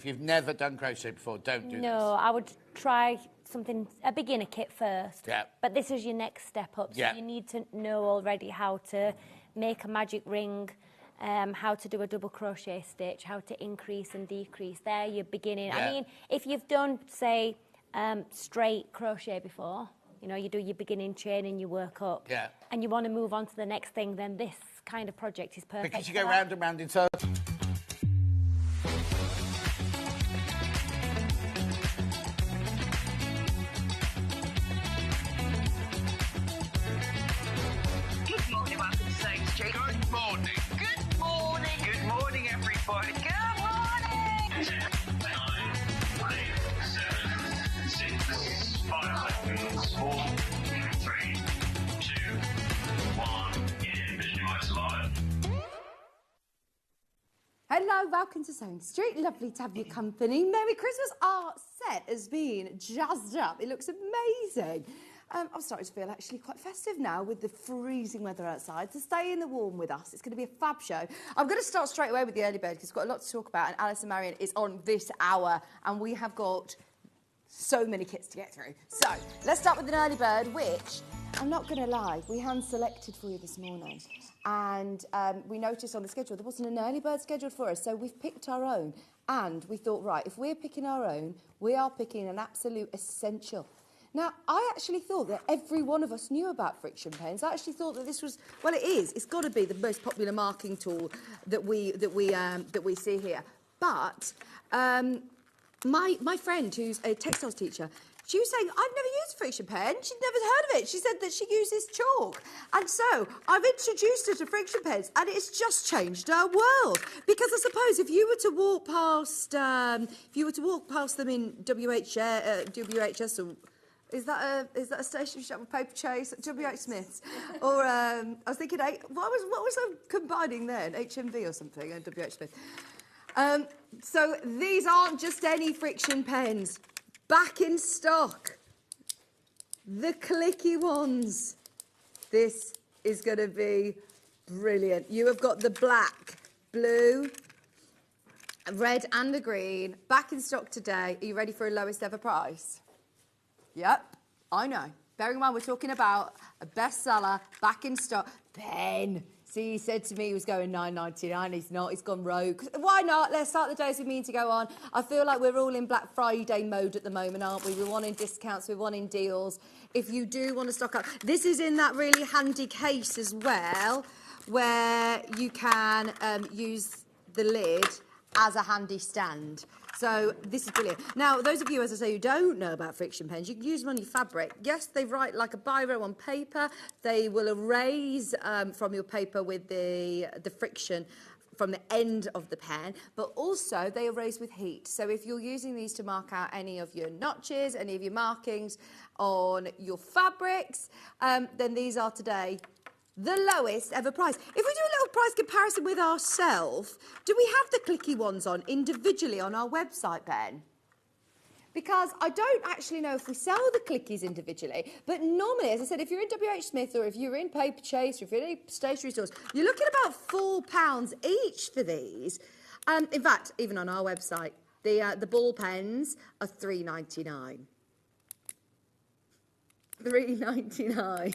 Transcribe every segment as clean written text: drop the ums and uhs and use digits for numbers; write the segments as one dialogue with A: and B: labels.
A: you've never done crochet before, don't do this.
B: No, I would try something, a beginner kit first.
A: Yeah.
B: But this is your next step up. So
A: Yeah.
B: you need to know already how to make a magic ring, how to do a double crochet stitch, how to increase and decrease. There you're beginning.
A: Yeah.
B: I mean, if you've done, say, straight crochet before, you know, you do your beginning chain and you work up.
A: Yeah.
B: And you want to move on to the next thing, then this kind of project is perfect.
A: Because you go round and round in circles.
C: Good morning, welcome to Same Street.
D: Good morning.
C: Good morning.
D: Good morning, everybody.
C: Good morning.
D: 10, 9, 8, 7, 6, 5 seconds, 4, 3, 2, 1. Envision lights live.
E: Hello, welcome to Sewing Street. Lovely to have your company. Merry Christmas. Our set has been jazzed up. It looks amazing. I'm starting to feel actually quite festive now with the freezing weather outside. So stay in the warm with us. It's going to be a fab show. I'm going to start straight away with the early bird because we've got a lot to talk about. And Alice and Marion is on this hour. And we have got so many kits to get through. So let's start with an early bird, which, I'm not going to lie, we hand-selected for you this morning. And we noticed on the schedule there wasn't an early bird scheduled for us, so we've picked our own. And we thought, right, if we're picking our own, we are picking an absolute essential. Now, I actually thought that every one of us knew about friction pens. I actually thought that this was, well, it is. It's got to be the most popular marking tool that we see here. But my friend, who's a textiles teacher, she was saying, I've never used a friction pen. She'd never heard of it. She said that she uses chalk. And so I've introduced her to friction pens, and it's just changed our world. Because I suppose if you were to walk past, them in WHS or is that a stationery shop with paper chase? WH Smith's, or I was thinking, what was I combining then? HMV or something and WH Smith. So these aren't just any friction pens. Back in stock, the clicky ones. This is going to be brilliant. You have got the black, blue, red and the green. Back in stock today. Are you ready for a lowest ever price? Yep, I know. Bearing in mind we're talking about a bestseller, back in stock. Ben, see, he said to me he was going $9.99. He's not. He's gone rogue. Why not? Let's start the day as we mean to go on. I feel like we're all in Black Friday mode at the moment, aren't we? We're wanting discounts. We're wanting deals. If you do want to stock up, this is in that really handy case as well, where you can use the lid as a handy stand. So this is brilliant. Now, those of you, as I say, who don't know about friction pens, you can use them on your fabric. Yes, they write like a biro on paper. They will erase from your paper with the friction from the end of the pen, but also they erase with heat. So if you're using these to mark out any of your notches, any of your markings on your fabrics, then these are today the lowest ever price. If we do a little price comparison with ourselves, do we have the clicky ones on individually on our website, Ben? Because I don't actually know if we sell the clickies individually, but normally, as I said, if you're in WH Smith or if you're in Paper Chase or if you're in any stationery stores, you're looking at about £4 each for these. In fact, even on our website, the ball pens are $3.99. $3.99.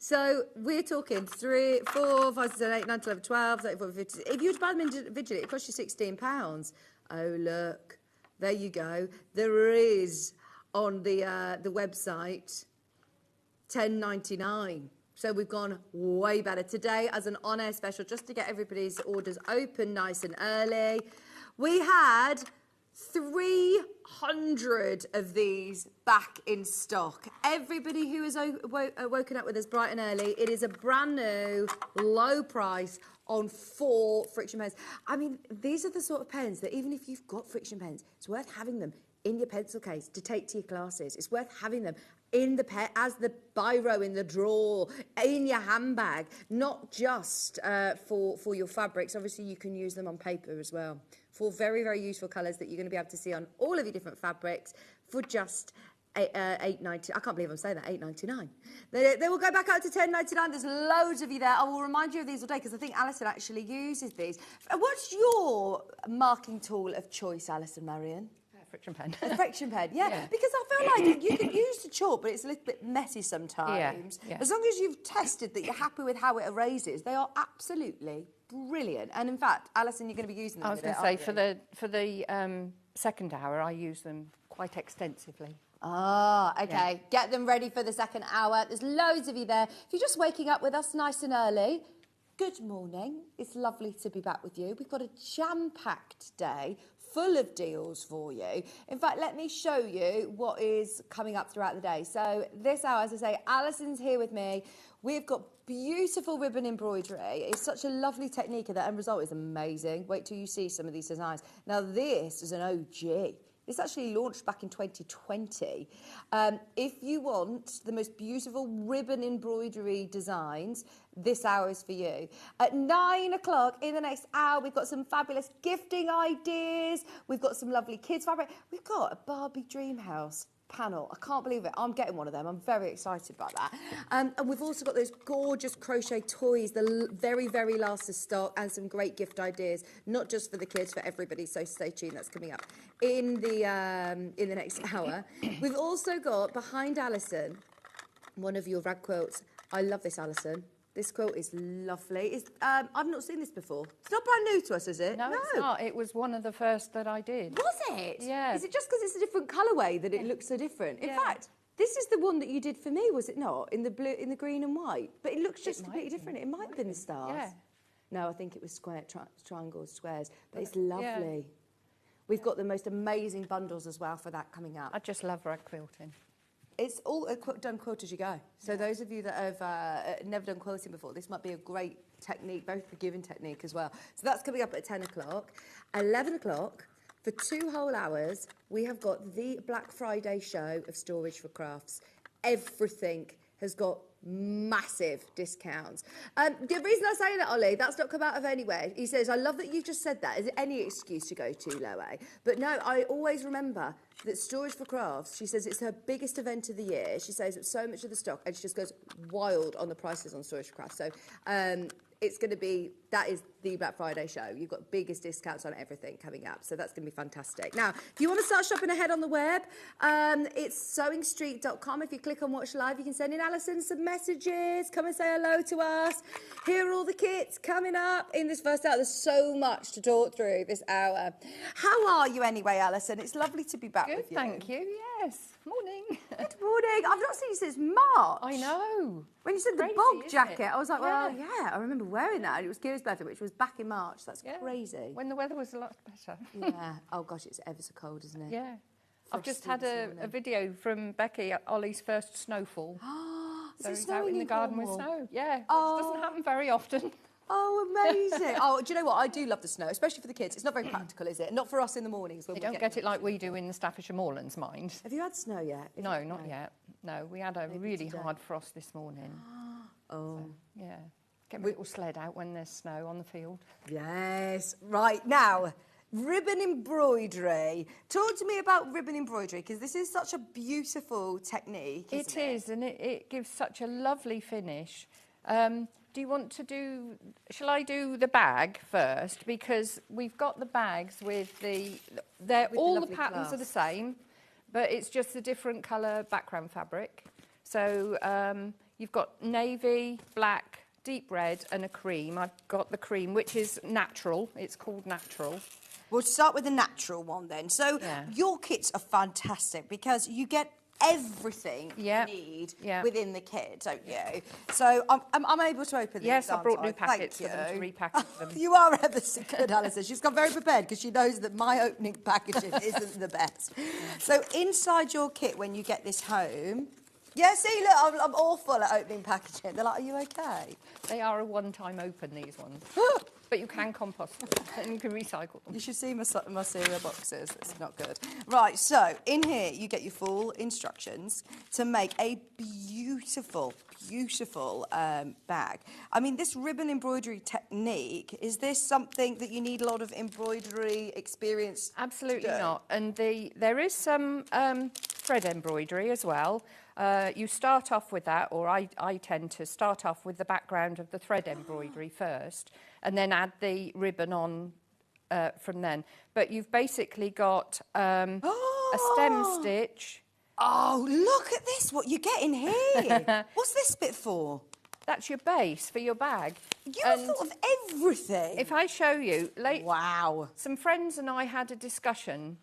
E: So we're talking 3, 4, 5, 6, 7, 8, 9, 11, 12, 13, 14, 15. If you were to buy them individually, it costs you £16. Oh, look. There you go. There is on the website $10.99. So we've gone way better. Today, as an on-air special, just to get everybody's orders open nice and early, we had 300 of these back in stock. Everybody who has woken up with us bright and early, it is a brand new, low price on 4 friction pens. I mean, these are the sort of pens that even if you've got friction pens, it's worth having them in your pencil case to take to your classes. It's worth having them in the as the biro in the drawer, in your handbag, not just for your fabrics. Obviously, you can use them on paper as well. 4 very, very useful colours that you're going to be able to see on all of your different fabrics for just 8.90. I can't believe I'm saying that, 8.99. They will go back out to 10.99. There's loads of you there. I will remind you of these all day because I think Alison actually uses these. What's your marking tool of choice, Alison Marion?
F: Friction pen.
E: A friction pen, yeah. Because I feel like you can use the chalk, but it's a little bit messy sometimes.
F: Yeah.
E: As long as you've tested that you're happy with how it erases, they are absolutely brilliant. And in fact, Alison, you're going to be using them.
F: I was going to say for the second hour, I use them quite extensively.
E: Ah, okay. Get them ready for the second hour. There's loads of you there. If you're just waking up with us nice and early, good morning. It's lovely to be back with you. We've got a jam-packed day full of deals for you. In fact, let me show you what is coming up throughout the day. So this hour, as I say, Alison's here with me. We've got beautiful ribbon embroidery. It's such a lovely technique and the end result is amazing. Wait till you see some of these designs. Now this is an OG. This actually launched back in 2020. If you want the most beautiful ribbon embroidery designs, this hour is for you. At 9 o'clock in the next hour, we've got some fabulous gifting ideas. We've got some lovely kids fabric. We've got a Barbie dreamhouse panel. I can't believe it. I'm getting one of them. I'm very excited about that. And we've also got those gorgeous crochet toys, the very, very last of stock, and some great gift ideas, not just for the kids, for everybody. So stay tuned. That's coming up in the next hour. We've also got behind Alison one of your rag quilts. I love this, Alison. This quilt is lovely. I've not seen this before. It's not brand new to us, is it?
F: No, it's not. It was one of the first that I did.
E: Was it?
F: Yeah.
E: Is it just because it's a different colourway that it looks so different? In fact, this is the one that you did for me, was it not? In the blue, in the green and white. But it looks just completely different. It might have been the stars.
F: Yeah.
E: No, I think it was triangles, squares. But it's lovely. Yeah. We've got the most amazing bundles as well for that coming up.
F: I just love rag quilting.
E: It's all done quilt as you go. So those of you that have never done quilting before, this might be a great technique, very forgiving technique as well. So that's coming up at 10 o'clock. 11 o'clock, for 2 whole hours, we have got the Black Friday show of Storage for Crafts. Everything has got massive discounts. The reason I say that, Ollie, that's not come out of anywhere. He says, I love that you've just said that. Is it any excuse to go too low, eh? But no, I always remember that Storage for Crafts, she says it's her biggest event of the year. She says it's so much of the stock and she just goes wild on the prices on Storage for Crafts. So it's going to be, that is the Black Friday show. You've got biggest discounts on everything coming up. So that's going to be fantastic. Now, if you want to start shopping ahead on the web, it's sewingstreet.com. If you click on Watch Live, you can send in Alison some messages. Come and say hello to us. Here are all the kits coming up in this first hour. There's so much to talk through this hour. How are you anyway, Alison? It's lovely to be back with you.
F: Thank you, yes. Morning.
E: Good morning. I've not seen you since March.
F: I know.
E: When you said the
F: Crazy,
E: bog
F: isn't
E: jacket,
F: it?
E: I was like, well, yeah, I remember wearing that. And it was Kira's birthday, which was back in March. That's crazy.
F: When the weather was a lot better.
E: Yeah. Oh, gosh, it's ever so cold, isn't it?
F: Yeah. I've just
E: Frosty
F: had a video from Becky, Ollie's first snowfall.
E: Is
F: So
E: it
F: he's out
E: snowing
F: in the garden with
E: Cornwall?
F: snow. Yeah,
E: Oh.
F: which doesn't happen very often.
E: Oh, amazing. Oh, do you know what? I do love the snow, especially for the kids. It's not very practical, is it? Not for us in the mornings. When
F: They don't get it like we do in the Staffordshire Moorlands, mind.
E: Have you had snow yet?
F: No, not yet. No, we had a really
E: today.
F: hard frost this morning.
E: Oh.
F: So, yeah. Get my little sled out when there's snow on the field.
E: Yes. Right, now, ribbon embroidery. Talk to me about ribbon embroidery, because this is such a beautiful technique, isn't it?
F: It is, and it gives such a lovely finish. Do you want to do... Shall I do the bag first? Because we've got the bags with all the
E: lovely
F: patterns are the
E: clasp.
F: same, but it's just a different colour background fabric. So you've got navy, black, deep red and a cream. I've got the cream, which is natural. It's called natural.
E: We'll start with the natural one then. So your kits are fantastic because you get everything you need within the kit, don't you? So I'm able to open these.
F: Yes, I brought
E: aren't
F: new packets for them to repackage them.
E: You are ever so good, Alison. She's got very prepared because she knows that my opening packaging isn't the best. So inside your kit, when you get this home... Yeah, see, look, I'm awful at opening packaging. They're like, are you okay?
F: They are a one-time open, these ones. But you can compost them and you can recycle them.
E: You should see my cereal boxes. It's not good. Right, so in here you get your full instructions to make a beautiful, beautiful bag. I mean, this ribbon embroidery technique, is this something that you need a lot of embroidery experience
F: Absolutely
E: to do?
F: not. And there is some thread embroidery as well. You start off with that, or I tend to start off with the background of the thread embroidery first, and then add the ribbon on from then. But you've basically got a stem stitch.
E: Oh, look at this, what you get in here. What's this bit for?
F: That's your base for your bag.
E: You have thought of everything.
F: If I show you,
E: wow.
F: some friends and I had a discussion.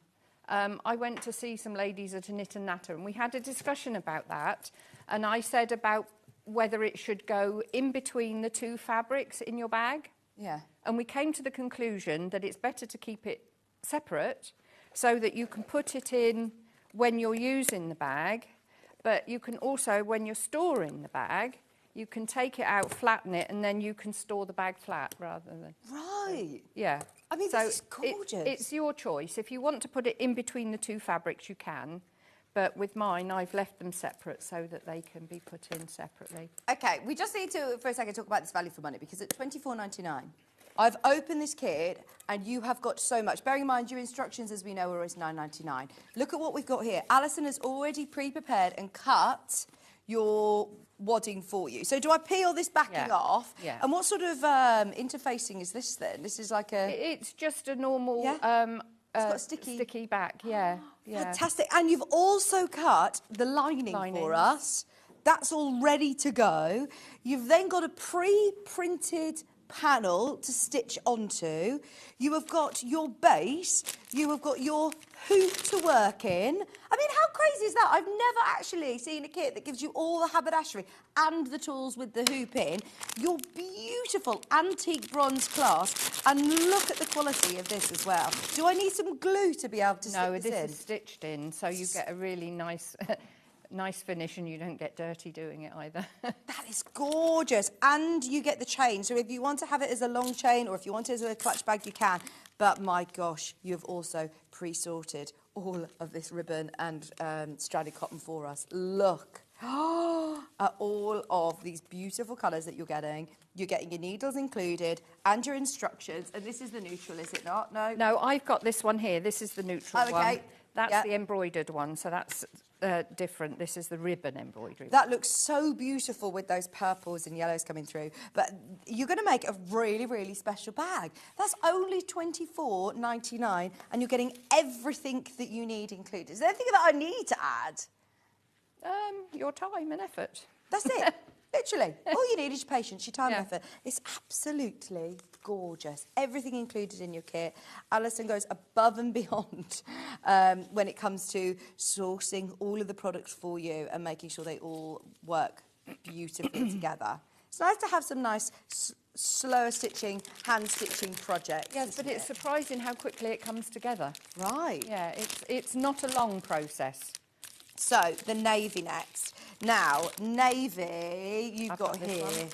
F: I went to see some ladies at a knit and natter, and we had a discussion about that. And I said about whether it should go in between the two fabrics in your bag.
E: Yeah.
F: And we came to the conclusion that it's better to keep it separate so that you can put it in when you're using the bag, but you can also, when you're storing the bag, you can take it out, flatten it, and then you can store the bag flat rather than...
E: Right.
F: Yeah.
E: I mean, this is gorgeous.
F: It's your choice. If you want to put it in between the two fabrics, you can. But with mine, I've left them separate so that they can be put in separately.
E: OK, we just need to, for a second, talk about this value for money, because at $24.99, I've opened this kit, and you have got so much. Bearing in mind, your instructions, as we know, are always $9.99. Look at what we've got here. Alison has already pre-prepared and cut your wadding for you. So do I peel this backing off?
F: Yeah.
E: And what sort of interfacing is this then? This is like a...
F: It's just a normal...
E: It's got a sticky
F: back, yeah.
E: Fantastic. And you've also cut the lining for us. That's all ready to go. You've then got a pre-printed panel to stitch onto. You have got your base. You have got your hoop to work in. I mean, how crazy is that? I've never actually seen a kit that gives you all the haberdashery and the tools with the hoop in. Your beautiful antique bronze clasp, and look at the quality of this as well. Do I need some glue to be able to stick this in?
F: No, this is stitched in, so you get a really nice... nice finish, and you don't get dirty doing it either.
E: That is gorgeous. And you get the chain. So if you want to have it as a long chain, or if you want it as a clutch bag, you can. But my gosh, you've also pre-sorted all of this ribbon and stranded cotton for us. Look at all of these beautiful colours that you're getting. You're getting your needles included and your instructions. And this is the neutral, is it not? No?
F: No, I've got this one here. This is the neutral one. That's the embroidered one, so that's different. This is the ribbon embroidery.
E: That looks so beautiful with those purples and yellows coming through. But you're going to make a really, really special bag. That's only $24.99, and you're getting everything that you need included. Is there anything that I need to add?
F: Your time and effort.
E: That's it. Literally. All you need is your patience, your time and effort. It's absolutely gorgeous. Everything included in your kit. Alison goes above and beyond when it comes to sourcing all of the products for you and making sure they all work beautifully together. It's nice to have some nice slower stitching, hand stitching projects.
F: Yes, but it's surprising how quickly it comes together.
E: Right.
F: Yeah, it's not a long process.
E: So, the navy next. Now, navy, you've got here.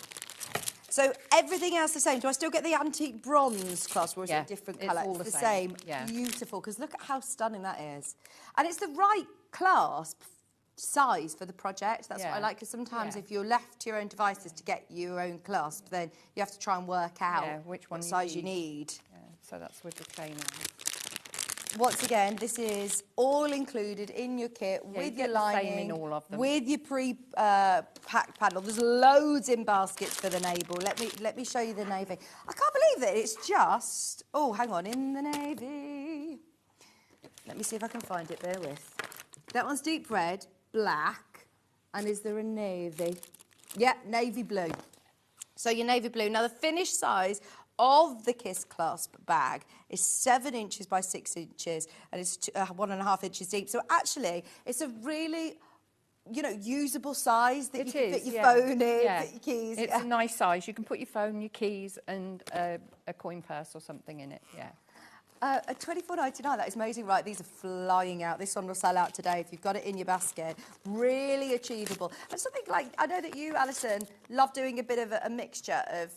E: So, everything else the same. Do I still get the antique bronze clasp, or is it a different colour?
F: All
E: it's the same.
F: Yeah.
E: Beautiful, because look at how stunning that is. And it's the right clasp size for the project. That's what I like, because sometimes if you're left to your own devices to get your own clasp, then you have to try and work out
F: which one
E: what size you need.
F: Yeah, so that's with the chain on.
E: Once again, this is all included in your kit with your lining,
F: same in all of them.
E: with your pre-packed panel. There's loads in baskets for the navel. Let me show you the navy. I can't believe that it's just... Oh, hang on, in the navy. Let me see if I can find it, bear with. That one's deep red, black, and is there a navy? Yeah, navy blue. So your navy blue. Now, the finished size of the Kiss clasp bag is 7 inches by 6 inches, and it's 1.5 inches deep. So actually, it's a really, usable size that you can fit your phone in, fit your keys.
F: It's a nice size. You can put your phone, your keys, and a coin purse or something in it. Yeah.
E: At $24.99, that is amazing, right? These are flying out. This one will sell out today if you've got it in your basket. Really achievable. And something like, I know that you, Alison, love doing a bit of a mixture of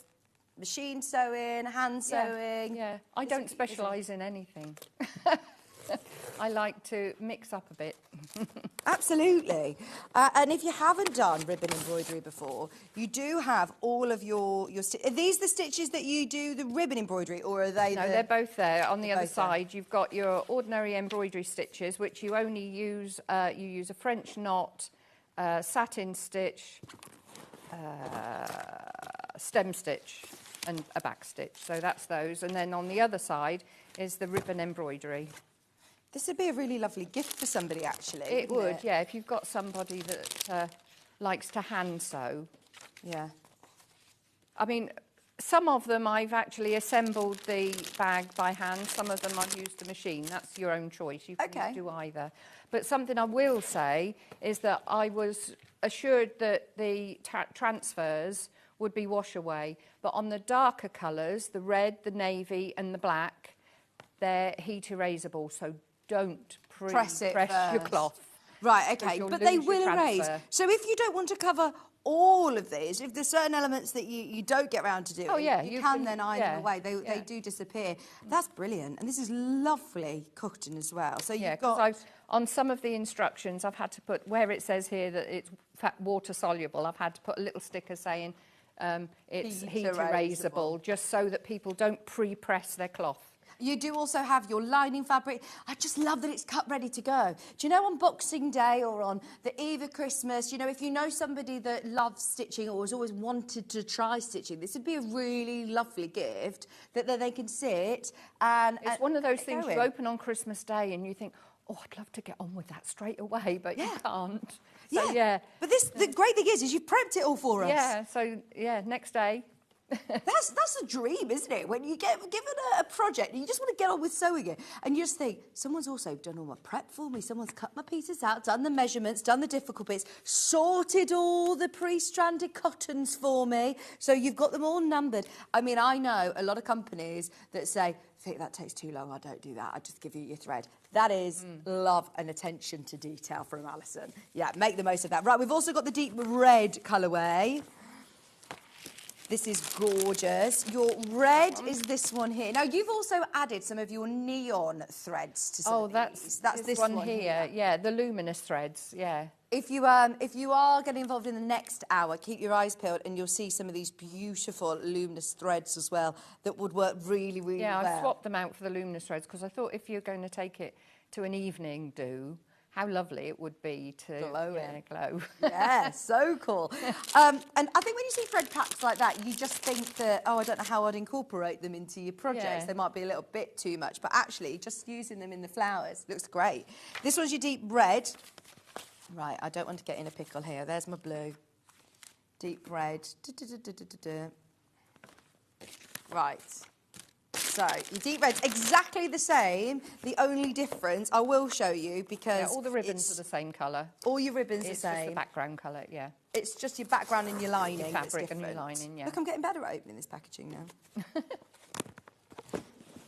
E: machine sewing, hand sewing.
F: Yeah, I don't specialise in anything. I like to mix up a bit.
E: Absolutely. And if you haven't done ribbon embroidery before, you do have all of your are these the stitches that you do the ribbon embroidery, or are they
F: No, they're both there. On the
E: They're
F: other
E: both there.
F: side, you've got your ordinary embroidery stitches, which you only use, you use a French knot, satin stitch, stem stitch and a back stitch. So that's those. And then on the other side is the ribbon embroidery.
E: This would be a really lovely gift for somebody, actually.
F: It
E: wouldn't
F: would, yeah, if you've got somebody that likes to hand sew.
E: Yeah.
F: I mean, some of them I've actually assembled the bag by hand. Some of them I've used the machine. That's your own choice. You can do either. But something I will say is that I was assured that the transfers would be wash away. But on the darker colours, the red, the navy and the black, they're heat erasable. So don't
E: Press it
F: your
E: first.
F: cloth.
E: Right,
F: because
E: okay,
F: you'll
E: but they
F: lose your
E: will erase.
F: transfer.
E: So if you don't want to cover all of these, if there's certain elements that you don't get around to doing,
F: Oh, yeah,
E: you
F: you
E: can
F: can-
E: then iron
F: yeah,
E: them away. They do disappear. That's brilliant. And this is lovely cotton as well. So
F: Yeah,
E: you've
F: because
E: got...
F: on some of the instructions, I've had to put, where it says here that it's water soluble, I've had to put a little sticker saying it's
E: Heat
F: heat
E: erasable.
F: erasable, just so that people don't pre-press their cloth.
E: You do also have your lining fabric. I just love that it's cut ready to go. Do you know, on Boxing Day or on the eve of Christmas, you know, if you know somebody that loves stitching or has always wanted to try stitching, this would be a really lovely gift that they can sit and...
F: It's one of those
E: get
F: things
E: going.
F: you open on Christmas Day and you think, oh, I'd love to get on with that straight away, but you can't. So, yeah.
E: But the great thing is you've prepped it all for us.
F: Yeah, so, yeah, next day.
E: That's a dream, isn't it? When you get given a project and you just want to get on with sewing it, and you just think, someone's also done all my prep for me, someone's cut my pieces out, done the measurements, done the difficult bits, sorted all the pre-stranded cottons for me, so you've got them all numbered. I mean, I know a lot of companies that say, I think that takes too long, I don't do that, I just give you your thread. That is love and attention to detail from Alison. Yeah, make the most of that. Right, we've also got the deep red colourway. This is gorgeous. Your red is this one here. Now, you've also added some of your neon threads to some of these. That's this one here.
F: Yeah, the luminous threads, yeah.
E: If you are getting involved in the next hour, keep your eyes peeled and you'll see some of these beautiful luminous threads as well that would work really, really well.
F: Yeah, I've swapped them out for the luminous threads because I thought if you're going to take it to an evening do, how lovely it would be to
E: Glow
F: yeah,
E: it.
F: glow.
E: Yeah, so cool. And I think when you see thread packs like that, you just think that, oh, I don't know how I'd incorporate them into your projects.
F: Yeah.
E: They might be a little bit too much, but actually just using them in the flowers looks great. This one's your deep red. Right, I don't want to get in a pickle here. There's my blue. Deep red. Right. So, your deep red's exactly the same. The only difference, I will show you because...
F: Yeah, all the ribbons are the same colour.
E: All your ribbons are the
F: It's just the
E: same.
F: background colour, yeah.
E: It's just your background and your lining
F: Your
E: that's
F: fabric and your
E: different.
F: lining, yeah.
E: Look, I'm getting better at opening this packaging now.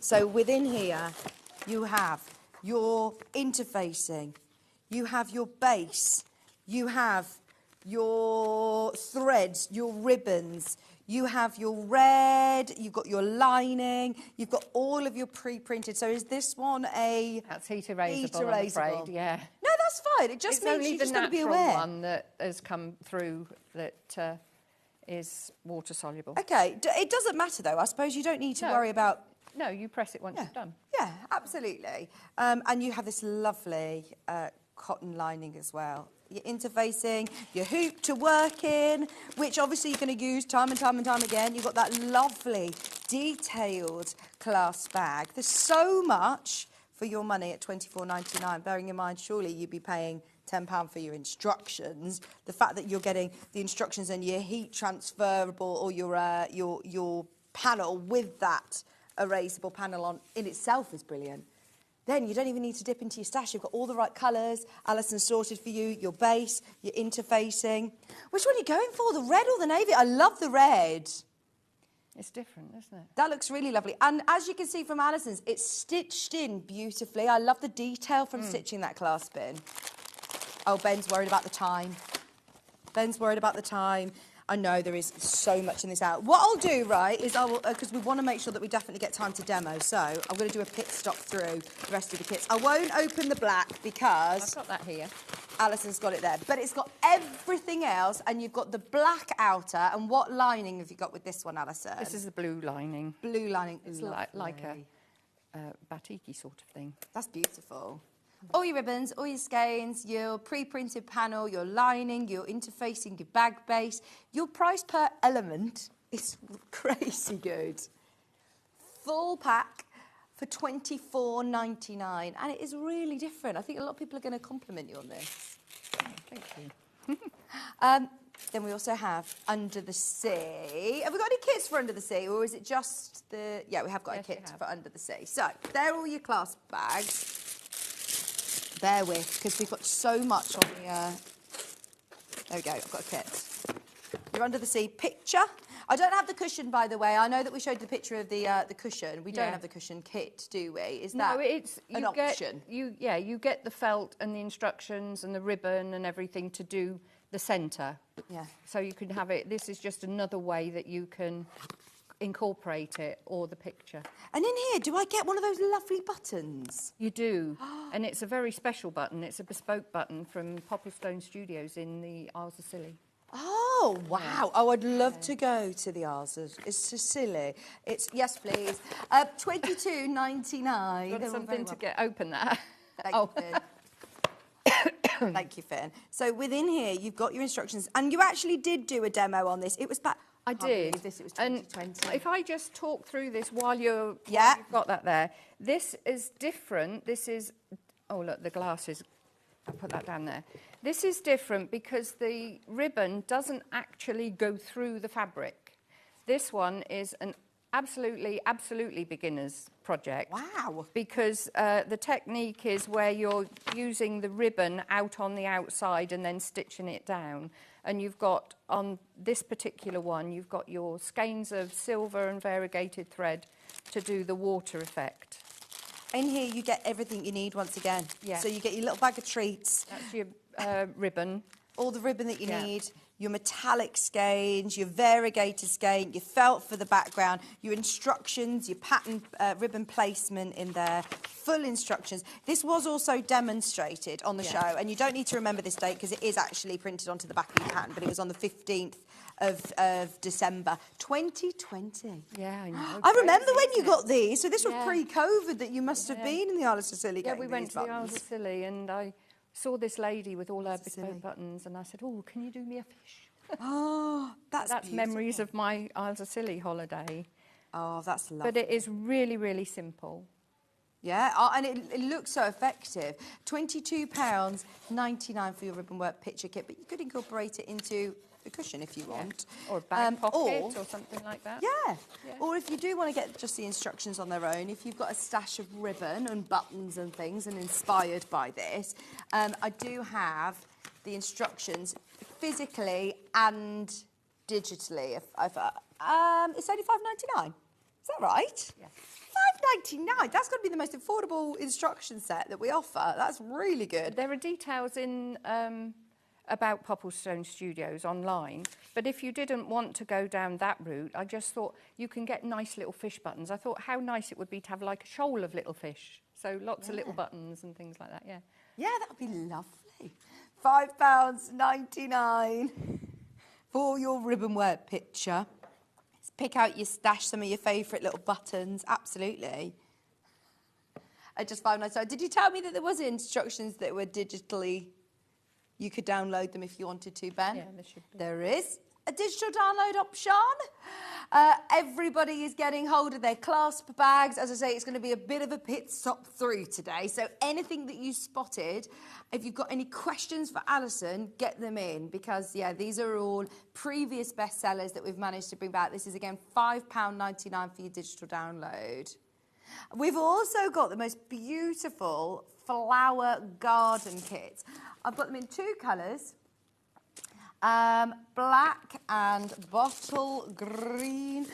E: So within here, you have your interfacing, you have your base, you have your threads, your ribbons, you have your red, you've got your lining, you've got all of your pre-printed. So is this one a...
F: That's heat erasable, I'm
E: erasable?
F: afraid, yeah.
E: No, that's fine. It just
F: It's
E: means
F: only
E: you
F: the
E: just got to be
F: natural
E: aware.
F: one that has come through that is water soluble.
E: Okay, it doesn't matter though. I suppose you don't need to
F: No.
E: worry about...
F: No, you press it once
E: Yeah.
F: you've done.
E: Yeah, absolutely. And you have this lovely cotton lining as well. Your interfacing, your hoop to work in, which obviously you're going to use time and time and time again. You've got that lovely, detailed clasp bag. There's so much for your money at £24.99. Bearing in mind, surely you'd be paying £10 for your instructions. The fact that you're getting the instructions and your heat transferable or your panel with that erasable panel on in itself is brilliant. Then you don't even need to dip into your stash. You've got all the right colours. Alison sorted for you, your base, your interfacing. Which one are you going for, the red or the navy? I love the red.
F: It's different, isn't it?
E: That looks really lovely. And as you can see from Alison's, it's stitched in beautifully. I love the detail from stitching that clasp in. Oh, Ben's worried about the time. Ben's worried about the time. I know there is so much in this out. What I'll do, right, is I will, because we want to make sure that we definitely get time to demo, so I'm going to do a pit stop through the rest of the kits. I won't open the black because
F: I've got that here.
E: Alison's got it there, but it's got everything else, and you've got the black outer. And what lining have you got with this one, Alison?
F: This is the blue lining.
E: Blue lining.
F: It's like a batik-y sort of thing.
E: That's beautiful. All your ribbons, all your skeins, your pre-printed panel, your lining, your interfacing, your bag base. Your price per element is crazy good. Full pack for $24.99, and it is really different. I think a lot of people are going to compliment you on this.
F: Thank you.
E: Then we also have Under the Sea. Have we got any kits for Under the Sea, or is it just the... Yeah, we have got a kit for Under the Sea. So, they're all your clasp bags. Bear with, because we've got so much on the... There we go, I've got a kit. Your Under the Sea picture. I don't have the cushion, by the way. I know that we showed the picture of the cushion. We don't have the cushion kit, do we? Is that an option?
F: You get the felt and the instructions and the ribbon and everything to do the centre.
E: Yeah.
F: So you can have it. This is just another way that you can incorporate it, or the picture.
E: And in here, do I get one of those lovely buttons?
F: You do. And it's a very special button. It's a bespoke button from Popplestone Studios in the Isles of Scilly.
E: Oh, wow. Oh, I'd love to go to the Isles of Scilly. It's, yes, please. $22.99.
F: Got something to get open there.
E: Thank you, Finn. Thank you, Finn. So within here, you've got your instructions, and you actually did do a demo on this. It was back...
F: I did.
E: This, it was
F: and
E: 2020.
F: if I just talk through this while you've got that there, this is different. This is, oh look, the glasses. I'll put that down there. This is different because the ribbon doesn't actually go through the fabric. This one is an absolutely beginner's project.
E: Wow.
F: Because the technique is where you're using the ribbon out on the outside and then stitching it down. And you've got, on this particular one, you've got your skeins of silver and variegated thread to do the water effect.
E: In here, you get everything you need once again.
F: Yeah.
E: So you get your little bag of treats.
F: That's your ribbon.
E: All the ribbon that you need, your metallic skeins, your variegated skein, your felt for the background, your instructions, your pattern ribbon placement in there, full instructions. This was also demonstrated on the show, and you don't need to remember this date because it is actually printed onto the back of your pattern, but it was on the 15th of December 2020.
F: Yeah, I know.
E: I remember when you got these, so this was pre-COVID that you must have been in the Isles of Scilly.
F: Yeah, we went to the Isles of Scilly, and I saw this lady with all her bespoke buttons, and I said, oh, can you do me a fish?
E: Oh, that's
F: memories of my Isles of Scilly holiday.
E: Oh, that's lovely.
F: But it is really simple.
E: Yeah, and it looks so effective. £22.99 for your ribbon work picture kit, but you could incorporate it into the cushion if you want.
F: Or a bag pocket or something like that.
E: Yeah. Or if you do want to get just the instructions on their own, if you've got a stash of ribbon and buttons and things and inspired by this, I do have the instructions physically and digitally. It's only £5.99. Is that right?
F: Yeah.
E: £5.99. That's got to be the most affordable instruction set that we offer. That's really good.
F: There are details in about Popplestone Studios online, but if you didn't want to go down that route, I just thought you can get nice little fish buttons. I thought how nice it would be to have like a shoal of little fish, so lots of little buttons and things like that. Yeah,
E: that would be lovely. £5.99 for your ribbon work picture. Let's pick out your stash, some of your favourite little buttons. Absolutely. At just £5.99. Did you tell me that there was instructions that were digitally? You could download them if you wanted to, Ben.
F: Yeah, there should be.
E: There is a digital download option. Everybody is getting hold of their clasp bags. As I say, it's going to be a bit of a pit stop through today. So anything that you spotted, if you've got any questions for Alison, get them in. Because, these are all previous bestsellers that we've managed to bring back. This is, again, £5.99 for your digital download. We've also got the most beautiful flower garden kits. I've got them in two colours, black and bottle green.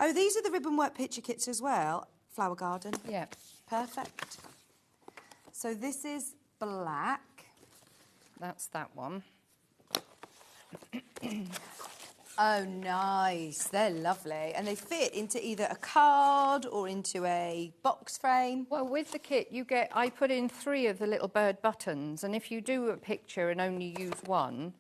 E: Oh, these are the ribbon work picture kits as well. Flower garden.
F: Yeah.
E: Perfect. So this is black.
F: That's that one.
E: Oh, nice. They're lovely. And they fit into either a card or into a box frame.
F: Well, with the kit, I put in 3 of the little bird buttons, and if you do a picture and only use one,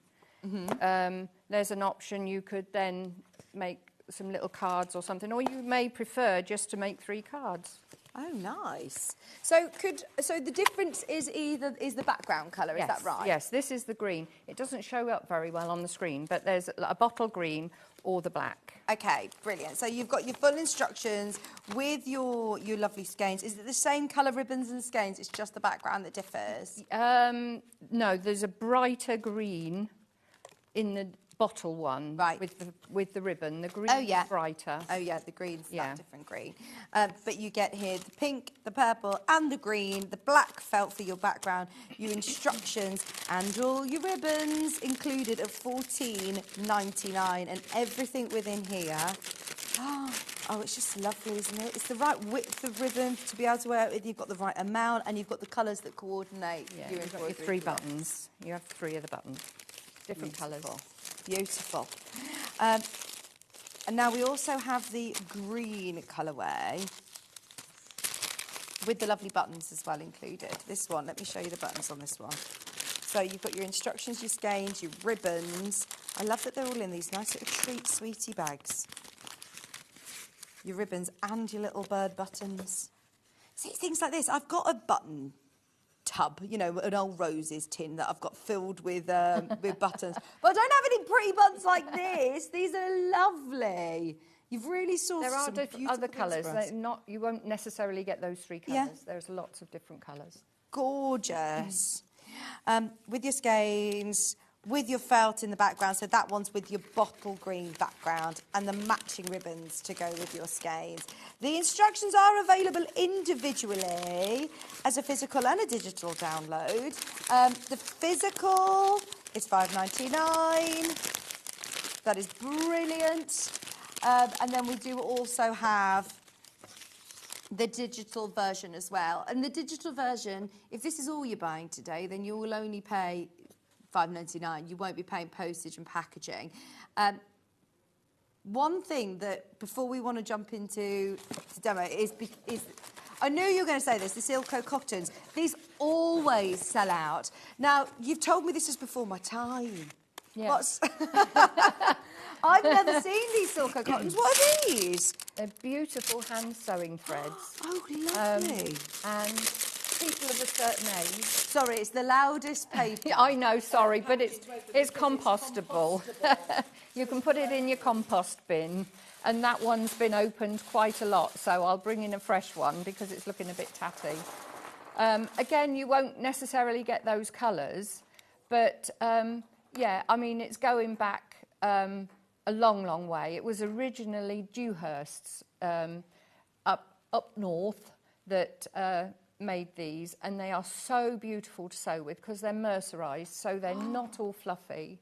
F: there's an option you could then make some little cards or something, or you may prefer just to make 3 cards.
E: Oh, nice. So the difference is the background colour, is that right?
F: Yes, this is the green. It doesn't show up very well on the screen, but there's a bottle green or the black.
E: Okay, brilliant. So you've got your full instructions with your lovely skeins. Is it the same colour ribbons and skeins? It's just the background that differs?
F: No, there's a brighter green in the bottle one,
E: right,
F: with the ribbon. The green is brighter.
E: Oh yeah, the green's that different green. But you get here the pink, the purple, and the green. The black felt for your background. Your instructions and all your ribbons included at $14.99, and everything within here. Oh, it's just lovely, isn't it? It's the right width of ribbon to be able to wear it with. You've got the right amount, and you've got the colours that coordinate.
F: Yeah, you've got your 3 buttons. You have 3 of the buttons, different colours.
E: Beautiful. And now we also have the green colourway with the lovely buttons as well included. This one, let me show you the buttons on this one. So you've got your instructions, your skeins, your ribbons. I love that they're all in these nice little treat sweetie bags. Your ribbons and your little bird buttons. See, things like this. I've got a button tub, you know, an old roses tin that I've got filled with buttons. But I don't have any pretty buttons like this. These are lovely. You've really sourced
F: There are
E: some beautiful
F: other colours. You won't necessarily get those 3 colours.
E: Yeah.
F: There's lots of different colours.
E: Gorgeous. With your skeins, with your felt in the background, so that one's with your bottle green background, and the matching ribbons to go with your skeins. The instructions are available individually as a physical and a digital download. The physical is $5.99. That is brilliant. And then we do also have the digital version as well. And the digital version, if this is all you're buying today, then you will only pay $5.99. You won't be paying postage and packaging. One thing that, before we want to jump into the demo, is I knew you were going to say this, the Sylko cottons. These always sell out. Now, you've told me this is before my time.
F: Yeah.
E: What's... I've never seen these Sylko cottons. What are these?
F: They're beautiful hand sewing threads.
E: Oh, lovely.
F: And people of a certain age.
E: Sorry, it's the loudest paper.
F: I know, sorry, but it's compostable. You can put it in your compost bin, and that one's been opened quite a lot, so I'll bring in a fresh one because it's looking a bit tatty. Again, you won't necessarily get those colours, but yeah, I mean, it's going back a long, long way. It was originally Dewhurst's up north that made these, and they are so beautiful to sew with because they're mercerised, so they're not all fluffy,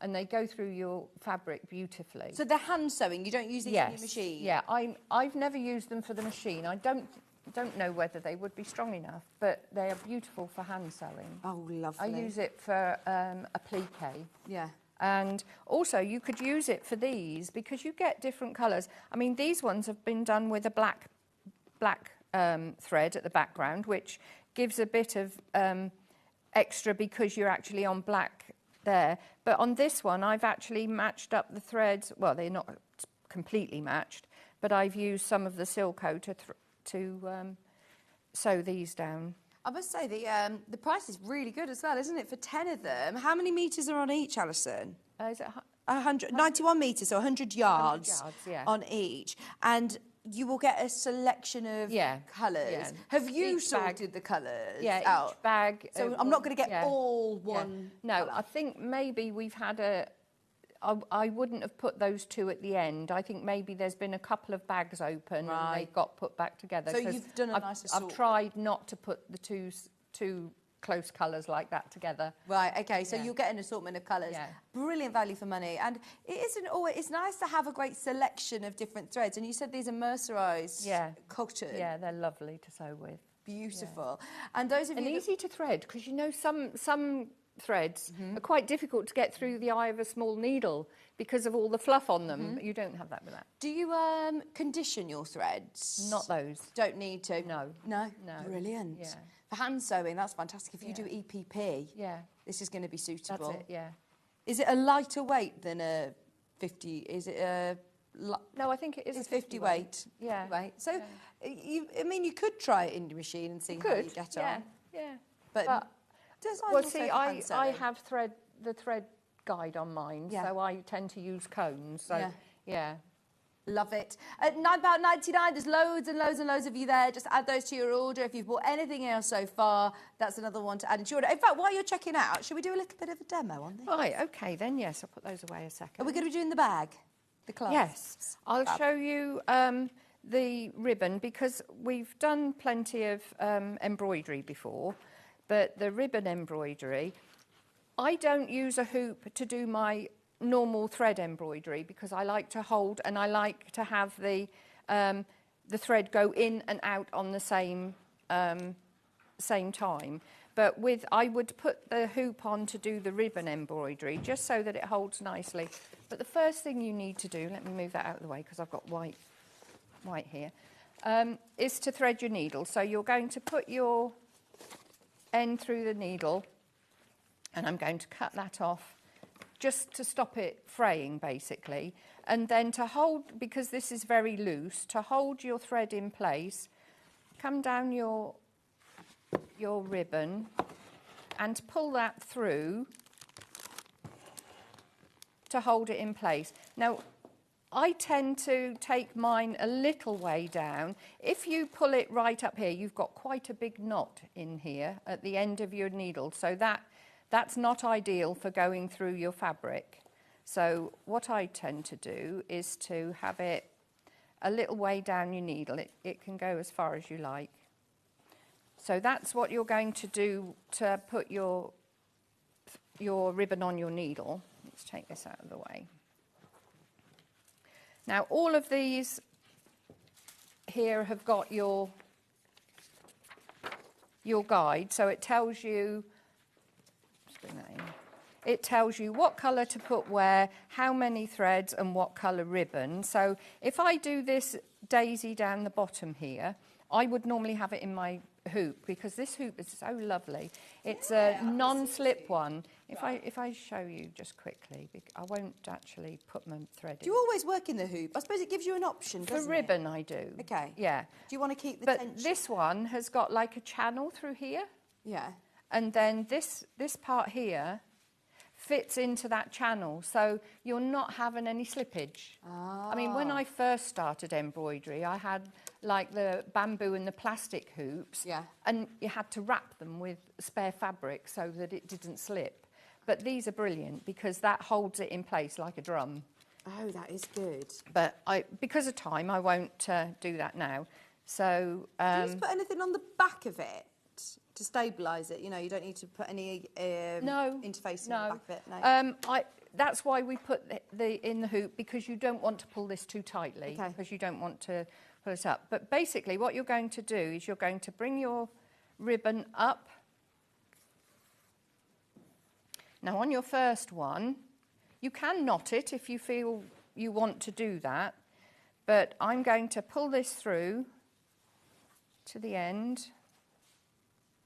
F: and they go through your fabric beautifully.
E: So they're hand sewing, you don't use these in your machine?
F: Yeah, I've never used them for the machine. I don't know whether they would be strong enough, but they are beautiful for hand sewing.
E: Oh, lovely.
F: I use it for a pliqué.
E: Yeah.
F: And also you could use it for these because you get different colours. I mean, these ones have been done with a black thread at the background, which gives a bit of extra because you're actually on black there. But on this one, I've actually matched up the threads. Well, they're not completely matched, but I've used some of the Sylko to sew these down.
E: I must say, the price is really good as well, isn't it, for 10 of them? How many metres are on each, Alison?
F: Is it
E: 91 metres, so 100 yards,
F: 100 yards, yeah.
E: on each. And you will get a selection of colours. Yeah. Have you sorted the colours out?
F: Each bag.
E: So I'm not going to get all one
F: No,
E: colour.
F: I think maybe we've had I wouldn't have put those 2 at the end. I think maybe there's been a couple of bags open and they got put back together.
E: So you've done a nice assortment.
F: I've tried not to put the two close colours like that together.
E: Right, okay, so you'll get an assortment of colours.
F: Yeah.
E: Brilliant value for money. And it isn't always, it's nice to have a great selection of different threads. And you said these are mercerised cotton.
F: Yeah, they're lovely to sew with.
E: Beautiful. And those of you
F: and easy to thread, because you know some threads are quite difficult to get through the eye of a small needle because of all the fluff on them. You don't have that with that.
E: Do you condition your threads?
F: Not those.
E: Don't need to?
F: No.
E: No?
F: No.
E: Brilliant.
F: Yeah.
E: For hand sewing, that's fantastic. If you do EPP,
F: Yeah.
E: this is going to be suitable.
F: That's it, yeah.
E: Is it a lighter weight than a 50? Is it a...
F: No, I think it is
E: It's
F: a 50
E: weight.
F: Yeah.
E: 50 weight. So, you could try it in your machine and see how you get
F: yeah,
E: on.
F: yeah.
E: But design
F: well,
E: also
F: see,
E: for hand
F: I
E: sewing.
F: have the thread guide on mine,
E: Yeah.
F: so I tend to use cones. So,
E: Yeah.
F: yeah.
E: Love it. At £9.99, there's loads and loads and loads of you there. Just add those to your order. If you've bought anything else so far, that's another one to add into your order. In fact, while you're checking out, should we do a little bit of a demo on this?
F: Right, okay, then, yes, I'll put those away a second.
E: Are we going to be doing the bag? The clasp?
F: Yes, I'll show you the ribbon because we've done plenty of embroidery before, but the ribbon embroidery, I don't use a hoop to do my normal thread embroidery because I like to hold and I like to have the thread go in and out on the same time. But I would put the hoop on to do the ribbon embroidery just so that it holds nicely. But the first thing you need to do, let me move that out of the way because I've got white here, is to thread your needle. So you're going to put your end through the needle and I'm going to cut that off just to stop it fraying basically. And then to hold, because this is very loose, to hold your thread in place, come down your ribbon and pull that through to hold it in place. Now, I tend to take mine a little way down. If you pull it right up here, you've got quite a big knot in here at the end of your needle, so that's not ideal for going through your fabric. So what I tend to do is to have it a little way down your needle. It can go as far as you like. So that's what you're going to do to put your ribbon on your needle. Let's take this out of the way. Now all of these here have got your guide, so it tells you, let's bring that in. It tells you what colour to put where, how many threads and what colour ribbon. So if I do this daisy down the bottom here, I would normally have it in my hoop because this hoop is so lovely. It's a non-slip one. If I show you just quickly, I won't actually put my thread
E: Do
F: in.
E: you always work in the hoop? I suppose it gives you an option, doesn't
F: For ribbon, I do.
E: Okay.
F: Yeah.
E: Do you want to keep the
F: But
E: tension?
F: this one has got like a channel through here,
E: Yeah.
F: and then this part here fits into that channel, so you're not having any slippage. I mean, when I first started embroidery, I had like the bamboo and the plastic hoops,
E: Yeah.
F: and you had to wrap them with spare fabric so that it didn't slip. But these are brilliant because that holds it in place like a drum.
E: Oh, that is good.
F: But because of time, I won't do that now. So
E: Do you just put anything on the back of it to stabilise it? You know, you don't need to put any interfacing on the back of it. No.
F: That's why we put in the hoop, because you don't want to pull this too tightly,
E: Okay.
F: because you don't want to pull it up. But basically what you're going to do is you're going to bring your ribbon up. Now on your first one, you can knot it if you feel you want to do that, but I'm going to pull this through to the end.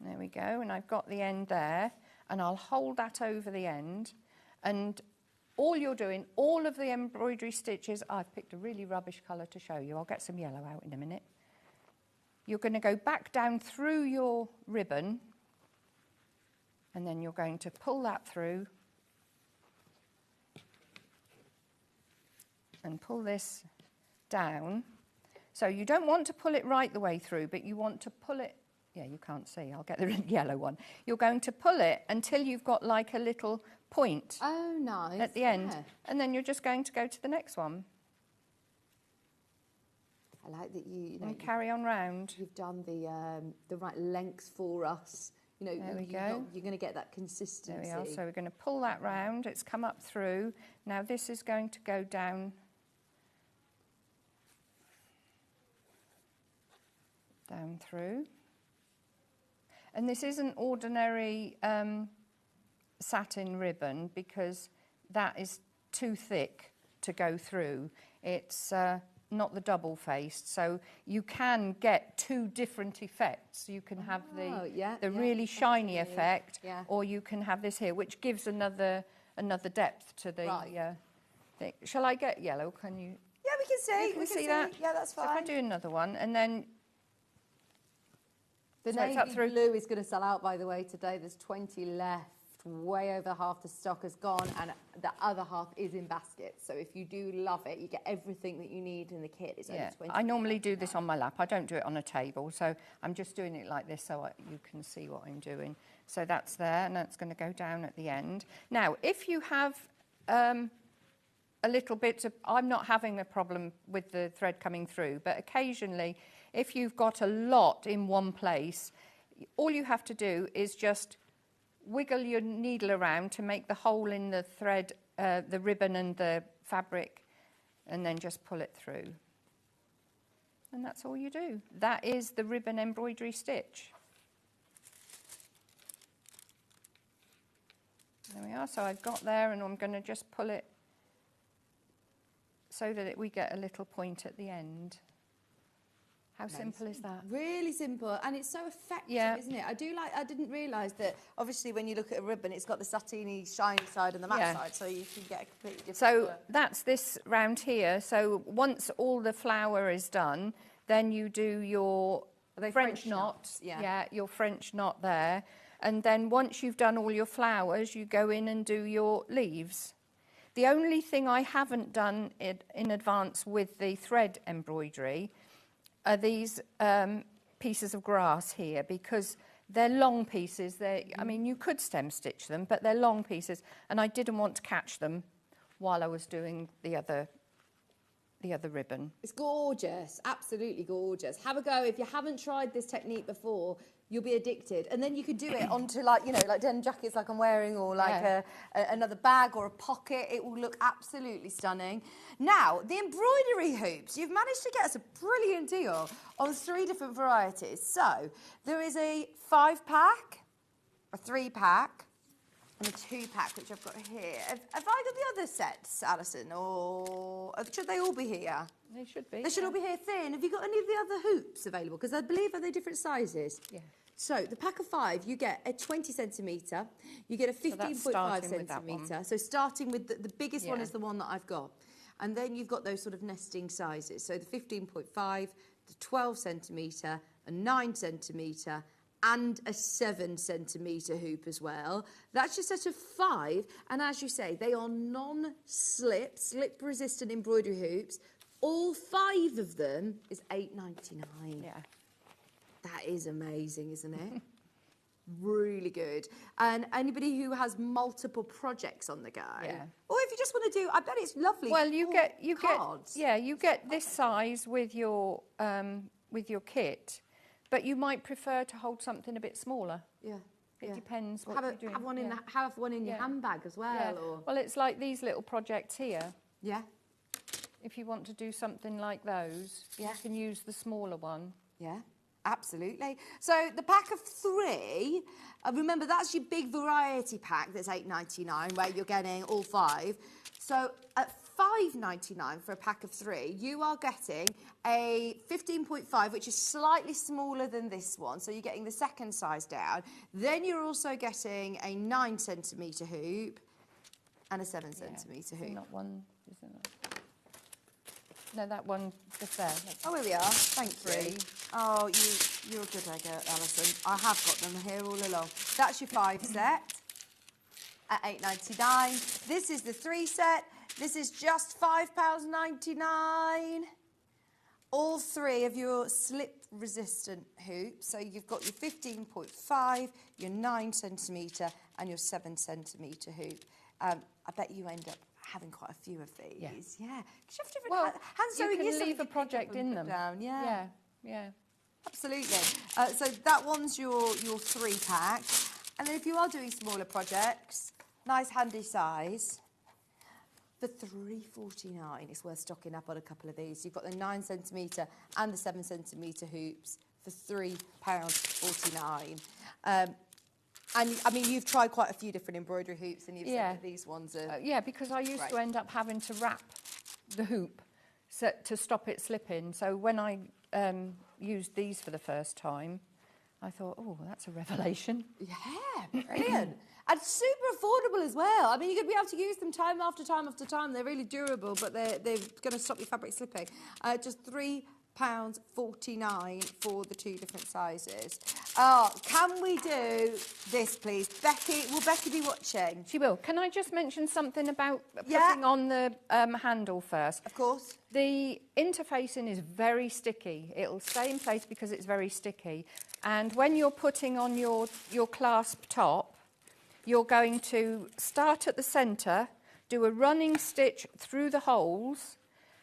F: There we go, and I've got the end there, and I'll hold that over the end, and all you're doing, all of the embroidery stitches, I've picked a really rubbish colour to show you, I'll get some yellow out in a minute. You're going to go back down through your ribbon, and then you're going to pull that through, and pull this down. So you don't want to pull it right the way through, but you want to pull it, yeah, you can't see, I'll get the yellow one. You're going to pull it until you've got like a little point
E: Oh, nice.
F: at the end,
E: Yeah.
F: and then you're just going to go to the next one
E: I like that you know,
F: and carry on round.
E: you've done the right length for us. You know,
F: There we
E: you're
F: go.
E: you're going to get that consistency.
F: There we are, so we're going to pull that round, it's come up through. Now this is going to go down through. And this isn't ordinary satin ribbon because that is too thick to go through. It's not the double-faced, so you can get two different effects. You can have the really shiny effect, or you can have this here, which gives another depth to the thing. Shall I get yellow? Can you?
E: Yeah, we can see.
F: You can see that?
E: Yeah, that's
F: So
E: fine.
F: if I do another one, and then
G: The
F: so it's up
G: navy
F: through.
G: blue is going to sell out, by the way, today. There's 20 left. Way over half the stock has gone, and the other half is in baskets. So if you do love it, you get everything that you need in the kit. It's only 20.
F: I normally do this on my lap. I don't do it on a table, so I'm just doing it like this so you can see what I'm doing. So that's there, and that's going to go down at the end. Now, if you have a little bit of, I'm not having a problem with the thread coming through, but occasionally, if you've got a lot in one place, all you have to do is just wiggle your needle around to make the hole in the thread, the ribbon and the fabric, and then just pull it through. And that's all you do. That is the ribbon embroidery stitch. There we are. So I've got there, and I'm going to just pull it so that we get a little point at the end. How simple is that?
E: Really simple, and it's so effective, isn't it? I didn't realise that, obviously, when you look at a ribbon, it's got the satiny, shiny side and the matte side, so you can get a completely different
F: So
E: look.
F: that's this round here. So once all the flower is done, then you do your French knot.
E: Yeah.
F: Your French knot there. And then once you've done all your flowers, you go in and do your leaves. The only thing I haven't done in advance with the thread embroidery are these pieces of grass here, because they're long pieces. I mean, you could stem stitch them, but they're long pieces, and I didn't want to catch them while I was doing the other ribbon.
G: It's gorgeous, absolutely gorgeous. Have a go. If you haven't tried this technique before, you'll be addicted. And then you could do it onto, like, you know, like denim jackets like I'm wearing, or like another bag or a pocket. It will look absolutely stunning. Now, the embroidery hoops. You've managed to get us a brilliant deal on 3 different varieties. So there is a 5-pack, a 3-pack, and a 2-pack, which I've got here. Have I got the other sets, Alison, or should they all be here?
F: They should be.
G: They should all be here thin. Have you got any of the other hoops available? Because I believe are they different sizes?
F: Yeah.
G: So the pack of 5, you get a 20 centimetre, you get a 15.5 centimetre. So starting with the biggest one is the one that I've got. And then you've got those sort of nesting sizes. So the 15.5, the 12 centimetre, a 9 centimetre, and a 7 centimetre hoop as well. That's your set of 5. And as you say, they are non-slip, slip-resistant embroidery hoops. All 5 of them is £8.99.
F: Yeah.
G: That is amazing, isn't it? Really good. And anybody who has multiple projects on the go, or if you just want to do, I bet it's lovely.
F: Well, you get
G: cards.
F: you get this size with your kit, but you might prefer to hold something a bit smaller.
G: Yeah.
F: It depends what
G: have
F: you're doing.
G: Have one in your handbag as well.
F: Yeah.
G: Or
F: Well, it's like these little projects here.
G: yeah.
F: If you want to do something like those, you can use the smaller one.
G: Yeah, absolutely. So the pack of 3, remember that's your big variety pack that's £8.99, where you're getting all 5. So at £5.99 for a pack of 3, you are getting a 15.5, which is slightly smaller than this one. So you're getting the second size down. Then you're also getting a 9 centimetre hoop and a 7 centimetre hoop.
F: Not one, isn't it? No, that one just there.
G: Oh, here we are. Thank you. Oh, you're a good egg, Alison. I have got them here all along. That's your 5 set at £8.99. This is the 3 set. This is just £5.99. All 3 of your slip-resistant hoops. So you've got your 15.5, your 9 centimetre, and your 7 centimetre hoop. I bet you end up having quite a few of these. Yeah. Because you have different hand sewing.
F: You can leave a project in them.
G: Down.
F: Yeah.
G: Absolutely. So that one's your 3-pack. And then if you are doing smaller projects, nice handy size. For £3.49, it's worth stocking up on a couple of these. You've got the 9 centimetre and the 7 centimetre hoops for £3.49. And I mean, you've tried quite a few different embroidery hoops, and you've said
F: Yeah.
G: that these ones are.
F: Yeah, because I used to
G: Right.
F: end up having to wrap the hoop to stop it slipping. So when I used these for the first time, I thought, oh, that's a revelation.
G: Yeah, brilliant. And super affordable as well. I mean, you're going to be able to use them time after time after time. They're really durable, but they're going to stop your fabric slipping. Just £3.49 for the 2 different sizes. Oh, can we do this, please? Becky, will Becky be watching?
F: She will. Can I just mention something about
G: Yeah.
F: putting on the handle first?
G: Of course.
F: The interfacing is very sticky. It'll stay in place because it's very sticky. And when you're putting on your clasp top, you're going to start at the centre, do a running stitch through the holes,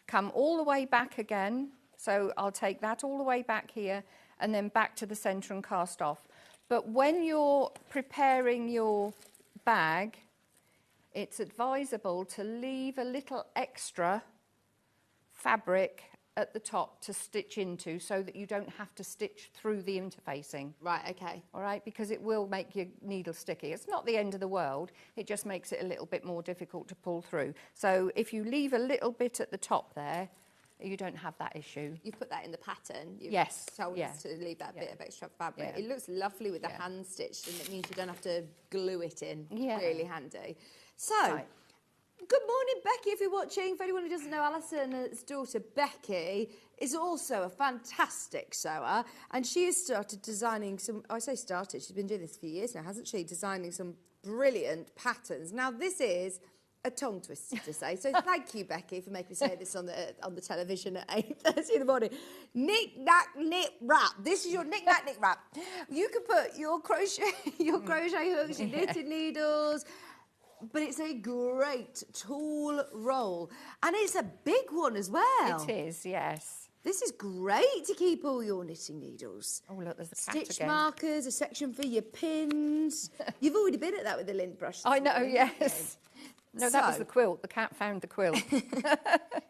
F: come all the way back again. So I'll take that all the way back here and then back to the centre and cast off. But when you're preparing your bag, it's advisable to leave a little extra fabric at the top to stitch into so that you don't have to stitch through the interfacing.
G: Right, okay.
F: All right, because it will make your needle sticky. It's not the end of the world, it just makes it a little bit more difficult to pull through. So if you leave a little bit at the top there, you don't have that issue.
G: You've put that in the pattern. You've
F: Yes,
G: told
F: yeah.
G: us to leave that bit
F: Yeah.
G: of extra fabric.
F: Yeah.
G: It looks lovely with the
F: Yeah.
G: hand stitch, and it means you don't have to glue it in.
F: Yeah.
G: Really handy. So,
F: Right.
G: good morning, Becky, if you're watching. For anyone who doesn't know, Alison's daughter, Becky, is also a fantastic sewer, and she has started designing some, I say started, she's been doing this for years now, hasn't she? Designing some brilliant patterns. Now, this is a tongue twister to say, so thank you, Becky, for making me say this on the television at 8:30 in the morning. Knick knack knit wrap. This is your knick knack knit wrap. You can put your crochet hooks, your knitting needles, but it's a great tool roll, and it's a big one as well.
F: It is, yes.
G: This is great to keep all your knitting needles.
F: Oh, look, there's the cat
G: Stitch
F: again.
G: markers, a section for your pins. You've already been at that with the lint brush.
F: I know,
G: haven't you?
F: yes. No, that was
G: So-
F: the quilt. The cat found the quilt.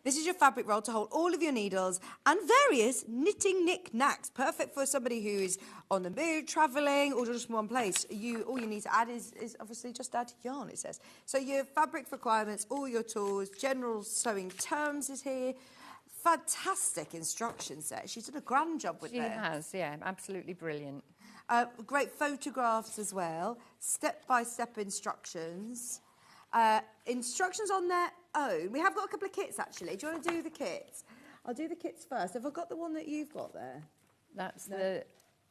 G: This is your fabric roll to hold all of your needles and various knitting knick-knacks. Perfect for somebody who is on the move, travelling, or just in one place. All you need to add is obviously just add yarn, it says. So your fabric requirements, all your tools, general sewing terms is here. Fantastic instruction set. She's done a grand job with
F: She
G: this.
F: has, yeah, absolutely brilliant.
G: Great photographs as well. Step-by-step instructions. Instructions on their own. We have got a couple of kits, actually. Do you want to do the kits? I'll do the kits first. Have I got the one that you've got there?
F: That's the,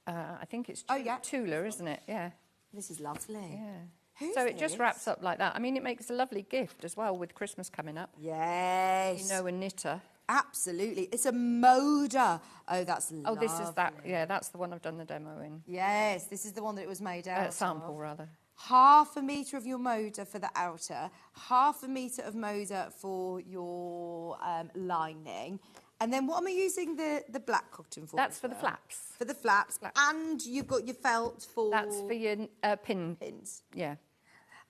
F: I think it's
G: Oh, yeah.
F: Tula, isn't it? Yeah.
G: This is lovely.
F: Yeah.
G: Who's
F: So it just
G: this?
F: wraps up like that. I mean, it makes a lovely gift as well with Christmas coming up.
G: Yes.
F: You know, a knitter.
G: Absolutely. It's a moda. Oh, that's lovely.
F: Oh, this is that. Yeah, that's the one I've done the demo in.
G: Yes, this is the one that it was made out
F: Sample,
G: of.
F: rather.
G: 1/2 metre of your moda for the outer, 1/2 metre of moda for your lining. And then what am I using the black cotton for?
F: That's
G: as
F: for the
G: well?
F: flaps.
G: For the flaps.
F: Flaps.
G: And you've got your felt for...
F: That's for your pin.
G: pins.
F: Yeah.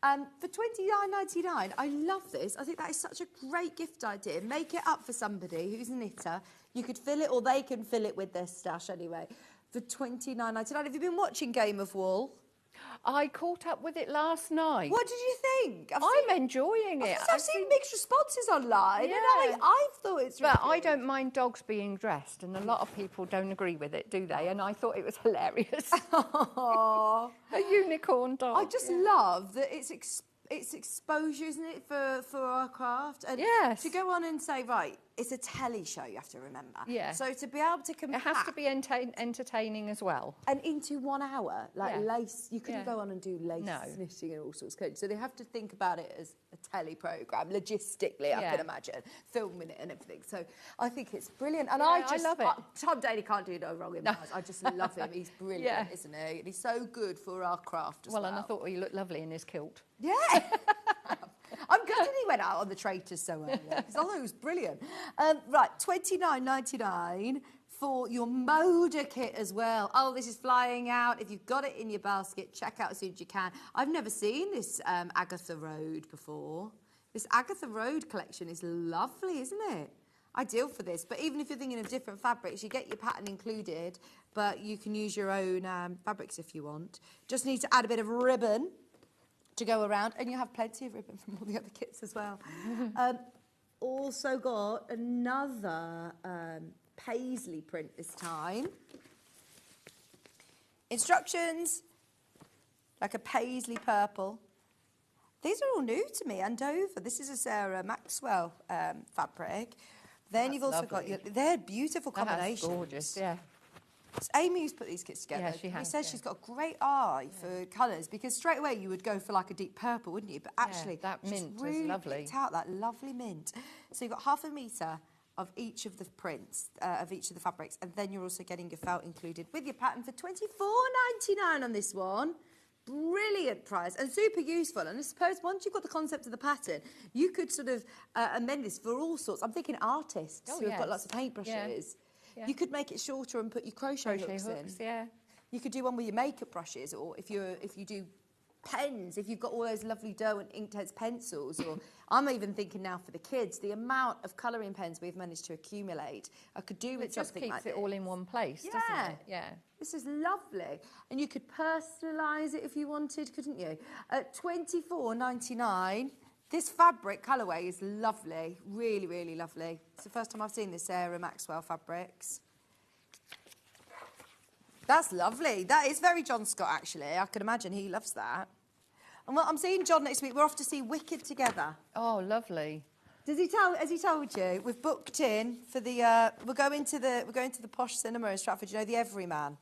G: For $29.99, I love this. I think that is such a great gift idea. Make it up for somebody who's a knitter. You could fill it, or they can fill it with their stash anyway. For $29.99. Have you been watching Game of Wool?
F: I caught up with it last night.
G: What did you think?
F: I'm enjoying it.
G: I've seen mixed responses online,
F: Yeah.
G: and I've thought it's really
F: But I
G: good.
F: don't mind dogs being dressed, and a lot of people don't agree with it, do they? And I thought it was hilarious.
G: Aw.
F: A unicorn dog.
G: I just love that it's exposure, isn't it, for our craft? And
F: Yes.
G: to go on and say, right, it's a telly show, you have to remember.
F: Yeah.
G: So to be able to
F: It
G: compact...
F: has to be entertaining as well.
G: And into 1 hour, like
F: Yeah.
G: lace, you couldn't
F: Yeah.
G: go on and do lace
F: No.
G: knitting and all sorts of code. So they have to think about it as a telly programme, logistically, I
F: Yeah.
G: can imagine, filming it and everything. So I think it's brilliant. And
F: Yeah,
G: I
F: I
G: just
F: love it.
G: Tom Daly can't do no wrong in my eyes. I just love him. He's brilliant,
F: Yeah.
G: isn't he? And he's so good for our craft as well.
F: Well, and I thought he looked lovely in his kilt.
G: Yeah. I'm gutted he went out on the traitors so early, because I thought it was brilliant. Right, $29.99 for your Moda kit as well. Oh, this is flying out. If you've got it in your basket, check out as soon as you can. I've never seen this Agatha Road before. This Agatha Road collection is lovely, isn't it? Ideal for this. But even if you're thinking of different fabrics, you get your pattern included,
E: but you can use your own fabrics if you want. Just need to add a bit of ribbon to go around, and you have plenty of ribbon from all the other kits as well. Also got another paisley print this time. Instructions, like a paisley purple. These are all new to me, and over. This is a Sarah Maxwell fabric. Then you've also got they're beautiful combinations.
F: That's gorgeous, yeah.
E: It's Amy who's put these kits together.
F: Yeah, she has,
E: She says she's got a great eye for colours, because straight away you would go for like a deep purple, wouldn't you? But actually,
F: that
E: she's
F: mint is
E: really
F: lovely.
E: picked out that lovely mint. So you've got 1/2 metre of each of the prints, of each of the fabrics, and then you're also getting your felt included with your pattern for $24.99 on this one. Brilliant price and super useful. And I suppose once you've got the concept of the pattern, you could sort of amend this for all sorts. I'm thinking artists who have got lots of paintbrushes.
F: Yeah.
E: You could make it shorter and put your crochet hooks in.
F: Yeah.
E: You could do one with your makeup brushes, or if you do pens, if you've got all those lovely Derwent Inktense pencils, or I'm even thinking now for the kids, the amount of colouring pens we've managed to accumulate, I could do with something like this.
F: It just keeps it all in one place, doesn't it? Yeah.
E: This is lovely. And you could personalise it if you wanted, couldn't you? At $24.99, this fabric colourway is lovely, really, really lovely. It's the first time I've seen this Sarah Maxwell fabrics. That's lovely. That is very John Scott, actually. I can imagine he loves that. And well, I'm seeing John next week. We're off to see Wicked together.
F: Oh, lovely.
E: Has he told you? We've booked in for the. We're going to the posh cinema in Stratford. You know, the Everyman.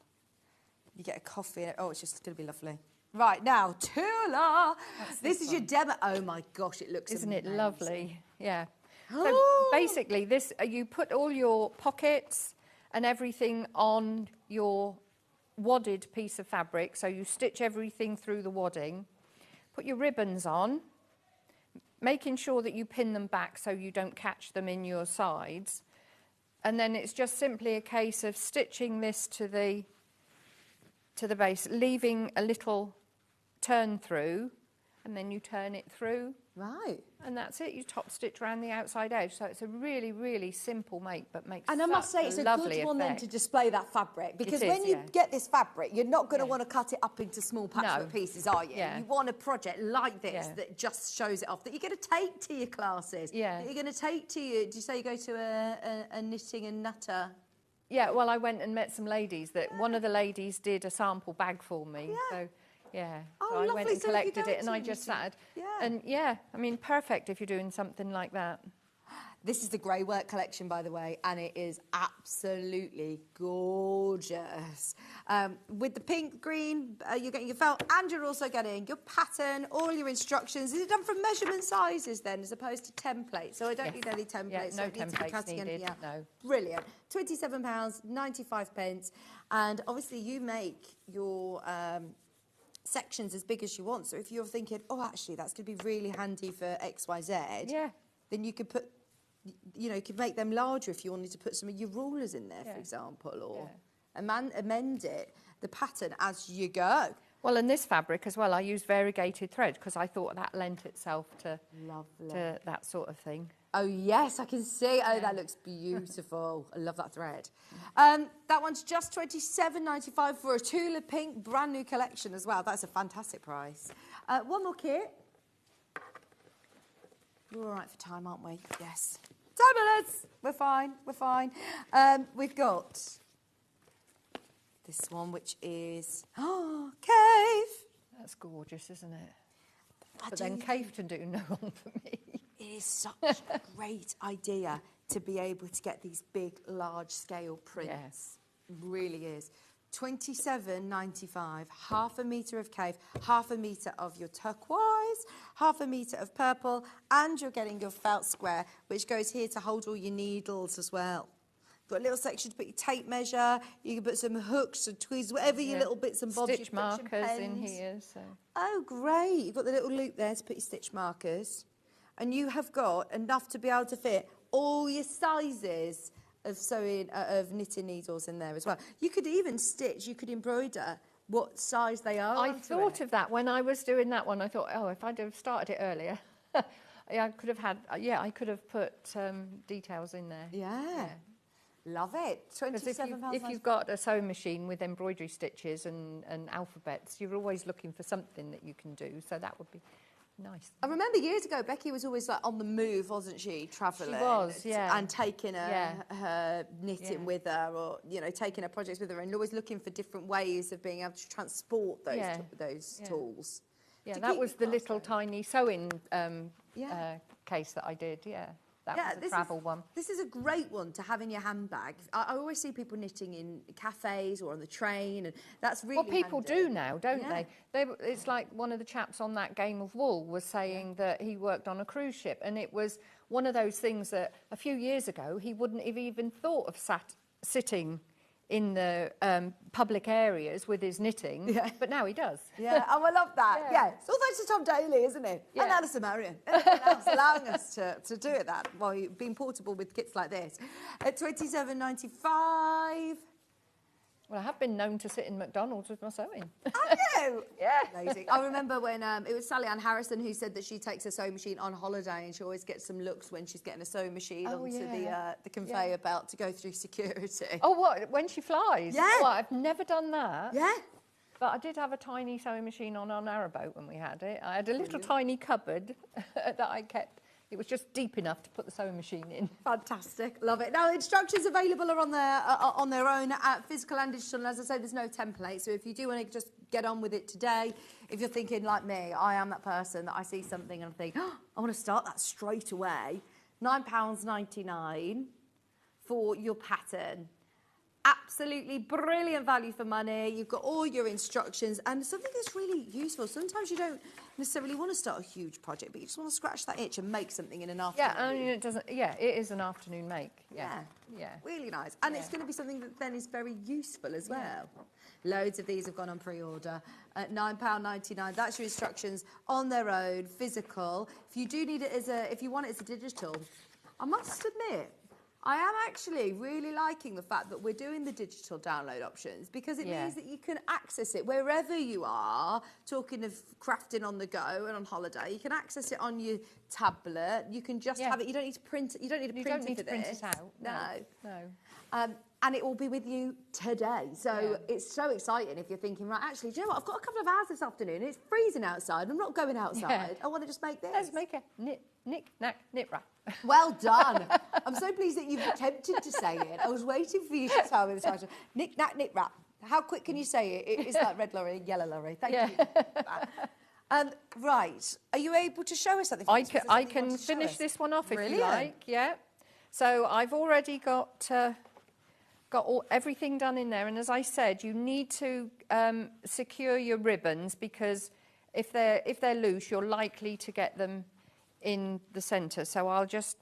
E: You get a coffee. Oh, it's just going to be lovely. Right now, Tula. This is your demo. Oh my gosh, it looks
F: Isn't
E: amazing.
F: it lovely? Yeah. So basically, this you put all your pockets and everything on your wadded piece of fabric. So you stitch everything through the wadding. Put your ribbons on, making sure that you pin them back so you don't catch them in your sides. And then it's just simply a case of stitching this to the base, leaving a little turn through, and then you turn it through.
E: Right.
F: And that's it. You top stitch around the outside edge. So it's a really, really simple make, but makes
E: And I must say, it's a good one then to display that fabric, because when you get this fabric, you're not going to want to cut it up into small patchwork pieces, are you?
F: Yeah.
E: You want a project like this that just shows it off, that you're going to take to your classes, that you're going to take to you. Did you say you go to a knitting and nutter?
F: Yeah, well, I went and met some ladies that one of the ladies did a sample bag for me. So, yeah.
E: Oh,
F: so I
E: lovely.
F: went and
E: So if you
F: collected
E: go
F: it and
E: to
F: I
E: a
F: just
E: knitting-
F: sat. And yeah, I mean, perfect if you're doing something like that.
E: This is the grey work collection, by the way, and it is absolutely gorgeous. With the pink, green, you're getting your felt, and you're also getting your pattern, all your instructions. Is it done from measurement sizes then, as opposed to templates? So I don't need any templates.
F: Yeah,
E: so
F: no
E: it needs to be
F: templates
E: cutting
F: needed,
E: anything out.
F: no.
E: Brilliant. £27.95, and obviously you make your sections as big as you want. So if you're thinking, oh, actually, that's going to be really handy for XYZ, then you could put, you know, you could make them larger if you wanted to put some of your rulers in there, for example, or amend it, the pattern as you go.
F: Well, and this fabric as well, I used variegated thread because I thought that lent itself to that sort of thing.
E: Oh, yes, I can see. Oh, that looks beautiful. I love that thread. That one's just $27.95 for a Tula Pink brand new collection as well. That's a fantastic price. One more kit. We're all right for time, aren't we? Yes. 10 minutes. We're fine. We're fine. We've got this one, which is Cave.
F: That's gorgeous, isn't it? But then Cave to do no one for me.
E: It is such a great idea to be able to get these big, large-scale prints.
F: Yes.
E: Really is. £27.95, 1/2 metre of Cave, 1/2 metre of your turquoise, 1/2 metre of purple, and you're getting your felt square, which goes here to hold all your needles as well. Got a little section to put your tape measure. You can put some hooks and twigs, whatever your little bits and bobs.
F: Stitch markers in here. So.
E: Oh, great. You've got the little loop there to put your stitch markers. And you have got enough to be able to fit all your sizes of sewing, of knitting needles in there as well. You could even stitch, you could embroider what size they are.
F: I thought of that when I was doing that one. I thought, oh, if I'd have started it earlier, I could have had, I could have put details in there.
E: Yeah.
G: Love it.
F: Because
G: £27.
F: if you've got a sewing machine with embroidery stitches and alphabets, you're always looking for something that you can do. So that would be nice.
G: I remember years ago, Becky was always like on the move, wasn't she? Travelling.
F: She was, yeah.
G: And taking her knitting
F: Yeah.
G: with her, or taking her projects with her, and always looking for different ways of being able to transport those tools.
F: Yeah,
G: To
F: that
G: keep
F: was
G: it
F: the
G: fast,
F: little
G: though.
F: tiny sewing
G: Yeah.
F: case that I did. Yeah, that was a
G: this
F: travel one.
G: This is a great one to have in your handbag. I always see people knitting in cafes or on the train, and that's really
F: Well, people
G: handy.
F: do now, don't
G: Yeah.
F: they? It's like one of the chaps on that Game of Wool was saying that he worked on a cruise ship, and it was one of those things that a few years ago he wouldn't have even thought of sitting in the public areas with his knitting, but now he does.
G: Yeah, oh, I love that.
F: Yeah.
G: Yeah, it's all thanks to Tom Daly, isn't it?
F: Yeah.
G: And Alison Marion. Everyone else allowing us to do it that while being portable with kits like this. At $27.95.
F: Well, I have been known to sit in McDonald's with my sewing.
G: Have you?
F: Yeah.
G: Amazing. I remember when it was Sally Ann Harrison who said that she takes her sewing machine on holiday, and she always gets some looks when she's getting a sewing machine
F: Oh,
G: onto
F: yeah.
G: the conveyor belt to go through security.
F: Oh, what? When she flies?
G: Yeah.
F: Well, I've never done that.
G: Yeah.
F: But I did have a tiny sewing machine on our narrowboat when we had it. I had a little tiny cupboard that I kept. It was just deep enough to put the sewing machine in.
G: Fantastic, love it. Now, instructions available are on their own, physical and digital. And as I say, there's no template. So if you do want to just get on with it today, if you're thinking like me, I am that person that I see something and I think, oh, I want to start that straight away. £9.99 for your pattern. Absolutely brilliant value for money. You've got all your instructions and something that's really useful. Sometimes you don't necessarily want to start a huge project, but you just want to scratch that itch and make something in an afternoon.
F: Yeah, I mean, it doesn't. Yeah, it is an afternoon make. Yeah, yeah.
G: Really nice. And it's going to be something that then is very useful as well. Loads of these have gone on pre-order at £9.99. That's your instructions on their own, physical. If you do need it if you want it as a digital, I must admit, I am actually really liking the fact that we're doing the digital download options, because it means that you can access it wherever you are. Talking of crafting on the go and on holiday, you can access it on your tablet. You can just have it. You don't need to print it. You don't need to print it for
F: print
G: this.
F: it out.
G: No. And it will be with you today. So it's so exciting if you're thinking, right, actually, do you know what? I've got a couple of hours this afternoon. It's freezing outside. I'm not going outside. I want to just make this.
F: Let's make a knit, knack, knit wrap.
G: Well done. I'm so pleased that you've attempted to say it. I was waiting for you to tell me the title. Knick, knack, knit wrap. How quick can you say it? It is like red lorry, yellow lorry. Thank you. Right. Are you able to show us something?
F: I can finish this one off if you like. Yeah. So I've already got everything done in there, and as I said, you need to secure your ribbons, because if they're loose, you're likely to get them in the centre. So I'll just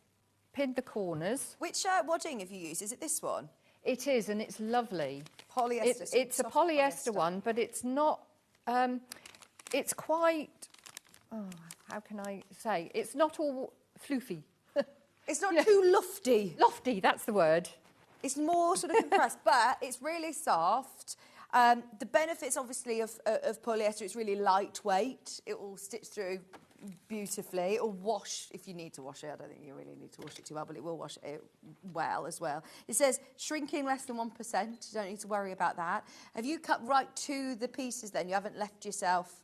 F: pin the corners.
G: Which wadding have you used? Is it this one?
F: It is, and it's lovely.
G: Polyester.
F: It's a polyester one, but it's not. It's quite. Oh, how can I say? It's not all floofy.
G: It's not too lofty.
F: Lofty, that's the word.
G: It's more sort of compressed, but it's really soft. The benefits, obviously, of polyester, it's really lightweight. It will stitch through beautifully. It'll wash if you need to wash it. I don't think you really need to wash it too well, but it will wash it well as well. It says shrinking less than 1%. You don't need to worry about that. Have you cut right to the pieces then? You haven't left yourself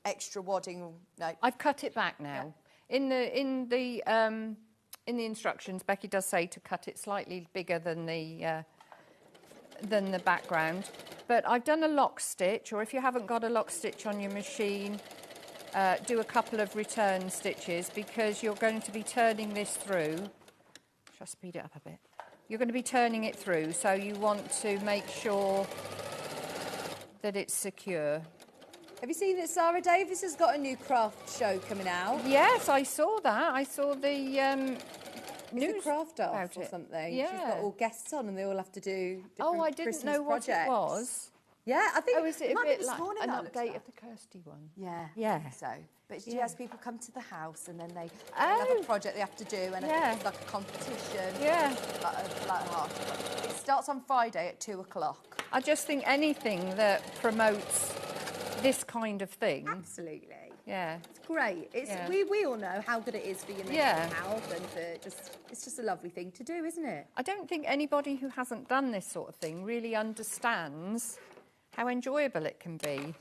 G: extra wadding? No.
F: I've cut it back now. Yeah. In the instructions, Becky does say to cut it slightly bigger than the background. But I've done a lock stitch, or if you haven't got a lock stitch on your machine, do a couple of return stitches, because you're going to be turning this through. Shall I speed it up a bit? You're going to be turning it through, so you want to make sure that it's secure.
G: Have you seen that Sarah Davis has got a new craft show coming out?
F: Yes, I saw that. I saw the news
G: craft off
F: about
G: or
F: it.
G: something.
F: Yeah.
G: She's got all guests on, and they all have to do different
F: Oh, I didn't
G: Christmas
F: know what
G: projects.
F: it was.
G: Yeah, I think
F: Oh, is it a
G: might be
F: bit
G: this
F: like
G: morning
F: an
G: that looks
F: update
G: like.
F: of the Kirsty one?
G: Yeah,
F: Yeah.
G: I think so. But she has people come to the house, and then they
F: Oh.
G: have a project they have to do, and I think it's like a competition.
F: Yeah.
G: It starts on Friday at 2 o'clock.
F: I just think anything that promotes this kind of thing.
G: Absolutely.
F: Yeah.
G: It's great. It's
F: Yeah.
G: we all know how good it is for your mental
F: Yeah.
G: health and for it's just a lovely thing to do, isn't it?
F: I don't think anybody who hasn't done this sort of thing really understands how enjoyable it can be.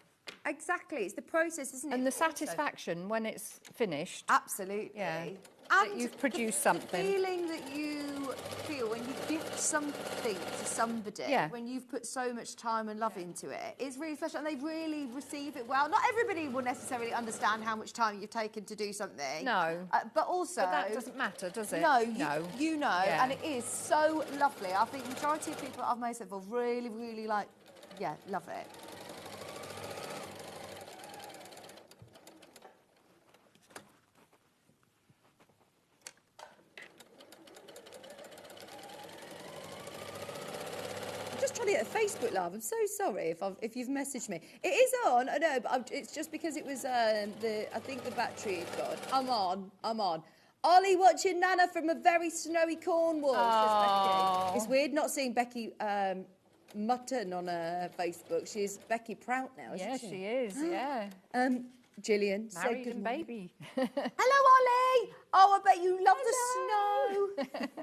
G: Exactly. It's the process, isn't it?
F: And the
G: Also-
F: satisfaction when it's finished.
G: Absolutely.
F: Yeah.
G: And
F: That you've produced something.
G: The feeling that you feel when you gift something to somebody,
F: Yeah.
G: when you've put so much time and love into it, it's really special and they really receive it well. Not everybody will necessarily understand how much time you've taken to do something.
F: No.
G: But also...
F: But that doesn't matter, does it?
G: No,
F: No.
G: you know,
F: Yeah.
G: and it is so lovely. I think the majority of people that I've made so far really, really like, yeah, love it. I'm just trying to get a Facebook live. I'm so sorry if you've messaged me. It is on, I know, but it's just because it was I think the battery is gone. I'm on. Ollie watching Nana from a very snowy Cornwall, says Becky. It's weird not seeing Becky Mutton on Facebook. She's Becky Prout now, isn't
F: Yeah, she is, yeah.
G: Gillian said
F: Married
G: good
F: and
G: morning.
F: baby.
G: Hello, Ollie. Oh, I bet you love the snow.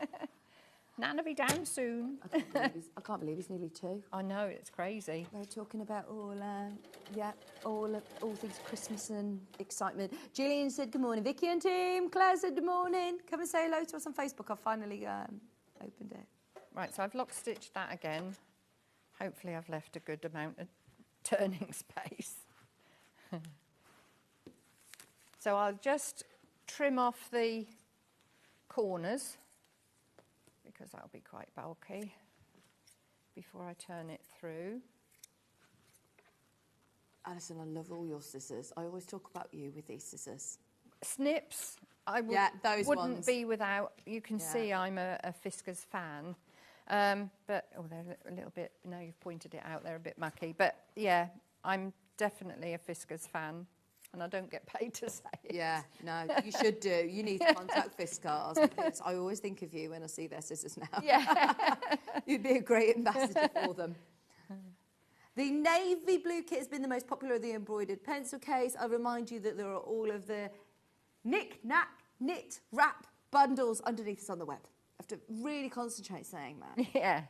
F: Nana be down soon.
G: I can't believe he's nearly 2.
F: I know, it's crazy.
G: We're talking about all things Christmas and excitement. Gillian said good morning. Vicky and team. Claire said good morning. Come and say hello to us on Facebook. I've finally opened it.
F: Right, so I've lock stitched that again. Hopefully I've left a good amount of turning space. So I'll just trim off the corners because that'll be quite bulky before I turn it through.
G: Alison, I love all your scissors. I always talk about you with these scissors.
F: Snips, I
G: those
F: wouldn't
G: ones.
F: be without. You can
G: Yeah.
F: see I'm a Fiskars fan. But, they're a little bit, no, you've pointed it out, they're a bit mucky. But, yeah, I'm definitely a Fiskars fan, and I don't get paid to say it.
G: Yeah, no, you should do. You need to contact Fiskars because I always think of you when I see their scissors now.
F: Yeah.
G: You'd be a great ambassador for them. The navy blue kit has been the most popular of the embroidered pencil case. I remind you that there are all of the knick-knack, knit, wrap bundles underneath us on the web. I have to really concentrate saying that.
F: Yeah.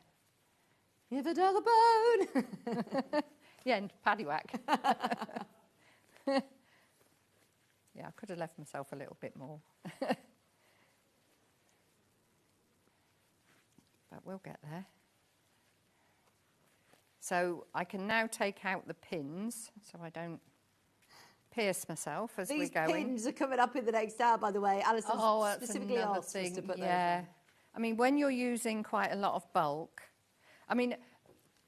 G: You ever dug a bone?
F: Yeah, and paddywhack. Yeah, I could have left myself a little bit more. But we'll get there. So I can now take out the pins so I don't pierce myself as
G: These
F: we're going.
G: pins are coming up in the next hour, by the way. Alison
F: That's
G: specifically
F: another
G: asked us to put those
F: yeah.
G: in.
F: I mean, when you're using quite a lot of bulk, I mean,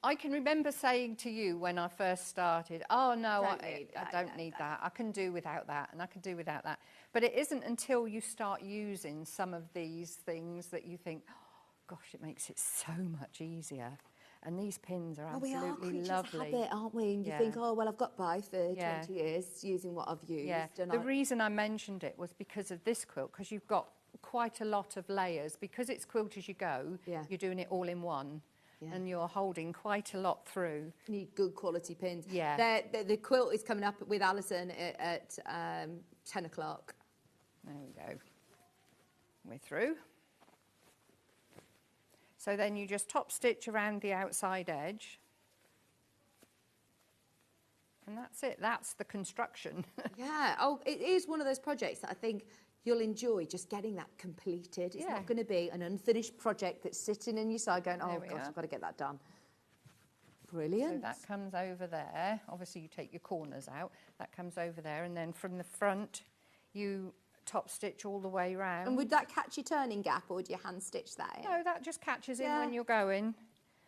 F: I can remember saying to you when I first started, oh, no, I don't need that. I can do without that, and I can do without that. But it isn't until you start using some of these things that you think, oh, gosh, it makes it so much easier. And these pins are absolutely
G: we are creatures
F: lovely.
G: of habit, aren't we? And you
F: Yeah.
G: think, oh, well, I've got by for
F: Yeah.
G: 20 years using what I've used.
F: Yeah,
G: And
F: the reason I mentioned it was because of this quilt, because you've got quite a lot of layers. Because it's quilt as you go,
G: Yeah.
F: you're doing it all in one.
G: Yeah.
F: And you're holding quite a lot through.
G: need good quality pins.
F: Yeah.
G: The quilt is coming up with Alison at 10 o'clock.
F: There we go. We're through. So then you just top stitch around the outside edge. And that's it. That's the construction.
G: Yeah. Oh, it is one of those projects that I think you'll enjoy just getting that completed. It's
F: Yeah.
G: not going to be an unfinished project that's sitting in your side going, oh,
F: There we
G: gosh,
F: are.
G: I've got to get that done.
F: So
G: Brilliant.
F: that comes over there. Obviously you take your corners out. That comes over there. And then from the front, you top stitch all the way round.
G: And would that catch your turning gap or would you hand stitch that in?
F: No, that just catches in
G: Yeah.
F: when you're going.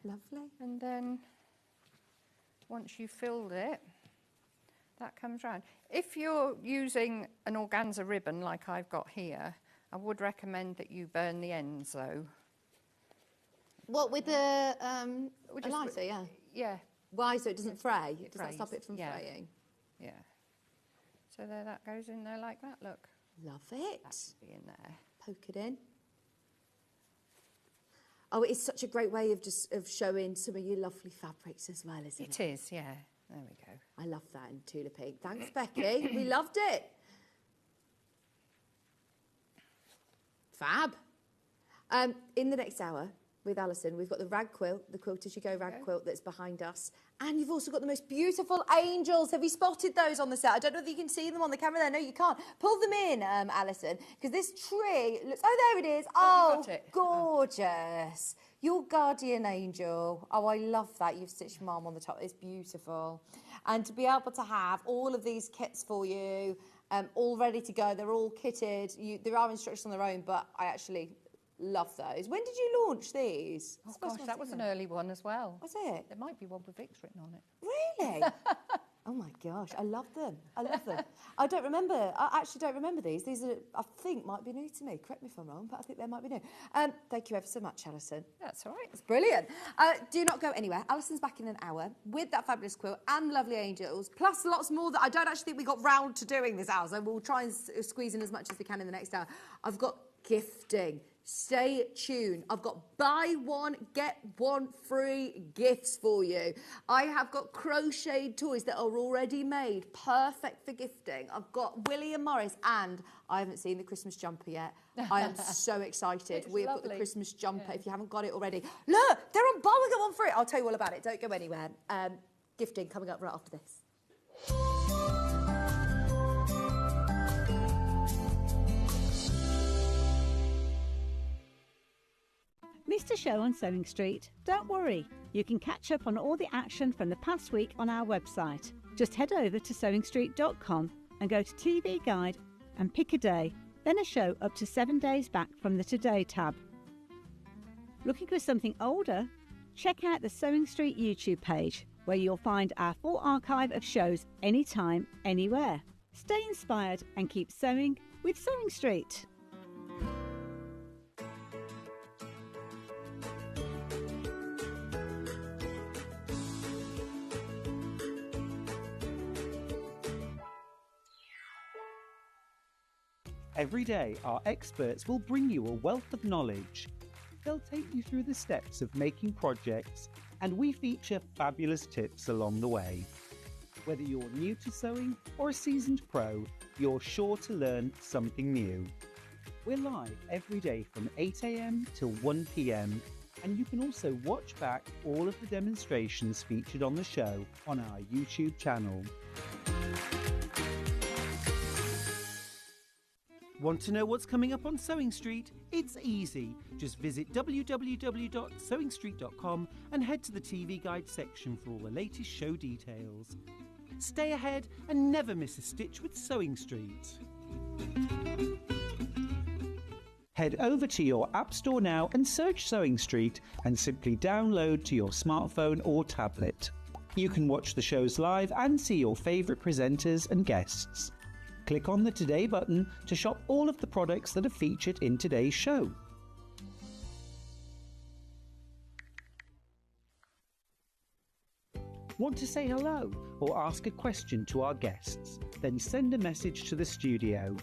G: Lovely.
F: And then once you've filled it, that comes round. If you're using an organza ribbon like I've got here, I would recommend that you burn the ends though.
G: What, with the
F: just-
G: lighter, yeah?
F: Yeah,
G: Why, so it doesn't fray? Does that
F: frays,
G: stop it from
F: yeah.
G: fraying?
F: yeah. So there, that goes in there like that, look.
G: Love it.
F: Be in there.
G: Poke it in. Oh, it's such a great way of just showing some of your lovely fabrics as well, isn't it?
F: It is, yeah. There we go.
G: I love that in Tula Pink. Thanks, Becky. We loved it. Fab. In the next hour with Alison, we've got the rag quilt, the Quilt As You Go rag quilt that's behind us. And you've also got the most beautiful angels. Have you spotted those on the set? I don't know if you can see them on the camera there. No, you can't. Pull them in, Alison, because this tree looks... Oh, there it is.
F: Oh, you got
G: Oh,
F: it.
G: gorgeous. Your guardian angel. Oh, I love that. You've stitched Mum on the top. It's beautiful. And to be able to have all of these kits for you, all ready to go. They're all kitted. There are instructions on their own, but I actually love those. When did you launch these?
F: Oh, gosh, that was an early one as well.
G: Was it?
F: There might be one with Vic's written on it.
G: Really? Oh my gosh, I love them. I love them. I actually don't remember these. These are, I think, might be new to me. Correct me if I'm wrong, but I think they might be new. Thank you ever so much, Alison.
F: That's all right.
G: It's brilliant. Do not go anywhere. Alison's back in an hour with that fabulous quilt and lovely angels, plus lots more that I don't actually think we got round to doing this hour, so we'll try and squeeze in as much as we can in the next hour. I've got gifting. Stay tuned. I've got buy one, get one free gifts for you. I have got crocheted toys that are already made, perfect for gifting. I've got Willie and Morris, and I haven't seen the Christmas jumper yet. I am so excited. We've got the Christmas jumper, if you haven't got it already. Look, they're on buy one, get one free. I'll tell you all about it. Don't go anywhere. Gifting coming up right after this.
H: Missed a show on Sewing Street? Don't worry, you can catch up on all the action from the past week on our website. Just head over to sewingstreet.com and go to TV Guide and pick a day, then a show up to 7 days back from the Today tab. Looking for something older? Check out the Sewing Street YouTube page, where you'll find our full archive of shows anytime, anywhere. Stay inspired and keep sewing with Sewing Street.
I: Every day, our experts will bring you a wealth of knowledge. They'll take you through the steps of making projects, and we feature fabulous tips along the way. Whether you're new to sewing or a seasoned pro, you're sure to learn something new. We're live every day from 8 a.m. till 1 p.m, and you can also watch back all of the demonstrations featured on the show on our YouTube channel. Want to know what's coming up on Sewing Street? It's easy. Just visit www.sewingstreet.com and head to the TV Guide section for all the latest show details. Stay ahead and never miss a stitch with Sewing Street. Head over to your App Store now and search Sewing Street and simply download to your smartphone or tablet. You can watch the shows live and see your favourite presenters and guests. Click on the Today button to shop all of the products that are featured in today's show. Want to say hello or ask a question to our guests? Then send a message to the studio.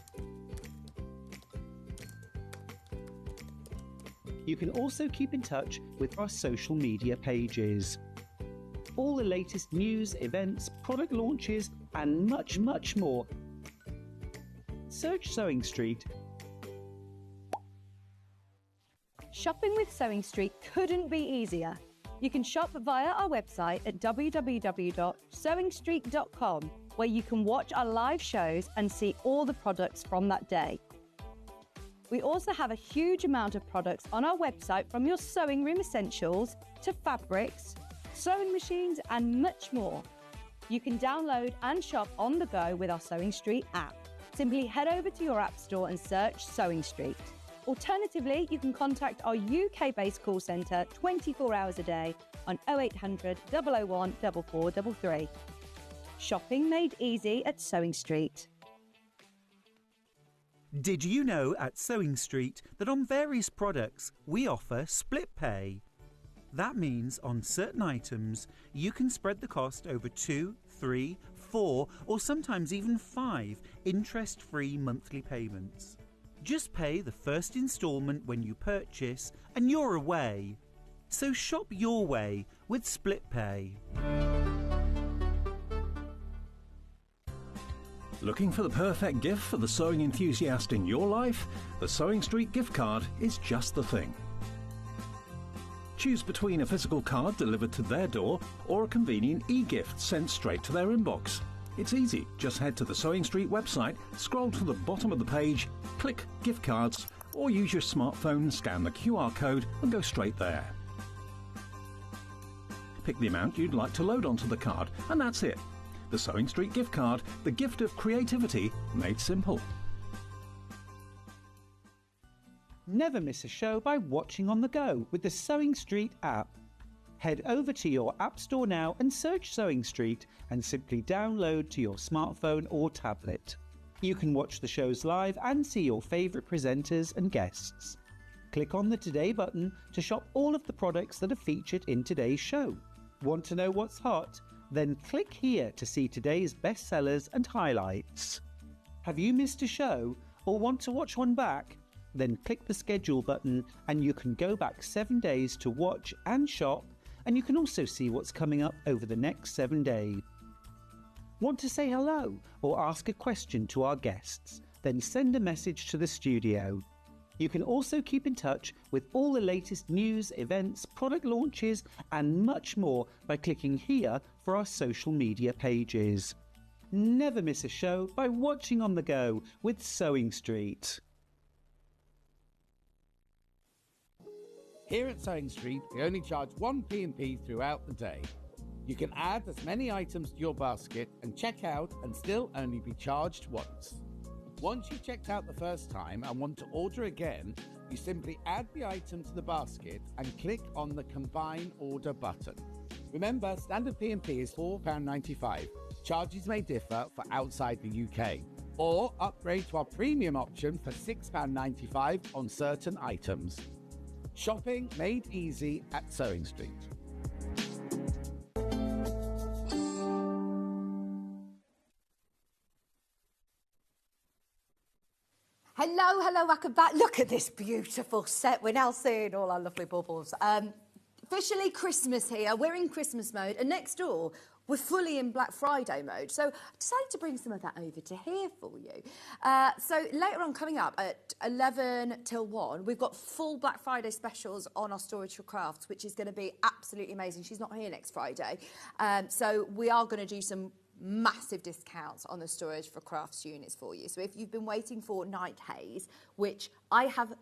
I: You can also keep in touch with our social media pages. All the latest news, events, product launches, and much, much more. Search Sewing Street.
H: Shopping with Sewing Street couldn't be easier. You can shop via our website at www.sewingstreet.com, where you can watch our live shows and see all the products from that day. We also have a huge amount of products on our website, from your sewing room essentials to fabrics, sewing machines, and much more. You can download and shop on the go with our Sewing Street app. Simply head over to your app store and search Sewing Street. Alternatively, you can contact our UK-based call centre 24 hours a day on 0800 001 4433. Shopping made easy at Sewing Street.
I: Did you know at Sewing Street that on various products we offer split pay? That means on certain items you can spread the cost over 2, 3, 4 or sometimes even 5 interest-free monthly payments. Just pay the first instalment when you purchase and you're away. So shop your way with split pay.
J: Looking for the perfect gift for the sewing enthusiast in your life? The Sewing Street gift card is just the thing. Choose between a physical card delivered to their door or a convenient e-gift sent straight to their inbox. It's easy. Just head to the Sewing Street website, scroll to the bottom of the page, click Gift Cards, or use your smartphone, scan the QR code and go straight there. Pick the amount you'd like to load onto the card, and that's it. The Sewing Street gift card, the gift of creativity made simple.
I: Never miss a show by watching on the go with the Sewing Street app. Head over to your App Store now and search Sewing Street and simply download to your smartphone or tablet. You can watch the shows live and see your favourite presenters and guests. Click on the Today button to shop all of the products that are featured in today's show. Want to know what's hot? Then click here to see today's bestsellers and highlights. Have you missed a show or want to watch one back? Then click the schedule button and you can go back 7 days to watch and shop, and you can also see what's coming up over the next 7 days. Want to say hello or ask a question to our guests? Then send a message to the studio. You can also keep in touch with all the latest news, events, product launches and much more by clicking here for our social media pages. Never miss a show by watching on the go with Sewing Street.
A: Here at Sewing Street, we only charge one P&P throughout the day. You can add as many items to your basket and check out and still only be charged once. Once you've checked out the first time and want to order again, you simply add the item to the basket and click on the Combine Order button. Remember, standard P&P is £4.95. Charges may differ for outside the UK. Or upgrade to our premium option for £6.95 on certain items. Shopping made easy at Sewing Street.
G: Hello, welcome back. Look at this beautiful set. We're now seeing all our lovely bubbles. Officially Christmas here. We're in Christmas mode. And next door, we're fully in Black Friday mode. So I decided to bring some of that over to here for you. So later on, coming up at 11 till 1, we've got full Black Friday specials on our Storage for Crafts, which is going to be absolutely amazing. She's not here next Friday. So we are going to do some massive discounts on the Storage for Crafts units for you. So if you've been waiting for Night Haze, which I don't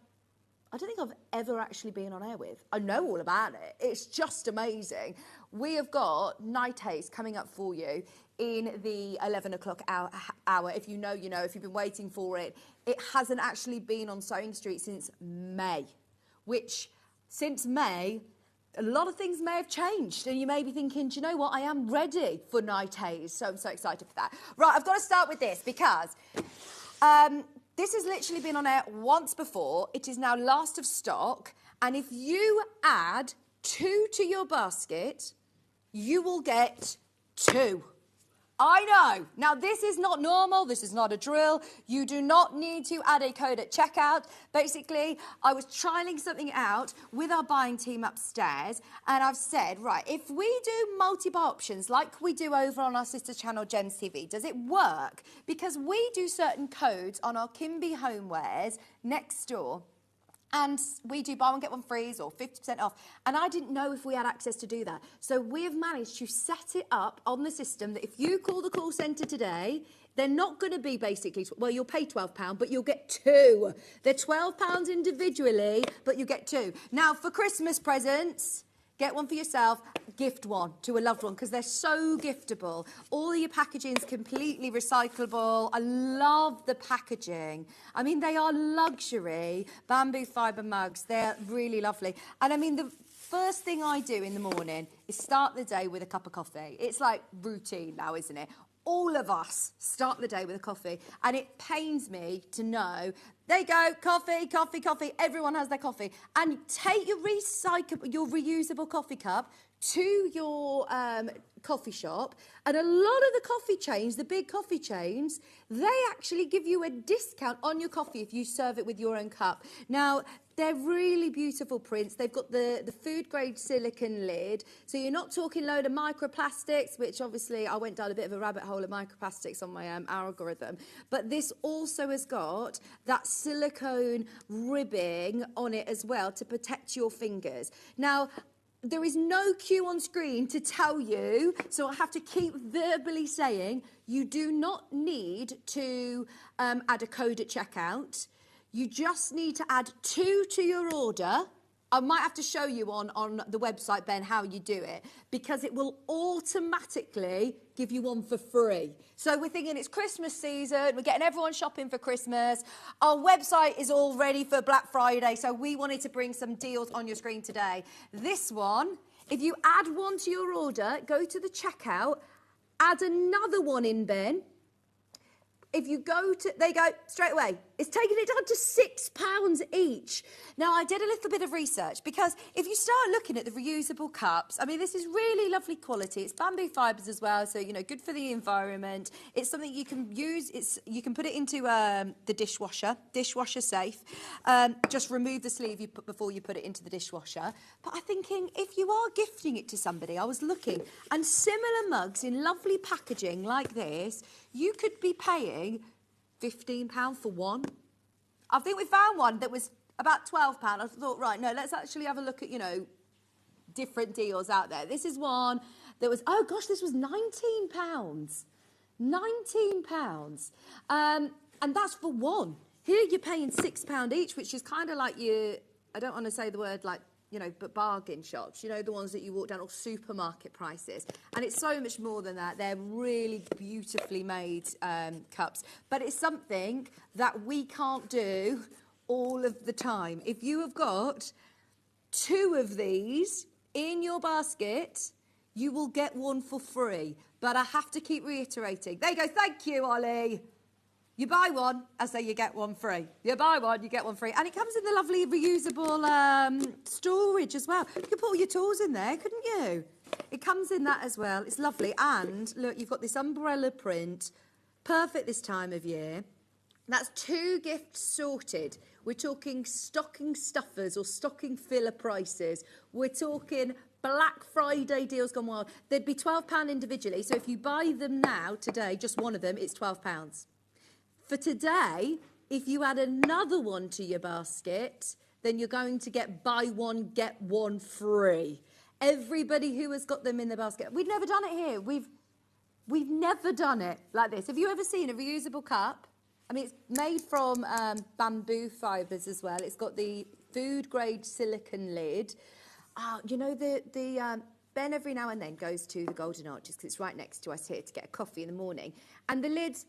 G: think I've ever actually been on air with. I know all about it. It's just amazing. We have got Night Haze coming up for you in the 11 o'clock hour. If you know, you know. If you've been waiting for it, it hasn't actually been on Sewing Street since May, which since May, a lot of things may have changed, and you may be thinking, do you know what? I am ready for Night Haze, so I'm so excited for that. Right, I've got to start with this because this has literally been on air once before. It is now last of stock, and if you add 2 to your basket, you will get 2. I know. Now, this is not normal. This is not a drill. You do not need to add a code at checkout. Basically, I was trialling something out with our buying team upstairs, and I've said, right, if we do multi-buy options like we do over on our sister channel, Jen's TV, does it work? Because we do certain codes on our Kimby Homewares next door, and we do buy one, get one free or 50% off. And I didn't know if we had access to do that. So we have managed to set it up on the system that if you call the call centre today, they're not going to be basically, well, you'll pay £12, but you'll get 2. They're £12 individually, but you get 2. Now, for Christmas presents, get one for yourself, gift one to a loved one, because they're so giftable. All your packaging is completely recyclable. I love the packaging. I mean, they are luxury bamboo fibre mugs. They're really lovely. And I mean, the first thing I do in the morning is start the day with a cup of coffee. It's like routine now, isn't it? All of us start the day with a coffee, and it pains me to know, there you go, coffee, coffee, coffee, everyone has their coffee. And take your reusable coffee cup to your coffee shop, and a lot of the coffee chains, the big coffee chains, they actually give you a discount on your coffee if you serve it with your own cup. Now, they're really beautiful prints. They've got the food grade silicone lid, so you're not talking load of microplastics, which obviously I went down a bit of a rabbit hole of microplastics on my algorithm, but this also has got that silicone ribbing on it as well to protect your fingers. Now, there is no cue on screen to tell you, so I have to keep verbally saying, you do not need to add a code at checkout. You just need to add 2 to your order. I might have to show you on the website, Ben, how you do it, because it will automatically give you one for free. So we're thinking it's Christmas season, we're getting everyone shopping for Christmas. Our website is all ready for Black Friday, so we wanted to bring some deals on your screen today. This one, if you add 1 to your order, go to the checkout, add another one in, Ben. If you go to, there you go, straight away. It's taking it down to £6 each. Now, I did a little bit of research because if you start looking at the reusable cups, I mean, this is really lovely quality. It's bamboo fibres as well, so, you know, good for the environment. It's something you can use. You can put it into the dishwasher safe. Just remove the sleeve before you put it into the dishwasher. But I'm thinking, if you are gifting it to somebody, I was looking, and similar mugs in lovely packaging like this, you could be paying £15 for one. I think we found one that was about £12. I thought, right, no, let's actually have a look at, you know, different deals out there. This is one that was, oh gosh, this was £19. £19. And that's for one. Here you're paying £6 each, which is kind of like I don't want to say the word like, you know, but bargain shops, you know, the ones that you walk down, or supermarket prices. And it's so much more than that. They're really beautifully made cups. But it's something that we can't do all of the time. If you have got 2 of these in your basket, you will get one for free. But I have to keep reiterating. There you go. Thank you, Ollie. You buy one, I say you get one free. You buy one, you get one free. And it comes in the lovely reusable storage as well. You could put all your tools in there, couldn't you? It comes in that as well. It's lovely. And look, you've got this umbrella print. Perfect this time of year. That's 2 gifts sorted. We're talking stocking stuffers or stocking filler prices. We're talking Black Friday deals gone wild. They'd be £12 individually. So if you buy them now, today, just one of them, it's £12. For today, if you add another one to your basket, then you're going to get buy one, get one free. Everybody who has got them in the basket. We've never done it here. We've never done it like this. Have you ever seen a reusable cup? I mean, it's made from bamboo fibres as well. It's got the food grade silicone lid. You know, Ben every now and then goes to the Golden Arches because it's right next to us here to get a coffee in the morning. And the lids,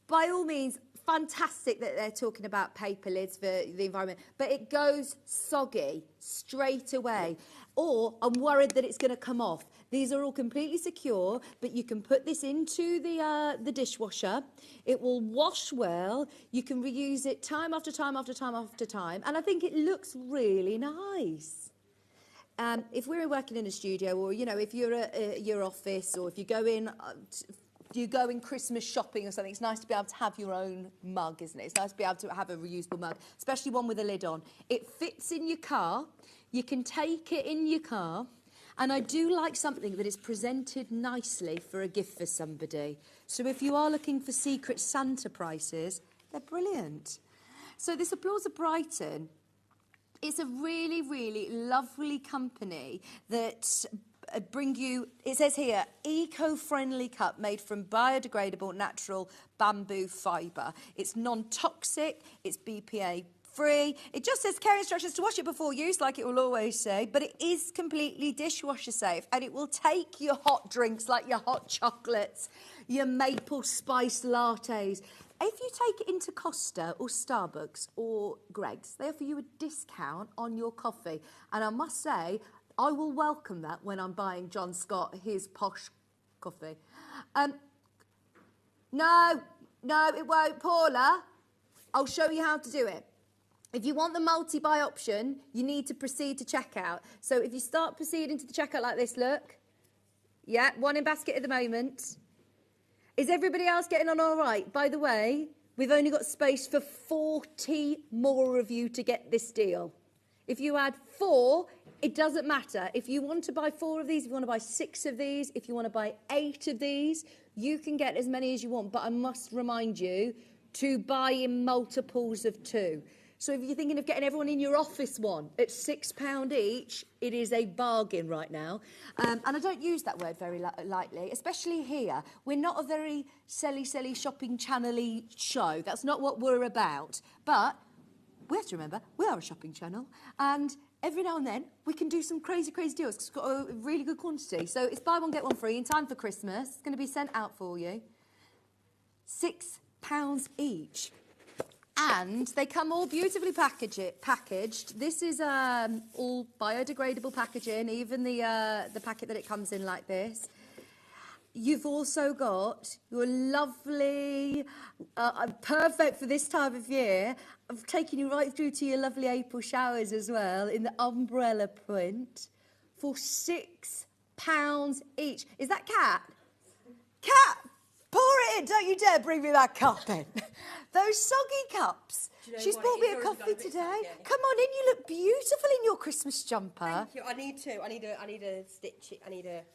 G: by all means, fantastic that they're talking about paper lids for the environment, but it goes soggy straight away. Or I'm worried that it's going to come off. These are all completely secure, but you can put this into the dishwasher. It will wash well. You can reuse it time after time after time after time. And I think it looks really nice. If we're working in a studio, or, you know, if you're at your office, or if you go in Christmas shopping or something, it's nice to be able to have your own mug, isn't it? It's nice to be able to have a reusable mug, especially one with a lid on. It fits in your car. You can take it in your car. And I do like something that is presented nicely for a gift for somebody. So if you are looking for Secret Santa prices, they're brilliant. So this Applause of Brighton, it's a really, really lovely company that bring you, it says here, eco-friendly cup made from biodegradable natural bamboo fibre. It's non-toxic, it's BPA free. It just says care instructions to wash it before use, like it will always say, but it is completely dishwasher safe, and it will take your hot drinks, like your hot chocolates, your maple spice lattes. If you take it into Costa or Starbucks or Greggs, they offer you a discount on your coffee. And I must say, I will welcome that when I'm buying John Scott his posh coffee. No, it won't, Paula. I'll show you how to do it. If you want the multi-buy option, you need to proceed to checkout. So if you start proceeding to the checkout like this, look. Yeah, one in basket at the moment. Is everybody else getting on all right? By the way, we've only got space for 40 more of you to get this deal. If you add 4, it doesn't matter. If you want to buy 4 of these, if you want to buy 6 of these, if you want to buy 8 of these, you can get as many as you want. But I must remind you to buy in multiples of 2. So if you're thinking of getting everyone in your office one at £6 each, it is a bargain right now. And I don't use that word very lightly, especially here. We're not a very selly shopping channel-y show. That's not what we're about. But we have to remember, we are a shopping channel. And every now and then, we can do some crazy deals. It's got a really good quantity. So it's buy one, get one free in time for Christmas. It's going to be sent out for you. £6 each. And they come all beautifully packaged. This is all biodegradable packaging, even the packet that it comes in like this. You've also got your lovely, perfect for this time of year, I've taken you right through to your lovely April showers as well, in the umbrella print, for £6 each. Is that Cat? Cat! Pour it in, don't you dare bring me that cup in. Those soggy cups. You know She's brought me a coffee today. Come on in, you look beautiful in your Christmas jumper.
K: Thank you. I need to stitch it.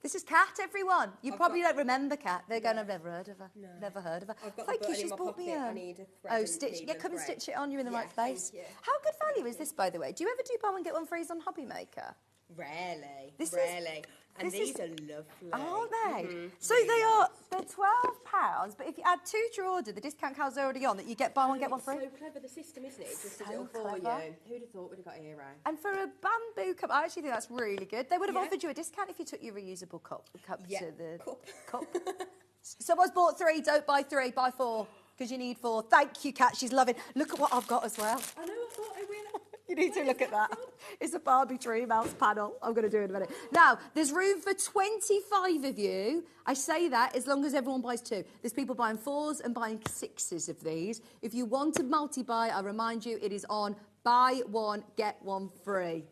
G: This is Kat, everyone. You probably don't remember Kat. They're going to have never heard of her.
K: No.
G: Never heard of her.
K: I've got
G: Thank
K: the
G: you,
K: button
G: she's
K: in my
G: brought me
K: pocket.
G: a...
K: I need a thread.
G: Oh, stitch. Yeah, come and stitch it on you in the right place.
K: Thank you.
G: How good value is this, by the way? Do you ever do buy one, get one frees on Hobby Maker?
K: Rarely.
G: This
K: Rarely. And
G: this
K: these are lovely.
G: Aren't they?
K: Mm-hmm.
G: So they're £12, but if you add 2 to your order, the discount code's already on, that you get buy one, get one free.
K: It's so clever, the system, isn't it? It's just
G: So
K: a little for
G: clever.
K: you. Who'd have thought we'd have got a hero?
G: And for a bamboo cup, I actually think that's really good. They would have offered you a discount if you took your reusable cup to the cup. Someone's bought 3, don't buy 3, buy 4, because you need 4. Thank you, Kat, she's loving. Look at what I've got as well.
K: I know, I thought I will.
G: You need to look at that. It's a Barbie dreamhouse panel. I'm going to do it in a minute. Now, there's room for 25 of you. I say that as long as everyone buys 2. There's people buying 4s and buying 6s of these. If you want to multi-buy, I remind you, it is on buy one, get one free.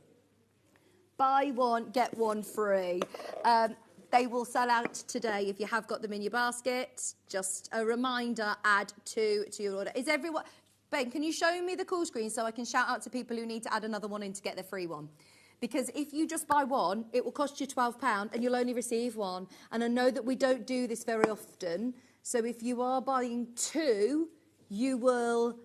G: Buy one, get one free. They will sell out today if you have got them in your basket. Just a reminder, add 2 to your order. Is everyone... Ben, can you show me the call screen so I can shout out to people who need to add another one in to get their free one? Because if you just buy one, it will cost you £12 and you'll only receive one. And I know that we don't do this very often. So if you are buying 2, you will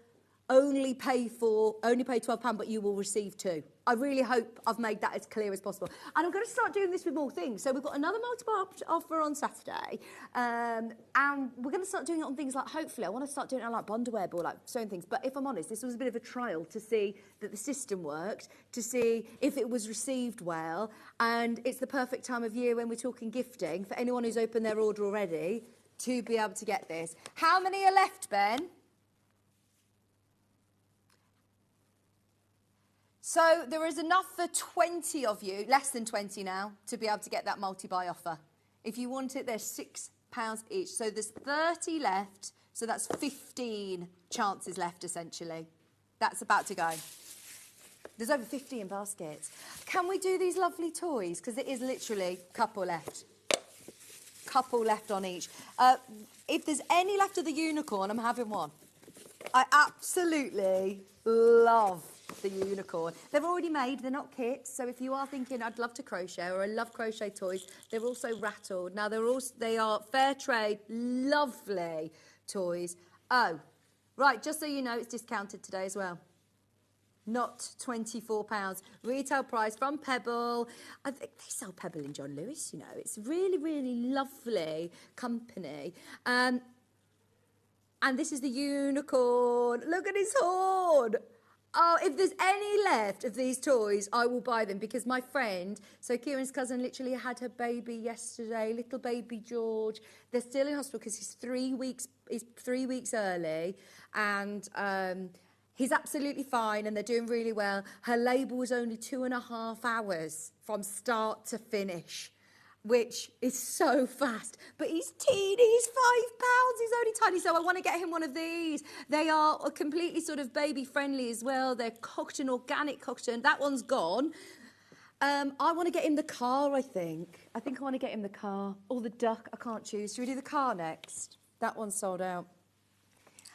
G: only pay £12, but you will receive 2. I really hope I've made that as clear as possible. And I'm going to start doing this with more things. So we've got another multiple offer on Saturday. And we're going to start doing it on things like, hopefully, I want to start doing it on like Bondweb or like sewing things. But if I'm honest, this was a bit of a trial to see that the system worked, to see if it was received well. And it's the perfect time of year when we're talking gifting for anyone who's opened their order already to be able to get this. How many are left, Ben? So there is enough for 20 of you, less than 20 now, to be able to get that multi-buy offer. If you want it, there's £6 each. So there's 30 left, so that's 15 chances left, essentially. That's about to go. There's over 50 in baskets. Can we do these lovely toys? Because it is literally a couple left. Couple left on each. If there's any left of the unicorn, I'm having one. I absolutely love the unicorn. They're already made, they're not kits, so if you are thinking I'd love to crochet or I love crochet toys, they're also rattled. Now they are fair trade, lovely toys. Oh, right, just so you know, it's discounted today as well. Not £24. Retail price from Pebble. I think they sell Pebble in John Lewis, you know. It's really, really lovely company. And this is the unicorn. Look at his horn. Oh, if there's any left of these toys, I will buy them because my friend, so Kieran's cousin literally had her baby yesterday, little baby George. They're still in hospital because he's 3 weeks early, and he's absolutely fine and they're doing really well. Her labour was only 2.5 hours from start to finish. which is so fast. But he's teeny, he's £5, he's only tiny, so I want to get him one of these. They are completely sort of baby-friendly as well. They're cotton, organic cotton. That one's gone. I want to get him the car, I think. I want to get him the car. Or the duck, I can't choose. Should we do the car next? That one's sold out.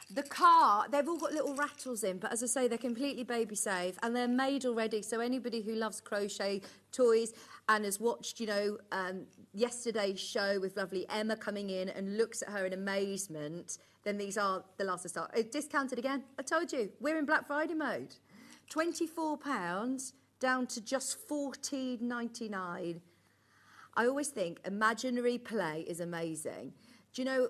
G: The car, they've all got little rattles in, but as I say, they're completely baby safe and they're made already. So anybody who loves crochet toys and has watched, yesterday's show with lovely Emma coming in and looks at her in amazement, then these are the last to start. It's discounted again. I told you, we're in Black Friday mode. £24 down to just $14.99. I always think imaginary play is amazing. Do you know,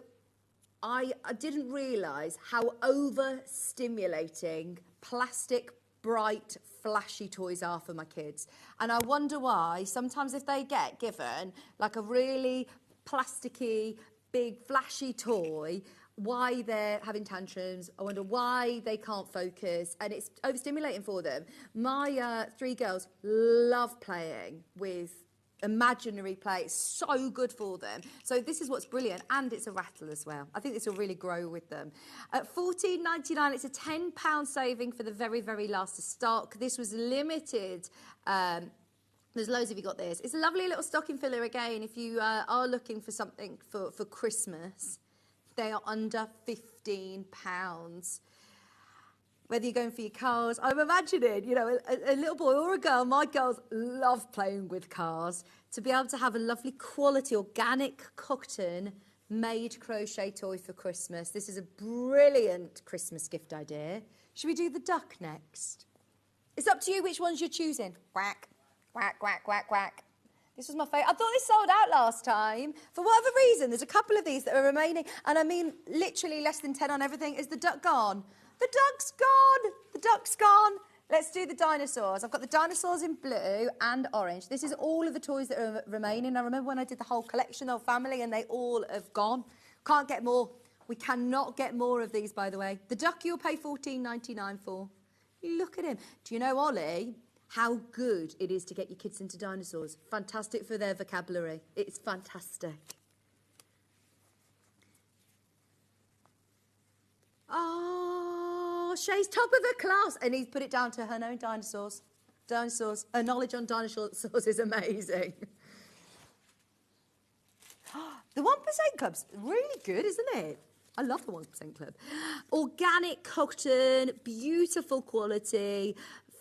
G: I didn't realise how overstimulating plastic, bright, flashy toys are for my kids. And I wonder why, sometimes if they get given like a really plasticky, big, flashy toy, why they're having tantrums. I wonder why they can't focus, and it's overstimulating for them. My 3 girls love playing with imaginary play. It's so good for them. So this is what's brilliant, and it's a rattle as well. I think this will really grow with them. At $14.99, it's a £10 saving for the very, very last stock. This was limited. There's loads of you got this. It's a lovely little stocking filler again. If you are looking for something for Christmas, they are under £15. Whether you're going for your cars, I'm imagining, a little boy or a girl, my girls love playing with cars, to be able to have a lovely quality, organic cotton made crochet toy for Christmas. This is a brilliant Christmas gift idea. Should we do the duck next? It's up to you which ones you're choosing. Quack, quack, quack, quack, quack. This was my favourite. I thought this sold out last time. For whatever reason, there's a couple of these that are remaining. And I mean, literally less than 10 on everything. Is the duck gone? The duck's gone. The duck's gone. Let's do the dinosaurs. I've got the dinosaurs in blue and orange. This is all of the toys that are remaining. I remember when I did the whole collection, the whole family, and they all have gone. Can't get more. We cannot get more of these, by the way. The duck you'll pay $14.99 for. Look at him. Do you know, Ollie, how good it is to get your kids into dinosaurs? Fantastic for their vocabulary. It's fantastic. Oh, Shay's top of her class. And he's put it down to her knowing dinosaurs. Dinosaurs. Her knowledge on dinosaurs is amazing. The 1% Club's really good, isn't it? I love the 1% Club. Organic cotton, beautiful quality,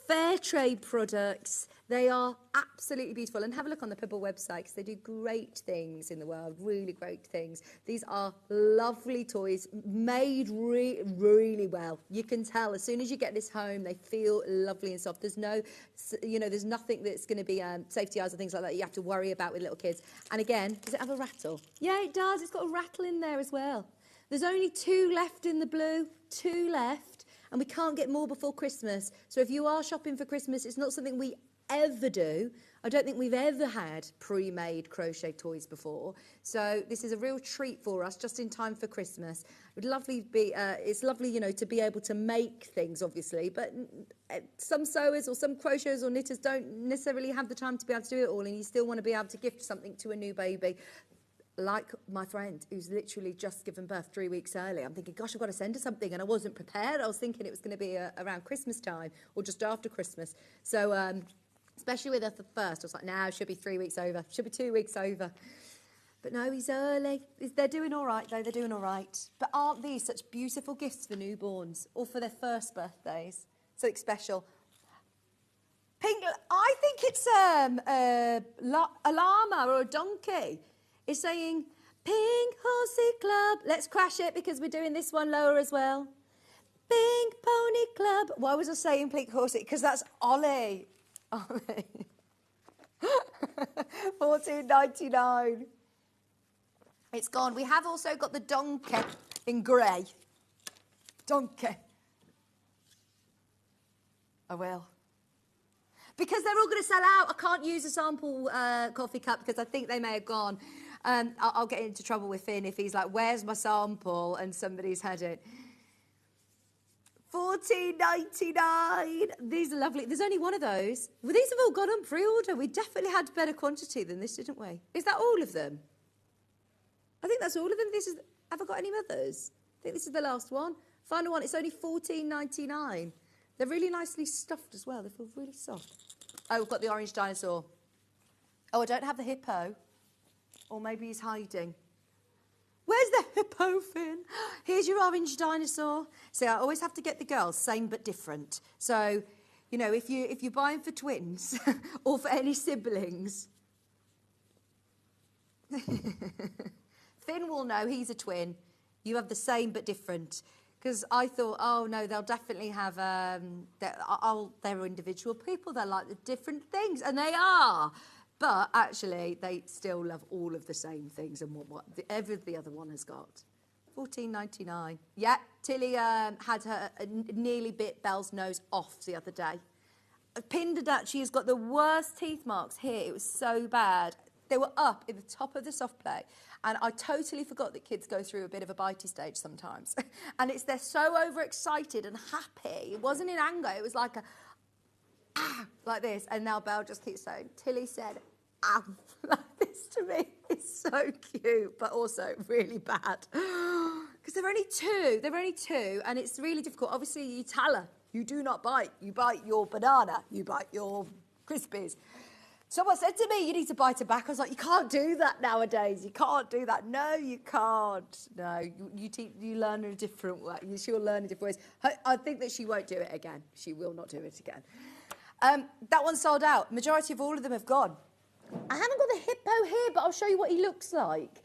G: fair trade products. They are absolutely beautiful. And have a look on the Pebble website, because they do great things in the world, really great things. These are lovely toys, made really well. You can tell as soon as you get this home, they feel lovely and soft. There's no, there's nothing that's going to be safety eyes or things like that you have to worry about with little kids. And again, does it have a rattle? Yeah, it does. It's got a rattle in there as well. There's only 2 left in the blue, 2 left, and we can't get more before Christmas. So if you are shopping for Christmas, it's not something we ever do. I don't think we've ever had pre-made crochet toys before. So this is a real treat for us, just in time for Christmas. It would lovely be, it's lovely, to be able to make things, obviously, but some sewers or some crocheters or knitters don't necessarily have the time to be able to do it all, and you still want to be able to gift something to a new baby. Like my friend who's literally just given birth 3 weeks early. I'm thinking, gosh, I've got to send her something, and I wasn't prepared. I was thinking it was going to be around Christmas time or just after Christmas. So especially with her for first, I was like, no, should be 3 weeks over. Should be 2 weeks over. But no, he's early. They're doing all right, though. They're doing all right. But aren't these such beautiful gifts for newborns or for their first birthdays? Something special. Pink, I think it's a llama or a donkey. It's saying, Pink Horsey Club. Let's crash it because we're doing this one lower as well. Pink Pony Club. Why was I saying Pink Horsey? Because that's Ollie. Ollie. $14.99. It's gone. We have also got the donkey in grey. Donkey. I will. Because they're all going to sell out. I can't use a sample coffee cup because I think they may have gone. I'll get into trouble with Finn if he's like, where's my sample? And somebody's had it. 14.99. These are lovely. There's only one of those. Well, these have all gone on pre-order. We definitely had better quantity than this, didn't we? Is that all of them? I think that's all of them. Have I got any others? I think this is the last one. Final one. It's only $14.99. They're really nicely stuffed as well. They feel really soft. Oh, we've got the orange dinosaur. Oh, I don't have the hippo. Or maybe he's hiding. Where's the hippo, Finn? Here's your orange dinosaur. See, I always have to get the girls, same but different. So, you know, if you're buying for twins or for any siblings, Finn will know he's a twin. You have the same but different. Because I thought, oh no, they'll definitely have, they're individual people. They're like the different things, and they are. But actually, they still love all of the same things and what every the other one has got. $14.99. Yeah, Tilly had her nearly bit Belle's nose off the other day. Pindaduchy has got the worst teeth marks here. It was so bad. They were up in the top of the soft play. And I totally forgot that kids go through a bit of a bitey stage sometimes. And they're so overexcited and happy. It wasn't in anger. It was like like this. And now Belle just keeps saying, Tilly said, like this to me. It's so cute, but also really bad. Because they're only two. They're only two. And it's really difficult. Obviously, you tell her, you do not bite. You bite your banana. You bite your Crispies. Someone said to me, you need to bite her back. I was like, you can't do that nowadays. You can't do that. No, you can't. No, you learn in a different way. She'll learn in different ways. I think that she won't do it again. She will not do it again. That one sold out. Majority of all of them have gone. I haven't got the hippo here, but I'll show you what he looks like.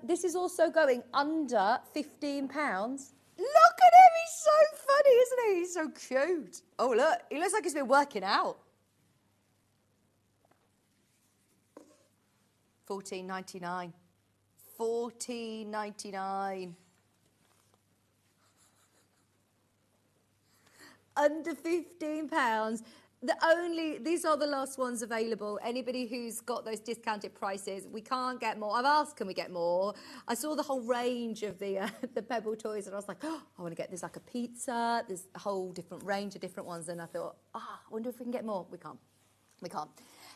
G: This is also going under £15. Look at him. He's so funny, isn't he? He's so cute. Oh, look. He looks like he's been working out. $14.99. $14.99. Under £15. These are the last ones available. Anybody who's got those discounted prices, we can't get more. I've asked, can we get more? I saw the whole range of the Pebble toys, and I was like, oh, I want to get this like a pizza. There's a whole different range of different ones, and I thought, I wonder if we can get more. We can't. We can't.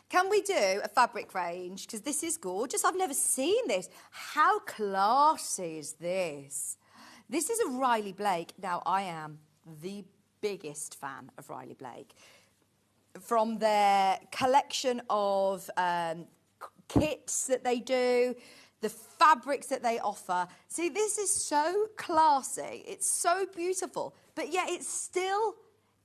G: Can we do a fabric range? Because this is gorgeous. I've never seen this. How classy is this? This is a Riley Blake. Now, I am the biggest fan of Riley Blake. From their collection of kits that they do, the fabrics that they offer. See, this is so classy. It's so beautiful. But yet it still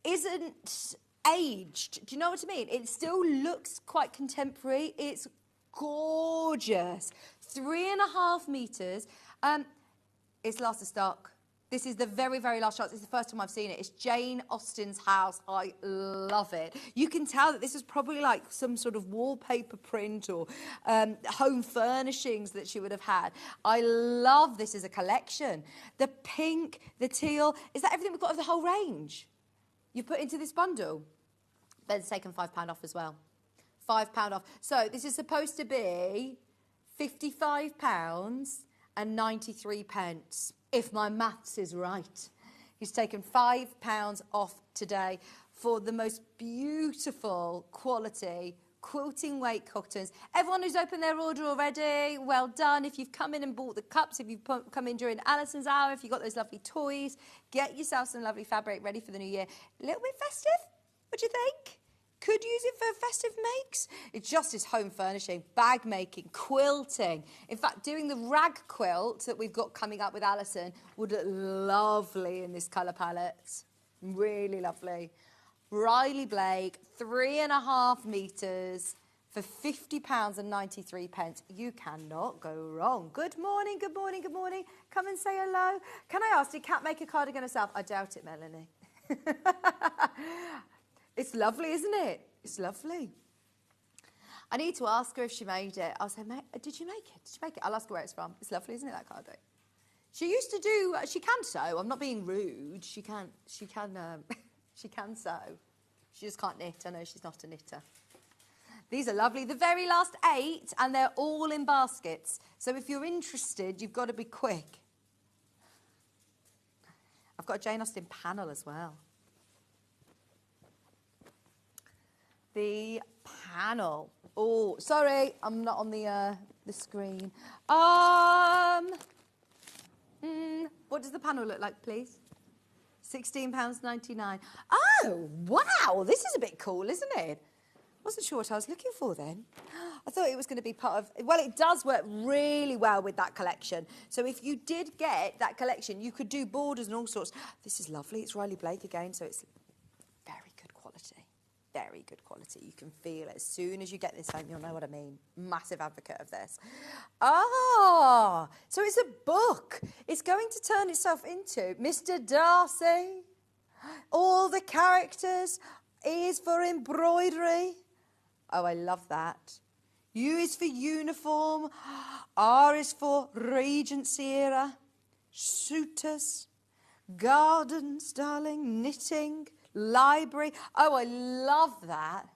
G: isn't aged. Do you know what I mean? It still looks quite contemporary. It's gorgeous. 3.5 meters. It's last of stock. This is the very, very last shot. It's the first time I've seen it. It's Jane Austen's house. I love it. You can tell that this is probably like some sort of wallpaper print or home furnishings that she would have had. I love this as a collection. The pink, the teal. Is that everything we've got of the whole range you put into this bundle? Ben's taken £5 off as well. £5 off. So this is supposed to be £55.93, if my maths is right. He's taken £5 off today for the most beautiful quality quilting weight cottons. Everyone who's opened their order already, well done. If you've come in and bought the cups, if you've come in during Alison's hour, if you've got those lovely toys, get yourself some lovely fabric ready for the new year. A little bit festive? What do you think? Could use it for festive makes. It's just as home furnishing, bag making, quilting. In fact, doing the rag quilt that we've got coming up with Alison would look lovely in this colour palette. Really lovely. Riley Blake, 3.5 metres for £50.93. You cannot go wrong. Good morning, good morning, good morning. Come and say hello. Can I ask, did Kat make a cardigan herself? I doubt it, Melanie. It's lovely, isn't it? It's lovely. I need to ask her if she made it. I'll say, did you make it? Did you make it? I'll ask her where it's from. It's lovely, isn't it, that cardigan? She used to do, she can sew. I'm not being rude. She can sew. She just can't knit. I know she's not a knitter. These are lovely. The very last 8, and they're all in baskets. So if you're interested, you've got to be quick. I've got a Jane Austen panel as well. The panel. Oh, sorry, I'm not on the screen. What does the panel look like, please? £16.99. Oh, wow, this is a bit cool, isn't it? Wasn't sure what I was looking for then. I thought it was going to be part of... Well, it does work really well with that collection. So if you did get that collection, you could do borders and all sorts. This is lovely. It's Riley Blake again, so it's very good quality. Very good quality. You can feel it. As soon as you get this home, you'll know what I mean. Massive advocate of this. Ah, so it's a book. It's going to turn itself into Mr. Darcy. All the characters. E is for embroidery. Oh, I love that. U is for uniform. R is for Regency era. Suitors. Gardens, darling. Knitting. Library. Oh, I love that.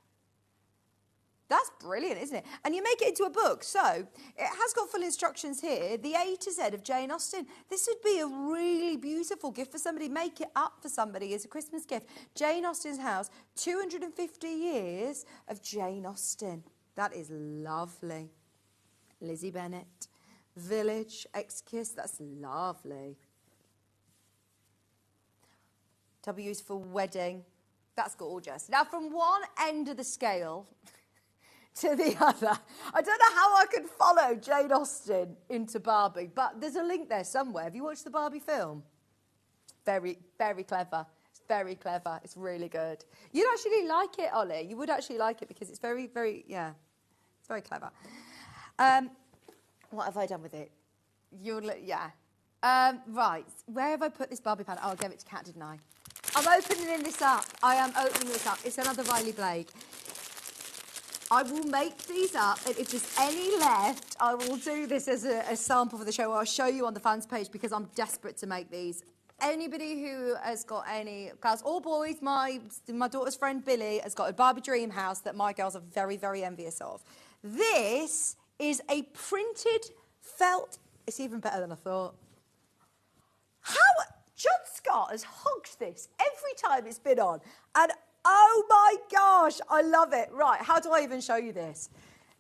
G: That's brilliant, isn't it? And you make it into a book. So it has got full instructions here. The A to Z of Jane Austen. This would be a really beautiful gift for somebody. Make it up for somebody as a Christmas gift. Jane Austen's house. 250 years of Jane Austen. That is lovely. Lizzie Bennet. Village. Exkiss. That's lovely. W is for wedding. That's gorgeous. Now, from one end of the scale to the other, I don't know how I could follow Jane Austen into Barbie, but there's a link there somewhere. Have you watched the Barbie film? Very, very clever. It's very clever. It's really good. You'd actually like it, Ollie. You would actually like it because it's very, very, yeah, it's very clever. What have I done with it? Yeah. Right. Where have I put this Barbie pan? Oh, I gave it to Kat, didn't I? I'm opening this up. I am opening this up. It's another Riley Blake. I will make these up, and if there's any left, I will do this as a sample for the show. I'll show you on the fans page because I'm desperate to make these. Anybody who has got any girls or boys, my daughter's friend Billy has got a Barbie dreamhouse that my girls are very, very envious of. This is a printed felt. It's even better than I thought. How John Scott has hugged this every time it's been on, and oh my gosh, I love it. Right, how do I even show you this?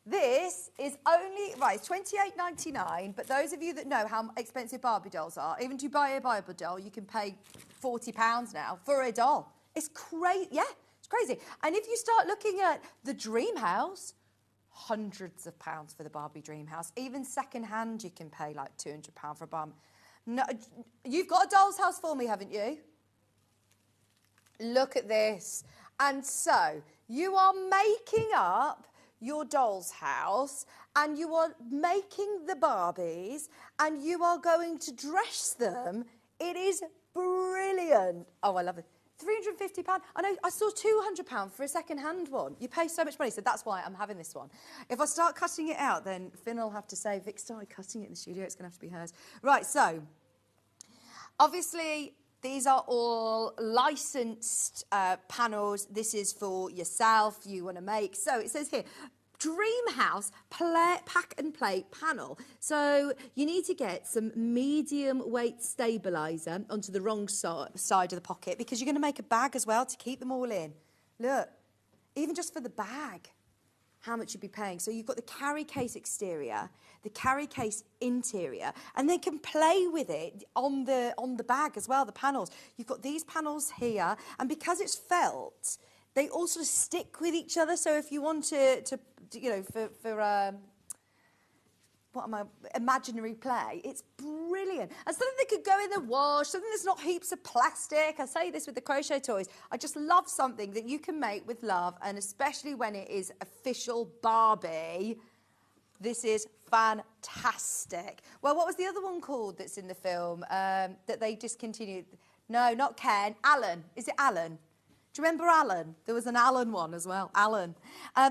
G: This is only, right, it's $28.99, but those of you that know how expensive Barbie dolls are, even to buy a Barbie doll, you can pay £40 now for a doll. It's crazy, yeah, it's crazy. And if you start looking at the dreamhouse, hundreds of pounds for the Barbie dreamhouse. Even second-hand, you can pay like £200 for a Barbie. No, you've got a doll's house for me, haven't you? Look at this. And so you are making up your doll's house and you are making the Barbies and you are going to dress them. It is brilliant. Oh, I love it. £350. I know, I saw £200 for a second-hand one. You pay so much money, so that's why I'm having this one. If I start cutting it out, then Finn will have to say, Vic started cutting it in the studio, it's going to have to be hers. Right, so, obviously, these are all licensed panels. This is for yourself, you want to make. So, it says here, Dreamhouse pack and play panel. So you need to get some medium weight stabiliser onto the wrong side of the pocket because you're going to make a bag as well to keep them all in. Look, even just for the bag, how much you'd be paying. So you've got the carry case exterior, the carry case interior, and they can play with it on the bag as well, the panels. You've got these panels here, and because it's felt, they all sort of stick with each other. So if you want to you know, for imaginary play, it's brilliant. And something that could go in the wash, something that's not heaps of plastic. I say this with the crochet toys. I just love something that you can make with love, and especially when it is official Barbie. This is fantastic. Well, what was the other one called that's in the film that they discontinued? No, not Ken. Alan. Is it Alan? Do you remember Alan? There was an Alan one as well, Alan.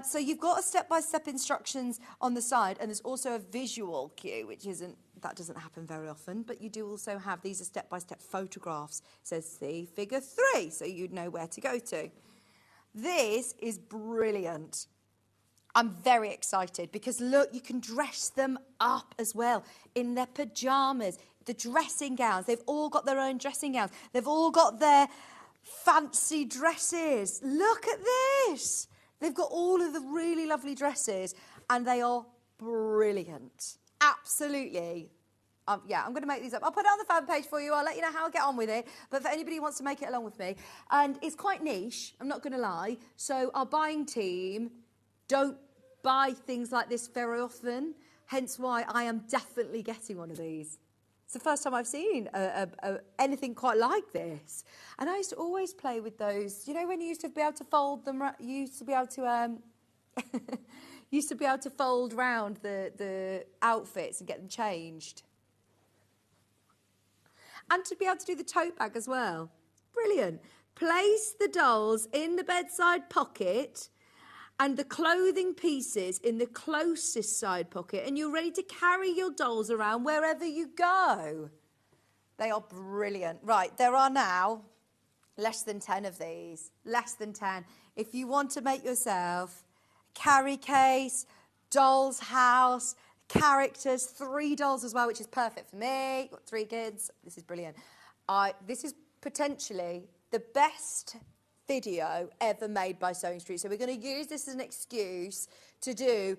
G: So you've got a step-by-step instructions on the side, and there's also a visual cue, which that doesn't happen very often, but you do also have, these are step-by-step photographs. It says, see figure 3, so you'd know where to go to. This is brilliant. I'm very excited because, look, you can dress them up as well in their pyjamas. the dressing gowns. They've all got their own dressing gowns. They've all got their fancy dresses. Look at this. They've got all of the really lovely dresses, and they are brilliant. Absolutely. Yeah, I'm going to make these up. I'll put it on the fan page for you. I'll let you know how I get on with it. But for anybody who wants to make it along with me, and it's quite niche, I'm not going to lie. So our buying team don't buy things like this very often, hence why I am definitely getting one of these. It's the first time I've seen anything quite like this. And I used to always play with those. You know when you used to be able to fold them, you used to be able to used to be able to fold round the outfits and get them changed. And to be able to do the tote bag as well. Brilliant. Place the dolls in the bedside pocket and the clothing pieces in the closest side pocket, and you're ready to carry your dolls around wherever you go. They are brilliant. Right, there are now less than 10 of these. Less than 10. If you want to make yourself a carry case, doll's house, characters, 3 dolls as well, which is perfect for me. Got 3 kids. This is brilliant. This is potentially the best video ever made by Sewing Street. So we're going to use this as an excuse to do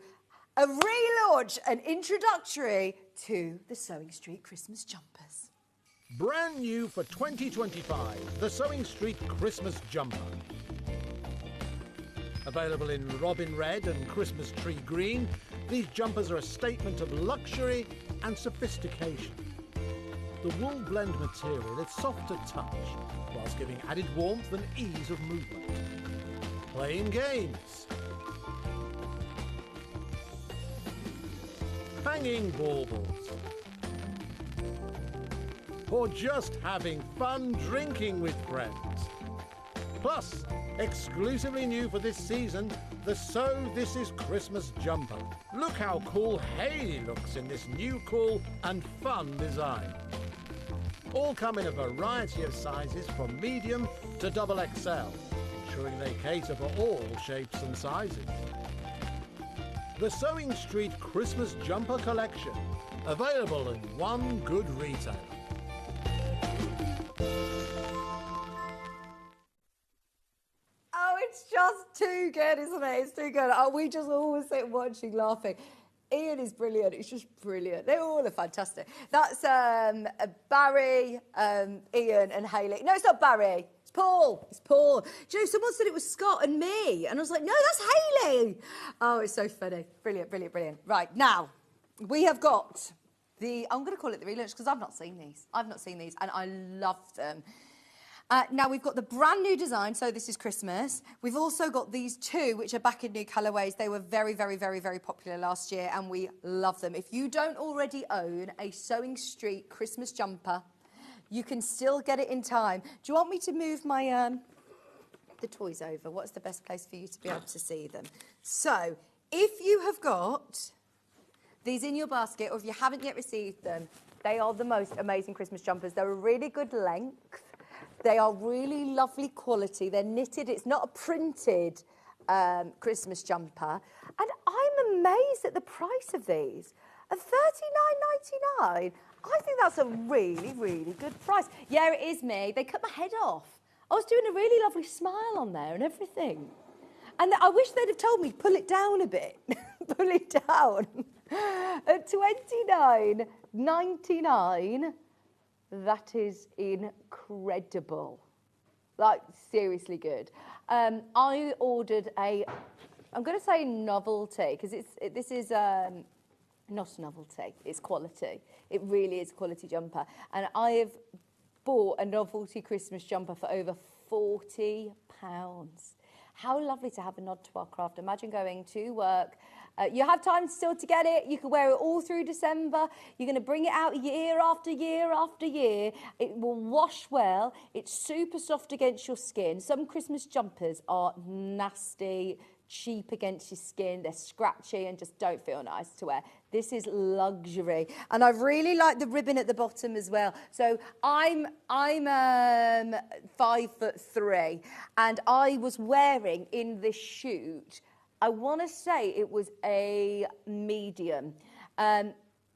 G: a relaunch, an introductory to the Sewing Street Christmas jumpers.
L: Brand new for 2025, the Sewing Street Christmas jumper. Available in robin red and Christmas tree green, these jumpers are a statement of luxury and sophistication. The wool blend material is soft to touch, whilst giving added warmth and ease of movement. Playing games. Hanging baubles. Or just having fun drinking with friends. Plus, exclusively new for this season, the So This Is Christmas jumper. Look how cool Hayley looks in this new cool and fun design. All come in a variety of sizes from medium to XXL, ensuring they cater for all shapes and sizes. The Sewing Street Christmas Jumper Collection, available in one good retailer.
G: Oh, it's just too good, isn't it? It's too good. Oh, we just always sit watching, laughing. Ian is brilliant. It's just brilliant. They all are fantastic. That's Barry, Ian and Hayley. No, it's not Barry. It's Paul. It's Paul. Do you know, someone said it was Scott and me. And I was like, no, that's Hayley. Oh, it's so funny. Brilliant, brilliant, brilliant. Right, now, we have got I'm going to call it the relaunch because I've not seen these. I've not seen these and I love them. Now, we've got the brand new design, So This Is Christmas. We've also got these 2, which are back in new colourways. They were very, very, very, very popular last year, and we love them. If you don't already own a Sewing Street Christmas jumper, you can still get it in time. Do you want me to move my the toys over? What's the best place for you to be able to see them? So, if you have got these in your basket, or if you haven't yet received them, they are the most amazing Christmas jumpers. They're a really good length. They are really lovely quality. They're knitted. It's not a printed Christmas jumper. And I'm amazed at the price of these. At $39.99, I think that's a really, really good price. Yeah, it is me. They cut my head off. I was doing a really lovely smile on there and everything. And I wish they'd have told me, pull it down a bit. Pull it down. At $29.99, that is incredible. Like, seriously good. I ordered I'm going to say novelty, because this is not novelty, it's quality. It really is a quality jumper. And I have bought a novelty Christmas jumper for over £40. How lovely to have a nod to our craft. Imagine going to work. You have time still to get it. You can wear it all through December. You're going to bring it out year after year after year. It will wash well. It's super soft against your skin. Some Christmas jumpers are nasty, cheap against your skin. They're scratchy and just don't feel nice to wear. This is luxury. And I really like the ribbon at the bottom as well. So I'm 5'3", and I was wearing in this shoot, I want to say it was a medium.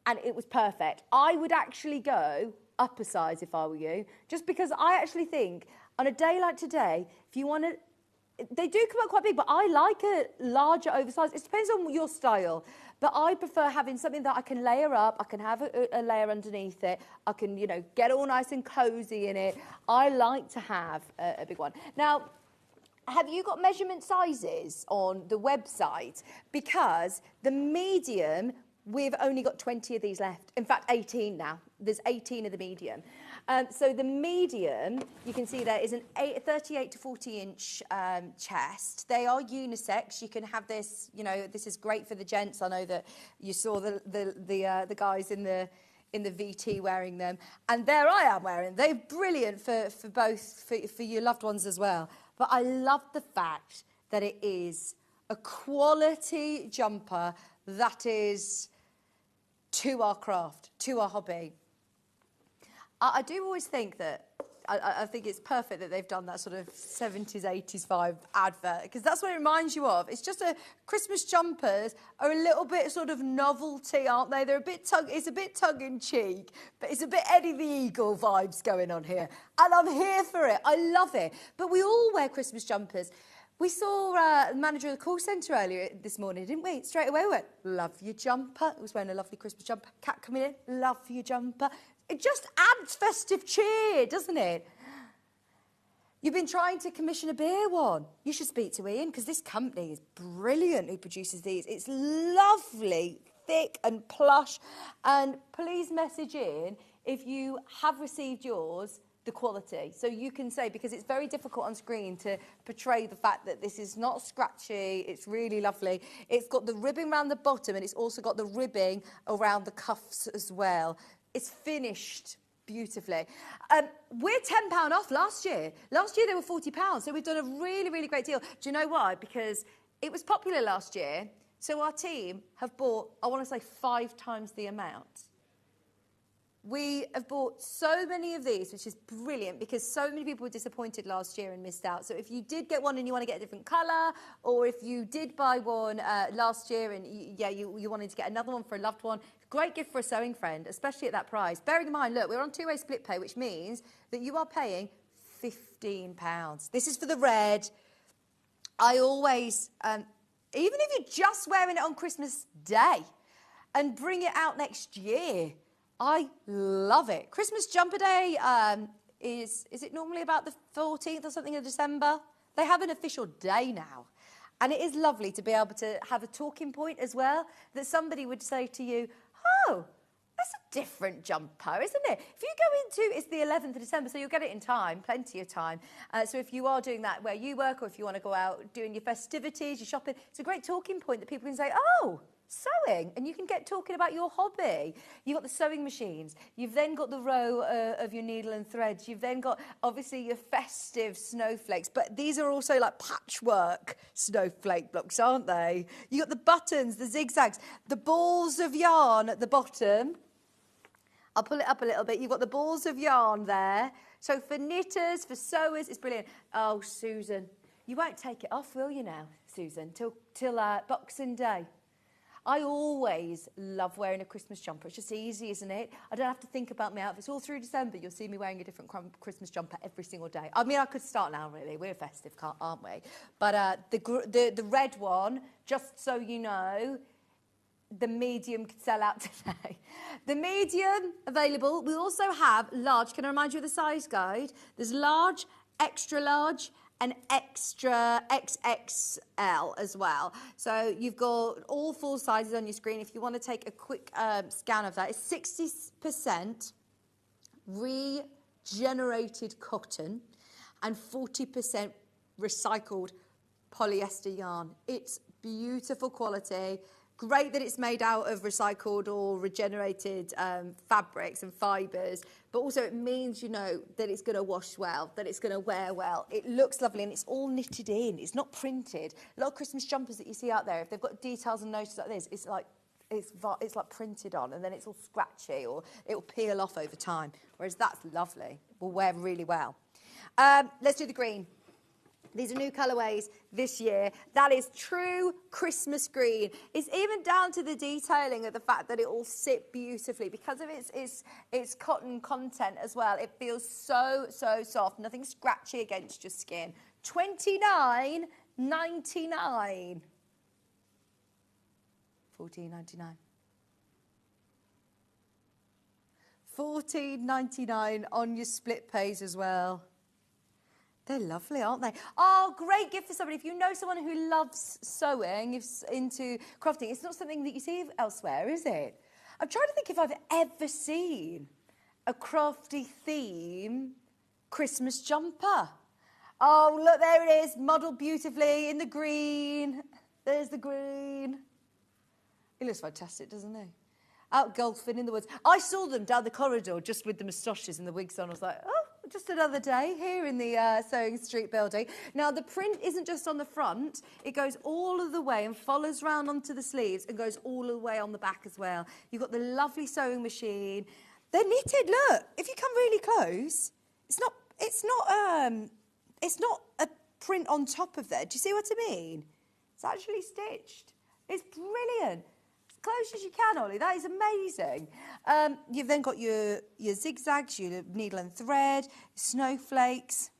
G: and it was perfect. I would actually go up a size if I were you, just because I actually think on a day like today, if you want to, they do come out quite big, but I like a larger oversized. It depends on your style, but I prefer having something that I can layer up. I can have a layer underneath it. I can, you know, get all nice and cozy in it. I like to have a big one. Now, have you got measurement sizes on the website? Because the medium, we've only got 20 of these left. In fact, 18 now. There's 18 of the medium. So the medium, you can see there is an 38 to 40 inch chest. They are unisex. You can have this, you know, this is great for the gents. I know that you saw the guys in the VT wearing them. And there I am wearing. They're brilliant for both, for your loved ones as well. But I love the fact that it is a quality jumper that is to our craft, to our hobby. I do always think that, I think it's perfect that they've done that sort of 70s, 80s vibe advert, because that's what it reminds you of. It's just Christmas jumpers are a little bit sort of novelty, aren't they? They're a bit it's a bit tongue-in-cheek, but it's a bit Eddie the Eagle vibes going on here. And I'm here for it. I love it. But we all wear Christmas jumpers. We saw the manager of the call centre earlier this morning, didn't we? Straight away we went, love your jumper. It was wearing a lovely Christmas jumper. Cat coming in, love your jumper. It just adds festive cheer, doesn't it? You've been trying to commission a beer one. You should speak to Ian, because this company is brilliant who produces these. It's lovely, thick and plush. And please message in if you have received yours, the quality. So you can say, because it's very difficult on screen to portray the fact that this is not scratchy, it's really lovely. It's got the ribbing around the bottom, and it's also got the ribbing around the cuffs as well. It's finished beautifully. We're £10 off last year. Last year they were £40, so we've done a really, really great deal. Do you know why? Because it was popular last year, so our team have bought, I want to say, 5 times the amount. We have bought so many of these, which is brilliant, because so many people were disappointed last year and missed out. So if you did get one and you want to get a different colour, or if you did buy one last year and you wanted to get another one for a loved one, great gift for a sewing friend, especially at that price. Bearing in mind, look, we're on two-way split pay, which means that you are paying £15. This is for the red. I always, even if you're just wearing it on Christmas Day and bring it out next year, I love it. Christmas Jumper Day is it normally about the 14th or something of December? They have an official day now. And it is lovely to be able to have a talking point as well, that somebody would say to you, oh, that's a different jumper, isn't it? If you go into, it's the 11th of December, so you'll get it in time, plenty of time. So if you are doing that where you work, or if you want to go out doing your festivities, your shopping, it's a great talking point that people can say, oh, sewing, and you can get talking about your hobby. You've got the sewing machines, you've then got the row of your needle and threads, you've then got obviously your festive snowflakes, but these are also like patchwork snowflake blocks, aren't they? You got the buttons, the zigzags, the balls of yarn at the bottom. I'll pull it up a little bit. You've got the balls of yarn there. So for knitters, for sewers, it's brilliant. Oh, Susan, you won't take it off, will you now, Susan, till Boxing Day? I always love wearing a Christmas jumper. It's just easy, isn't it? I don't have to think about my outfits. All through December, you'll see me wearing a different Christmas jumper every single day. I mean, I could start now, really. We're festive, aren't we? But the red one, just so you know, the medium could sell out today. The medium available. We also have large. Can I remind you of the size guide? There's large, extra large, and extra XXL as well. So you've got all 4 sizes on your screen. If you want to take a quick scan of that, it's 60% regenerated cotton and 40% recycled polyester yarn. It's beautiful quality. Great that it's made out of recycled or regenerated fabrics and fibres, but also it means, you know, that it's going to wash well, that it's going to wear well. It looks lovely, and it's all knitted in. It's not printed. A lot of Christmas jumpers that you see out there, if they've got details and notices like this, it's like printed on, and then it's all scratchy, or it will peel off over time. Whereas that's lovely. It will wear really well. Let's do the green. These are new colourways this year. That is true Christmas green. It's even down to the detailing of the fact that it all sit beautifully because of its cotton content as well. It feels so, so soft. Nothing scratchy against your skin. $29.99. $14.99. $14.99 on your split pays as well. They're lovely, aren't they? Oh, great gift for somebody. If you know someone who loves sewing, is into crafting, it's not something that you see elsewhere, is it? I'm trying to think if I've ever seen a crafty theme Christmas jumper. Oh, look, there it is, modelled beautifully in the green. There's the green. He looks fantastic, doesn't he? Out golfing in the woods. I saw them down the corridor just with the moustaches and the wigs on. I was like, oh, just another day here in the Sewing Street building. Now, the print isn't just on the front. It goes all of the way and follows round onto the sleeves and goes all the way on the back as well. You've got the lovely sewing machine. They're knitted, look. If you come really close, it's not a print on top of there. Do you see what I mean? It's actually stitched. It's brilliant. Close as you can, Ollie. That is amazing. You've then got your zigzags, your needle and thread, snowflakes.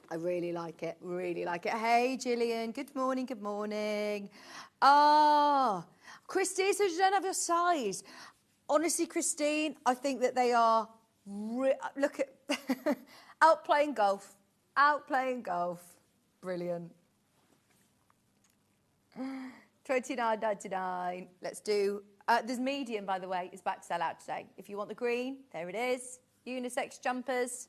G: I really like it, really like it. Hey, Gillian. Good morning, good morning. Ah, Christine says you don't have your size. Honestly, Christine, I think that they are... Look at... out playing golf. Out playing golf. Brilliant. $29.99. Let's do... there's medium, by the way, is back to sell out today. If you want the green, there it is. Unisex jumpers.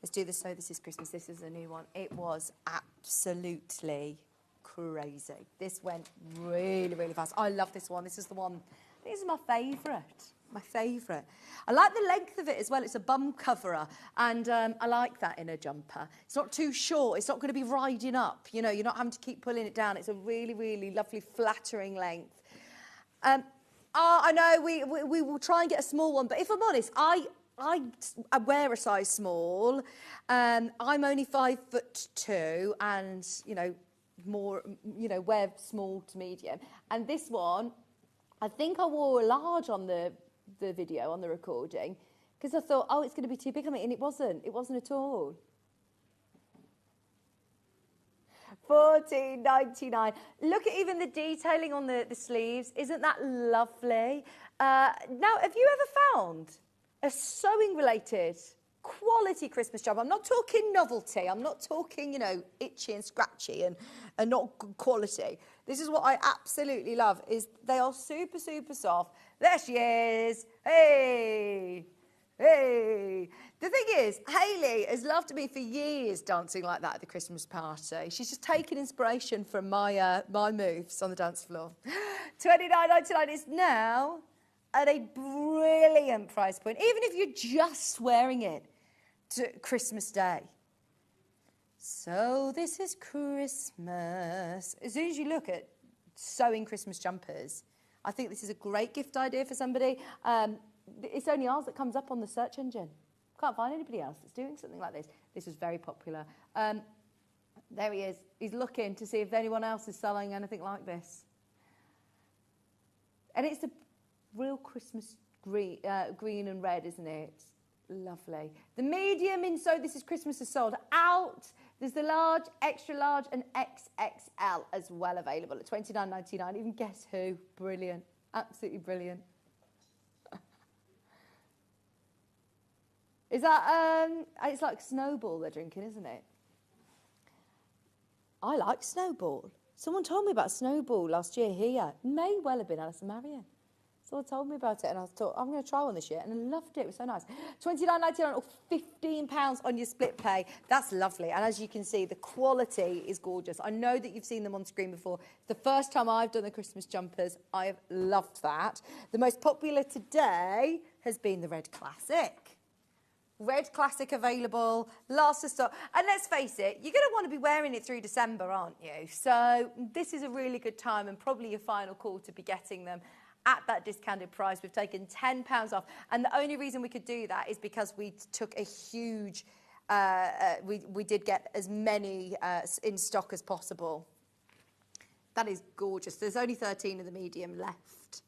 G: Let's do this. So this is Christmas. This is a new one. It was absolutely crazy. This went really, really fast. I love this one. This is the one... This is my favourite. My favourite. I like the length of it as well. It's a bum coverer, and I like that in a jumper. It's not too short. It's not going to be riding up. You know, you're not having to keep pulling it down. It's a really, really lovely, flattering length. I know we will try and get a small one, but if I'm honest, I wear a size small. I'm only 5'2", and you know, more, you know, wear small to medium. And this one, I think I wore a large on the video, on the recording, because I thought, oh, it's going to be too big on me, and it wasn't at all. $14.99. Look at even the detailing on the sleeves. Isn't that lovely? Now, have you ever found a sewing-related quality Christmas job? I'm not talking novelty. I'm not talking, you know, itchy and scratchy and not good quality. This is what I absolutely love, is they are super, super soft. There she is. Hey. Hey. The thing is, Hayley has loved me for years dancing like that at the Christmas party. She's just taken inspiration from my moves on the dance floor. $29.99 is now at a brilliant price point, even if you're just wearing it to Christmas Day. So this is Christmas. As soon as you look at sewing Christmas jumpers, I think this is a great gift idea for somebody. It's only ours that comes up on the search engine. Can't find anybody else that's doing something like this. This was very popular. There he is. He's looking to see if anyone else is selling anything like this. And it's a real Christmas green and red, isn't it? It's lovely. The medium in So This Is Christmas is sold out. There's the large, extra large, and XXL as well available at $29.99. Even guess who? Brilliant. Absolutely brilliant. Is that, it's like Snowball they're drinking, isn't it? I like Snowball. Someone told me about Snowball last year here. May well have been Alison Marion. Someone told me about it, and I thought, I'm going to try one this year, and I loved it. It was so nice. $29.99 or £15 on your split pay. That's lovely. And as you can see, the quality is gorgeous. I know that you've seen them on screen before. The first time I've done the Christmas jumpers, I've loved that. The most popular today has been the Red Classic. Red Classic available, last to stock. And let's face it, you're going to want to be wearing it through December, aren't you? So this is a really good time and probably your final call to be getting them at that discounted price. We've taken £10 off. And the only reason we could do that is because we took a huge we did get as many in stock as possible. That is gorgeous. There's only 13 of the medium left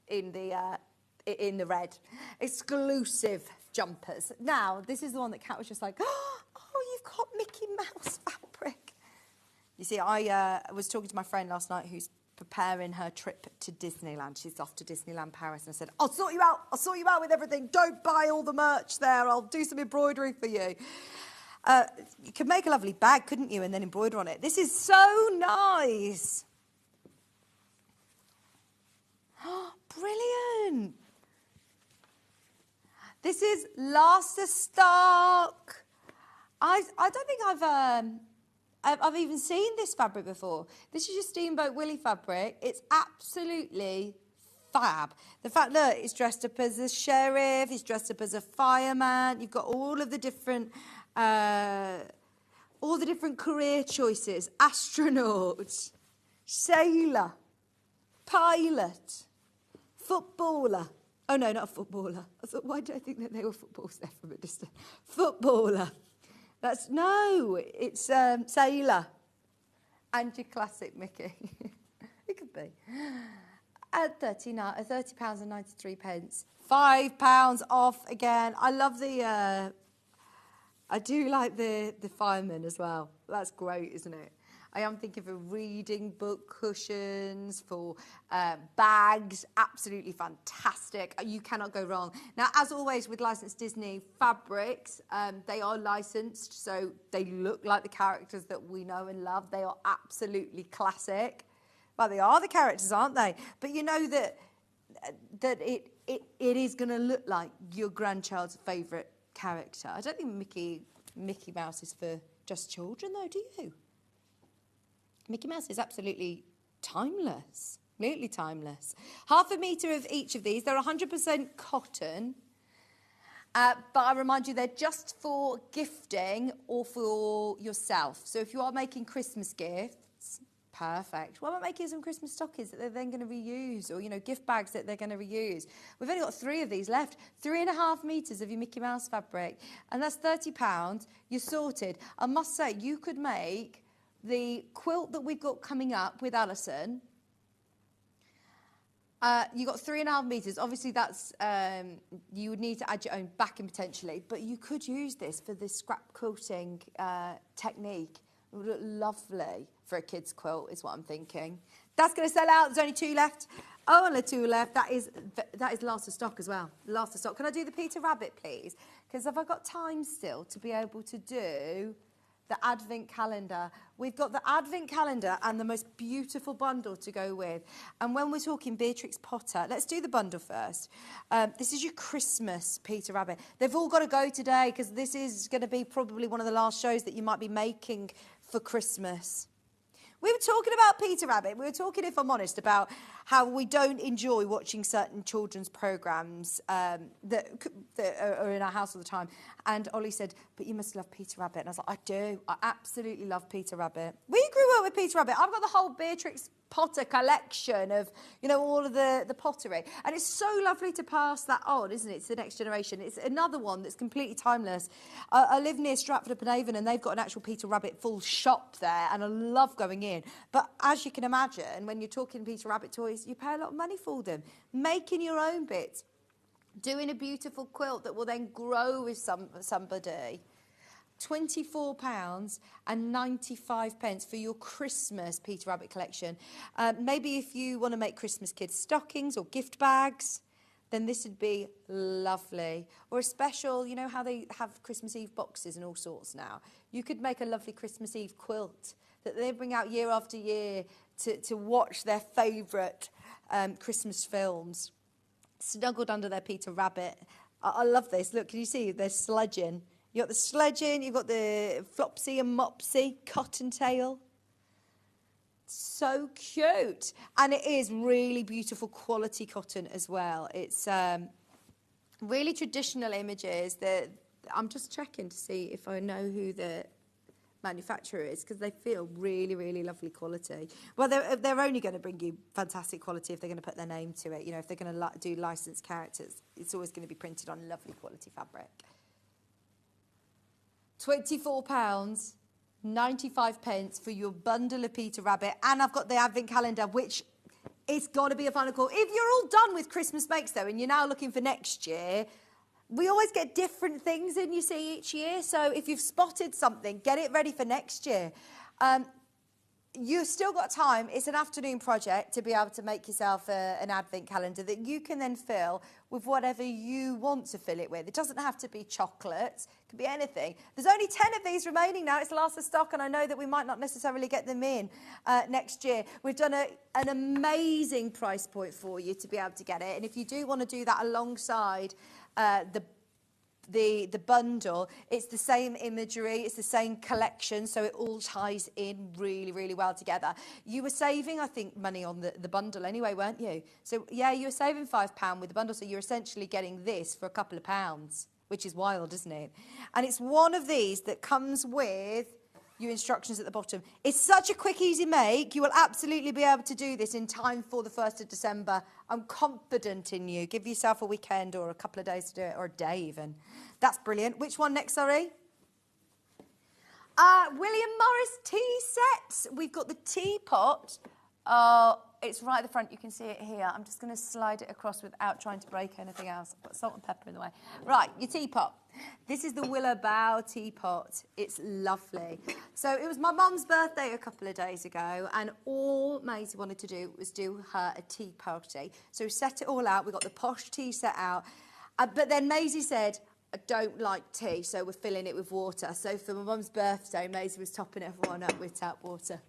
G: in the red. Exclusive jumpers. Now, this is the one that Kat was just like, oh, you've got Mickey Mouse fabric. You see, I was talking to my friend last night who's preparing her trip to Disneyland. She's off to Disneyland Paris, and I said, I'll sort you out with everything. Don't buy all the merch there. I'll do some embroidery for you. You could make a lovely bag, couldn't you, and then embroider on it. This is so nice. Brilliant. This is last of stock. I don't think I've even seen this fabric before. This is your Steamboat Willie fabric. It's absolutely fab. The fact that it's dressed up as a sheriff, it's dressed up as a fireman. You've got all of the different, career choices: astronaut, sailor, pilot, footballer. Oh no, not a footballer. I thought, why do I think that they were footballs there from a distance? Footballer. It's sailor. And your classic Mickey. It could be. At £30.93. £5 off again. I love I do like the fireman as well. That's great, isn't it? I am thinking for reading book cushions, for bags, absolutely fantastic. You cannot go wrong. Now, as always with licensed Disney fabrics, they are licensed, so they look like the characters that we know and love. They are absolutely classic. Well, they are the characters, aren't they? But you know that it is going to look like your grandchild's favourite character. I don't think Mickey Mouse is for just children, though, do you? Mickey Mouse is absolutely timeless, completely timeless. Half a metre of each of these. They're 100% cotton, but I remind you they're just for gifting or for yourself. So if you are making Christmas gifts, perfect. What about making some Christmas stockings that they're then going to reuse, or, you know, gift bags that they're going to reuse? We've only got 3 of these left. 3.5 metres of your Mickey Mouse fabric, and that's £30. You're sorted. I must say, you could make the quilt that we've got coming up with Alison. You got 3.5 metres. Obviously, that's you would need to add your own backing potentially, but you could use this for the scrap quilting technique. It would look lovely for a kid's quilt, is what I'm thinking. That's going to sell out. There's only 2 left. Oh, only 2 left. That is last of stock as well. Last of stock. Can I do the Peter Rabbit, please? Because have I got time still to be able to do the advent calendar? We've got the advent calendar and the most beautiful bundle to go with. And when we're talking Beatrix Potter, let's do the bundle first. This is your Christmas Peter Rabbit. They've all got to go today because this is going to be probably one of the last shows that you might be making for Christmas. We were talking about Peter Rabbit. We were talking, if I'm honest, about how we don't enjoy watching certain children's programmes that are in our house all the time. And Ollie said, but you must love Peter Rabbit. And I was like, I do. I absolutely love Peter Rabbit. We grew up with Peter Rabbit. I've got the whole Beatrix Potter collection of, you know, all of the pottery. And it's so lovely to pass that on, isn't it, to the next generation. It's another one that's completely timeless. I live near Stratford-upon-Avon, and they've got an actual Peter Rabbit full shop there, and I love going in. But as you can imagine, when you're talking Peter Rabbit toys, you pay a lot of money for them. Making your own bits, doing a beautiful quilt that will then grow with somebody. £24.95 for your Christmas Peter Rabbit collection. Maybe if you want to make Christmas kids stockings or gift bags, then this would be lovely. Or a special, you know how they have Christmas Eve boxes and all sorts now. You could make a lovely Christmas Eve quilt that they bring out year after year to watch their favourite Christmas films, snuggled under their Peter Rabbit. I love this. Look, can you see? They're sledging. You've got the sledging, you've got the Flopsy and Mopsy cottontail. So cute. And it is really beautiful quality cotton as well. It's really traditional images. I'm just checking to see if I know who the manufacturer is, because they feel really, really lovely quality. Well, they're only going to bring you fantastic quality if they're going to put their name to it. You know, if they're going to do licensed characters, it's always going to be printed on lovely quality fabric. £24, 95 pence for your bundle of Peter Rabbit. And I've got the Advent calendar, which it's got to be a final call. If you're all done with Christmas makes, though, and you're now looking for next year, we always get different things in, you see, each year. So if you've spotted something, get it ready for next year. You've still got time. It's an afternoon project to be able to make yourself an advent calendar that you can then fill with whatever you want to fill it with. It doesn't have to be chocolates. It can be anything. There's only 10 of these remaining now. It's the last of stock, and I know that we might not necessarily get them in next year. We've done an amazing price point for you to be able to get it. And if you do want to do that alongside the bundle, it's the same imagery, it's the same collection, so it all ties in really, really well together. You were saving, I think, money on the bundle anyway, weren't you? So yeah, you were saving £5 with the bundle, so you're essentially getting this for a couple of pounds, which is wild, isn't it? And it's one of these that comes with your instructions at the bottom. It's such a quick, easy make. You will absolutely be able to do this in time for the 1st of December. I'm confident in you. Give yourself a weekend or a couple of days to do it, or a day even. That's brilliant. Which one next, sorry? William Morris tea sets. We've got the Teapot. It's right at the front. You can see it here. I'm just going to slide it across without trying to break anything else. I've got salt and pepper in the way. Right, your teapot. This is the Willow Bough teapot. It's lovely. So it was my mum's birthday a couple of days ago, and all Maisie wanted to do was do her a tea party. So we set it all out. We got the posh tea set out. But then Maisie said, I don't like tea, so we're filling it with water. So for my mum's birthday, Maisie was topping everyone up with tap water.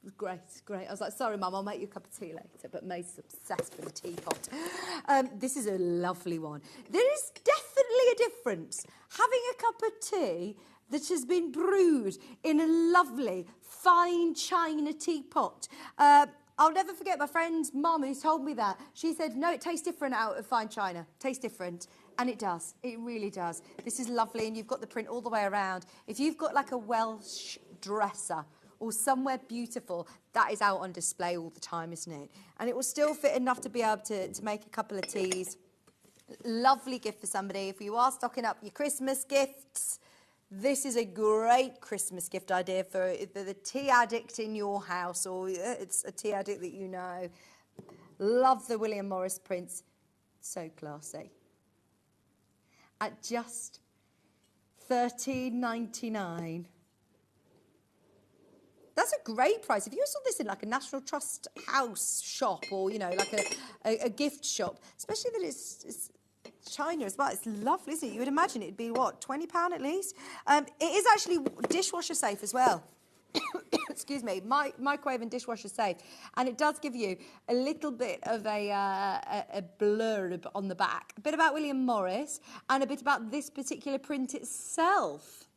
G: It was great, great. I was like, sorry, Mum, I'll make you a cup of tea later. But Maisie's obsessed with the teapot. This is a lovely one. There is definitely a difference having a cup of tea that has been brewed in a lovely, fine china teapot. I'll never forget my friend's mum who told me that. She said, no, it tastes different out of fine china. Tastes different. And it does. It really does. This is lovely, and you've got the print all the way around. If you've got like a Welsh dresser or somewhere beautiful, that is out on display all the time, isn't it? And it will still fit enough to be able to make a couple of teas. Lovely gift for somebody. If you are stocking up your Christmas gifts, this is a great Christmas gift idea for the tea addict in your house, or it's a tea addict that you know. Love the William Morris prints. So classy. At just $13.99. That's a great price. If you saw this in like a National Trust house shop, or, you know, like a gift shop, especially that it's China as well. It's lovely, isn't it? You would imagine it'd be, what, £20 at least? It is actually dishwasher safe as well. Excuse me, microwave and dishwasher safe. And it does give you a little bit of a blurb on the back. A bit about William Morris and a bit about this particular print itself.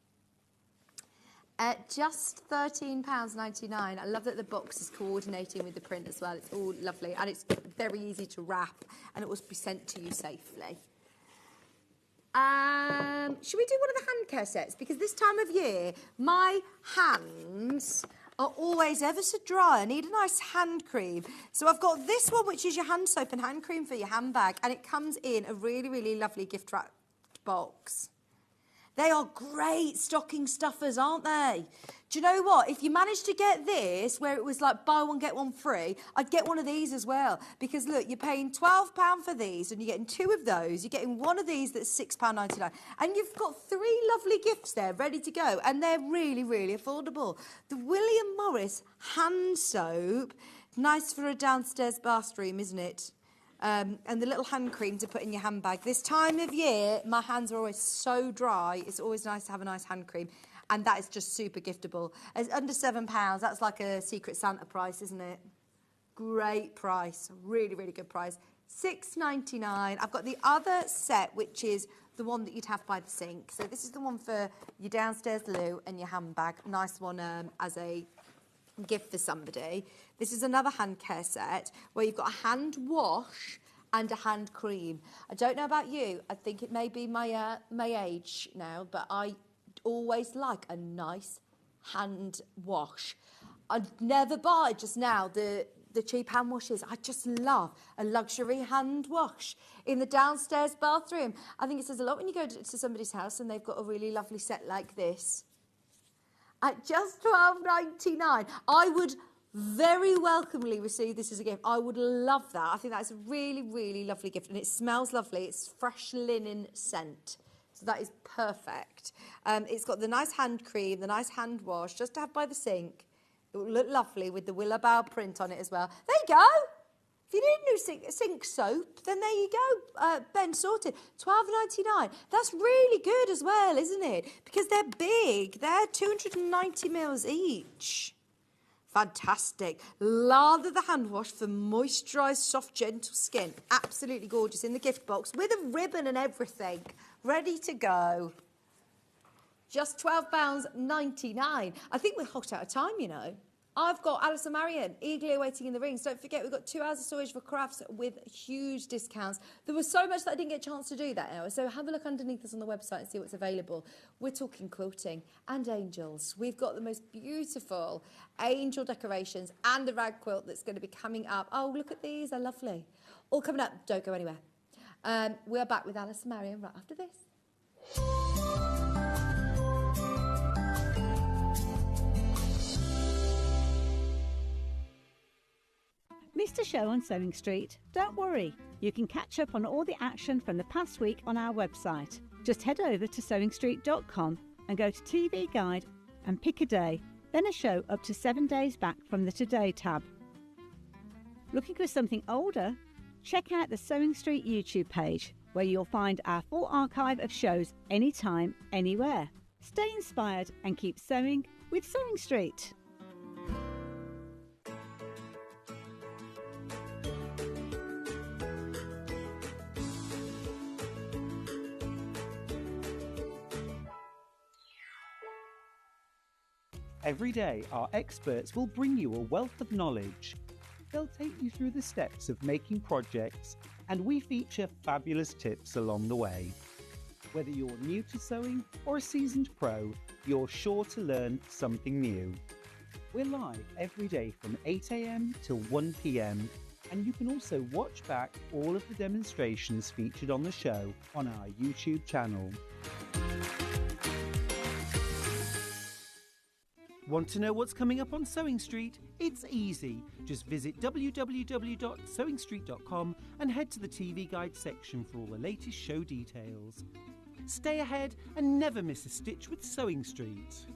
G: At just £13.99. I love that the box is coordinating with the print as well. It's all lovely, and it's very easy to wrap, and it will be sent to you safely. Should we do one of the hand care sets? Because this time of year, my hands are always ever so dry. I need a nice hand cream. So I've got this one, which is your hand soap and hand cream for your handbag, and it comes in a really, really lovely gift wrapped box. They are great stocking stuffers, aren't they? Do you know what? If you manage to get this, where it was like buy one, get one free, I'd get one of these as well. Because, look, you're paying £12 for these, and you're getting 2 of those. You're getting one of these that's £6.99. And you've got 3 lovely gifts there ready to go. And they're really, really affordable. The William Morris hand soap, nice for a downstairs bathroom, isn't it? And the little hand cream to put in your handbag. This time of year, my hands are always so dry. It's always nice to have a nice hand cream. And that is just super giftable. It's under £7. That's like a Secret Santa price, isn't it? Great price. Really, really good price. £6.99. I've got the other set, which is the one that you'd have by the sink. So this is the one for your downstairs loo and your handbag. Nice one as a gift for somebody. This is another hand care set where you've got a hand wash and a hand cream. I don't know about you. I think it may be my age now, but I always like a nice hand wash. I'd never buy just now the the cheap hand washes. I just love a luxury hand wash in the downstairs bathroom. I think it says a lot when you go to somebody's house and they've got a really lovely set like this. At just $12.99, I would very welcomely receive this as a gift. I would love that. I think that's a really, really lovely gift, and it smells lovely. It's fresh linen scent, so that is perfect. It's got the nice hand cream, the nice hand wash, just to have by the sink. It will look lovely with the Willowbow print on it as well. There you go. If you need new sink soap, then there you go. Ben, sorted. $12.99. That's really good as well, isn't it? Because they're big. They're 290 mils each. Fantastic. Lather the hand wash for moisturised, soft, gentle skin. Absolutely gorgeous in the gift box with a ribbon and everything. Ready to go. Just £12.99. I think we're hot out of time, you know. I've got Alice and Marion eagerly awaiting in the rings. Don't forget, we've got 2 hours of storage for crafts with huge discounts. There was so much that I didn't get a chance to do that hour, so have a look underneath us on the website and see what's available. We're talking quilting and angels. We've got the most beautiful angel decorations and the rag quilt that's going to be coming up. Oh, look at these, they're lovely. All coming up. Don't go anywhere. We're back with Alice and Marion right after this.
H: Missed a show on Sewing Street? Don't worry, you can catch up on all the action from the past week on our website. Just head over to sewingstreet.com and go to TV Guide and pick a day, then a show up to 7 days back from the Today tab. Looking for something older? Check out the Sewing Street YouTube page, where you'll find our full archive of shows anytime, anywhere. Stay inspired and keep sewing with Sewing Street.
I: Every day, our experts will bring you a wealth of knowledge. They'll take you through the steps of making projects, and we feature fabulous tips along the way. Whether you're new to sewing or a seasoned pro, you're sure to learn something new. We're live every day from 8 AM till 1 PM, and you can also watch back all of the demonstrations featured on the show on our YouTube channel. Want to know what's coming up on Sewing Street? It's easy. Just visit www.sewingstreet.com and head to the TV Guide section for all the latest show details. Stay ahead and never miss a stitch with Sewing Street.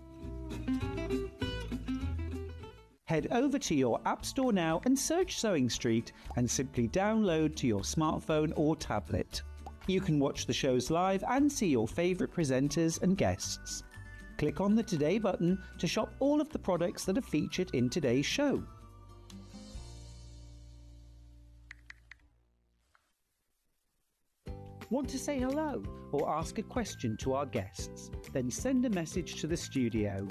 I: Head over to your App Store now and search Sewing Street and simply download to your smartphone or tablet. You can watch the shows live and see your favourite presenters and guests. Click on the Today button to shop all of the products that are featured in today's show. Want to say hello or ask a question to our guests? Then send a message to the studio.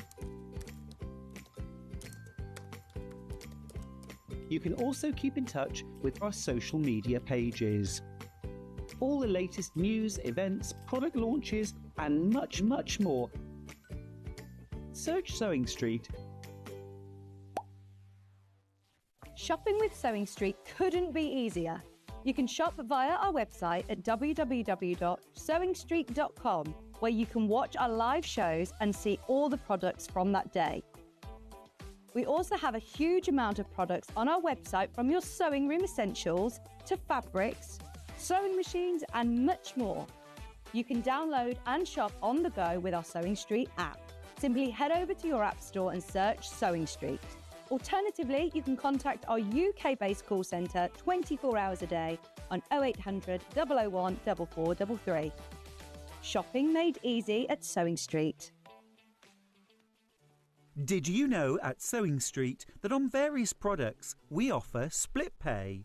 I: You can also keep in touch with our social media pages. All the latest news, events, product launches, and much, much more. Search Sewing Street.
H: Shopping with Sewing Street couldn't be easier. You can shop via our website at www.sewingstreet.com, where you can watch our live shows and see all the products from that day. We also have a huge amount of products on our website, from your sewing room essentials to fabrics, sewing machines, and much more. You can download and shop on the go with our Sewing Street app. Simply head over to your app store and search Sewing Street. Alternatively, you can contact our UK-based call centre 24 hours a day on 0800 001 4433. Shopping made easy at Sewing Street.
I: Did you know at Sewing Street that on various products we offer split pay?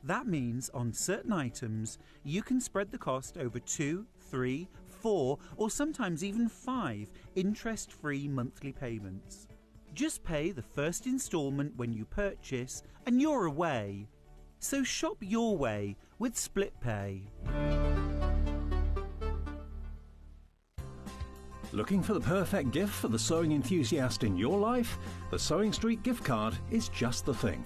I: That means on certain items you can spread the cost over 2, 3, 4 or sometimes even 5 interest-free monthly payments. Just pay the first instalment when you purchase and you're away. So shop your way with split pay.
J: Looking for the perfect gift for the sewing enthusiast in your life? The Sewing Street gift card is just the thing.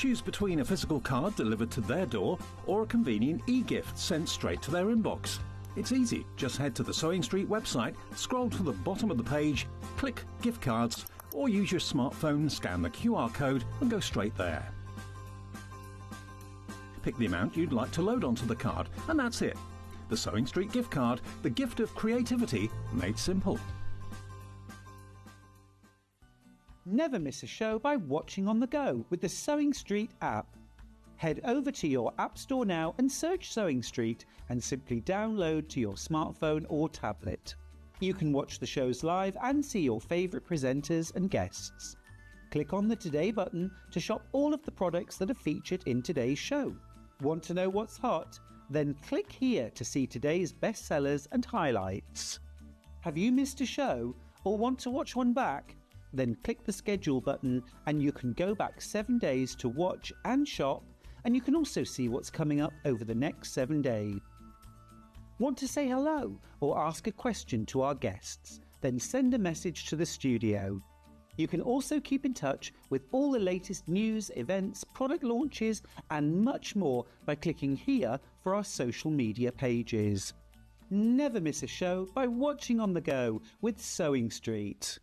J: Choose between a physical card delivered to their door or a convenient e-gift sent straight to their inbox. It's easy. Just head to the Sewing Street website, scroll to the bottom of the page, click gift cards, or use your smartphone, scan the QR code and go straight there. Pick the amount you'd like to load onto the card, and that's it. The Sewing Street gift card, the gift of creativity made simple.
I: Never miss a show by watching on the go with the Sewing Street app. Head over to your App Store now and search Sewing Street and simply download to your smartphone or tablet. You can watch the shows live and see your favourite presenters and guests. Click on the Today button to shop all of the products that are featured in today's show. Want to know what's hot? Then click here to see today's bestsellers and highlights. Have you missed a show or want to watch one back? Then click the schedule button and you can go back 7 days to watch and shop, and you can also see what's coming up over the next 7 days. Want to say hello or ask a question to our guests? Then send a message to the studio. You can also keep in touch with all the latest news, events, product launches and much more by clicking here for our social media pages. Never miss a show by watching on the go with Sewing Street.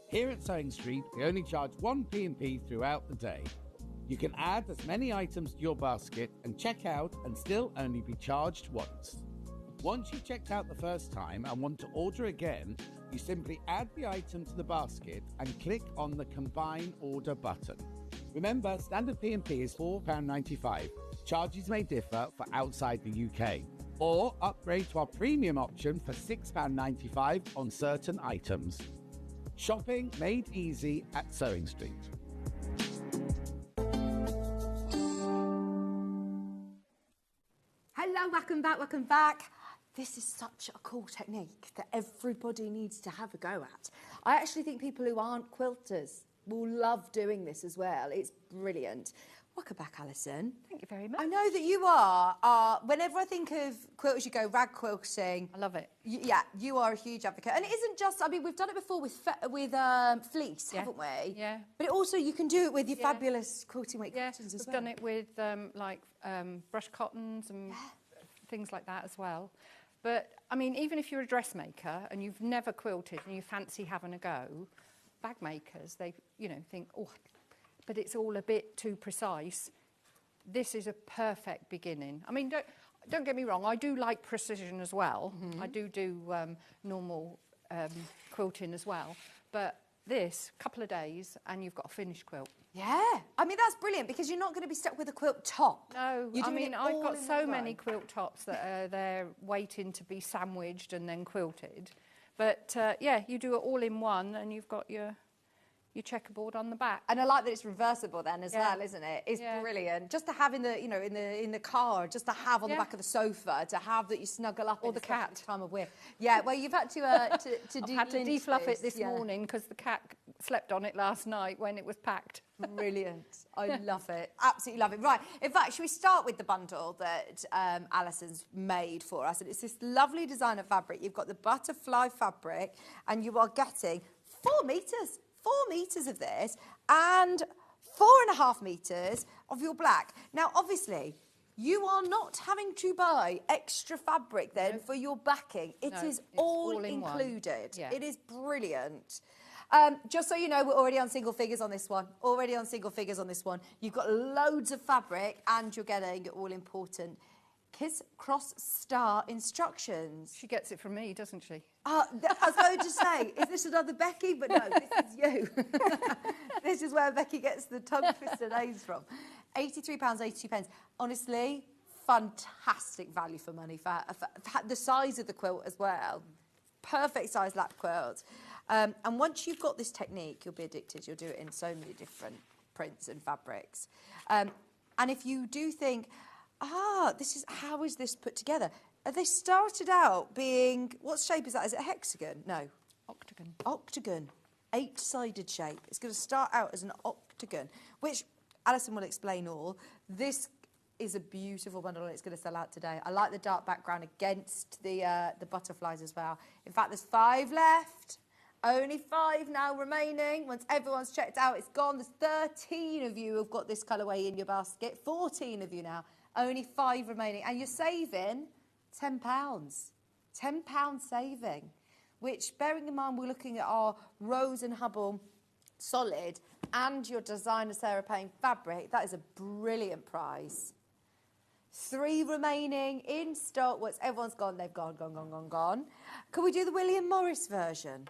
A: Here at Sewing Street, we only charge one P&P throughout the day. You can add as many items to your basket and check out and still only be charged once. Once you've checked out the first time and want to order again, you simply add the item to the basket and click on the Combine Order button. Remember, standard P&P is £4.95. Charges may differ for outside the UK. Or upgrade to our premium option for £6.95 on certain items. Shopping made easy at Sewing Street.
G: Hello, welcome back, welcome back. This is such a cool technique that everybody needs to have a go at. I actually think people who aren't quilters will love doing this as well. It's brilliant. Welcome back, Alison.
F: Thank you very much.
G: I know that you are, whenever I think of quilts, you go rag quilting.
F: I love it.
G: Yeah, you are a huge advocate. And it isn't just, I mean, we've done it before with fleece,
F: Yeah.
G: haven't we?
F: Yeah.
G: But it also, you can do it with your
F: Yeah.
G: fabulous quilting weight
F: Yeah,
G: cottons as
F: we've
G: well.
F: done it with brush cottons and things like that as well. But, I mean, even if you're a dressmaker and you've never quilted and you fancy having a go, bag makers, they, think, oh, but it's all a bit too precise. This is a perfect beginning. I mean, don't get me wrong, I do like precision as well.
G: Mm-hmm.
F: I do normal quilting as well. But this, couple of days, and you've got a finished quilt.
G: Yeah, I mean, that's brilliant because you're not going to be stuck with a quilt top.
F: No,
G: You're
F: I
G: doing
F: mean,
G: it
F: I've
G: all
F: got
G: in
F: so
G: one
F: many
G: go.
F: quilt tops that are there waiting to be sandwiched and then quilted. But, yeah, you do it all in one and you've got your checkerboard on the back.
G: And I like that it's reversible then as
F: Yeah.
G: well, isn't it? It's
F: Yeah.
G: brilliant. Just to have in the, in the car, just to have on the
F: Yeah.
G: back of the sofa, to have that you snuggle up
F: Or
G: in,
F: the
G: especially
F: cat.
G: this time of year. Yeah, well, you've had to
F: I've had to
G: de-lynch
F: defluff it this
G: yeah.
F: morning because the cat slept on it last night when it was packed.
G: Brilliant. I love it. Absolutely love it. Right. In fact, should we start with the bundle that Alison's made for us? And it's this lovely designer fabric. You've got the butterfly fabric and you are getting 4 metres. 4 metres of this and 4.5 metres of your black. Now, obviously, you are not having to buy extra fabric then for your backing. It is all
F: in one.
G: included.
F: Yeah.
G: It is brilliant. Just so you know, we're already on single figures on this one. You've got loads of fabric and you're getting all important Kiss Cross Star instructions.
F: She gets it from me, doesn't she?
G: I was going to say, is this another Becky? But no, this is you. This is where Becky gets the tongue-twister names from. £83.82. Honestly, fantastic value for money. For the size of the quilt as well. Perfect size lap quilt. And once you've got this technique, you'll be addicted. You'll do it in so many different prints and fabrics. And if you do think, how is this put together? They started out being, what shape is that? Is it a hexagon? No.
F: Octagon.
G: Octagon. 8-sided shape. It's going to start out as an octagon, which Alison will explain all. This is a beautiful bundle and it's going to sell out today. I like the dark background against the butterflies as well. In fact, there's 5 left Only 5 now remaining. Once everyone's checked out, it's gone. There's 13 of you who've got this colourway in your basket. 14 of you now. Only 5 remaining. And you're saving £10. £10 saving. Which, bearing in mind, we're looking at our Rose and Hubble solid and your designer Sarah Payne fabric. That is a brilliant prize. 3 remaining in stock. Once everyone's gone, they've gone. Can we do the William Morris version?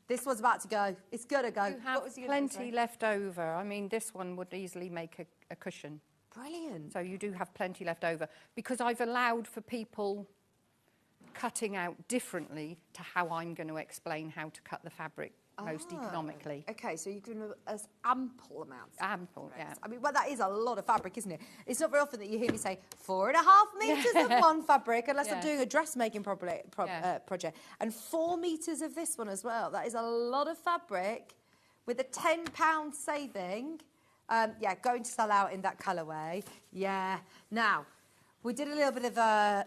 G: This one's about to go. It's going to go.
F: You have plenty left over. I mean, this one would easily make a cushion.
G: Brilliant.
F: So you do have plenty left over. Because I've allowed for people cutting out differently to how I'm going to explain how to cut the fabric most economically.
G: Okay, so you can as ample amounts.
F: Ample, yeah.
G: I mean, well, that is a lot of fabric, isn't it? It's not very often that you hear me say 4.5 metres of one fabric, unless I'm doing a dressmaking project. And 4 metres of this one as well. That is a lot of fabric with a £10 saving. Going to sell out in that colourway. Yeah. Now, we did a little bit of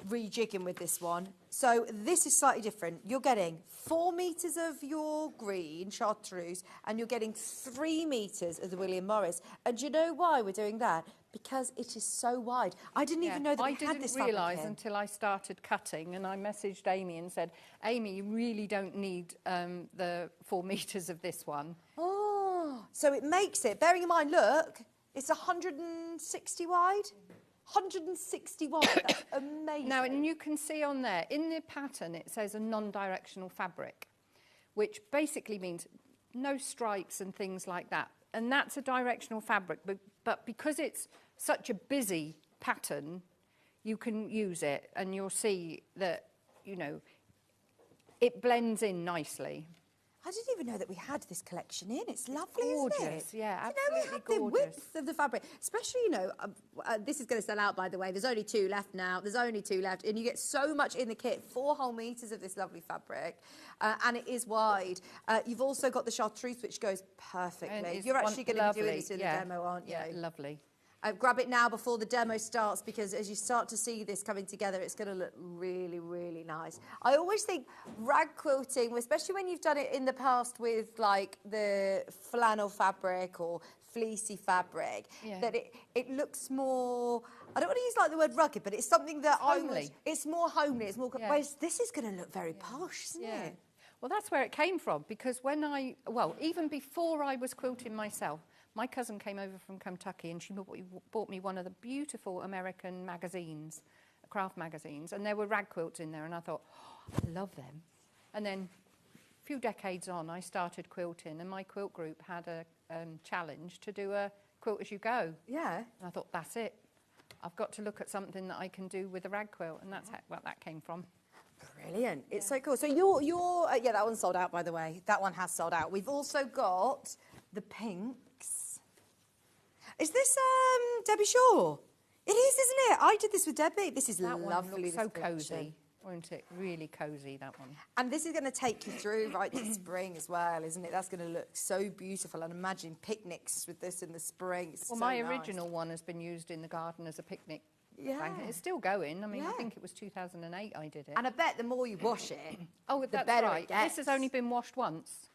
G: rejigging with this one. So this is slightly different. You're getting 4 metres of your green chartreuse and you're getting 3 metres of the William Morris. And do you know why we're doing that? Because it is so wide. I didn't even know that we had this fabric.
F: I didn't realise until I started cutting, and I messaged Amy and said, Amy, you really don't need the 4 metres of this one.
G: Oh, so it makes it, bearing in mind, look, it's 160 wide. 160 wide, that's amazing.
F: Now, and you can see on there, in the pattern, it says a non-directional fabric, which basically means no stripes and things like that. And that's a directional fabric, but because it's such a busy pattern, you can use it, and you'll see that, you know, it blends in nicely.
G: I didn't even know that we had this collection in. It's lovely,
F: gorgeous,
G: isn't it?
F: Yeah,
G: absolutely
F: absolutely
G: gorgeous. The width of the fabric, especially, you know, this is going to sell out, by the way. There's only 2 left now. There's only 2 left. And you get so much in the kit, 4 whole metres of this lovely fabric. And it is wide. You've also got the chartreuse, which goes perfectly. You're actually going to be doing this in the demo, aren't you?
F: Yeah, lovely.
G: Grab it now before the demo starts, because as you start to see this coming together, it's going to look really, really nice. I always think rag quilting, especially when you've done it in the past with like the flannel fabric or fleecy fabric, that it looks more, I don't want to use like the word rugged, but it's something that it's more homely, it's more, whereas this is going to look very posh, isn't it?
F: Well, that's where it came from, because when even before I was quilting myself, my cousin came over from Kentucky and she bought me one of the beautiful American magazines, craft magazines, and there were rag quilts in there, and I thought, oh, I love them. And then a few decades on, I started quilting, and my quilt group had a challenge to do a quilt as you go.
G: Yeah.
F: And I thought, that's it. I've got to look at something that I can do with a rag quilt, and that's where that came from.
G: Brilliant. It's so cool. So you're that one's sold out, by the way. That one has sold out. We've also got the pinks. Is this Debbie Shaw? It is, isn't it? I did this with Debbie. This is
F: that
G: lovely.
F: One looks so cosy, won't it? Really cosy, that one.
G: And this is going to take you through right to spring as well, isn't it? That's going to look so beautiful. And imagine picnics with this in the spring. It's
F: well,
G: so
F: my
G: nice.
F: original one has been used in the garden as a picnic blanket. It's still going. I mean, I think it was 2008 I did it.
G: And I bet the more you wash it,
F: the
G: better
F: right.
G: it gets.
F: This has only been washed once.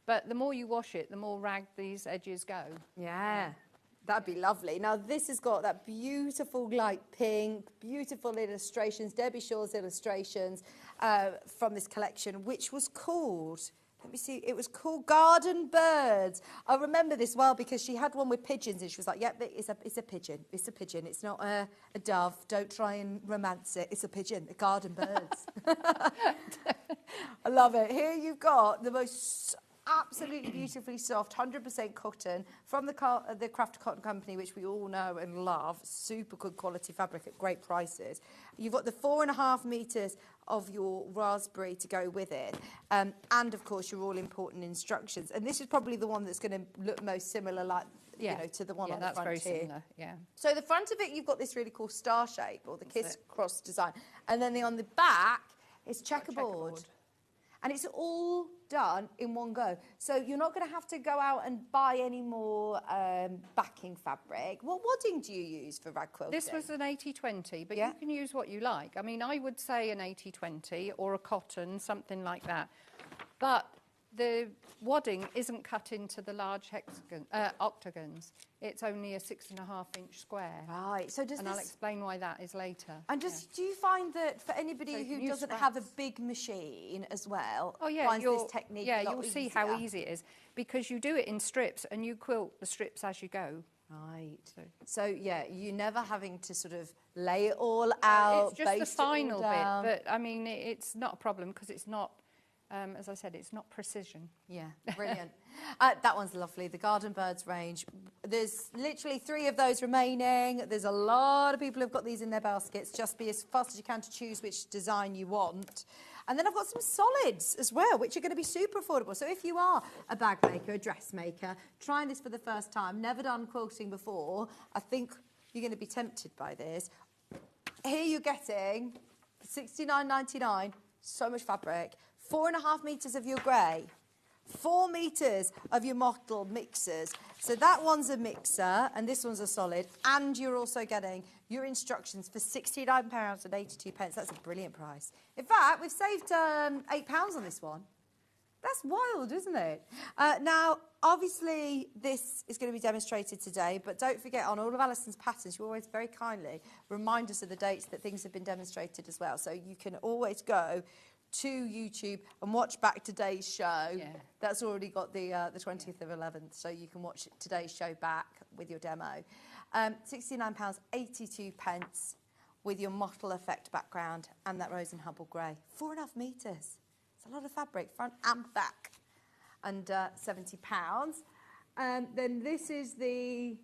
F: But the more you wash it, the more ragged these edges go.
G: Yeah. That'd be lovely. Now, this has got that beautiful light pink, beautiful illustrations, Debbie Shaw's illustrations from this collection, which was called, let me see, it was called Garden Birds. I remember this well because she had one with pigeons and she was like, yep, it's a pigeon. It's a pigeon. It's not a dove. Don't try and romance it. It's a pigeon, a Garden Birds. I love it. Here you've got the most absolutely beautifully soft, 100% cotton from the Craft Cotton Company, which we all know and love. Super good quality fabric at great prices. You've got the 4.5 metres of your raspberry to go with it. And, of course, your all-important instructions. And this is probably the one that's going to look most similar, like, you know, to the one on the front
F: that's very
G: here.
F: similar, yeah.
G: So the front of it, you've got this really cool star shape, or the kiss cross design. And then on the back, it's checkerboard. And it's all done in one go. So you're not going to have to go out and buy any more backing fabric. What wadding do you use for rag quilting?
F: This was an 80-20, but you can use what you like. I mean, I would say an 80-20 or a cotton, something like that. But the wadding isn't cut into the large octagons. It's only a 6.5-inch square.
G: Right. So does
F: and I'll explain why that is later.
G: And do you find that for anybody who doesn't have a big machine as well, finds this technique a lot
F: you'll see
G: easier?
F: how easy it is, because you do it in strips and you quilt the strips as you go.
G: Right. So yeah, you're never having to sort of lay it all out.
F: It's just the
G: baste it all
F: final
G: down.
F: bit, but I mean, it's not a problem because it's not. As I said, it's not precision.
G: Yeah, brilliant. That one's lovely, the Garden Birds range. There's literally 3 of those remaining. There's a lot of people who've got these in their baskets. Just be as fast as you can to choose which design you want. And then I've got some solids as well, which are going to be super affordable. So if you are a bag maker, a dressmaker, trying this for the first time, never done quilting before, I think you're going to be tempted by this. Here you're getting $69.99, so much fabric. 4.5 metres of your grey, 4 metres of your mottled mixers. So that one's a mixer and this one's a solid, and you're also getting your instructions for £69.82. That's a brilliant price. In fact, we've saved £8 on this one. That's wild, isn't it? Now, obviously, this is going to be demonstrated today, but don't forget, on all of Alison's patterns, you always very kindly remind us of the dates that things have been demonstrated as well. So you can always go to YouTube and watch back today's show. Yeah. That's already got the 20th of 11th, so you can watch today's show back with your demo. £69.82 with your mottle effect background and that rose and hubble grey. 4.5 metres. It's a lot of fabric, front and back. And £70. Then this is the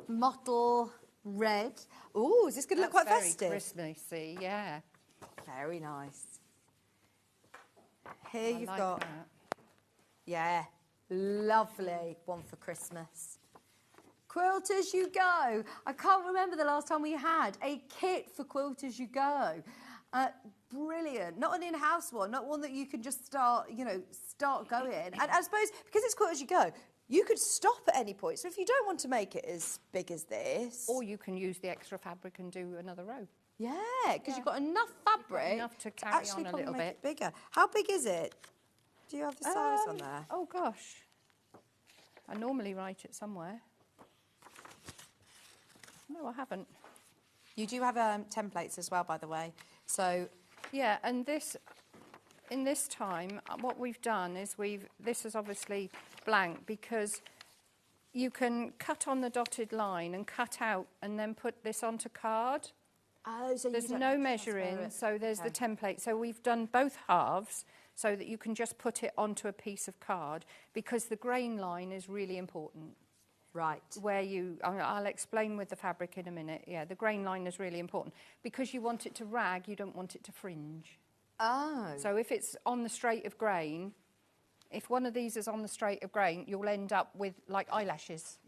G: mottle red. Ooh, is this going to look quite festive?
F: Very Christmassy, yeah.
G: Very nice. Here you've
F: like
G: got,
F: that.
G: Yeah, lovely one for Christmas. Quilt as you go. I can't remember the last time we had a kit for Quilt as you go. Brilliant. Not an in-house one, not one that you can just start going. And I suppose because it's Quilt as you go, you could stop at any point. So if you don't want to make it as big as this,
F: or you can use the extra fabric and do another row.
G: Yeah, because you've got enough fabric
F: enough to carry on a
G: probably
F: little
G: make
F: bit
G: it bigger. How big is it? Do you have the size on there?
F: Oh gosh, I normally write it somewhere. No, I haven't.
G: You do have templates as well, by the way. So
F: yeah, and in this time, what we've done is this is obviously blank because you can cut on the dotted line and cut out and then put this onto card.
G: Oh, so
F: there's no measuring, so there's the template. So we've done both halves so that you can just put it onto a piece of card because the grain line is really important.
G: Right.
F: I'll explain with the fabric in a minute. Yeah, the grain line is really important because you want it to rag, you don't want it to fringe.
G: Oh.
F: So if it's on the straight of grain, if one of these is on the straight of grain, you'll end up with like eyelashes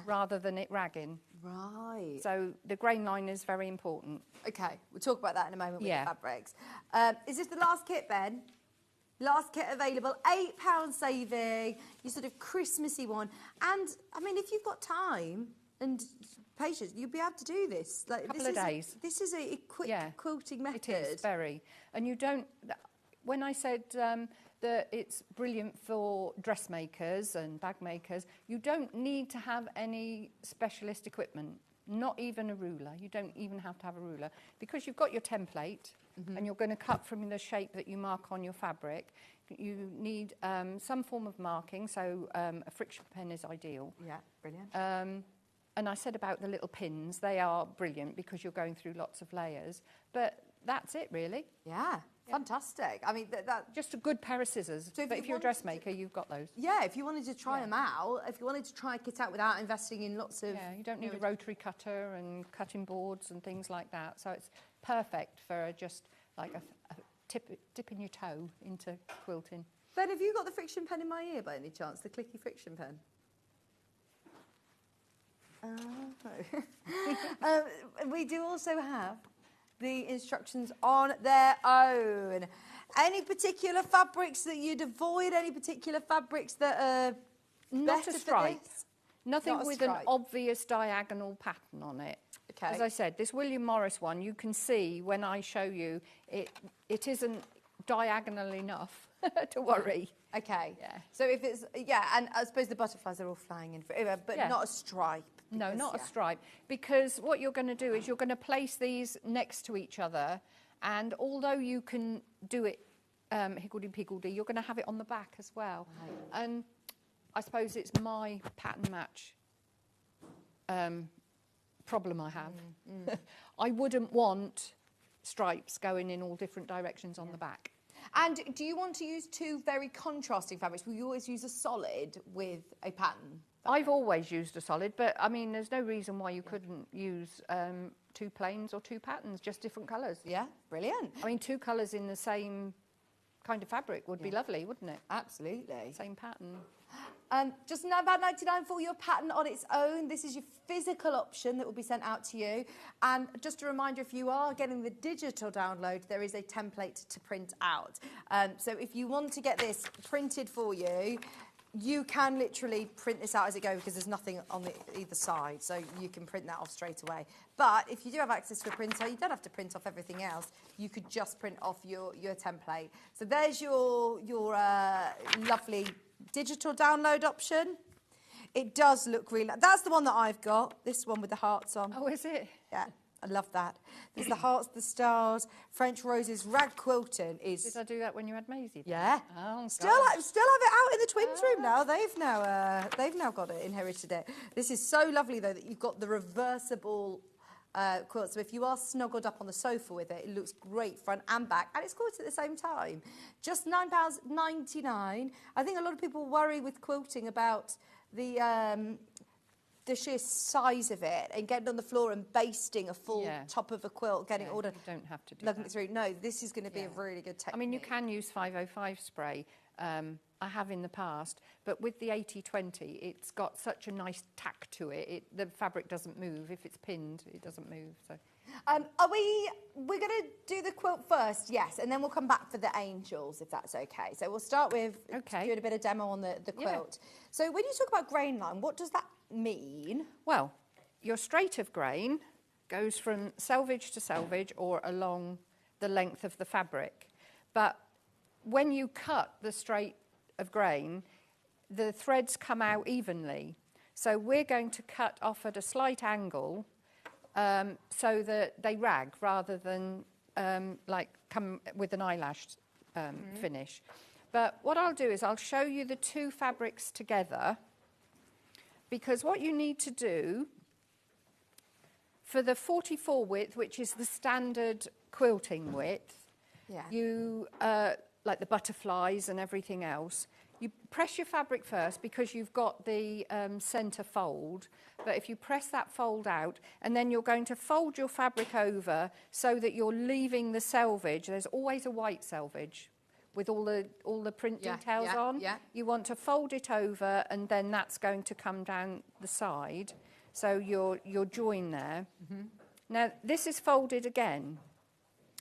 F: rather than it ragging.
G: Right.
F: So the grain line is very important.
G: Okay, we'll talk about that in a moment with the fabrics. Is this the last kit, Ben? Last kit available, £8 saving, your sort of Christmassy one. And, I mean, if you've got time and patience, you'll be able to do this. Like,
F: couple of days.
G: This is a quick quilting method.
F: It is, very. And you don't... When I said that it's brilliant for dressmakers and bag makers, you don't need to have any specialist equipment, not even a ruler. You don't even have to have a ruler. Because you've got your template and you're going to cut from the shape that you mark on your fabric, you need some form of marking, so a friction pen is ideal.
G: Yeah, brilliant.
F: And I said about the little pins, they are brilliant because you're going through lots of layers. But that's it, really.
G: Yeah. Fantastic. I mean, that
F: just a good pair of scissors. So but if you're a dressmaker, you've got those.
G: Yeah, if you wanted to try them out, if you wanted to try a kit out without investing in lots of...
F: Yeah, you don't need a rotary cutter and cutting boards and things like that. So it's perfect for just like a dipping your toe into quilting.
G: Ben, have you got the friction pen in my ear by any chance? The clicky friction pen? We do also have the instructions on their own. Any particular fabrics that you'd avoid? Any particular fabrics that are
F: Not
G: better
F: a
G: for
F: stripe.
G: this?
F: Nothing
G: Not a
F: with an
G: stripe.
F: obvious diagonal pattern on it.
G: Okay.
F: As I said, this William Morris one, you can see when I show you, it isn't diagonal enough to worry.
G: Okay.
F: Yeah.
G: So if it's, and I suppose the butterflies are all flying in, but
F: Yeah.
G: not a stripe.
F: No,
G: because,
F: not a stripe. Because what you're going to do is you're going to place these next to each other, and although you can do it higgledy-piggledy, you're going to have it on the back as well. Right. And I suppose it's my pattern match problem I have. I wouldn't want stripes going in all different directions on the back.
G: And do you want to use two very contrasting fabrics? Will you always use a solid with a pattern?
F: I've always used a solid, but I mean, there's no reason why you couldn't use two plains or two patterns, just different colours.
G: Yeah, brilliant.
F: I mean, two colours in the same kind of fabric would be lovely, wouldn't it?
G: Absolutely.
F: Same pattern.
G: Just about £99 for your pattern on its own. This is your physical option that will be sent out to you. And just a reminder, if you are getting the digital download, there is a template to print out. So if you want to get this printed for you, you can literally print this out as it goes because there's nothing on either side, so you can print that off straight away. But if you do have access to a printer, you don't have to print off everything else. You could just print off your template. So there's your lovely digital download option. It does look really... That's the one that I've got, this one with the hearts on.
F: Oh, is it?
G: Yeah. I love that. There's the hearts, the stars, French roses, rag quilting is...
F: Did I do that when you had Maisie?
G: Yeah.
F: Oh,
G: Still have it out in the twins' room now. They've now got it, inherited it. This is so lovely though that you've got the reversible quilt. So if you are snuggled up on the sofa with it, it looks great front and back, and it's quilted at the same time. Just £9.99. I think a lot of people worry with quilting about the sheer size of it and getting on the floor and basting a full top of a quilt, getting it all done.
F: You don't have to do
G: lugging
F: that.
G: it through. No, this is going to be a really good technique.
F: I mean, you can use 505 spray. I have in the past, but with the 80-20, it's got such a nice tack to it. The fabric doesn't move. If it's pinned, it doesn't move. So,
G: we're going to do the quilt first, yes, and then we'll come back for the angels, if that's okay. So we'll start with doing a bit of demo on the quilt.
F: Yeah.
G: So when you talk about grain line, what does that mean?
F: Well, your straight of grain goes from selvage to selvage or along the length of the fabric. But when you cut the straight of grain, the threads come out evenly. So we're going to cut off at a slight angle so that they rag rather than like come with an eyelash finish. But what I'll do is I'll show you the two fabrics together, because what you need to do for the 44 width, which is the standard quilting width, you like the butterflies and everything else, you press your fabric first because you've got the centre fold. But if you press that fold out, and then you're going to fold your fabric over so that you're leaving the selvage. There's always a white selvage with all the print details on. Yeah. You want to fold it over, and then that's going to come down the side. So your join there. Mm-hmm. Now this is folded again.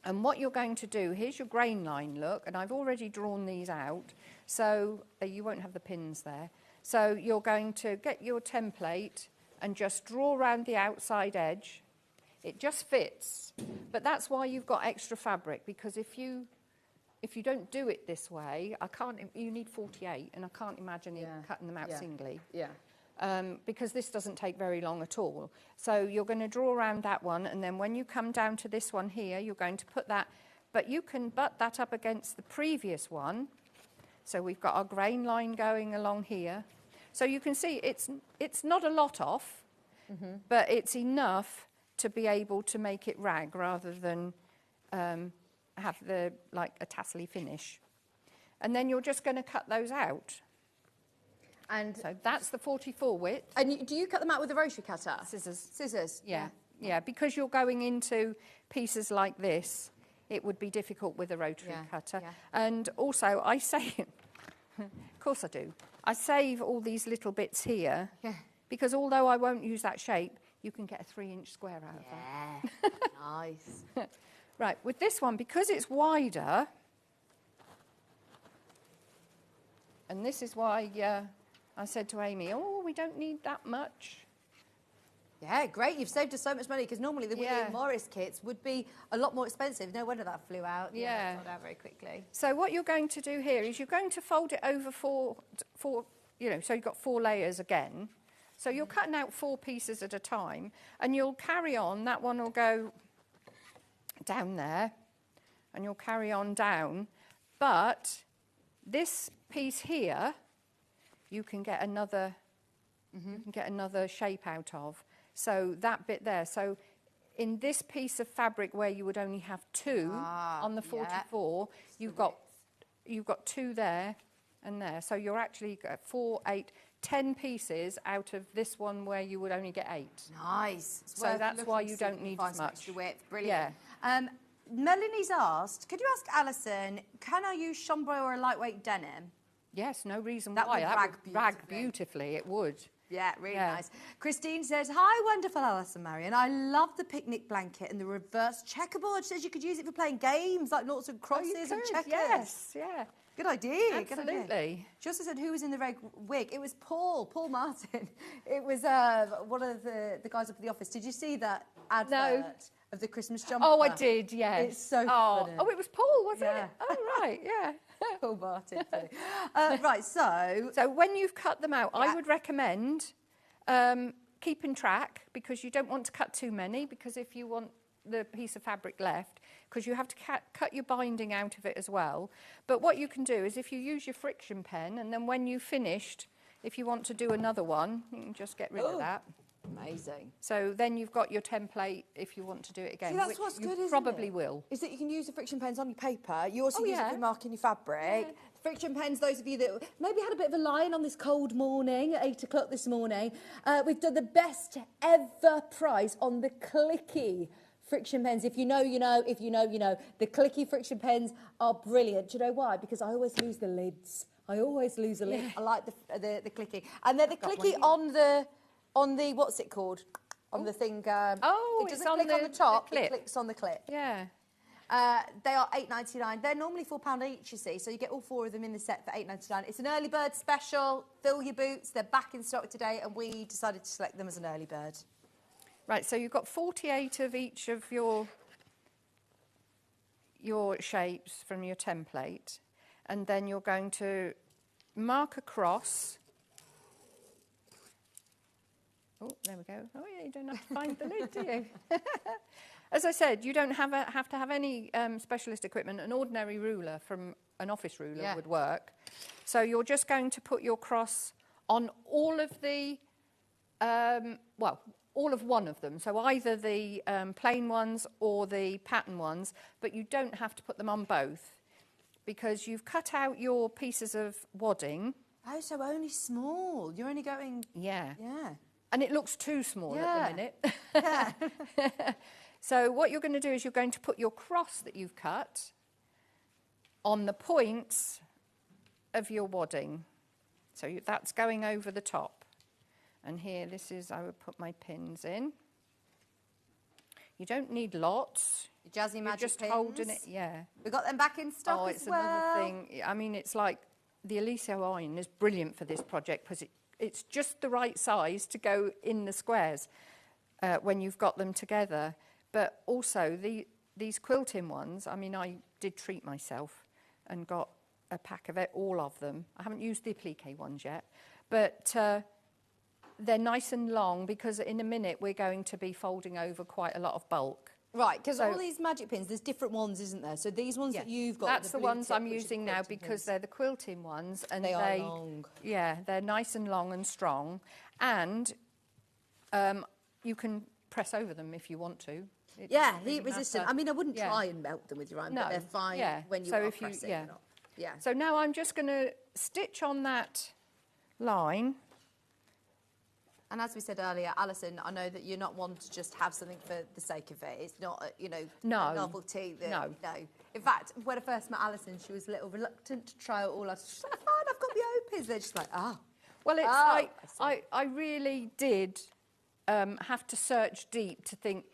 F: And what you're going to do, here's your grain line look, and I've already drawn these out, so you won't have the pins there. So you're going to get your template and just draw around the outside edge. It just fits, but that's why you've got extra fabric, because if you don't do it this way, you need 48, and I can't imagine cutting them out singly. Yeah. Because this doesn't take very long at all. So you're going to draw around that one, and then when you come down to this one here, you're going to put that, but you can butt that up against the previous one. So we've got our grain line going along here. So you can see it's not a lot off, but it's enough to be able to make it rag rather than have like a tassely finish. And then you're just going to cut those out. And so that's the 44 width.
G: And do you cut them out with a rotary cutter?
F: Scissors.
G: Scissors?
F: Yeah, because you're going into pieces like this, it would be difficult with a rotary cutter. Yeah. And also, I say, of course I do, I save all these little bits here, because although I won't use that shape, you can get a 3-inch square out of that.
G: Yeah, nice.
F: Right, with this one, because it's wider, and this is why I said to Amy, oh, we don't need that much.
G: Yeah, great. You've saved us so much money because normally the Willie and Morris kits would be a lot more expensive. No wonder that flew out.
F: Yeah.
G: Sold out very quickly.
F: So what you're going to do here is you're going to fold it over four, you know, so you've got 4 layers again. So you're cutting out 4 pieces at a time, and you'll carry on. That one will go down there, and you'll carry on down. But this piece here, you can get another, you can get another shape out of. So that bit there. So in this piece of fabric where you would only have 2 on the 44, you've got 2 there and there. So you're actually 4, 8, 10 pieces out of this one where you would only get 8.
G: Nice.
F: So that's why you don't need as much.
G: Brilliant. Yeah. Melanie's asked, could you ask Alison, can I use chambray or a lightweight denim?
F: Yes, no reason
G: that
F: why.
G: Would
F: That would rag beautifully, it would.
G: Yeah, really nice. Christine says, hi, wonderful Alison Marion. I love the picnic blanket and the reverse checkerboard. She says you could use it for playing games like noughts and crosses and checkers.
F: Yes, yeah.
G: Good idea.
F: Absolutely.
G: Good idea. She also said, who was in the red wig? It was Paul Martin. It was one of the guys up at the office. Did you see that advert of the Christmas jumper?
F: Oh, I did, yes.
G: It's so funny.
F: Oh, it was Paul, wasn't it? Oh, right, yeah.
G: Paul Martin. Right, so
F: when you've cut them out, I would recommend keeping track, because you don't want to cut too many, because if you want the piece of fabric left, because you have to cut your binding out of it as well. But what you can do is if you use your friction pen, and then when you've finished, if you want to do another one, you can just get rid of that.
G: Amazing.
F: So then you've got your template if you want to do it again.
G: See, that's what's good, isn't it?
F: Probably will.
G: Is that you can use the friction pens on your paper. You also use it for marking your fabric. Yeah. Friction pens, those of you that maybe had a bit of a line on this cold morning at 8 o'clock this morning, we've done the best ever price on the clicky friction pens. If you know, you know. If you know, you know. The clicky friction pens are brilliant. Do you know why? Because I always lose the lids. I always lose a lid. I like the clicky. And they're the clicky on the what's it called? On the thing. It doesn't click on the top. It clicks on the clip.
F: Yeah.
G: They are £8.99. They're normally £4 each, you see. So you get all 4 of them in the set for £8.99. It's an early bird special. Fill your boots. They're back in stock today, and we decided to select them as an early bird.
F: Right. So you've got 48 of each of your shapes from your template, and then you're going to mark across. Oh, there we go. Oh, yeah, you don't have to find the lid, do you? As I said, you don't have to have any specialist equipment. An ordinary ruler from an office ruler would work. So you're just going to put your cross on all of the, all of one of them. So either the plain ones or the pattern ones, but you don't have to put them on both, because you've cut out your pieces of wadding.
G: Oh, so only small. You're only going...
F: Yeah.
G: Yeah.
F: And it looks too small at the minute. Yeah. So what you're going to do is you're going to put your cross that you've cut on the points of your wadding. So that's going over the top. And here, this is, I would put my pins in. You don't need lots.
G: Your Jazzy Magic
F: just
G: pins.
F: Holding it, yeah.
G: We got them back in stock as well.
F: Another thing. I mean, it's like the Aliso iron is brilliant for this project, because it's just the right size to go in the squares when you've got them together. But also these quilting ones, I mean, I did treat myself and got a pack of it, all of them. I haven't used the applique ones yet, but they're nice and long, because in a minute we're going to be folding over quite a lot of bulk.
G: Right, because all these magic pins, there's different ones, isn't there? So these ones that you've got...
F: That's the ones I'm using now, because they're the quilting ones. And
G: they are long.
F: Yeah, they're nice and long and strong. And you can press over them if you want to.
G: Heat resistant. I mean, I wouldn't try and melt them with your iron, but they're fine when you are pressing them. Yeah.
F: So now I'm just going to stitch on that line.
G: And as we said earlier, Alison, I know that you're not one to just have something for the sake of it. It's not, a novelty. No. In fact, when I first met Alison, she was a little reluctant to try it all. I was just like, fine, I've got my own pins. They're just like,
F: Well, it's I really did have to search deep to think,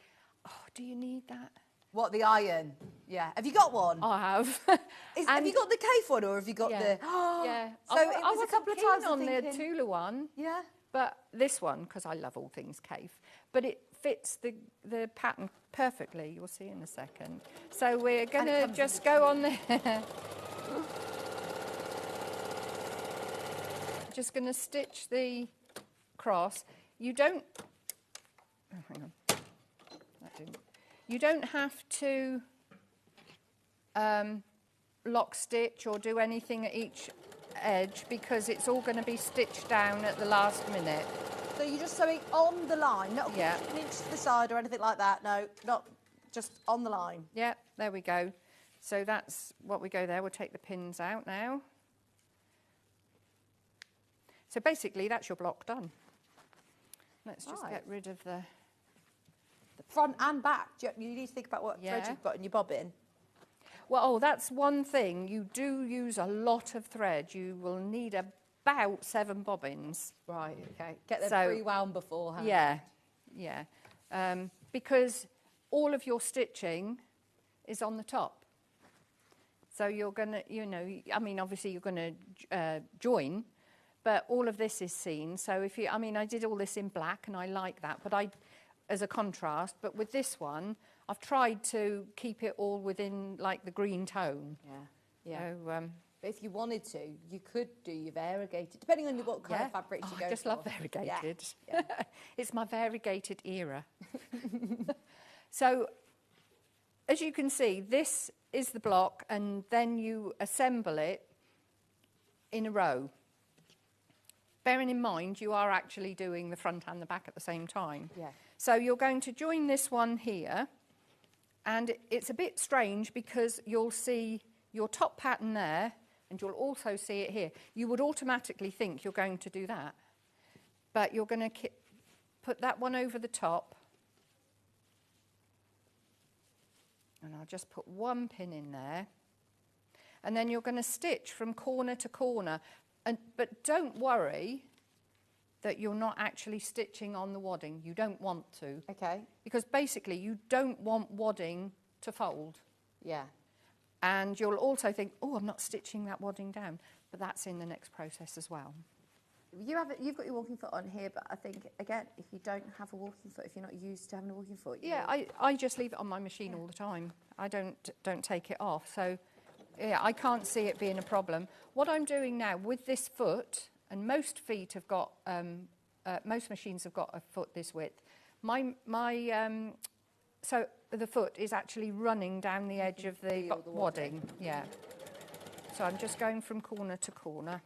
F: oh, do you need that?
G: What, the iron? Yeah. Have you got one?
F: I have.
G: Have you got the cave one, or have you got the...
F: yeah.
G: So it was a couple of times
F: on
G: thinking...
F: the Tula one.
G: Yeah.
F: But this one, because I love all things cave, but it fits the pattern perfectly. You'll see in a second. So we're going to just go on there. Just going to stitch the cross. You don't... Oh, hang on. That didn't... You don't have to lock stitch or do anything at each edge because it's all going to be stitched down at the last minute.
G: So you're just sewing on the line, not an inch to the side or anything like that, no, not just on the line.
F: Yeah, there we go. So that's what we go there. We'll take the pins out now. So basically that's your block done. Let's just get rid of the
G: front and back. You need to think about what thread you've got in your bobbin.
F: Well, that's one thing. You do use a lot of thread. You will need about 7 bobbins.
G: Right, okay. Get them pre-wound beforehand.
F: Yeah, yeah. Because all of your stitching is on the top. So you're going to, you know, I mean, obviously you're going to join, but all of this is seen. So if you, I mean, I did all this in black and I like that, but as a contrast, but with this one, I've tried to keep it all within like the green tone.
G: Yeah, yeah.
F: So,
G: but if you wanted to, you could do your variegated, depending on what kind of fabrics you go for.
F: I just love variegated.
G: Yeah.
F: It's my variegated era. So, as you can see, this is the block, and then you assemble it in a row. Bearing in mind, you are actually doing the front and the back at the same time.
G: Yeah.
F: So you're going to join this one here, and it's a bit strange because you'll see your top pattern there, and you'll also see it here. You would automatically think you're going to do that, but you're going to put that one over the top, and I'll just put 1 pin in there, and then you're going to stitch from corner to corner, but don't worry that you're not actually stitching on the wadding. You don't want to.
G: Okay.
F: Because basically you don't want wadding to fold.
G: Yeah.
F: And you'll also think, oh, I'm not stitching that wadding down. But that's in the next process as well.
G: You've got your walking foot on here, but I think, again, if you don't have a walking foot, if you're not used to having a walking foot...
F: Yeah, I just leave it on my machine all the time. I don't take it off. So, yeah, I can't see it being a problem. What I'm doing now with this foot... And most feet have got, most machines have got a foot this width. So the foot is actually running down the edge of the wadding. Yeah. So I'm just going from corner to corner.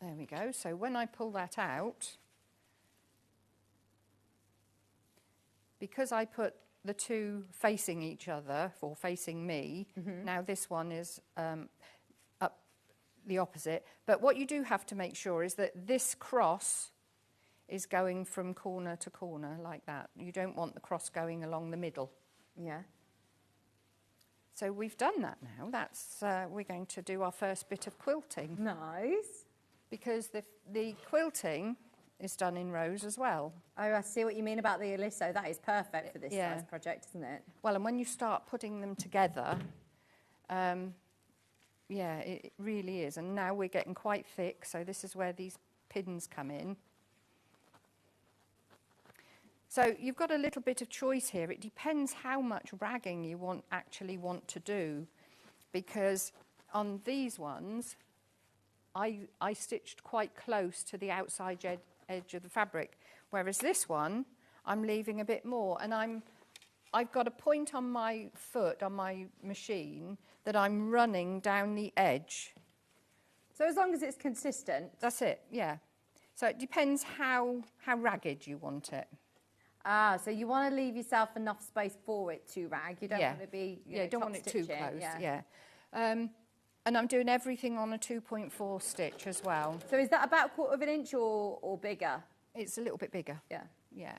F: There we go. So when I pull that out, because I put the two facing each other, or facing me. Now this one is up the opposite. But what you do have to make sure is that this cross is going from corner to corner like that. You don't want the cross going along the middle.
G: Yeah.
F: So we've done that now. That's we're going to do our first bit of quilting.
G: Nice.
F: Because the quilting is done in rows as well.
G: Oh, I see what you mean about the Aliso. That is perfect for this size project, isn't it?
F: Well, and when you start putting them together, yeah, it really is. And now we're getting quite thick, so this is where these pins come in. So you've got a little bit of choice here. It depends how much ragging you actually want to do, because on these ones, I stitched quite close to the outside edge of the fabric, whereas this one I'm leaving a bit more, and I've got a point on my foot on my machine that I'm running down the edge.
G: So as long as it's consistent.
F: That's it, yeah. So it depends how ragged you want it.
G: Ah, so you want to leave yourself enough space for it to rag. You don't want to be
F: you don't want it too close. Yeah. And I'm doing everything on a 2.4 stitch as well.
G: So is that about 1/4 of an inch or bigger?
F: It's a little bit bigger.
G: Yeah.
F: Yeah.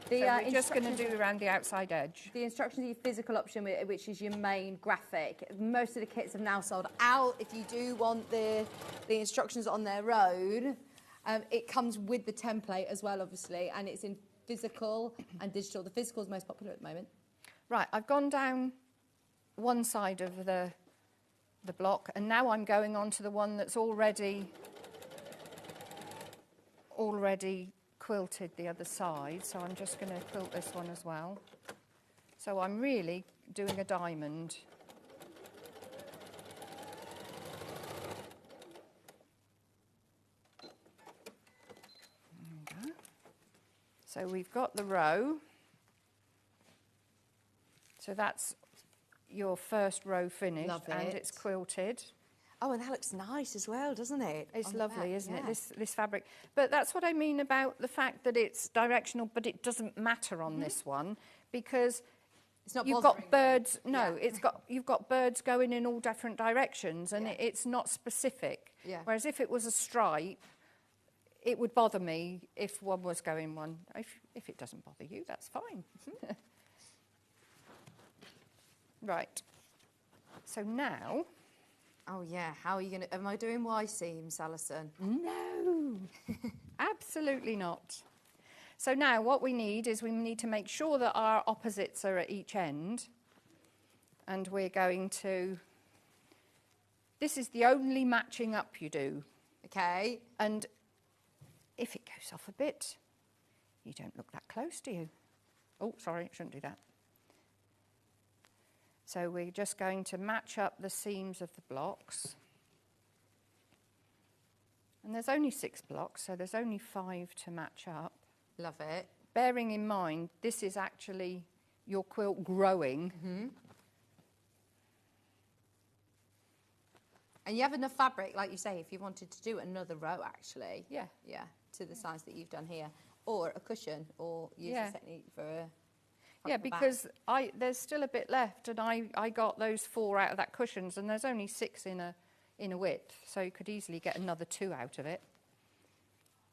G: The,
F: So we're just going to do around the outside edge.
G: The instructions are your physical option, which is your main graphic. Most of the kits have now sold out. If you do want the instructions on their own, it comes with the template as well, obviously, and it's in physical and digital. The physical is most popular at the moment.
F: Right, I've gone down one side of the block, and now I'm going on to the one that's already quilted the other side, so I'm just going to quilt this one as well. So I'm really doing a diamond. There we go. So we've got the row. So that's your first row finished.
G: Love
F: and
G: it.
F: it's quilted.
G: Oh, and that looks nice as well, doesn't it?
F: It's
G: On the
F: lovely,
G: back,
F: isn't
G: yeah.
F: it, this fabric? But that's what I mean about the fact that it's directional, but it doesn't matter on this one, because
G: It's not
F: you've
G: bothering
F: got birds.
G: them.
F: No,
G: Yeah.
F: you've got birds going in all different directions, and
G: Yeah.
F: it's not specific.
G: Yeah.
F: Whereas if it was a stripe, it would bother me if one was going one. If it doesn't bother you, that's fine. Right. So now.
G: Oh, yeah. How are you going to... Am I doing Y seams, Alison?
F: No, absolutely not. So now what we need is we need to make sure that our opposites are at each end. And we're going to... This is the only matching up you do.
G: Okay.
F: And if it goes off a bit, you don't look that close, do you? Oh, sorry, shouldn't do that. So we're just going to match up the seams of the blocks. And there's only 6 blocks, so there's only 5 to match up.
G: Love it.
F: Bearing in mind, this is actually your quilt growing.
G: Mm-hmm. And you have enough fabric, like you say, if you wanted to do another row, actually.
F: Yeah.
G: Yeah, to the size that you've done here. Or a cushion, or use
F: Yeah.
G: this technique for a...
F: Yeah, because there's still a bit left, and I got those 4 out of that cushions, and there's only 6 in a width, so you could easily get another 2 out of it.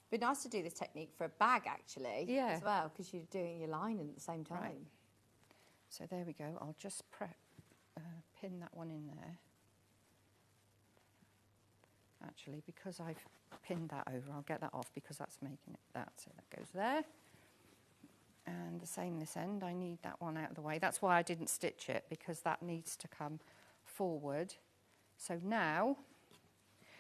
G: It'd be nice to do this technique for a bag, actually,
F: Yeah.
G: as well, because you're doing your lining at the same time.
F: Right. So there we go. I'll just pin that one in there. Actually, because I've pinned that over, I'll get that off because that's making it that. So that goes there. And the same this end, I need that one out of the way. That's why I didn't stitch it, because that needs to come forward. So now,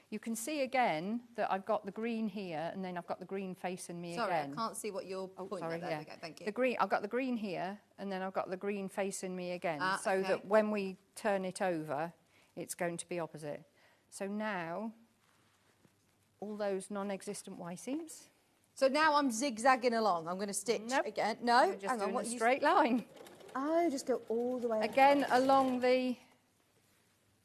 F: you can see again that I've got the green here, and then I've got the green facing me
G: Sorry,
F: again.
G: I can't see what you're pointing
F: Sorry,
G: at. There
F: yeah.
G: we go, thank you.
F: The green, I've got the green here, and then I've got the green facing me again, so
G: okay.
F: that when we turn it over, it's going to be opposite. So now, all those non-existent Y seams.
G: So now I'm zigzagging along. I'm going to stitch again. No,
F: You're just
G: hang on.
F: doing
G: What
F: a
G: you...
F: straight line.
G: Oh, just go all the way.
F: Again, along the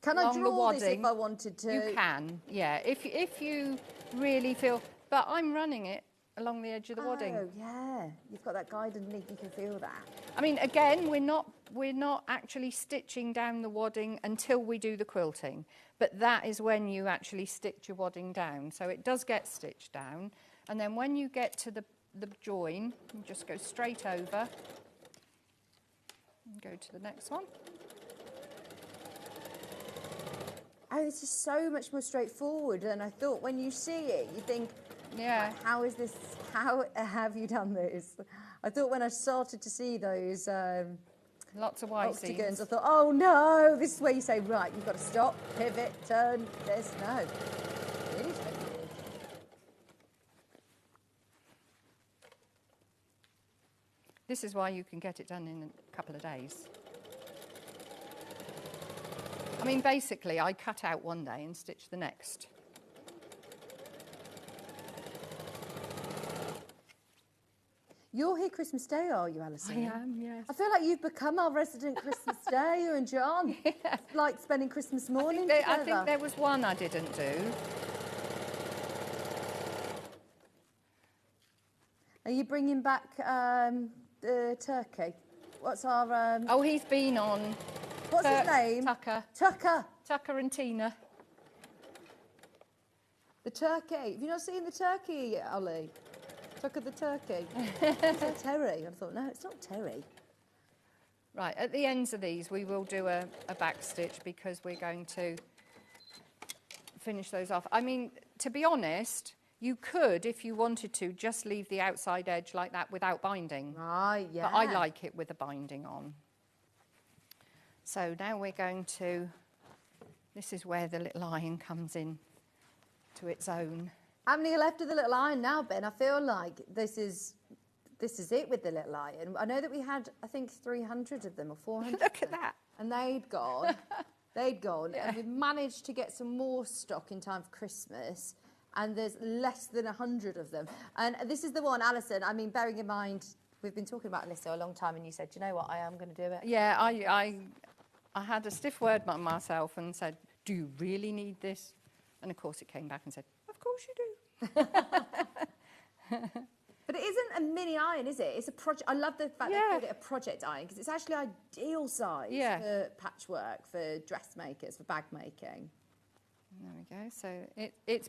G: Can I
F: along the
G: draw this
F: wadding.
G: if I wanted to?
F: You can, yeah. If you really feel, but I'm running it along the edge of the wadding.
G: Oh, yeah. You've got that guide underneath. You can feel that.
F: I mean, again, we're not actually stitching down the wadding until we do the quilting, but that is when you actually stitch your wadding down. So it does get stitched down, and then when you get to the join, you just go straight over and go to the next one.
G: Oh, this is so much more straightforward than I thought. When you see it, you think,
F: yeah,
G: how is this? How have you done this? I thought when I started to see those
F: lots of white
G: octagons,
F: seams.
G: I thought, oh no, this is where you say, right, you've got to stop, pivot, turn, this. No, really straightforward.
F: This is why you can get it done in a couple of days. I mean, basically, I cut out one day and stitch the next.
G: You're here Christmas Day, are you, Alison?
F: I am, yes.
G: I feel like you've become our resident Christmas Day, you and John.
F: Yeah.
G: It's like spending Christmas morning
F: I
G: together.
F: think there was one I didn't do.
G: Are you bringing back the turkey? What's our...
F: Oh, he's been on...
G: What's his name?
F: Tucker.
G: Tucker.
F: Tucker and Tina.
G: The turkey. Have you not seen the turkey, Ollie? Tuck of the turkey. It's a terry. I thought, no, it's not terry.
F: Right, at the ends of these, we will do a back stitch because we're going to finish those off. I mean, to be honest, you could, if you wanted to, just leave the outside edge like that without binding.
G: Right, yeah.
F: But I like it with a binding on. So now we're going to, this is where the little iron comes in to its own.
G: How many are left of the little iron now, Ben? I feel like this is it with the little iron. I know that we had, I think, 300 of them or 400.
F: Look at that.
G: And they'd gone.
F: Yeah.
G: And we've managed to get some more stock in time for Christmas. And there's less than 100 of them. And this is the one, Alison, I mean, bearing in mind, we've been talking about Alyssa a long time, and you said, you know what, I am going to do it.
F: Yeah, I had a stiff word by myself and said, do you really need this? And of course it came back and said, of course you do.
G: But it isn't a mini iron, is it? It's a project. I love the fact they called it a project iron because it's actually ideal size for patchwork, for dressmakers, for bag making.
F: There we go. So it's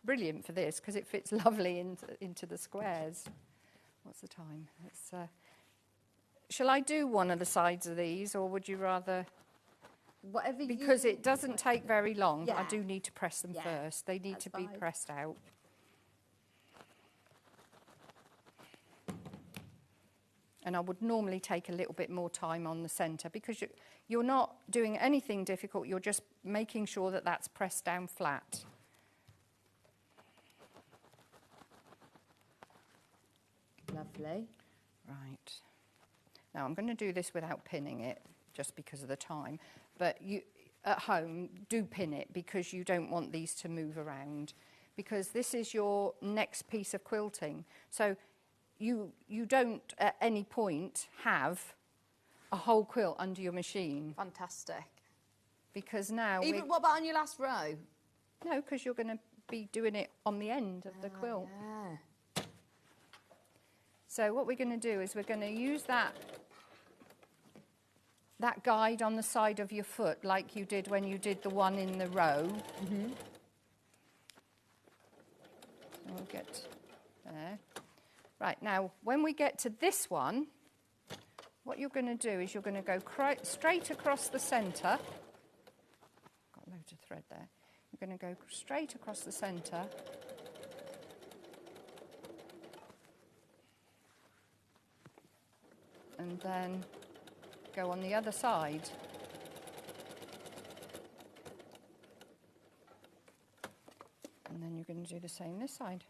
F: brilliant for this because it fits lovely into the squares. What's the time? It's, shall I do one of the sides of these, or would you rather?
G: Whatever you...
F: Because it doesn't take very long, but I
G: Yeah.
F: do need to press them first. They need to be pressed out. And I would normally take a little bit more time on the centre because you're not doing anything difficult. You're just making sure that that's pressed down flat.
G: Lovely.
F: Right. Now I'm going to do this without pinning it just because of the time. But you, at home, do pin it because you don't want these to move around. Because this is your next piece of quilting. So you don't at any point have a whole quilt under your machine.
G: Fantastic.
F: Because now...
G: Even, what about on your last row?
F: No, because you're going to be doing it on the end of the quilt.
G: Yeah.
F: So what we're going to do is we're going to use that guide on the side of your foot like you did when you did the one in the row.
G: Mm-hmm.
F: So we'll get there. Right, now when we get to this one, what you're going to do is you're going to go straight across the centre. Got loads of thread there. You're going to go straight across the centre. And then go on the other side. And then you're going to do the same this side.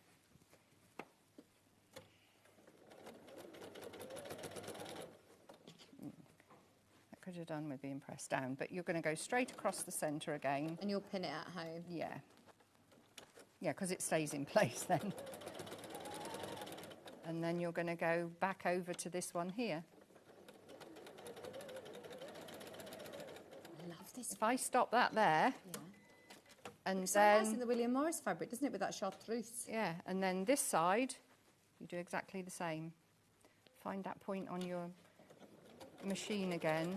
F: That could have done with being pressed down, but you're going to go straight across the centre again.
G: And you'll pin it at home?
F: Yeah. Yeah, because it stays in place then. And then you're going to go back over to this one here.
G: I love this.
F: If I stop that there, and
G: it's
F: then...
G: so nice in the William Morris fabric, doesn't it, with that chartreuse?
F: Yeah, and then this side, you do exactly the same. Find that point on your machine again.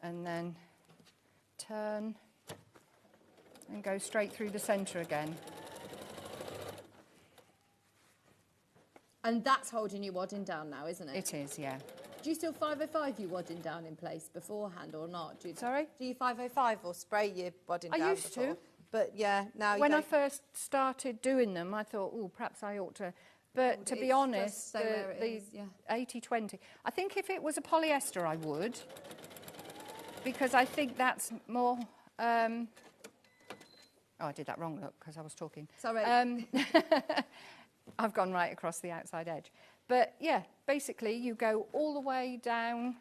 F: And then turn and go straight through the centre again.
G: And that's holding your wadding down now, isn't it?
F: It is, yeah.
G: Do you still 505 your wadding down in place beforehand or not?
F: Sorry?
G: Do you 505 or spray your wadding down
F: I used
G: before?
F: to.
G: But yeah, now
F: When
G: you
F: I
G: don't.
F: first started doing them, I thought, oh, perhaps I ought to. But to be
G: It's
F: honest,
G: just so where it is, yeah.
F: 80-20. I think if it was a polyester, I would. Because I think that's more... oh, I did that wrong, look, because I was talking.
G: Sorry.
F: I've gone right across the outside edge. But, yeah, basically, you go all the way down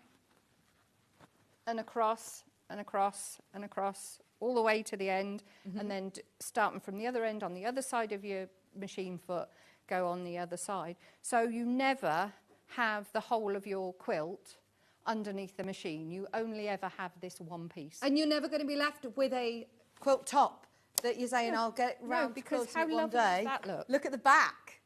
F: and across and across and across, all the way to the end, and then starting from the other end on the other side of your machine foot, go on the other side. So you never have the whole of your quilt underneath the machine. You only ever have this one piece.
G: And you're never going to be left with a quilt top that you're saying, I'll get round to
F: because
G: quilting
F: how
G: it one
F: lovely
G: day.
F: does that look?
G: Look at the back.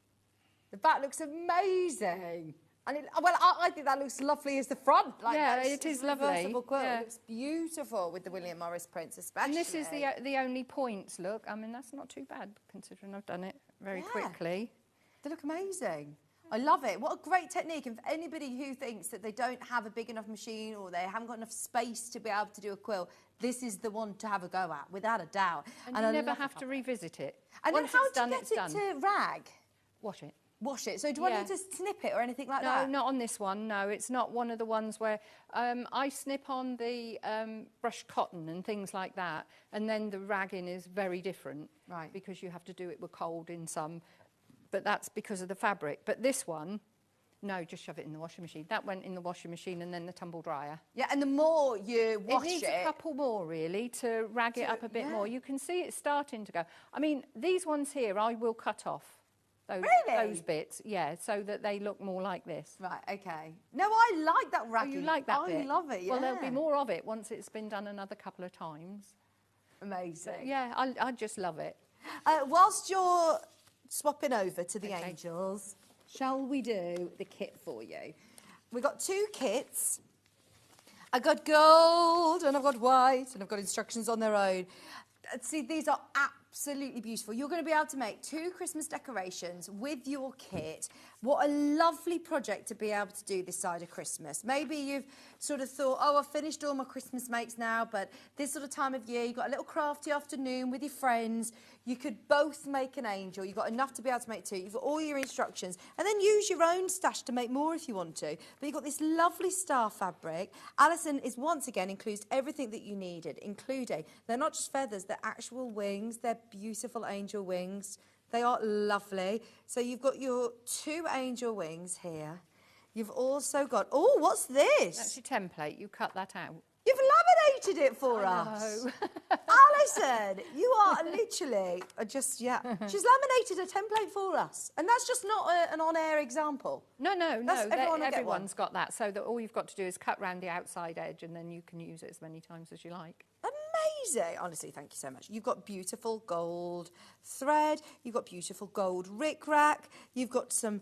G: The back looks amazing. And I think that looks lovely as the front. Like,
F: Yeah, it is lovely.
G: Reversible quilt.
F: Yeah.
G: It looks beautiful with the William Morris prints, especially.
F: And this is the only points look. I mean, that's not too bad considering I've done it very quickly.
G: They look amazing. I love it. What a great technique. And for anybody who thinks that they don't have a big enough machine or they haven't got enough space to be able to do a quilt, this is the one to have a go at, without a doubt.
F: And you never have to revisit it.
G: And
F: Once
G: then how
F: it's done,
G: do you
F: it's
G: get it
F: done.
G: to rag?
F: Wash it.
G: Wash it. So do I need to snip it or anything like that?
F: No, not on this one. No, it's not one of the ones where I snip on the brushed cotton and things like that, and then the ragging is very different,
G: right?
F: Because you have to do it with cold in some, but that's because of the fabric. But this one, no, just shove it in the washing machine. That went in the washing machine and then the tumble dryer.
G: Yeah, and the more you wash
F: it needs a couple more really to rag it up a bit more. You can see it's starting to go. I mean, these ones here I will cut off. Those bits, yeah, so that they look more like this.
G: Right, okay. No, I like that ragging.
F: Oh, you like that bit?
G: I love it, yeah.
F: Well, there'll be more of it once it's been done another couple of times.
G: Amazing.
F: But yeah, I just love it.
G: Whilst you're swapping over to the angels, shall we do the kit for you? We've got 2 kits. I've got gold and I've got white and I've got instructions on their own. See, these are absolutely beautiful. You're going to be able to make 2 Christmas decorations with your kit. What a lovely project to be able to do this side of Christmas. Maybe you've sort of thought, oh, I've finished all my Christmas makes now, but this sort of time of year, you've got a little crafty afternoon with your friends. You could both make an angel. You've got enough to be able to make 2. You've got all your instructions. And then use your own stash to make more if you want to. But you've got this lovely star fabric. Alison is once again includes everything that you needed, including, they're not just feathers, they're actual wings. They're beautiful angel wings. They are lovely. So you've got your 2 angel wings here. You've also got, oh, what's this?
F: That's your template. You cut that out.
G: You've laminated it for us. Alison, you are literally just, yeah. She's laminated a template for us. And that's just not an on-air example.
F: No.
G: Everyone's
F: got that. So that all you've got to do is cut round the outside edge and then you can use it as many times as you like.
G: Amazing. Honestly, thank you so much. You've got beautiful gold thread. You've got beautiful gold rickrack. You've got some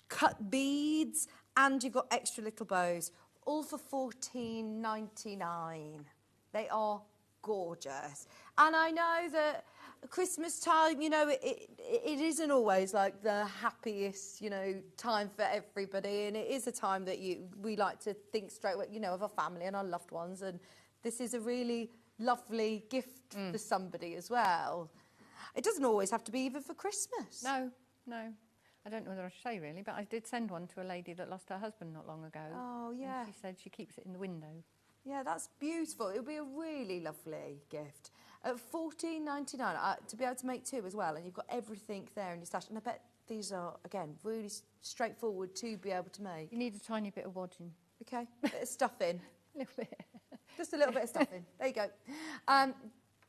G: cut beads. And you've got extra little bows. All for $14.99. They are gorgeous. And I know that Christmas time, you know, it isn't always like the happiest, you know, time for everybody. And it is a time that we like to think straight, you know, of our family and our loved ones. And this is a really lovely gift for somebody as well. It doesn't always have to be even for Christmas.
F: No. I don't know whether I should say really, but I did send one to a lady that lost her husband not long ago.
G: Oh, yeah.
F: And she said she keeps it in the window.
G: Yeah, that's beautiful. It'll be a really lovely gift. At $14.99, to be able to make 2 as well, and you've got everything there in your stash. And I bet these are, again, really straightforward to be able to make.
F: You need a tiny bit of wadding.
G: Okay, bit of stuffing.
F: A little bit.
G: Just a little bit of stuffing. There you go.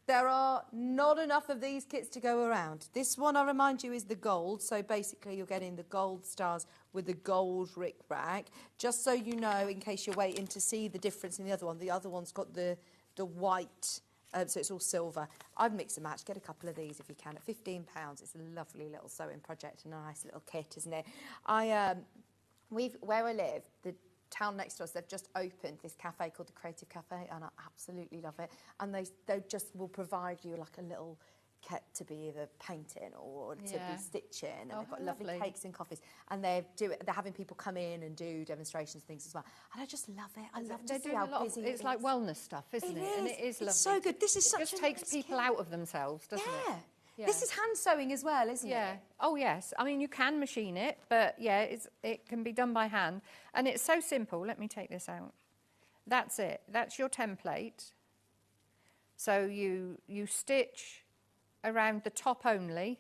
G: There are not enough of these kits to go around. This one, I remind you, is the gold. So basically, you're getting the gold stars with the gold rickrack. Just so you know, in case you're waiting to see the difference in the other one. The other one's got the white, so it's all silver. I'd mix and match. Get a couple of these if you can. At £15, it's a lovely little sewing project. A nice little kit, isn't it? Where I live, the town next to us, they've just opened this cafe called the Creative Cafe, and I absolutely love it. And they just will provide you like a little kit to be either painting or to be stitching, and they've got lovely cakes and coffees, and they're having people come in and do demonstrations and things as well. And I just love it. I love to see how busy it is.
F: It's like wellness stuff, isn't it? And it is lovely.
G: It's so good. This is
F: it just takes people out of themselves, doesn't it?
G: Yeah. This is hand sewing as well, isn't it?
F: Yeah. Oh, yes. I mean, you can machine it, but, yeah, it can be done by hand. And it's so simple. Let me take this out. That's it. That's your template. So you stitch around the top only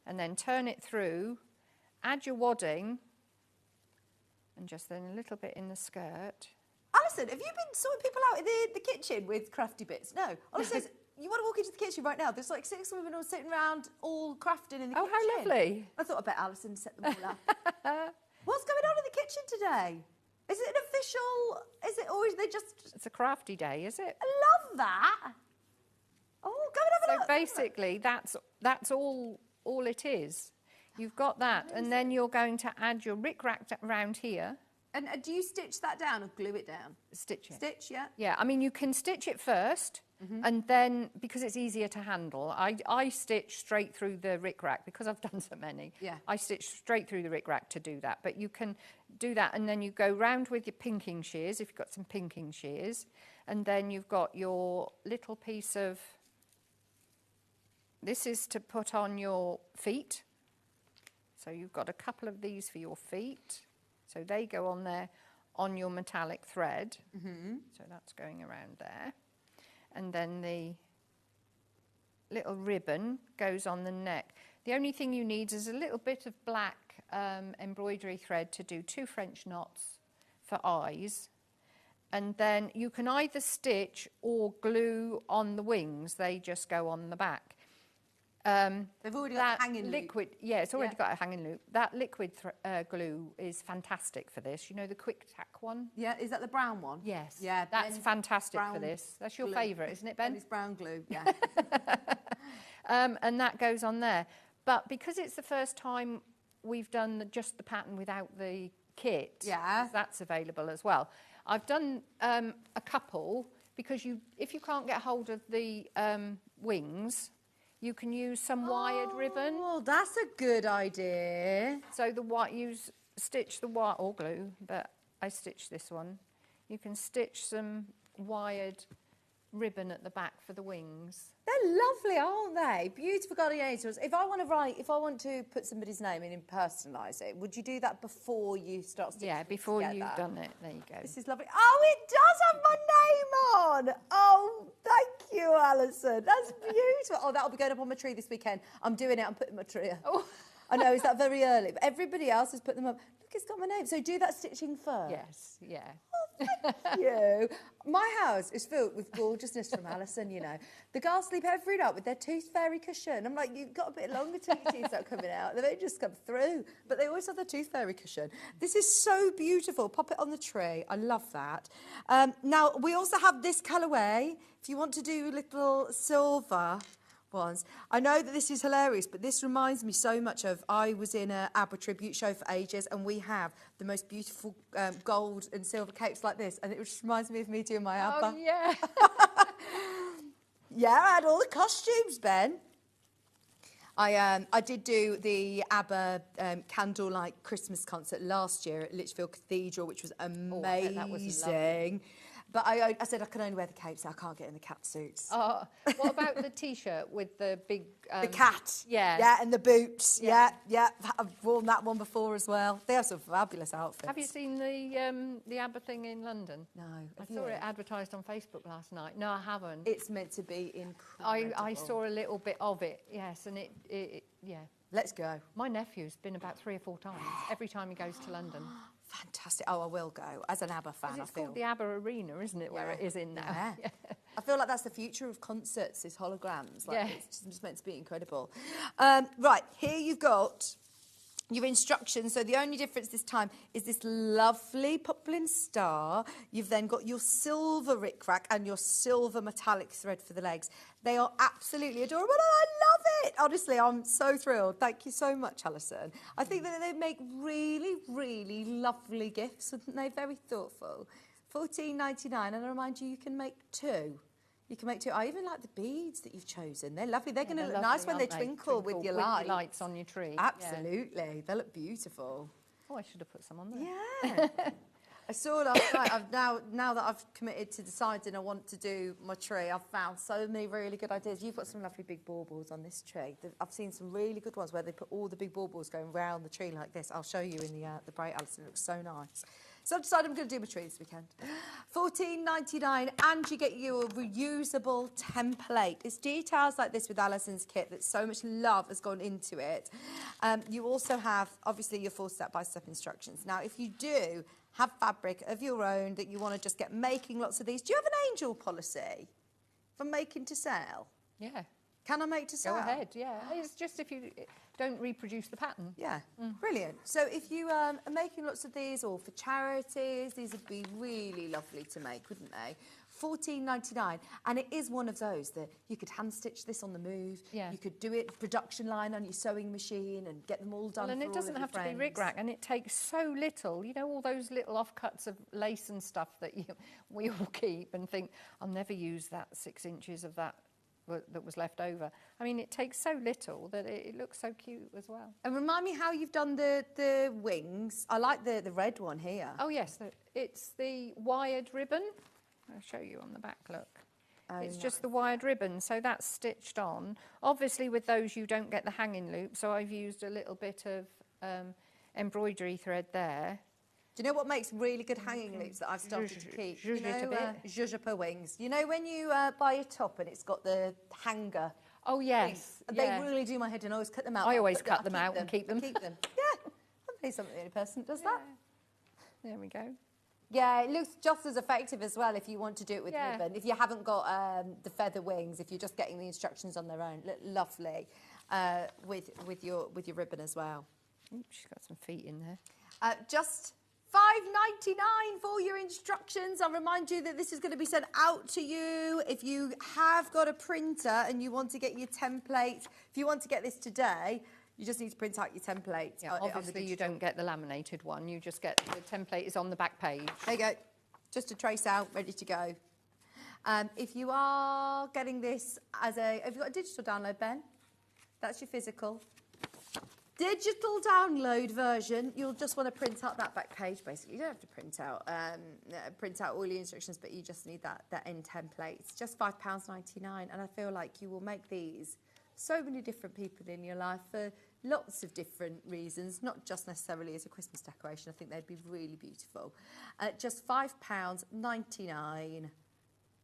F: and then turn it through, add your wadding, and just then a little bit in the skirt.
G: Alison, have you been sorting people out in the kitchen with crafty bits? No. Alison says, you want to walk into the kitchen right now? There's like 6 women all sitting around, all crafting in the kitchen.
F: Oh, how lovely.
G: I thought I bet Alison set them all up. What's going on in the kitchen today? Is it an official, or is they just...
F: It's a crafty day, is it?
G: I love that. Oh, go and have a look.
F: So basically, that's all it is. You've got that, and then you're going to add your rickrack around here.
G: And do you stitch that down or glue it down?
F: Stitch it.
G: Stitch, yeah.
F: Yeah, I mean, you can stitch it first, and then, because it's easier to handle, I stitch straight through the rickrack, because I've done so many.
G: Yeah.
F: I stitch straight through the rickrack to do that. But you can do that, and then you go round with your pinking shears, if you've got some pinking shears, and then you've got your little piece of... This is to put on your feet. So you've got a couple of these for your feet. So they go on there on your metallic thread. So that's going around there. And then the little ribbon goes on the neck. The only thing you need is a little bit of black embroidery thread to do 2 French knots for eyes. And then you can either stitch or glue on the wings. They just go on the back.
G: They've already got a hanging
F: liquid,
G: loop.
F: yeah, it's already got a hanging loop. That liquid glue is fantastic for this. You know the quick tack one?
G: Yeah, is that the brown one?
F: Yes.
G: Yeah,
F: that's
G: Ben's
F: fantastic for
G: brown
F: this. That's your
G: glue.
F: favourite, isn't it, Ben?
G: Ben's brown glue, yeah.
F: And that goes on there. But because it's the first time we've done just the pattern without the kit, that's available as well. I've done a couple, because if you can't get hold of the wings, you can use some wired ribbon.
G: Oh, that's a good idea.
F: So stitch the wire, or glue, but I stitched this one. You can stitch some wired ribbon at the back for the wings.
G: They're lovely, aren't they? Beautiful guardian angels. If I want to put somebody's name in and personalise it, would you do that before you start stitching?
F: Yeah, before
G: together?
F: you've done it. There you go.
G: This is lovely. Oh, it does have my name on. Oh, thank you, Alison. That's beautiful. Oh, that'll be going up on my tree this weekend. I'm doing it. I'm putting my tree up.
F: Oh.
G: I know, is that very early? But everybody else has put them up. Look, it's got my name. So do that stitching first.
F: Yes, yeah.
G: Thank you. My house is filled with gorgeousness from Alison, you know. The girls sleep every night with their tooth fairy cushion. I'm like, you've got a bit longer till your teeth start coming out. They don't just come through. But they always have their tooth fairy cushion. This is so beautiful. Pop it on the tree. I love that. Now, we also have this colourway. If you want to do little silver ones. I know that this is hilarious, but this reminds me so much of, I was in a ABBA tribute show for ages, and we have the most beautiful gold and silver capes like this, and it just reminds me of me doing my ABBA.
F: Oh, yeah.
G: Yeah, I had all the costumes, Ben. I did do the ABBA candlelight Christmas concert last year at Lichfield Cathedral, which was amazing.
F: That was lovely.
G: But I said I can only wear the capes. I can't get in the cat suits.
F: Oh, what about the T-shirt with the big...
G: the cat.
F: Yeah.
G: Yeah, and the boots. Yeah. I've worn that one before as well. They have some fabulous outfits.
F: Have you seen the ABBA thing in London?
G: No.
F: I saw it advertised on Facebook last night. No, I haven't.
G: It's meant to be incredible.
F: I saw a little bit of it, yes, and it yeah.
G: Let's go.
F: My nephew's been about 3 or 4 times, every time he goes to London.
G: Fantastic. Oh, I will go. As an ABBA fan,
F: It's called the ABBA Arena, isn't it, where it is in now?
G: Yeah. I feel like that's the future of concerts, is holograms. Like, it's just meant to be incredible. Right, here you've got your instructions. So the only difference this time is this lovely poplin star. You've then got your silver rickrack and your silver metallic thread for the legs. They are absolutely adorable, and I love it. Honestly, I'm so thrilled. Thank you so much, Alison. I think that they make really, really lovely gifts, wouldn't they? Very thoughtful. $14.99, and I remind you, you can make 2. You can make 2. I even like the beads that you've chosen. They're lovely. They're going to look nice when they twinkle with your lights.
F: Lights on your tree.
G: Absolutely. Yeah. They look beautiful.
F: Oh, I should have put some on there.
G: Yeah. I saw last night. Now that I've committed to deciding I want to do my tree, I've found so many really good ideas. You've got some lovely big baubles on this tree. I've seen some really good ones where they put all the big baubles going round the tree like this. I'll show you in the break, Alison. It looks so nice. So I've decided I'm going to do my tree this weekend. $14.99, and you get your reusable template. It's details like this with Alison's kit that so much love has gone into it. You also have, obviously, your 4 step-by-step instructions. Now, if you do have fabric of your own that you want to just get making lots of these, do you have an angel policy for making to sell?
F: Yeah.
G: Can I make to sell?
F: Go ahead, yeah. It's just if you don't reproduce the pattern.
G: Yeah, brilliant. So if you are making lots of these, or for charities, these would be really lovely to make, wouldn't they? 14.99, and it is one of those that you could hand stitch this on the move.
F: Yeah.
G: You could do it production line on your sewing machine and get them all done.
F: Well, and
G: for
F: it
G: all
F: doesn't
G: of your
F: have to be
G: friends.
F: rig-rack, and it takes so little. You know, all those little offcuts of lace and stuff that we all keep and think, I'll never use that 6 inches of that was left over. I mean, it takes so little that it looks so cute as well.
G: And remind me how you've done the wings. I like the red one here.
F: Oh, yes, it's the wired ribbon. I'll show you on the back, look. It's just the wired ribbon, so that's stitched on. Obviously, with those, you don't get the hanging loop, so I've used a little bit of embroidery thread there.
G: Do you know what makes really good hanging loops that I've started to keep? You know, Jujapa wings. You know when you buy a top and it's got the hanger?
F: Oh, yes.
G: They really do my head in. I always cut them out.
F: I always cut them out and keep them.
G: Keep them. Yeah. I'm pretty something the only person that does that.
F: There we go.
G: Yeah, it looks just as effective as well if you want to do it with ribbon. If you haven't got the feather wings, if you're just getting the instructions on their own, look lovely with your ribbon as well.
F: Oops, she's got some feet in there.
G: Just $5.99 for your instructions. I'll remind you that this is going to be sent out to you. If you have got a printer and you want to get your template, if you want to get this today, you just need to print out your template.
F: Yeah, obviously you don't get the laminated one. You just get the template is on the back page.
G: There you go. Just a trace out, ready to go. If you are getting this as have you got a digital download, Ben? That's your physical. Digital download version, you'll just want to print out that back page, basically. You don't have to print out all your instructions, but you just need that end template. It's just £5.99, and I feel like you will make these so many different people in your life for lots of different reasons, not just necessarily as a Christmas decoration. I think they'd be really beautiful. Just £5.99.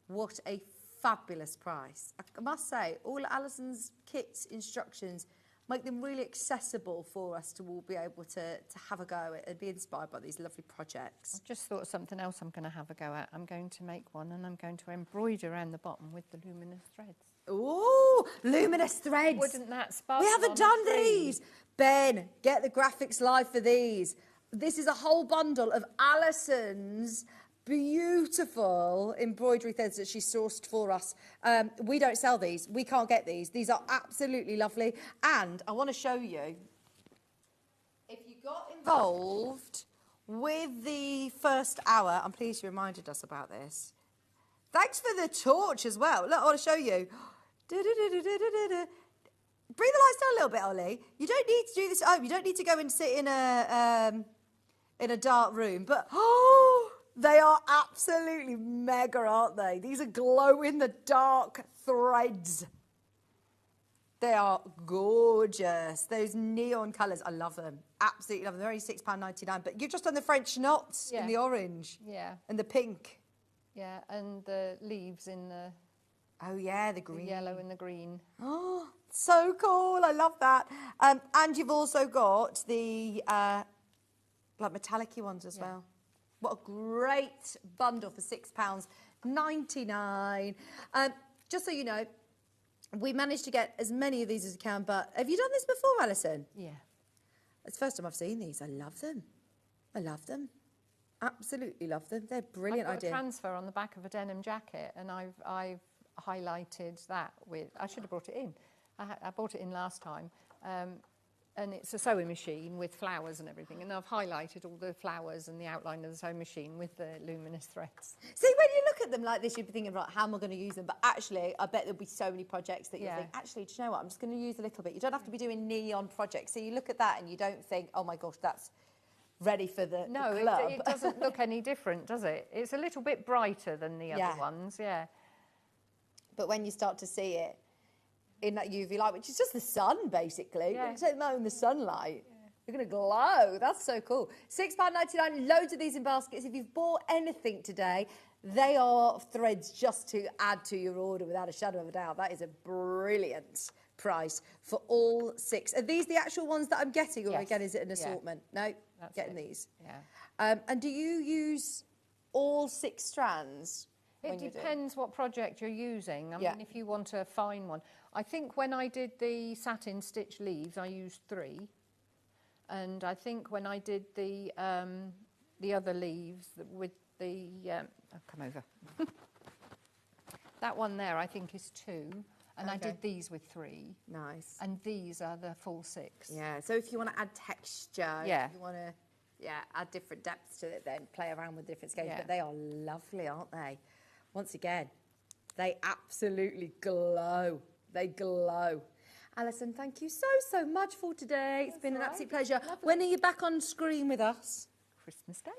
G: What a fabulous price. I must say, all Alison's kits instructions make them really accessible for us to all be able to have a go and be inspired by these lovely projects.
F: I've just thought of something else I'm going to have a go at. I'm going to make one and I'm going to embroider around the bottom with the luminous threads.
G: Ooh, luminous threads.
F: Wouldn't that sparkle?
G: We haven't done these. Ben, get the graphics live for these. This is a whole bundle of Alison's beautiful embroidery threads that she sourced for us. We don't sell these. We can't get these. These are absolutely lovely. And I want to show you, if you got involved with the first hour, I'm pleased you reminded us about this. Thanks for the torch as well. Look, I want to show you. Bring the lights down a little bit, Ollie. You don't need to do this at home. You don't need to go and sit in a dark room. But, they are absolutely mega, aren't they? These are glow-in-the-dark threads. They are gorgeous. Those neon colours, I love them. Absolutely love them. They're only £6.99, but you've just done the French knots in the orange.
F: Yeah.
G: And the pink.
F: Yeah, and the leaves in the...
G: Oh, yeah, the green.
F: The yellow and the green.
G: Oh, so cool. I love that. And you've also got the like metallic-y ones as well. What a great bundle for £6.99. Just so you know, we managed to get as many of these as we can, but have you done this before, Alison?
F: Yeah.
G: It's the first time I've seen these. I love them. I love them. Absolutely love them. They're a brilliant
F: I've got
G: idea.
F: a transfer on the back of a denim jacket, and I've highlighted that with... I should have brought it in. I brought it in last time. And it's a sewing machine with flowers and everything. And I've highlighted all the flowers and the outline of the sewing machine with the luminous threads.
G: See, when you look at them like this, you'd be thinking, right, how am I going to use them? But actually, I bet there'll be so many projects that you'll think, actually, do you know what? I'm just going to use a little bit. You don't have to be doing neon projects. So you look at that and you don't think, oh, my gosh, that's ready for the club.
F: No, it doesn't look any different, does it? It's a little bit brighter than the other ones,
G: But when you start to see it, in that UV light, which is just the sun, basically. You can take them out in the sunlight. You're going to glow. That's so cool. £6.99, loads of these in baskets. If you've bought anything today, they are threads just to add to your order without a shadow of a doubt. That is a brilliant price for all 6. Are these the actual ones that I'm getting, or again, is it an assortment? No,
F: that's
G: getting these.
F: Yeah.
G: And do you use all 6 strands?
F: It depends what project you're using. I mean, if you want a fine one. I think when I did the satin stitch leaves, I used 3. And I think when I did the other leaves with the... oh, come over. That one there, I think, is 2. And I
G: Okay.
F: did these with 3.
G: Nice.
F: And these are the full 6.
G: Yeah, so if you want to add texture,
F: Yeah.
G: if you want to add different depths to it, then play around with different scales.
F: Yeah.
G: But they are lovely, aren't they? Once again, they absolutely glow. They glow. Alison, thank you so much for today. It's been an absolute pleasure. When are you back on screen with us?
F: Christmas Day.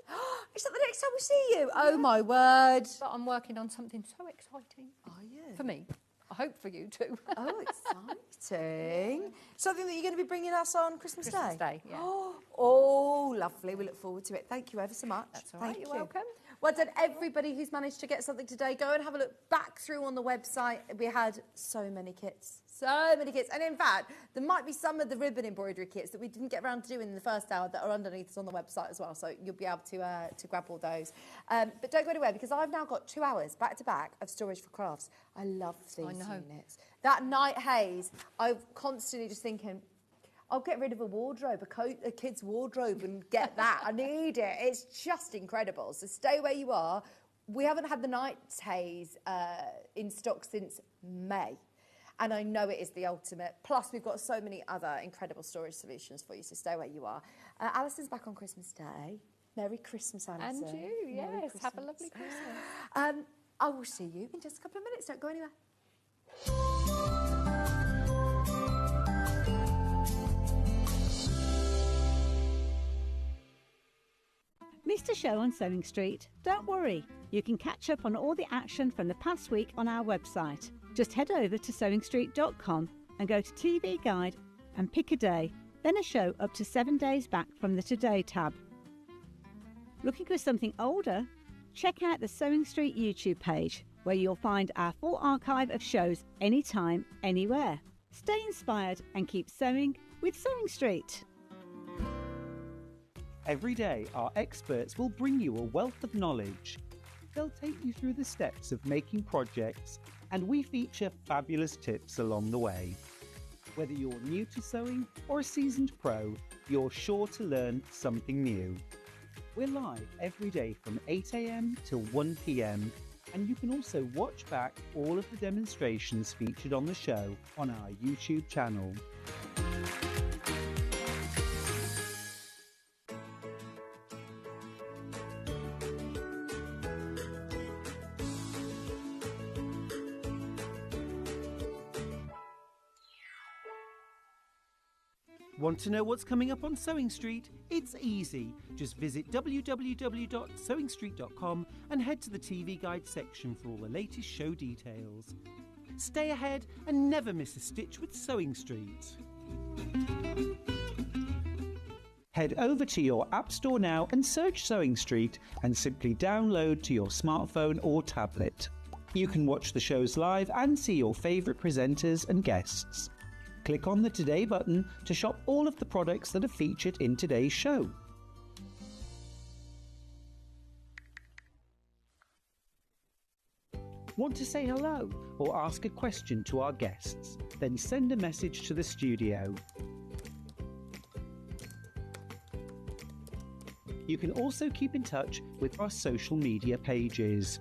G: Is that the next time we see you? Oh, my word.
F: But I'm working on something so exciting.
G: Are you?
F: For me. I hope for you too.
G: Oh, exciting. Something that you're going to be bringing us on Christmas Day?
F: Christmas Day, yeah.
G: Oh, lovely. We look forward to it. Thank you ever so much.
F: That's all right.
G: Thank
F: You're welcome.
G: Well done, everybody who's managed to get something today. Go and have a look back through on the website. We had so many kits. So many kits. And in fact, there might be some of the ribbon embroidery kits that we didn't get around to doing in the first hour that are underneath us on the website as well. So you'll be able to grab all those. But don't go anywhere, because I've now got 2 hours back to back of storage for crafts. I love these units. That night haze, I'm constantly just thinking, I'll get rid of a wardrobe, a kid's wardrobe, and get that. I need it. It's just incredible. So stay where you are. We haven't had the night haze in stock since May. And I know it is the ultimate. Plus, we've got so many other incredible storage solutions for you, so stay where you are. Alison's back on Christmas Day. Merry Christmas, Alison.
F: And you, yes. Have a lovely Christmas.
G: I will see you in just a couple of minutes. Don't go anywhere.
H: Missed a show on Sewing Street? Don't worry, you can catch up on all the action from the past week on our website. Just head over to sewingstreet.com and go to TV Guide and pick a day, then a show up to 7 days back from the Today tab. Looking for something older? Check out the Sewing Street YouTube page, where you'll find our full archive of shows anytime, anywhere. Stay inspired and keep sewing with Sewing Street.
I: Every day, our experts will bring you a wealth of knowledge. They'll take you through the steps of making projects, and we feature fabulous tips along the way. Whether you're new to sewing or a seasoned pro, you're sure to learn something new. We're live every day from 8 a.m. till 1 p.m, and you can also watch back all of the demonstrations featured on the show on our YouTube channel. Want to know what's coming up on Sewing Street? It's easy. Just visit www.sewingstreet.com and head to the TV Guide section for all the latest show details. Stay ahead and never miss a stitch with Sewing Street. Head over to your App Store now and search Sewing Street and simply download to your smartphone or tablet. You can watch the shows live and see your favourite presenters and guests. Click on the Today button to shop all of the products that are featured in today's show. Want to say hello or ask a question to our guests? Then send a message to the studio. You can also keep in touch with our social media pages.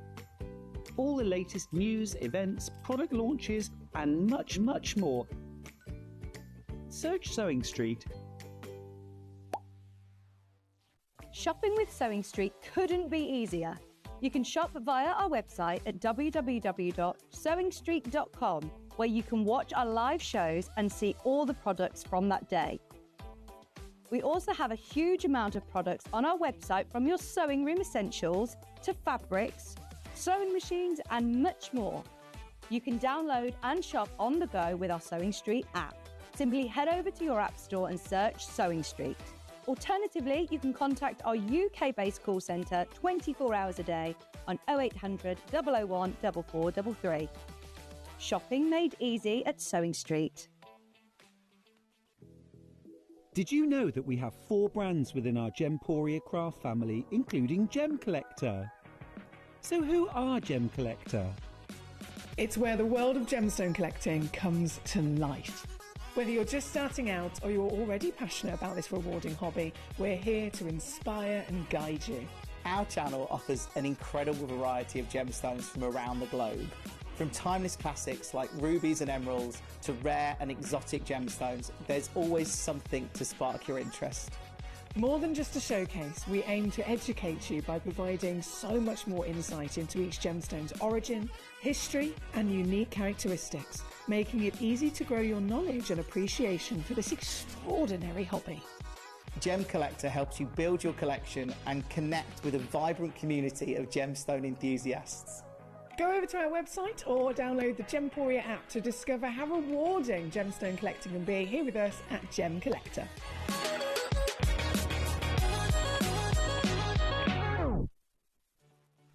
I: All the latest news, events, product launches, and much, much more. Search Sewing Street.
H: Shopping with Sewing Street couldn't be easier. You can shop via our website at www.sewingstreet.com, where you can watch our live shows and see all the products from that day. We also have a huge amount of products on our website, from your sewing room essentials to fabrics, sewing machines, and much more. You can download and shop on the go with our Sewing Street app. Simply head over to your app store and search Sewing Street. Alternatively, you can contact our UK-based call centre 24 hours a day on 0800 001 4433. Shopping made easy at Sewing Street.
I: Did you know that we have 4 brands within our Gemporia craft family, including Gem Collector? So who are Gem Collector?
M: It's where the world of gemstone collecting comes to life. Whether you're just starting out or you're already passionate about this rewarding hobby, we're here to inspire and guide you.
N: Our channel offers an incredible variety of gemstones from around the globe. From timeless classics like rubies and emeralds to rare and exotic gemstones, there's always something to spark your interest.
M: More than just a showcase, we aim to educate you by providing so much more insight into each gemstone's origin, history, and unique characteristics, making it easy to grow your knowledge and appreciation for this extraordinary hobby.
N: Gem Collector helps you build your collection and connect with a vibrant community of gemstone enthusiasts.
M: Go over to our website or download the Gemporia app to discover how rewarding gemstone collecting can be here with us at Gem Collector.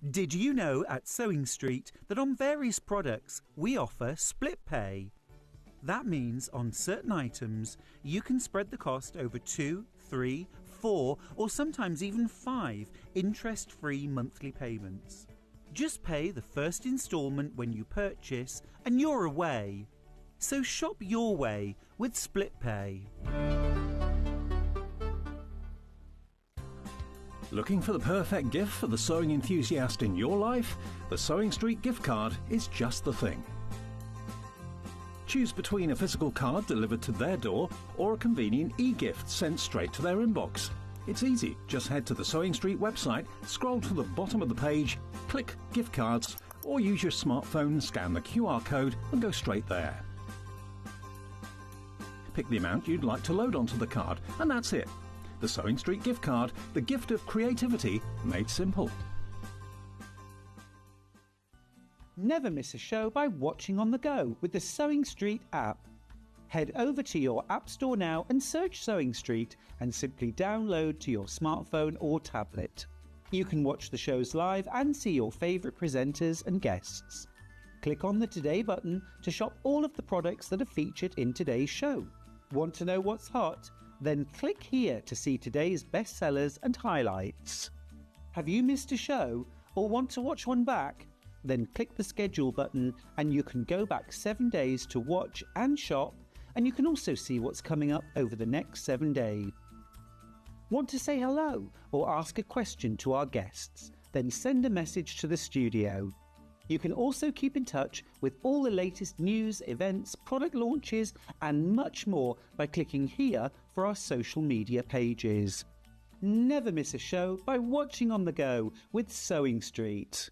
I: Did you know at Sewing Street that on various products we offer split pay? That means on certain items you can spread the cost over 2, 3, 4 or sometimes even 5 interest-free monthly payments. Just pay the first instalment when you purchase and you're away. So shop your way with split pay.
J: Looking for the perfect gift for the sewing enthusiast in your life? The Sewing Street gift card is just the thing. Choose between a physical card delivered to their door or a convenient e-gift sent straight to their inbox. It's easy. Just head to the Sewing Street website, scroll to the bottom of the page, click Gift Cards, or use your smartphone, scan the QR code and go straight there. Pick the amount you'd like to load onto the card, and that's it. The Sewing Street gift card, the gift of creativity made simple.
I: Never miss a show by watching on the go with the Sewing Street app. Head over to your app store now and search Sewing Street and simply download to your smartphone or tablet. You can watch the shows live and see your favourite presenters and guests. Click on the Today button to shop all of the products that are featured in today's show. Want to know what's hot? Then click here to see today's bestsellers and highlights. Have you missed a show or want to watch one back? Then click the schedule button and you can go back 7 days to watch and shop, and you can also see what's coming up over the next 7 days. Want to say hello or ask a question to our guests? Then send a message to the studio. You can also keep in touch with all the latest news, events, product launches and much more by clicking here for our social media pages. Never miss a show by watching on the go with Sewing Street.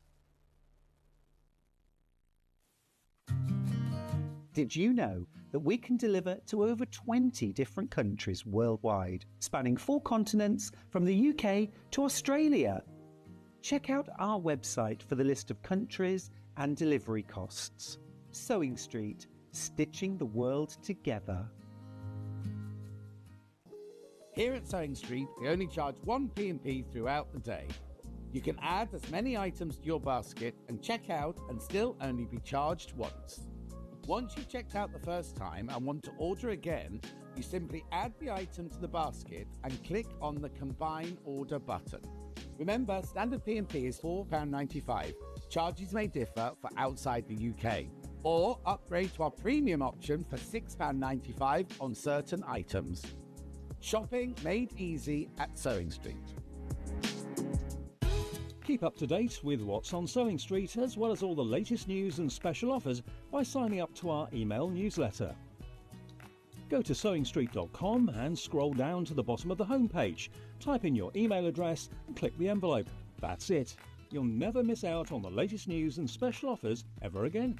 I: Did you know that we can deliver to over 20 different countries worldwide, spanning 4 continents from the UK to Australia? Check out our website for the list of countries and delivery costs. Sewing Street, stitching the world together.
A: Here at Sewing Street, we only charge 1 P&P throughout the day. You can add as many items to your basket and check out and still only be charged once. Once you've checked out the first time and want to order again, you simply add the item to the basket and click on the Combine Order button. Remember, standard P&P is £4.95. Charges may differ for outside the UK. Or upgrade to our premium option for £6.95 on certain items. Shopping made easy at Sewing Street.
J: Keep up to date with what's on Sewing Street, as well as all the latest news and special offers by signing up to our email newsletter. Go to sewingstreet.com and scroll down to the bottom of the homepage. Type in your email address and click the envelope. That's it. You'll never miss out on the latest news and special offers ever again.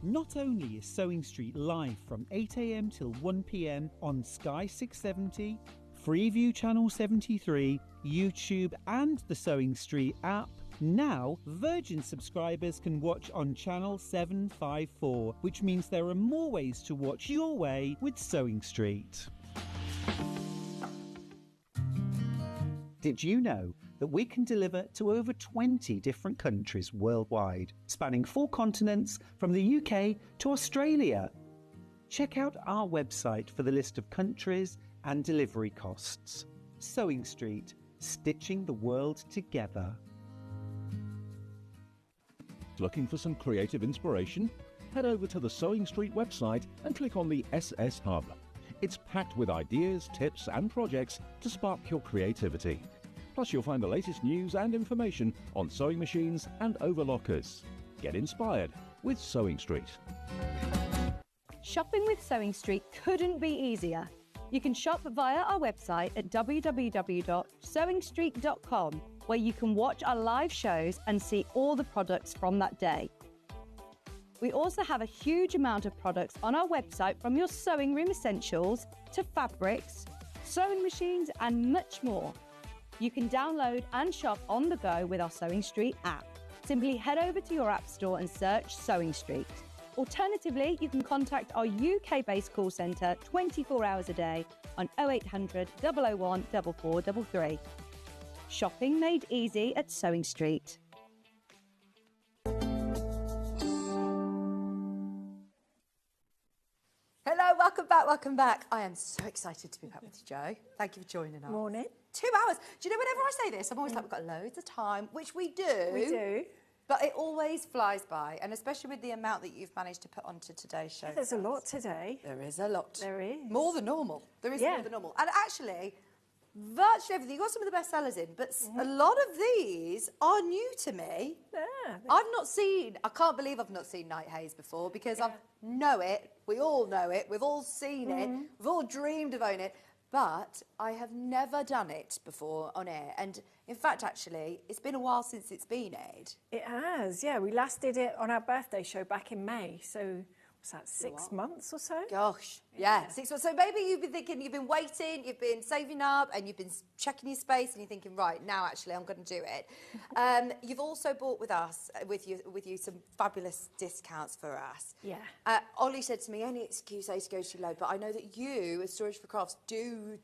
I: Not only is Sewing Street live from 8 AM till 1 PM on Sky 670, Freeview Channel 73, YouTube and the Sewing Street app, now Virgin subscribers can watch on Channel 754, which means there are more ways to watch your way with Sewing Street. Did you know that we can deliver to over 20 different countries worldwide, spanning 4 continents from the UK to Australia? Check out our website for the list of countries and delivery costs. Sewing Street, stitching the world together.
J: Looking for some creative inspiration? Head over to the Sewing Street website and click on the SS Hub. It's packed with ideas, tips and projects to spark your creativity. Plus, you'll find the latest news and information on sewing machines and overlockers. Get inspired with Sewing Street.
H: Shopping with Sewing Street couldn't be easier. You can shop via our website at www.sewingstreet.com, where you can watch our live shows and see all the products from that day. We also have a huge amount of products on our website, from your sewing room essentials to fabrics, sewing machines and much more. You can download and shop on the go with our Sewing Street app. Simply head over to your app store and search Sewing Street. Alternatively, you can contact our UK-based call centre 24 hours a day on 0800 001 4433. Shopping made easy at Sewing Street.
E: Hello, welcome back. I am so excited to be back with you, Jo. Thank you for joining us.
G: Morning.
E: 2 hours. Do you know, whenever I say this, I'm always like, we've got loads of time, which we do.
G: We do.
E: But it always flies by, and especially with the amount that you've managed to put onto today's show.
G: There's a lot today.
E: There is a lot.
G: There is.
E: More than normal. There is more than normal. And actually, virtually everything. You've got some of the best sellers in, but a lot of these are new to me.
G: Yeah.
E: I've not seen, I can't believe I've not seen Night Haze before, because I know it, we all know it, we've all seen it, we've all dreamed of owning it, but I have never done it before on air. And in fact, actually, it's been a while since it's been aired.
G: It has, yeah. We last did it on our birthday show back in May, so was that 6 months or so?
E: Gosh, yeah, 6 months. So maybe you've been thinking, you've been waiting, you've been saving up, and you've been checking your space, and you're thinking, right, now actually I'm going to do it. You've also bought with us, with you some fabulous discounts for us.
G: Yeah.
E: Ollie said to me, any excuse I used to go too low, but I know that you, at Storage for Crafts, do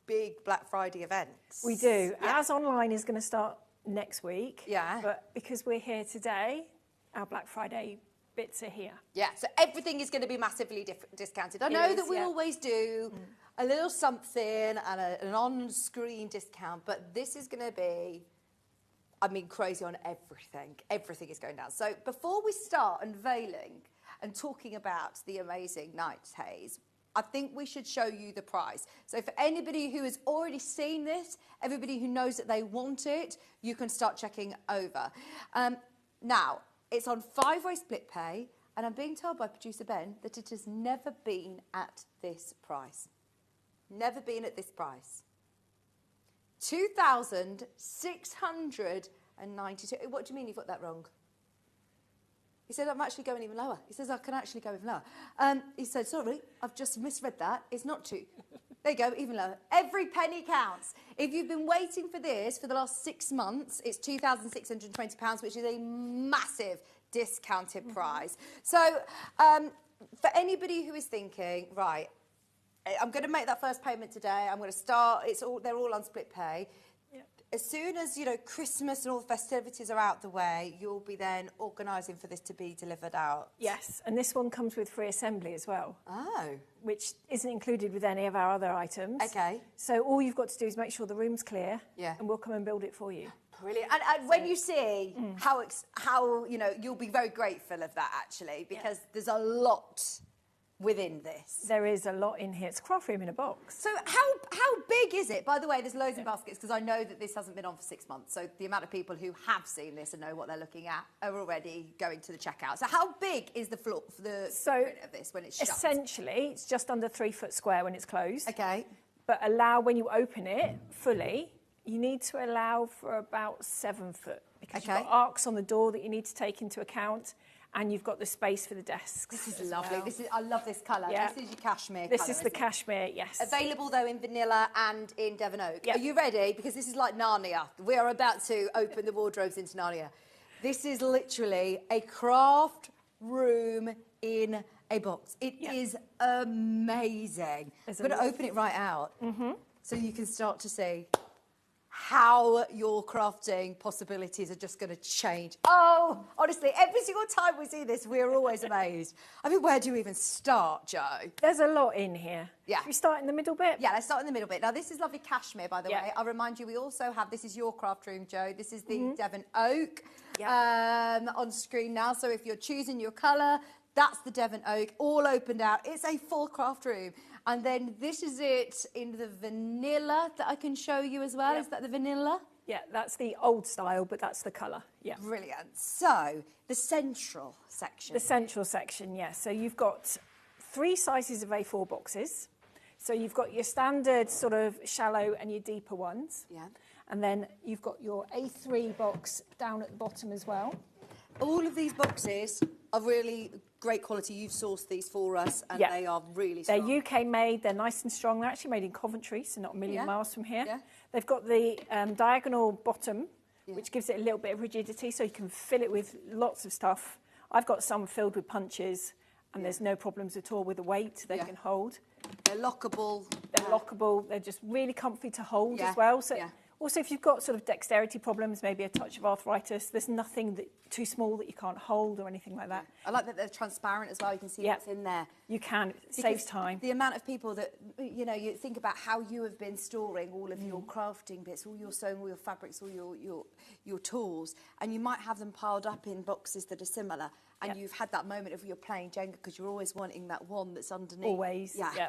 E: big Black Friday events.
G: We do. Ours online is going to start next week.
E: Yeah.
G: But because we're here today, our Black Friday bits are here.
E: Yeah, so everything is going to be massively discounted. I know that we always do a little something and an on-screen discount, but this is going to be, I mean, crazy on everything. Everything is going down. So before we start unveiling and talking about the amazing Night Haze, I think we should show you the price. So for anybody who has already seen this, everybody who knows that they want it, you can start checking over. Now, it's on 5-way split pay, and I'm being told by producer Ben that it has never been at this price. Never been at this price. 2,692. What do you mean you've got that wrong? He said, I'm actually going even lower. He says, I can actually go even lower. He said, sorry, I've just misread that. It's not 2. There you go, even lower. Every penny counts. If you've been waiting for this for the last 6 months, it's £2,620, which is a massive discounted price. So for anybody who is thinking, right, I'm going to make that first payment today, I'm going to start, they're all on split pay. As soon as, you know, Christmas and all the festivities are out the way, you'll be then organising for this to be delivered out.
G: Yes, and this one comes with free assembly as well.
E: Oh.
G: Which isn't included with any of our other items.
E: Okay.
G: So all you've got to do is make sure the room's clear.
E: Yeah.
G: And we'll come and build it for you.
E: Brilliant. And when you see how, you know, you'll be very grateful of that, actually, because there's a lot within this.
G: There is a lot in here. It's a craft room in a box.
E: So how big is it? By the way, there's loads of baskets, because I know that this hasn't been on for 6 months. So the amount of people who have seen this and know what they're looking at are already going to the checkout. So how big is the floor for the footprint of this when it's shut?
G: Essentially, it's just under 3 foot square when it's closed.
E: Okay.
G: But when you open it fully, you need to allow for about 7 foot, because you've got arcs on the door that you need to take into account. And you've got the space for the desks.
E: This is lovely. Well. I love this colour.
G: Yeah.
E: This is your cashmere
G: This
E: colour,
G: is the cashmere, yes.
E: Available, though, in vanilla and in Devon Oak.
G: Yep.
E: Are you ready? Because this is like Narnia. We are about to open the wardrobes into Narnia. This is literally a craft room in a box. It is amazing. I'm going to open it right out so you can start to see how your crafting possibilities are just going to change. Oh, honestly, every single time we see this, we're always amazed. I mean, where do you even start, Jo?
G: There's a lot in here.
E: Yeah.
G: Should we start in the middle bit?
E: Yeah, let's start in the middle bit. Now, this is lovely cashmere, by the way. I'll remind you, we also have, this is your craft room, Jo. This is the Devon Oak on screen now. So if you're choosing your colour,
G: That's the Devon Oak, all opened out. It's a full craft room. And then this is it in the vanilla that I can show you as well. Is that the vanilla?
O: Yeah, that's the old style, but that's the colour. Yeah.
G: Brilliant. So, the central section.
O: The central section, yes. So you've got 3 sizes of A4 boxes. So you've got your standard sort of shallow and your deeper ones.
G: Yeah.
O: And then you've got your A3 box down at the bottom as well.
G: All of these boxes are really great quality. You've sourced these for us, and they are really strong.
O: They're UK made, they're nice and strong. They're actually made in Coventry, so not a million miles from here.
G: Yeah.
O: They've got the diagonal bottom, which gives it a little bit of rigidity, so you can fill it with lots of stuff. I've got some filled with punches, and there's no problems at all with the weight they can hold.
G: They're lockable.
O: They're lockable. They're just really comfy to hold as well. So also, if you've got sort of dexterity problems, maybe a touch of arthritis, there's nothing too small that you can't hold or anything like that.
G: I like that they're transparent as well. You can see what's in there.
O: You can. It saves time.
G: The amount of people that, you know, you think about how you have been storing all of your crafting bits, all your sewing, all your fabrics, all your tools, and you might have them piled up in boxes that are similar, and you've had that moment of you're playing Jenga because you're always wanting that one that's underneath.
O: Always.
G: Yeah.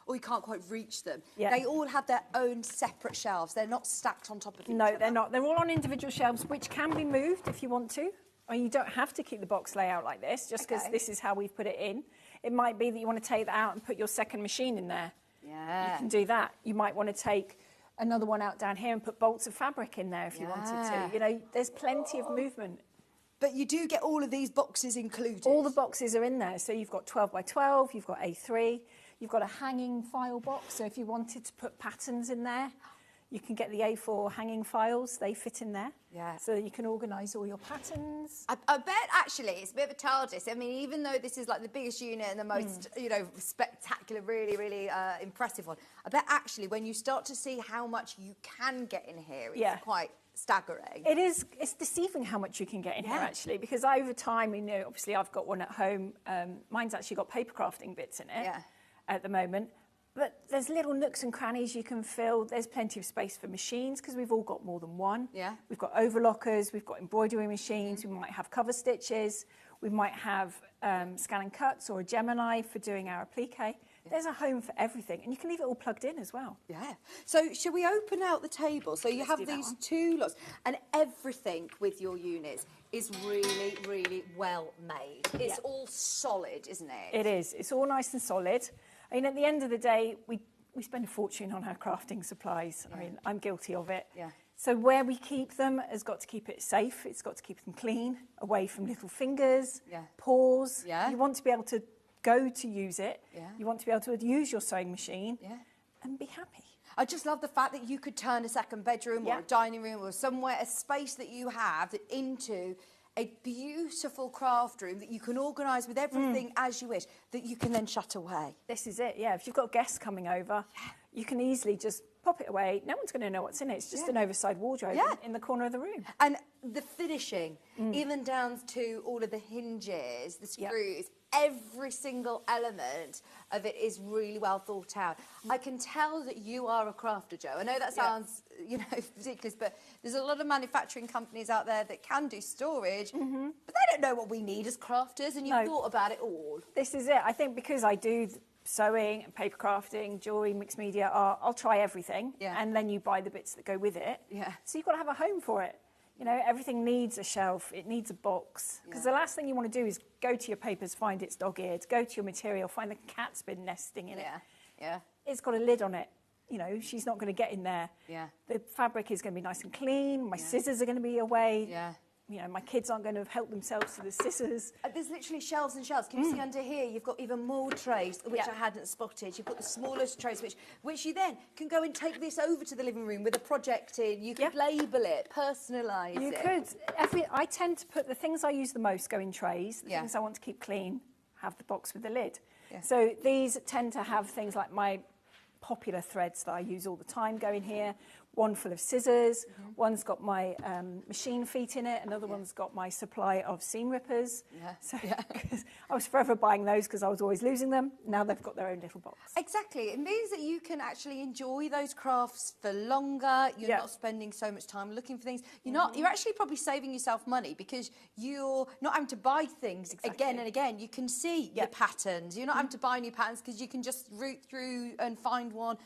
G: Or you can't quite reach them.
O: Yeah.
G: They all have their own separate shelves. They're not stacked on top of each other.
O: No, they're not. They're all on individual shelves, which can be moved if you want to. Or you don't have to keep the box layout like this, just because this is how we've put it in. It might be that you want to take that out and put your second machine in there.
G: Yeah.
O: You can do that. You might want to take another one out down here and put bolts of fabric in there if you wanted to. You know, there's plenty of movement.
G: But you do get all of these boxes included.
O: All the boxes are in there. So you've got 12 by 12, you've got A3, you've got a hanging file box. So if you wanted to put patterns in there, you can get the A4 hanging files. They fit in there.
G: Yeah.
O: So that you can organise all your patterns.
G: I bet actually it's a bit of a TARDIS. I mean, even though this is like the biggest unit and the most, you know, spectacular, really, really impressive one, I bet actually when you start to see how much you can get in here, it's quite staggering.
O: It is. It's deceiving how much you can get in here, actually, because over time, you know, obviously I've got one at home. Mine's actually got paper crafting bits in it at the moment. But there's little nooks and crannies you can fill. There's plenty of space for machines because we've all got more than one.
G: Yeah.
O: We've got overlockers, we've got embroidery machines, we might have cover stitches, we might have scan and cuts or a Gemini for doing our applique. There's a home for everything, and you can leave it all plugged in as well.
G: Yeah. So should we open out the table? So you have these 2 lots, and everything with your units is really, really well made. It's all solid, isn't it?
O: It is. It's all nice and solid. I mean, at the end of the day, we spend a fortune on our crafting supplies. I mean, I'm guilty of it.
G: Yeah.
O: So where we keep them has got to keep it safe. It's got to keep them clean, away from little fingers, paws.
G: Yeah.
O: You want to be able to go to use it.
G: Yeah.
O: You want to be able to use your sewing machine and be happy.
G: I just love the fact that you could turn a second bedroom or a dining room or somewhere, a space that you have, into a beautiful craft room that you can organise with everything as you wish, that you can then shut away.
O: This is it, yeah. If you've got guests coming over, you can easily just pop it away. No one's going to know what's in it. It's just an oversized wardrobe in the corner of the room.
G: And the finishing, even down to all of the hinges, the screws, every single element of it is really well thought out. I can tell that you are a crafter, Jo. I know that sounds, you know, ridiculous, but there's a lot of manufacturing companies out there that can do storage, but they don't know what we need as crafters, and you've thought about it all.
O: This is it. I think because I do sewing and paper crafting, jewellery, mixed media art, I'll try everything, and then you buy the bits that go with it.
G: Yeah.
O: So you've got to have a home for it. You know, everything needs a shelf, it needs a box. Because the last thing you want to do is go to your papers, find it's dog-eared, go to your material, find the cat's been nesting in it.
G: Yeah.
O: It's got a lid on it. You know, she's not going to get in there.
G: Yeah.
O: The fabric is going to be nice and clean. My scissors are going to be away.
G: Yeah.
O: You know, my kids aren't going to help themselves to the scissors.
G: There's literally shelves and shelves. Can you see under here? You've got even more trays, which I hadn't spotted. You've got the smallest trays, which you then can go and take this over to the living room with a project in. You could label it, personalise it.
O: You could. I tend to put the things I use the most go in trays. The things I want to keep clean have the box with the lid.
G: Yeah.
O: So these tend to have things like my popular threads that I use all the time go in here. one full of scissors, one's got my machine feet in it, another one's got my supply of seam rippers. So 'cause I was forever buying those because I was always losing them. Now they've got their own little box.
G: Exactly. It means that you can actually enjoy those crafts for longer. You're not spending so much time looking for things. You're actually probably saving yourself money because you're not having to buy things again and again. You can see your patterns. You're not having to buy new patterns because you can just root through and find one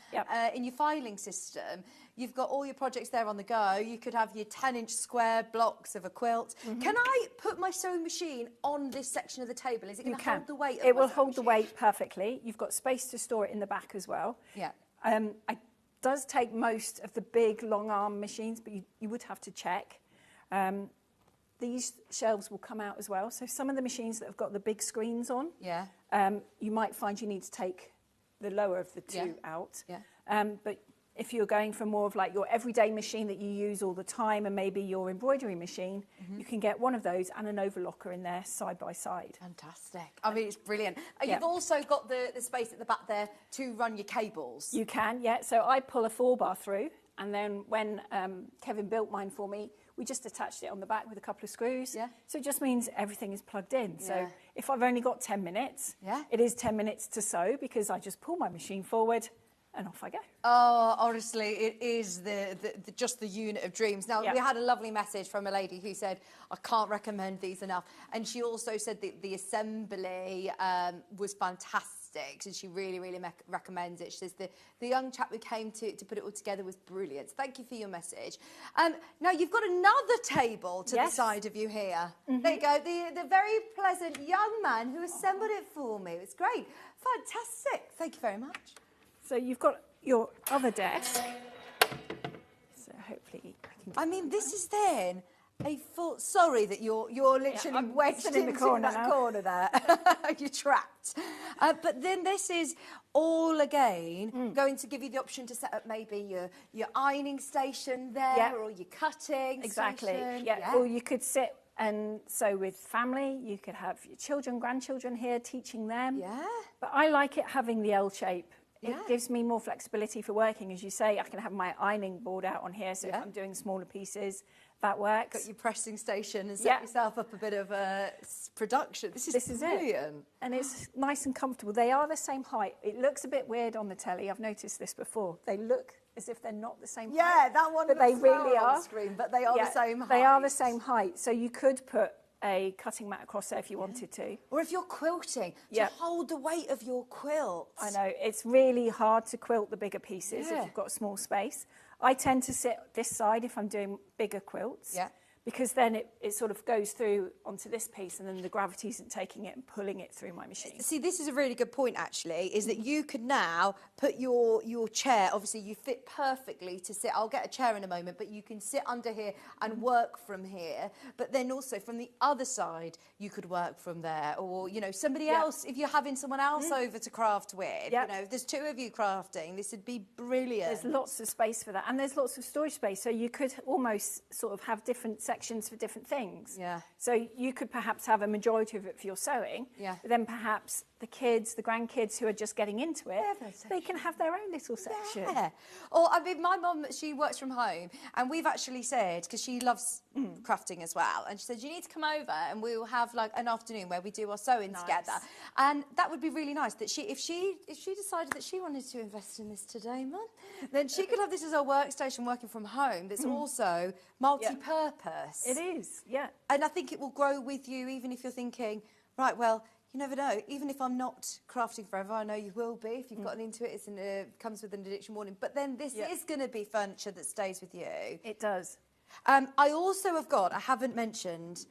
G: in your filing system. You've got all your projects there on the go. You could have your 10-inch square blocks of a quilt. Can I put my sewing machine on this section of the table? Is it going to hold the weight of
O: It
G: my
O: will
G: sewing
O: hold the
G: machine?
O: weight perfectly. You've got space to store it in the back as well.
G: Yeah.
O: It does take most of the big long arm machines, but you would have to check. These shelves will come out as well. So some of the machines that have got the big screens on, you might find you need to take the lower of the two out. But if you're going for more of like your everyday machine that you use all the time and maybe your embroidery machine, you can get one of those and an overlocker in there side by side.
G: Fantastic. I mean, it's brilliant. You've also got the space at the back there to run your cables.
O: You can, yeah. So I pull a 4-bar through, and then when Kevin built mine for me, we just attached it on the back with a couple of screws. So it just means everything is plugged in. So if I've only got 10 minutes, it is 10 minutes to sew because I just pull my machine forward and off I go.
G: Oh, honestly, it is just the unit of dreams. Now, we had a lovely message from a lady who said, I can't recommend these enough. And she also said that the assembly was fantastic. So she really, really recommends it. She says the young chap who came to put it all together was brilliant. Thank you for your message. Now, you've got another table to the side of you here. There you go. The very pleasant young man who assembled it for me. It was great. Fantastic. Thank you very much.
O: So you've got your other desk. So hopefully I can...
G: I mean, this is then a full... Sorry that you're literally
O: I'm
G: wedged
O: sitting in
G: into
O: the corner
G: that
O: now.
G: corner there. You're trapped. But then this is all again going to give you the option to set up maybe your ironing station there or your cutting station.
O: Yeah. Or you could sit and sew with family. You could have your children, grandchildren here, teaching them.
G: Yeah.
O: But I like it having the L shape. It gives me more flexibility for working. As you say, I can have my ironing board out on here, so if I'm doing smaller pieces, that works.
G: Got your pressing station and set yourself up a bit of production. This is brilliant.
O: It. And it's nice and comfortable. They are the same height. It looks a bit weird on the telly. I've noticed this before. They look as if they're not the same height.
G: Yeah, that one
O: but
G: looks
O: they really
G: lower
O: are.
G: on the screen, but they are the same height.
O: They are the same height. So you could put a cutting mat across there if you wanted to.
G: Or if you're quilting, to hold the weight of your quilt.
O: I know, it's really hard to quilt the bigger pieces if you've got a small space. I tend to sit this side if I'm doing bigger quilts. Because then it sort of goes through onto this piece and then the gravity isn't taking it and pulling it through my machine.
G: See, this is a really good point, actually, is that you could now put your chair, obviously you fit perfectly to sit, I'll get a chair in a moment, but you can sit under here and work from here. But then also from the other side, you could work from there. Or, you know, somebody else, if you're having someone else over to craft with, you know, if there's two of you crafting, this would be brilliant.
O: There's lots of space for that. And there's lots of storage space. So you could almost sort of have different sections for different things.
G: Yeah.
O: So you could perhaps have a majority of it for your sewing.
G: Yeah.
O: But then perhaps the kids, the grandkids who are just getting into it, they can have their own little section.
G: Yeah. Or, I mean, my mum, she works from home, and we've actually said, because she loves crafting as well, and she said, you need to come over and we'll have like an afternoon where we do our sewing together. And that would be really nice, that if she decided that she wanted to invest in this today, Mum, then she could have this as a workstation working from home that's also multi-purpose.
O: It is, yeah.
G: And I think it will grow with you, even if you're thinking, right, well, you never know. Even if I'm not crafting forever, I know you will be. If you've gotten into it, it comes with an addiction warning. But then this is going to be furniture that stays with you.
O: It does.
G: I also have got, I haven't mentioned,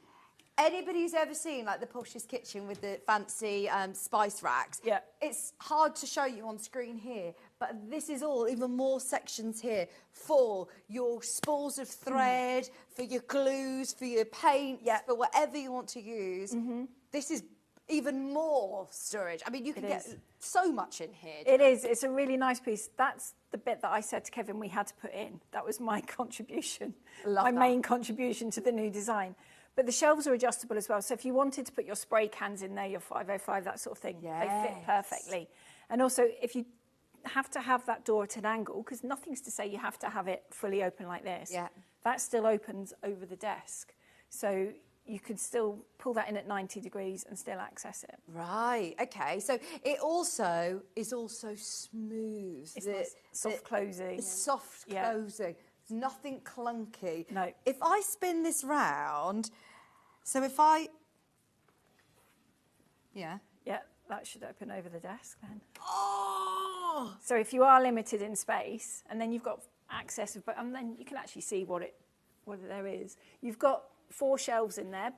G: anybody who's ever seen like the poshest kitchen with the fancy spice racks, it's hard to show you on screen here, but this is all, even more sections here for your spools of thread, for your glues, for your paints, for whatever you want to use. This is even more storage. I mean, you can get so much in here.
O: It is. It's a really nice piece. That's the bit that I said to Kevin we had to put in. That was my contribution, my main contribution to the new design. But the shelves are adjustable as well. So if you wanted to put your spray cans in there, your 505, that sort of thing, they fit perfectly. And also, if you have to have that door at an angle, because nothing's to say you have to have it fully open like this.
E: Yeah.
O: That still opens over the desk. So you could still pull that in at 90 degrees and still access it.
E: Right, okay. So it also is also smooth.
O: It's soft closing.
E: It's soft closing. It's nothing clunky.
O: No.
E: If I spin this round, so if I... Yeah.
O: Yeah, that should open over the desk then.
E: Oh!
O: So if you are limited in space, and then you've got access, and then you can actually see what there is. You've got 4 shelves in there.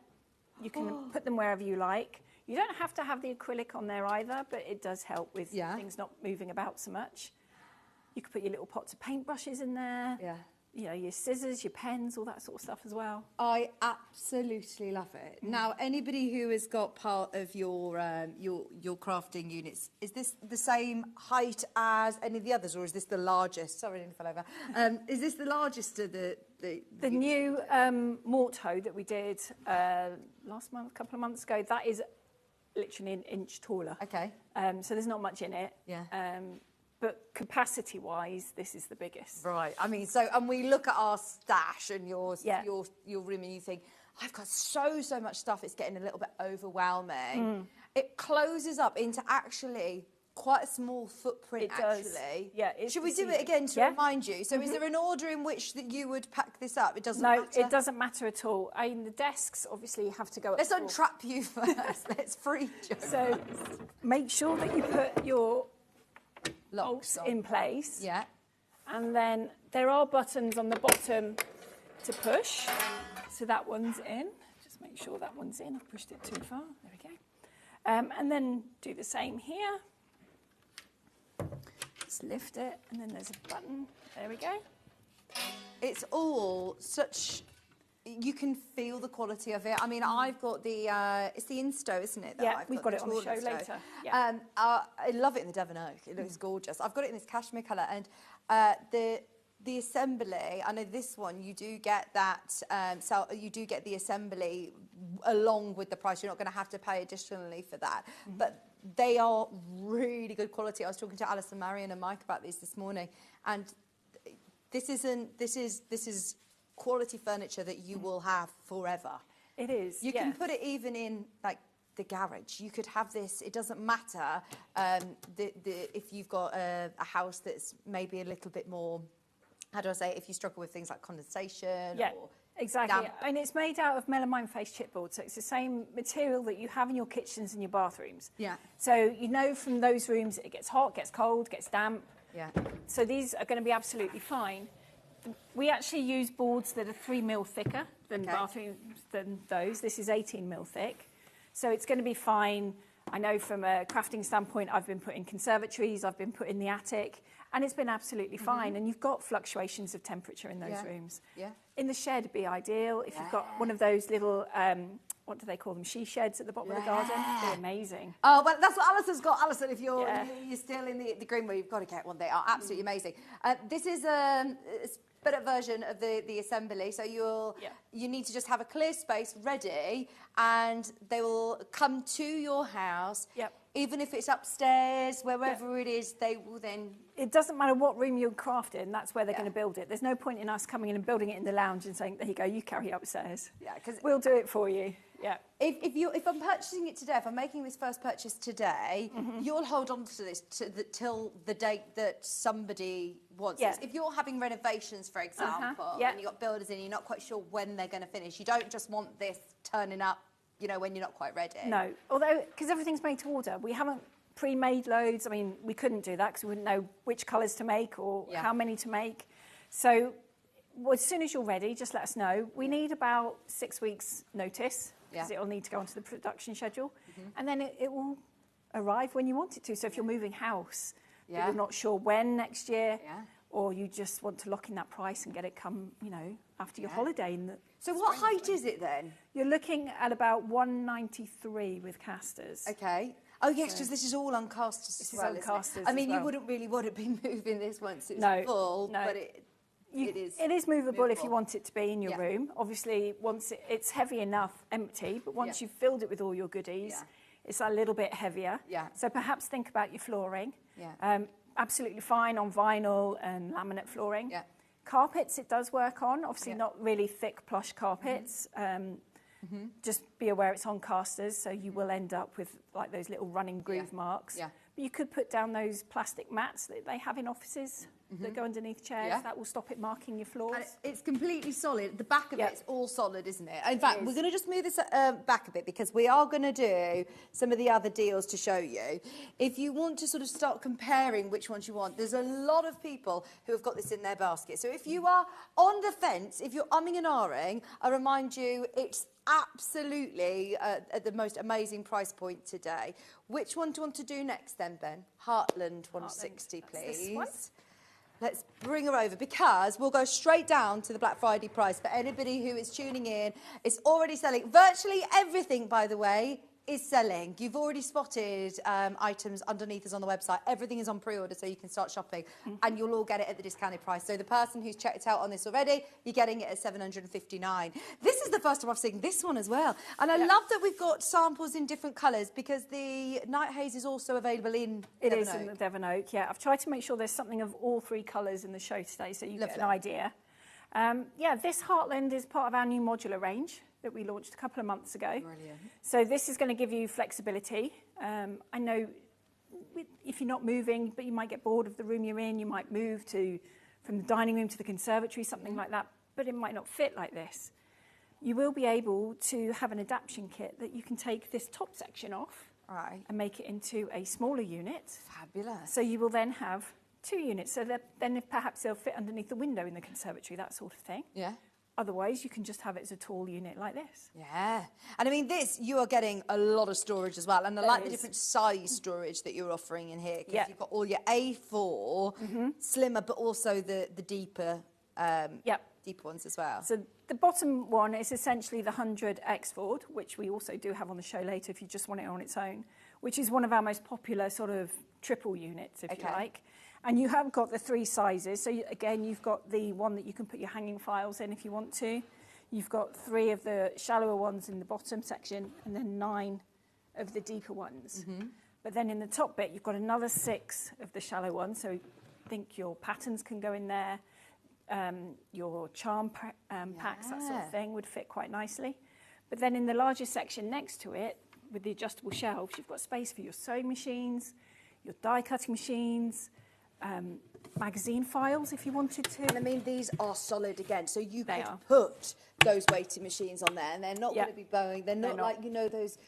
O: You can put them wherever you like. You don't have to have the acrylic on there either, but it does help with things not moving about so much. You could put your little pots of paintbrushes in there.
E: Yeah.
O: You know, your scissors, your pens, all that sort of stuff as well.
E: I absolutely love it. Now, anybody who has got part of your crafting units, is this the same height as any of the others, or is this the largest? Sorry, I nearly fell over. Is this the largest of the
O: new mort hoe that we did last month, a couple of months ago, that is literally an inch taller.
E: Okay.
O: So there's not much in it.
E: Yeah.
O: But capacity-wise, this is the biggest.
E: Right. I mean, and we look at our stash and your room, and you think, I've got so much stuff. It's getting a little bit overwhelming. It closes up into actually quite a small footprint.
O: It does.
E: Actually.
O: Yeah.
E: Should we do it again to remind you? So, is there an order in which that you would pack this up? It doesn't matter.
O: No, it doesn't matter at all. I mean, the desks obviously have to go.
E: Let's untrap you first. Let's free you.
O: So, make sure that you put your
E: locks
O: in place.
E: Yeah.
O: And then there are buttons on the bottom to push. So that one's in. Just make sure that one's in. I've pushed it too far. There we go. And then do the same here. Just lift it, and then there's a button. There we go.
E: It's all such... You can feel the quality of it. I mean, I've got the... it's the Insto, isn't it?
O: We've got it on the show later.
E: Yeah. I love it in the Devon Oak. It looks gorgeous. I've got it in this cashmere colour. And the assembly, I know this one, you do get that... you do get the assembly along with the price. You're not going to have to pay additionally for that. But they are really good quality. I was talking to Alison, Marion and Mike about these this morning. And this is quality furniture that you will have forever.
O: It is.
E: You can put it even in like the garage. You could have this. It doesn't matter if you've got a house that's maybe a little bit more. How do I say it? If you struggle with things like condensation.
O: Yeah.
E: Or
O: exactly.
E: damp.
O: And it's made out of melamine face chipboard, so it's the same material that you have in your kitchens and your bathrooms.
E: Yeah.
O: So you know from those rooms it gets hot, gets cold, gets damp.
E: Yeah.
O: So these are going to be absolutely fine. We actually use boards that are 3 mil thicker than bathrooms than those. This is 18 mil thick. So it's going to be fine. I know from a crafting standpoint, I've been put in conservatories, I've been put in the attic, and it's been absolutely fine. And you've got fluctuations of temperature in those rooms.
E: Yeah.
O: In the shed would be ideal. If you've got one of those little, what do they call them, she sheds at the bottom of the garden, they're amazing.
E: Oh, well, that's what Alison's got. Alison, if you're still in the Greenway, you've got to get one. They are absolutely amazing. This is a better version of the assembly. So you need to just have a clear space ready, and they will come to your house.
O: Yep.
E: Even if it's upstairs, wherever it is, they will then...
O: It doesn't matter what room you craft in, that's where they're going to build it. There's no point in us coming in and building it in the lounge and saying, there you go, you carry it upstairs.
E: Yeah, because
O: we'll do it for you. Yeah.
E: If I'm purchasing it today, if I'm making this first purchase today, you'll hold on to this till the date that somebody wants this. If you're having renovations, for example, and you've got builders in, you're not quite sure when they're going to finish. You don't just want this turning up, you know, when you're not quite ready.
O: No, although, because everything's made to order, we haven't pre-made loads. I mean, we couldn't do that because we wouldn't know which colours to make or how many to make. So as soon as you're ready, just let us know. We need about 6 weeks notice because it'll need to go onto the production schedule. And then it will arrive when you want it to. So if you're moving house, but you're not sure when next year, or you just want to lock in that price and get it come, you know, after your holiday.
E: So what height is it then?
O: You're looking at about 193 with casters.
E: Okay. Oh, yes, because this is all on casters as well, isn't it? I mean, you wouldn't really want to be moving this once it's full, but it is.
O: It is movable if you want it to be in your room. Obviously, once it's heavy enough empty, but once you've filled it with all your goodies, it's a little bit heavier.
E: Yeah.
O: So perhaps think about your flooring.
E: Yeah.
O: absolutely fine on vinyl and laminate flooring.
G: Yeah.
O: Carpets it does work on, obviously not really thick plush carpets. Just be aware it's on casters, so you will end up with like those little running groove marks.
G: Yeah.
O: But you could put down those plastic mats that they have in offices that go underneath chairs.
G: Yeah.
O: That will stop it marking your floors.
G: And it's completely solid. The back of it's all solid, isn't it? In fact,
O: is.
G: we're going to just move this back a bit because we are going to do some of the other deals to show you. If you want to sort of start comparing which ones you want, there's a lot of people who have got this in their basket. So if you are on the fence, if you're umming and ahhing, I remind you it's absolutely at the most amazing price point today. Which one do you want to do next then, Ben? Heartland 160, please.
O: This one.
G: Let's bring her over because we'll go straight down to the Black Friday price for anybody who is tuning in. It's already selling. Virtually everything, by the way, is selling. You've already spotted items underneath us on the website. Everything is on pre-order, so you can start shopping, and you'll all get it at the discounted price. So the person who's checked out on this already, you're getting it at $759. This is the first time I've seen this one as well, and I love that we've got samples in different colours because the Night Haze is also available in
O: It
G: Devon
O: is in
G: Oak.
O: the Devon Oak, yeah. I've tried to make sure there's something of all three colours in the show today, so you get an idea. Yeah, this Heartland is part of our new modular range that we launched a couple of months ago.
G: Brilliant.
O: So this is going to give you flexibility. I know if you're not moving, but you might get bored of the room you're in, you might move from the dining room to the conservatory, something like that, but it might not fit like this. You will be able to have an adaptation kit that you can take this top section off and make it into a smaller unit.
G: Fabulous.
O: So you will then have 2 units, so that then if perhaps they'll fit underneath the window in the conservatory, that sort of thing.
G: Yeah.
O: Otherwise, you can just have it as a tall unit like this.
G: Yeah. And I mean, this, you are getting a lot of storage as well. And I like the different size storage that you're offering in here. Because you've got all your A4, slimmer, but also the deeper, deeper ones as well.
O: So the bottom one is essentially the 100 X-Ford, which we also do have on the show later if you just want it on its own, which is one of our most popular sort of triple units, if you like. And you have got the 3 sizes. So again, you've got the one that you can put your hanging files in if you want to. You've got 3 of the shallower ones in the bottom section and then 9 of the deeper ones. But then in the top bit, you've got another 6 of the shallow ones. So I think your patterns can go in there. Your charm packs, that sort of thing, would fit quite nicely. But then in the larger section next to it, with the adjustable shelves, you've got space for your sewing machines, your die cutting machines, magazine files if you wanted to.
G: And I mean, these are solid again, so you could put those weighting machines on there and they're not going to be bowing. They're not like, you know, those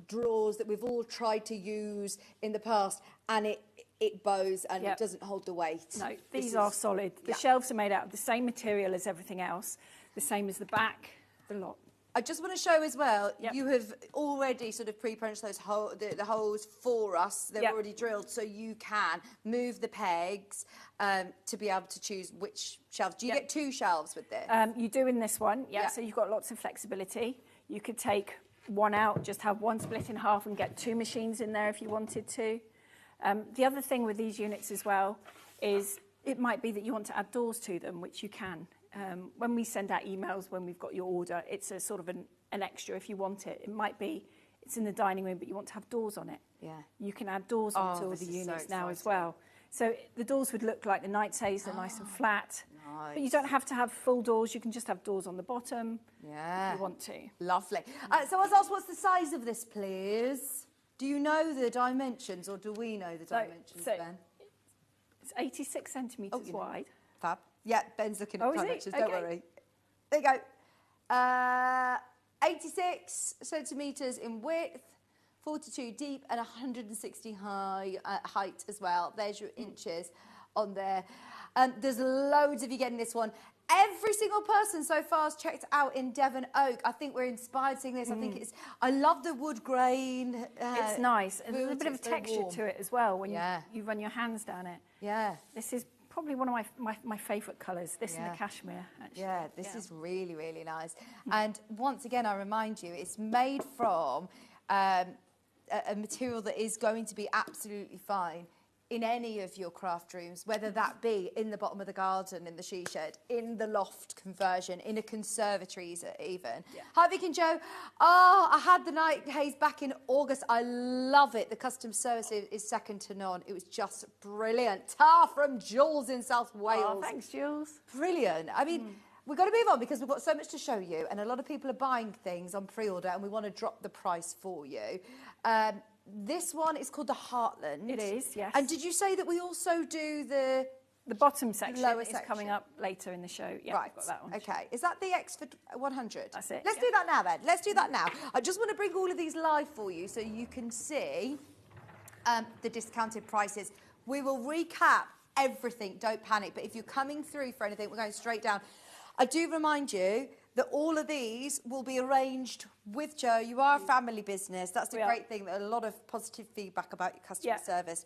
G: drawers that we've all tried to use in the past and it bows and it doesn't hold the weight.
O: No, these are solid. The shelves are made out of the same material as everything else, the same as the back, the lot.
G: I just want to show as well, you have already sort of pre-punched those the holes for us. They're already drilled, so you can move the pegs to be able to choose which shelves. Do you get 2 shelves with this?
O: You do in this one, so you've got lots of flexibility. You could take one out, just have one split in half and get 2 machines in there if you wanted to. The other thing with these units as well is it might be that you want to add doors to them, which you can. When we send out emails when we've got your order, it's a sort of an extra if you want it. It might be it's in the dining room, but you want to have doors on it.
G: Yeah.
O: You can add doors onto all the units now as well. So the doors would look like the Night Haze, they're nice and flat.
G: Nice.
O: But you don't have to have full doors. You can just have doors on the bottom if you want to.
G: Lovely. So I was asked, what's the size of this, please? Do you know the dimensions or do we know the dimensions, Ben?
O: It's 86 centimetres wide.
G: Fab. Yeah, Ben's looking at dimensions, don't
O: Okay.
G: worry. There you go. 86 centimetres in width, 42 deep, and 160 height as well. There's your inches on there. There's loads of you getting this one. Every single person so far has checked out in Devon Oak. I think we're inspired seeing this. I think I love the wood grain.
O: It's nice. And there's a bit of a texture
G: warm.
O: to it as well when you run your hands down it.
G: Yeah.
O: This is probably one of my favourite colours, this and the cashmere, actually.
G: Yeah, this is really, really nice. And once again, I remind you, it's made from a material that is going to be absolutely fine in any of your craft rooms, whether that be in the bottom of the garden, in the she shed, in the loft conversion, in a conservatory even. Hi Vic and Joe. Oh, I had the night haze back in August. I love it. The custom service is second to none. It was just brilliant. Ta from Jules in South Wales.
O: Oh, thanks, Jules.
G: Brilliant. I mean, we've got to move on because we've got so much to show you, and a lot of people are buying things on pre-order, and we want to drop the price for you. This one is called the Heartland.
O: It is, yes.
G: And did you say that we also do the
O: bottom section
G: lower
O: is
G: section
O: coming up later in the show. Yeah,
G: right.
O: we've got that one.
G: Okay. Is that the Exford 100?
O: That's it.
G: Let's do that now then. Let's do that now. I just want to bring all of these live for you so you can see the discounted prices. We will recap everything. Don't panic. But if you're coming through for anything, we're going straight down. I do remind you that all of these will be arranged with Joe. You are a family business. That's the great thing. That a lot of positive feedback about your customer service.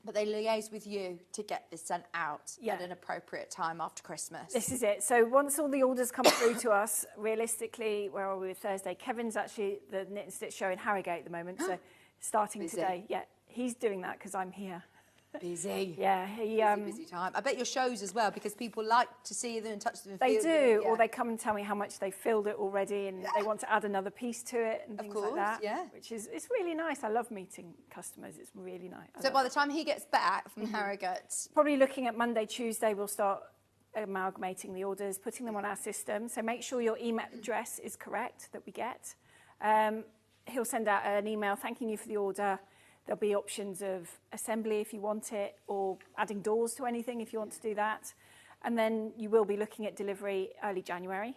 G: But they liaise with you to get this sent out at an appropriate time after Christmas.
O: This is it. So once all the orders come through to us, realistically, where are we with Thursday? Kevin's actually the Knit and Stitch show in Harrogate at the moment. So starting today, he's doing that because I'm here.
G: Busy.
O: Yeah,
G: busy time. I bet your shows as well, because people like to see them and touch them and
O: they
G: feel
O: do,
G: them.
O: or they come and tell me how much they filled it already, and they want to add another piece to it and things like that. Which is it's really nice. I love meeting customers. It's really nice.
G: So by the time he gets back from Harrogate,
O: probably looking at Monday, Tuesday, we'll start amalgamating the orders, putting them on our system. So make sure your email address is correct that we get. He'll send out an email thanking you for the order. There'll be options of assembly if you want it, or adding doors to anything if you want to do that. And then you will be looking at delivery early January,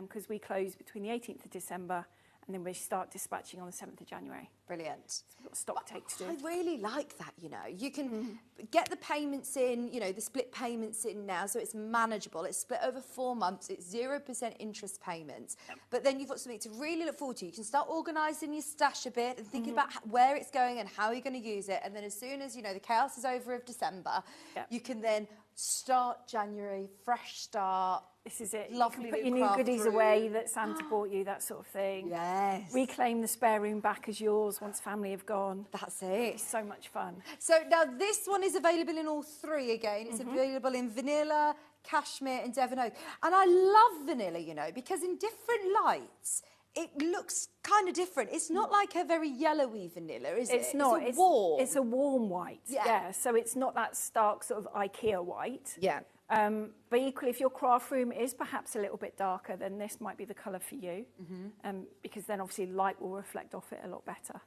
O: because we close between the 18th of December and then we start dispatching on the 7th of January.
G: Brilliant.
O: So we've got a stock take to do.
G: I really like that, you know. You can get the payments in, you know, the split payments in now, so it's manageable. It's split over 4 months. It's 0% interest payments. But then you've got something to really look forward to. You can start organising your stash a bit and thinking about where it's going and how you're going to use it. And then as soon as, you know, the chaos is over of December, you can then start January, fresh start.
O: This is it.
G: Lovely.
O: You can put your new goodies away that Santa bought you, that sort of thing.
G: Yes.
O: Reclaim the spare room back as yours once family have gone.
G: That's it.
O: It's so much fun.
G: So now this one is available in all three again. It's available in vanilla, cashmere and Devon oak. And I love vanilla, you know, because in different lights, it looks kind of different. It's not like a very yellowy vanilla, is it?
O: It's not.
G: It's warm.
O: It's a warm white. Yeah. So it's not that stark sort of IKEA white.
G: Yeah.
O: But equally, if your craft room is perhaps a little bit darker, then this might be the colour for you, because then obviously light will reflect off it a lot better.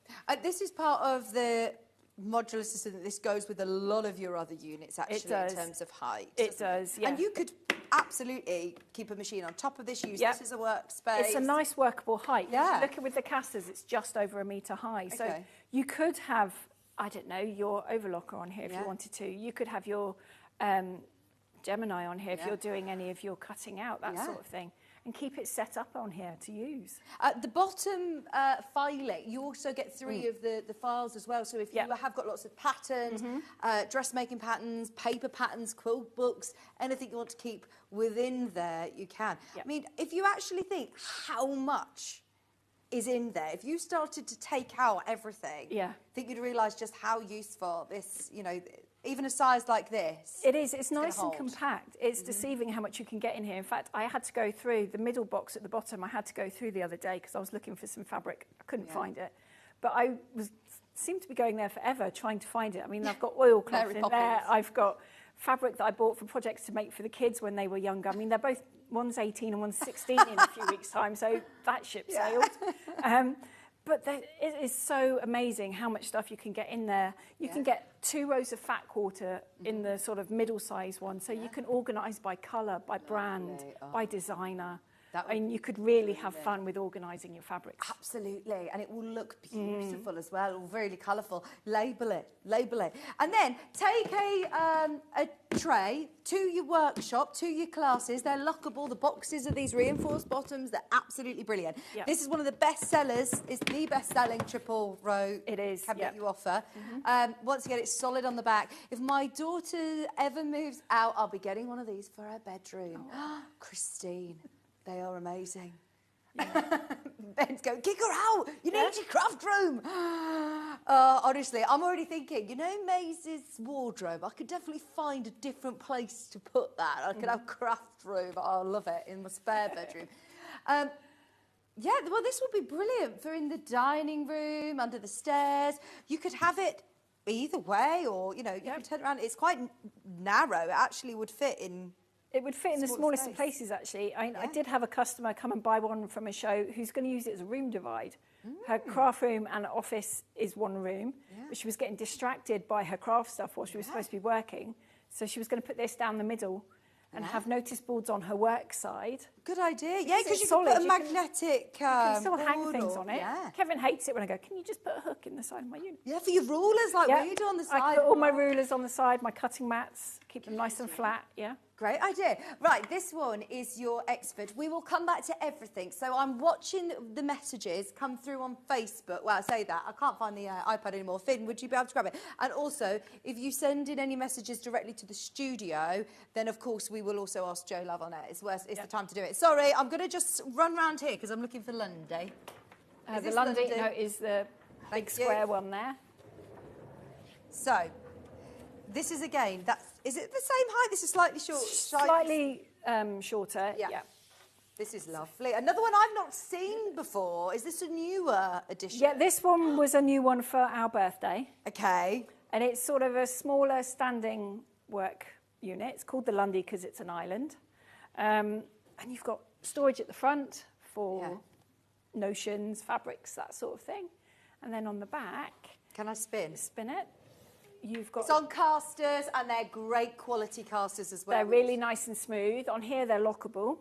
G: This is part of the modular system that this goes with a lot of your other units, actually, in terms of height.
O: It does, yeah.
G: And you could absolutely keep a machine on top of this, use this as a workspace.
O: It's a nice workable height.
G: Yeah.
O: Look at with the casters, it's just over 1 metre high. So you could have, I don't know, your overlocker on here if you wanted to. You could have your Gemini on here if you're doing any of your cutting out, that sort of thing. And keep it set up on here to use.
G: The bottom filing, you also get 3 of the files as well. So if you have got lots of patterns, dressmaking patterns, paper patterns, quilt books, anything you want to keep within there, you can. I mean, if you actually think how much is in there, if you started to take out everything, I think you'd realise just how useful this, you know, even a size like this.
O: It is. It's nice and compact. It's deceiving how much you can get in here. In fact, I had to go through the middle box at the bottom. I had to go through the other day because I was looking for some fabric. I couldn't find it. But I seemed to be going there forever trying to find it. I mean, I've got oilcloth in there. I've got fabric that I bought for projects to make for the kids when they were younger. I mean, they're both, one's 18 and one's 16 in a few weeks' time, so that ship sailed. But it is so amazing how much stuff you can get in there. You can get 2 rows of fat quarter in the sort of middle-sized one, so you can organise by colour, by brand, by designer. I mean, you could really have fun with organising your fabrics.
G: Absolutely, and it will look beautiful as well, really colourful. Label it, label it. And then take a tray to your workshop, to your classes. They're lockable. The boxes of these reinforced bottoms, they're absolutely brilliant.
O: Yep.
G: This is one of the best sellers. It's the best-selling triple row cabinet you offer. Once again, it's solid on the back. If my daughter ever moves out, I'll be getting one of these for her bedroom. Christine. They are amazing.
E: Ben's going, kick her out. You need your craft room. Honestly, I'm already thinking, Maisie's wardrobe, I could definitely find a different place to put that. I could have craft room. I love it, in my spare bedroom. Yeah, well, this would be brilliant for in the dining room, under the stairs. You could have it either way, or, you could turn it around. It's quite narrow. It actually would fit in...
O: It would fit in the smallest of places, actually. I did have a customer come and buy one from a show who's going to use it as a room divide. Her craft room and office is one room, but she was getting distracted by her craft stuff while she was supposed to be working. So she was going to put this down the middle and have notice boards on her work side.
E: Good idea. Yeah, because you can put a magnetic
O: you can still hang
E: board
O: things on it.
E: Yeah.
O: Kevin hates it when I go, can you just put a hook in the side of my unit?
E: Yeah, for your rulers, like we do on the side.
O: I put all my rulers on the side, my cutting mats, keep them nice and flat,
E: Great idea. Right, this one is your expert. We will come back to everything. So I'm watching the messages come through on Facebook. Well, I say that. I can't find the iPad anymore. Finn, would you be able to grab it? And also, if you send in any messages directly to the studio, then, of course, we will also ask Joe Love on it. It's the time to do it. Sorry, I'm going to just run round here because I'm looking for Lundy.
O: The Lundy is the big square one there.
E: So, this is, again, is it the same height? This is slightly short.
O: Slightly shorter, yeah.
E: This is lovely. Another one I've not seen before. Is this a newer edition?
O: Yeah, this one was a new one for our birthday.
E: Okay.
O: And it's sort of a smaller standing work unit. It's called the Lundy because it's an island. And you've got storage at the front for notions, fabrics, that sort of thing. And then on the back...
E: Can I spin?
O: Spin it. You've got...
E: It's on casters, and they're great quality casters as well.
O: They're really nice and smooth. On here, they're lockable,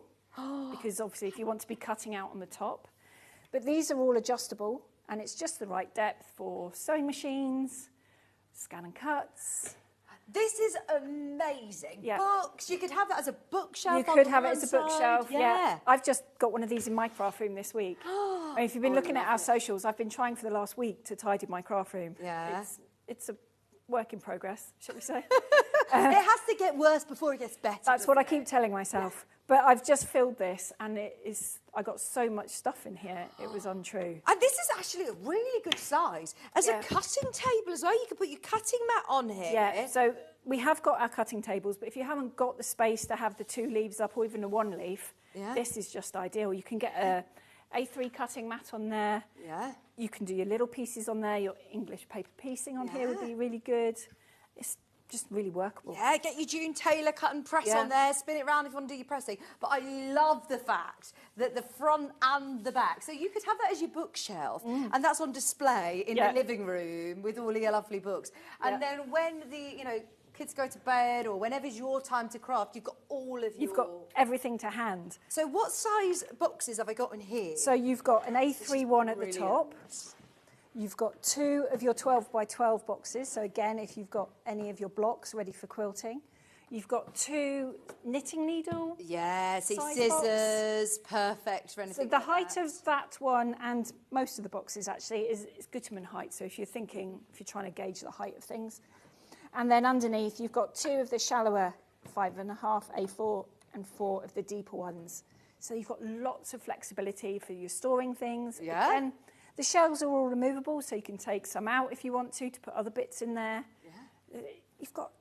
O: because obviously if you want to be cutting out on the top. But these are all adjustable, and it's just the right depth for sewing machines, scan and cuts.
E: This is amazing.
O: Yeah.
E: Books, you could have that as a bookshelf.
O: You could have it as a bookshelf,
E: yeah.
O: I've just got one of these in my craft room this week. And if you've been looking at our socials, I've been trying for the last week to tidy my craft room.
E: Yeah.
O: It's a work in progress, shall we say.
E: It has to get worse before it gets better.
O: That's what I keep telling myself. But I've just filled this, and I got so much stuff in here, it was untrue.
E: And this is actually a really good size. As a cutting table as well, you can put your cutting mat on here.
O: Yeah, so we have got our cutting tables, but if you haven't got the space to have the 2 leaves up or even a 1 leaf, this is just ideal. You can get a A3 cutting mat on there.
E: Yeah.
O: You can do your little pieces on there. Your English paper piecing on here would be really good. It's just really workable.
E: Yeah, get your June Taylor cut and press on there, spin it around if you want to do your pressing. But I love the fact that the front and the back, so you could have that as your bookshelf, and that's on display in the living room with all your lovely books. And then when the, kids go to bed or whenever's your time to craft, you've got all of
O: You've got everything to hand.
E: So what size boxes have I got in here?
O: So you've got an A3 one at the top. You've got 2 of your 12 by 12 boxes. So again, if you've got any of your blocks ready for quilting. You've got 2 knitting needle.
E: Yeah, see, scissors, perfect for anything.
O: So the height of that one and most of the boxes actually is Gutermann height. So if you're trying to gauge the height of things. And then underneath, you've got 2 of the shallower 5.5 A4 and 4 of the deeper ones. So you've got lots of flexibility for your storing things.
E: Yeah.
O: Again, the shelves are all removable, so you can take some out if you want to put other bits in there. Yeah. You've got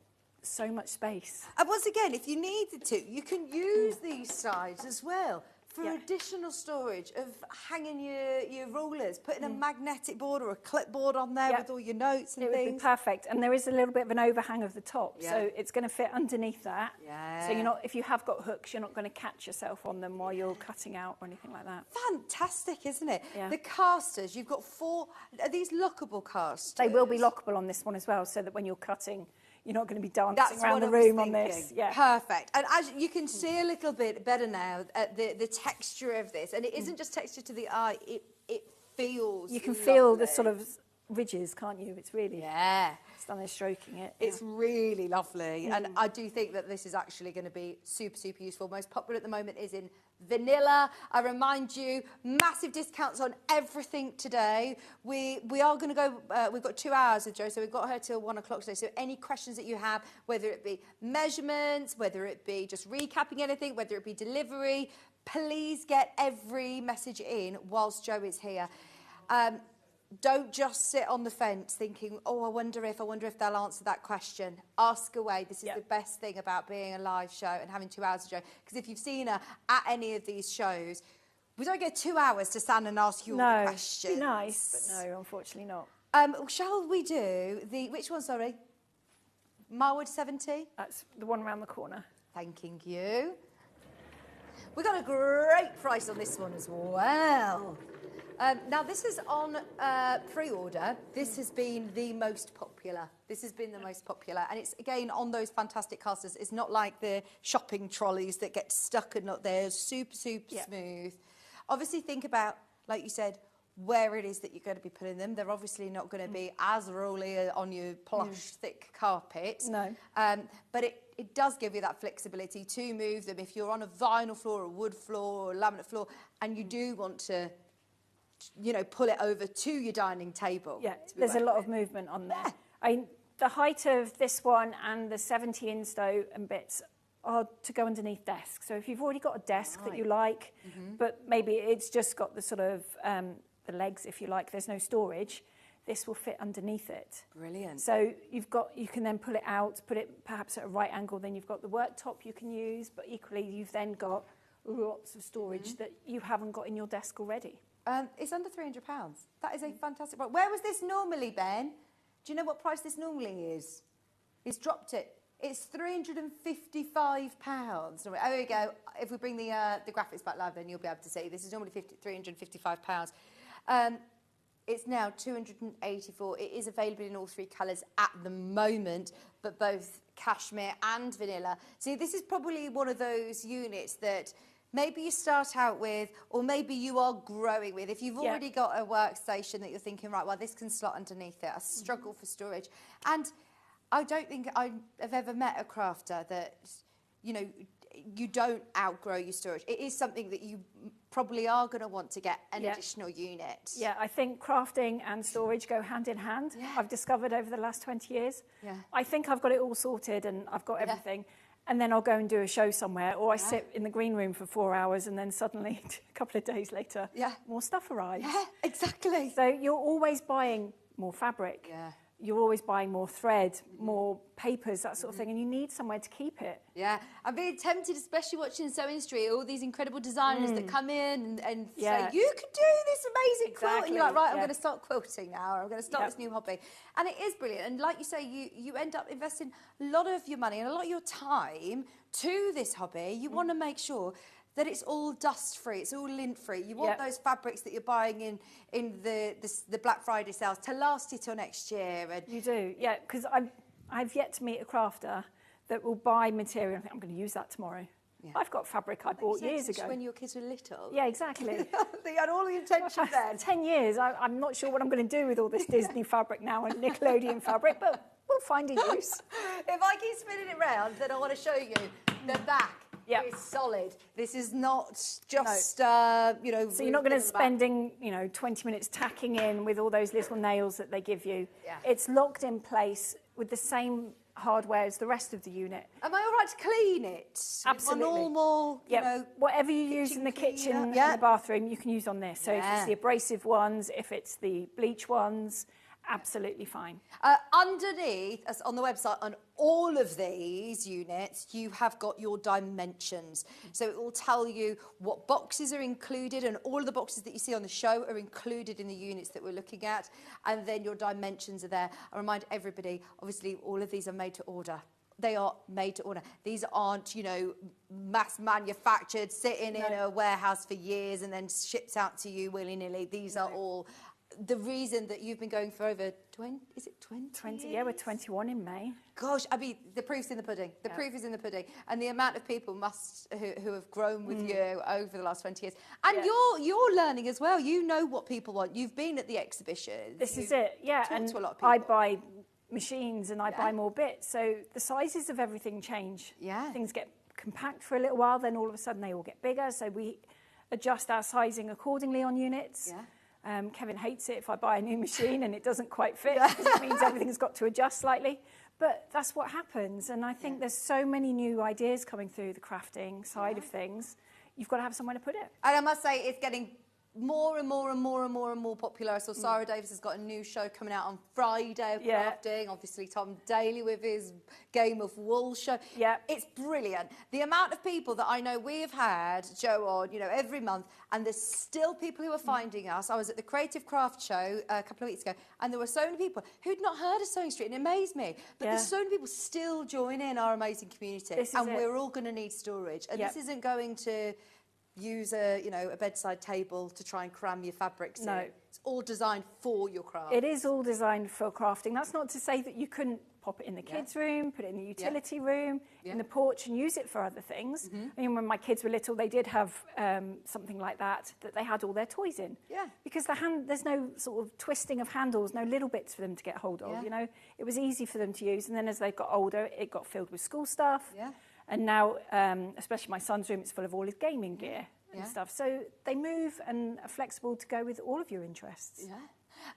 O: so much space.
E: And once again, if you needed to, you can use these sides as well for additional storage of hanging your rulers, putting a magnetic board or a clipboard on there with all your notes and things.
O: It would be perfect. And there is a little bit of an overhang of the top, so it's going to fit underneath that.
E: Yeah.
O: So you're not, if you have got hooks, you're not going to catch yourself on them while you're cutting out or anything like that.
E: Fantastic, isn't it?
O: Yeah.
E: The casters, you've got 4. Are these lockable casters?
O: They will be lockable on this one as well, so that when you're cutting, you're not going to be dancing around the room on this. Yeah.
E: Perfect. And as you can see a little bit better now, the texture of this, and it isn't just texture to the eye, it feels
O: You can feel the sort of ridges, can't you? It's really stunning stroking it.
E: It's really lovely. And I do think that this is actually going to be super, super useful. Most popular at the moment is in vanilla. I remind you, massive discounts on everything today. We are going to go, we've got 2 hours with Jo, so we've got her till 1 o'clock today. So any questions that you have, whether it be measurements, whether it be just recapping anything, whether it be delivery, please get every message in whilst Jo is here. Don't just sit on the fence thinking, oh, I wonder if they'll answer that question. Ask away. This is the best thing about being a live show and having 2 hours of Jo. Because if you've seen her at any of these shows, we don't get 2 hours to stand and ask you all the questions.
O: Be nice, but no, unfortunately not.
E: Shall we do which one, sorry? Marwood 70?
O: That's the one around the corner.
E: Thanking you. We got a great price on this one as well. Now, this is on pre-order. This has been the most popular. And it's, again, on those fantastic casters. It's not like the shopping trolleys that get stuck and not there. Super, super smooth. Obviously, think about, like you said, where it is that you're going to be putting them. They're obviously not going to be as rolly on your plush, thick carpet.
O: No.
E: But it does give you that flexibility to move them. If you're on a vinyl floor, a wood floor, or a laminate floor, and you do want to, you know, pull it over to your dining table.
O: Yeah, there's a lot of movement on there. Yeah. The height of this one and the 70 insto and bits are to go underneath desks. So if you've already got a desk that you like, but maybe it's just got the sort of the legs, if you like, there's no storage, this will fit underneath it.
E: Brilliant.
O: So you can then pull it out, put it perhaps at a right angle, then you've got the worktop you can use, but equally you've then got lots of storage that you haven't got in your desk already.
E: It's under £300. That is a fantastic price. Where was this normally, Ben? Do you know what price this normally is? He's dropped it. It's £355. There we go. If we bring the graphics back live, then you'll be able to see. This is normally £355. It's now £284. It is available in all 3 colours at the moment, but both cashmere and vanilla. See, this is probably one of those units that maybe you start out with, or maybe you are growing with. If you've already got a workstation that you're thinking, right, well, this can slot underneath it. I struggle for storage. And I don't think I have ever met a crafter that, you know, you don't outgrow your storage. It is something that you probably are going to want to get an additional unit.
O: Yeah, I think crafting and storage go hand in hand. Yeah. I've discovered over the last 20 years. Yeah. I think I've got it all sorted and I've got everything. And then I'll go and do a show somewhere, or I sit in the green room for 4 hours, and then suddenly, a couple of days later, more stuff arrives.
E: Yeah, exactly.
O: So you're always buying more fabric. Yeah. You're always buying more thread, more papers, that sort of thing, and you need somewhere to keep it.
E: Yeah, I'm being tempted, especially watching Sewing Street, all these incredible designers that come in and say, you could do this amazing quilt. And you're like, right, I'm going to start quilting now, or I'm going to start this new hobby. And it is brilliant. And like you say, you end up investing a lot of your money and a lot of your time to this hobby. You want to make sure that it's all dust-free, it's all lint-free. You want those fabrics that you're buying in the Black Friday sales to last you till next year. And
O: you do, yeah, because I've yet to meet a crafter that will buy material and think, I'm going to use that tomorrow. Yeah. I've got fabric I bought years ago.
E: When your kids were little.
O: Yeah, exactly.
E: They had all the intention then.
O: 10 years. I'm not sure what I'm going to do with all this Disney fabric now and Nickelodeon fabric, but we'll find a use.
E: If I keep spinning it round, then I want to show you the back. Yeah, it's solid. This is not just, you know...
O: So you're not going to spending, 20 minutes tacking in with all those little nails that they give you. Yeah. It's locked in place with the same hardware as the rest of the unit.
E: Am I all right to clean it?
O: Absolutely.
E: With my normal, you know...
O: Whatever you use in the kitchen and the bathroom, you can use on this. So if it's the abrasive ones, if it's the bleach ones... Absolutely fine.
E: Underneath, on the website, on all of these units, you have got your dimensions. So it will tell you what boxes are included, and all of the boxes that you see on the show are included in the units that we're looking at, and then your dimensions are there. I remind everybody, obviously, all of these are made to order. They are made to order. These aren't, mass manufactured, sitting in a warehouse for years and then shipped out to you willy-nilly. These are all... The reason that you've been going for over 20, is it 20?
O: 20, yeah, we're 21 in May.
E: Gosh, I mean, the proof's in the pudding. The proof is in the pudding. And the amount of people who have grown with you over the last 20 years. And you're learning as well. You know what people want. You've been at the exhibitions.
O: This is it, yeah. And
E: to a lot of people.
O: I buy machines and I buy more bits. So the sizes of everything change. Yeah. Things get compact for a little while, then all of a sudden they all get bigger. So we adjust our sizing accordingly on units. Yeah. Kevin hates it if I buy a new machine and it doesn't quite fit, because it means everything's got to adjust slightly. But that's what happens. And I think there's so many new ideas coming through the crafting side of things. you've got to have somewhere to put it.
G: And I must say, it's getting more and more and more and more and more popular. I saw Sarah Davis has got a new show coming out on Friday of crafting. Obviously, Tom Daly with his Game of Wool show.
O: Yeah.
G: It's brilliant. The amount of people that I know we've had Joe on, you know, every month, and there's still people who are finding us. I was at the Creative Craft Show a couple of weeks ago, and there were so many people who'd not heard of Sewing Street, and it amazed me. But there's so many people still joining our amazing community, and we're all going to need storage. And this isn't going to use a bedside table to try and cram your fabrics in. It's all designed for your craft.
O: It is all designed for crafting. That's not to say that you couldn't pop it in the kids' room, put it in the utility room, in the porch, and use it for other things. I mean, when my kids were little, they did have something like that they had all their toys in. Because there's no sort of twisting of handles, no little bits for them to get hold of, you know. It was easy for them to use, and then as they got older, it got filled with school stuff. And now, especially my son's room, it's full of all his gaming gear and stuff. So they move and are flexible to go with all of your interests.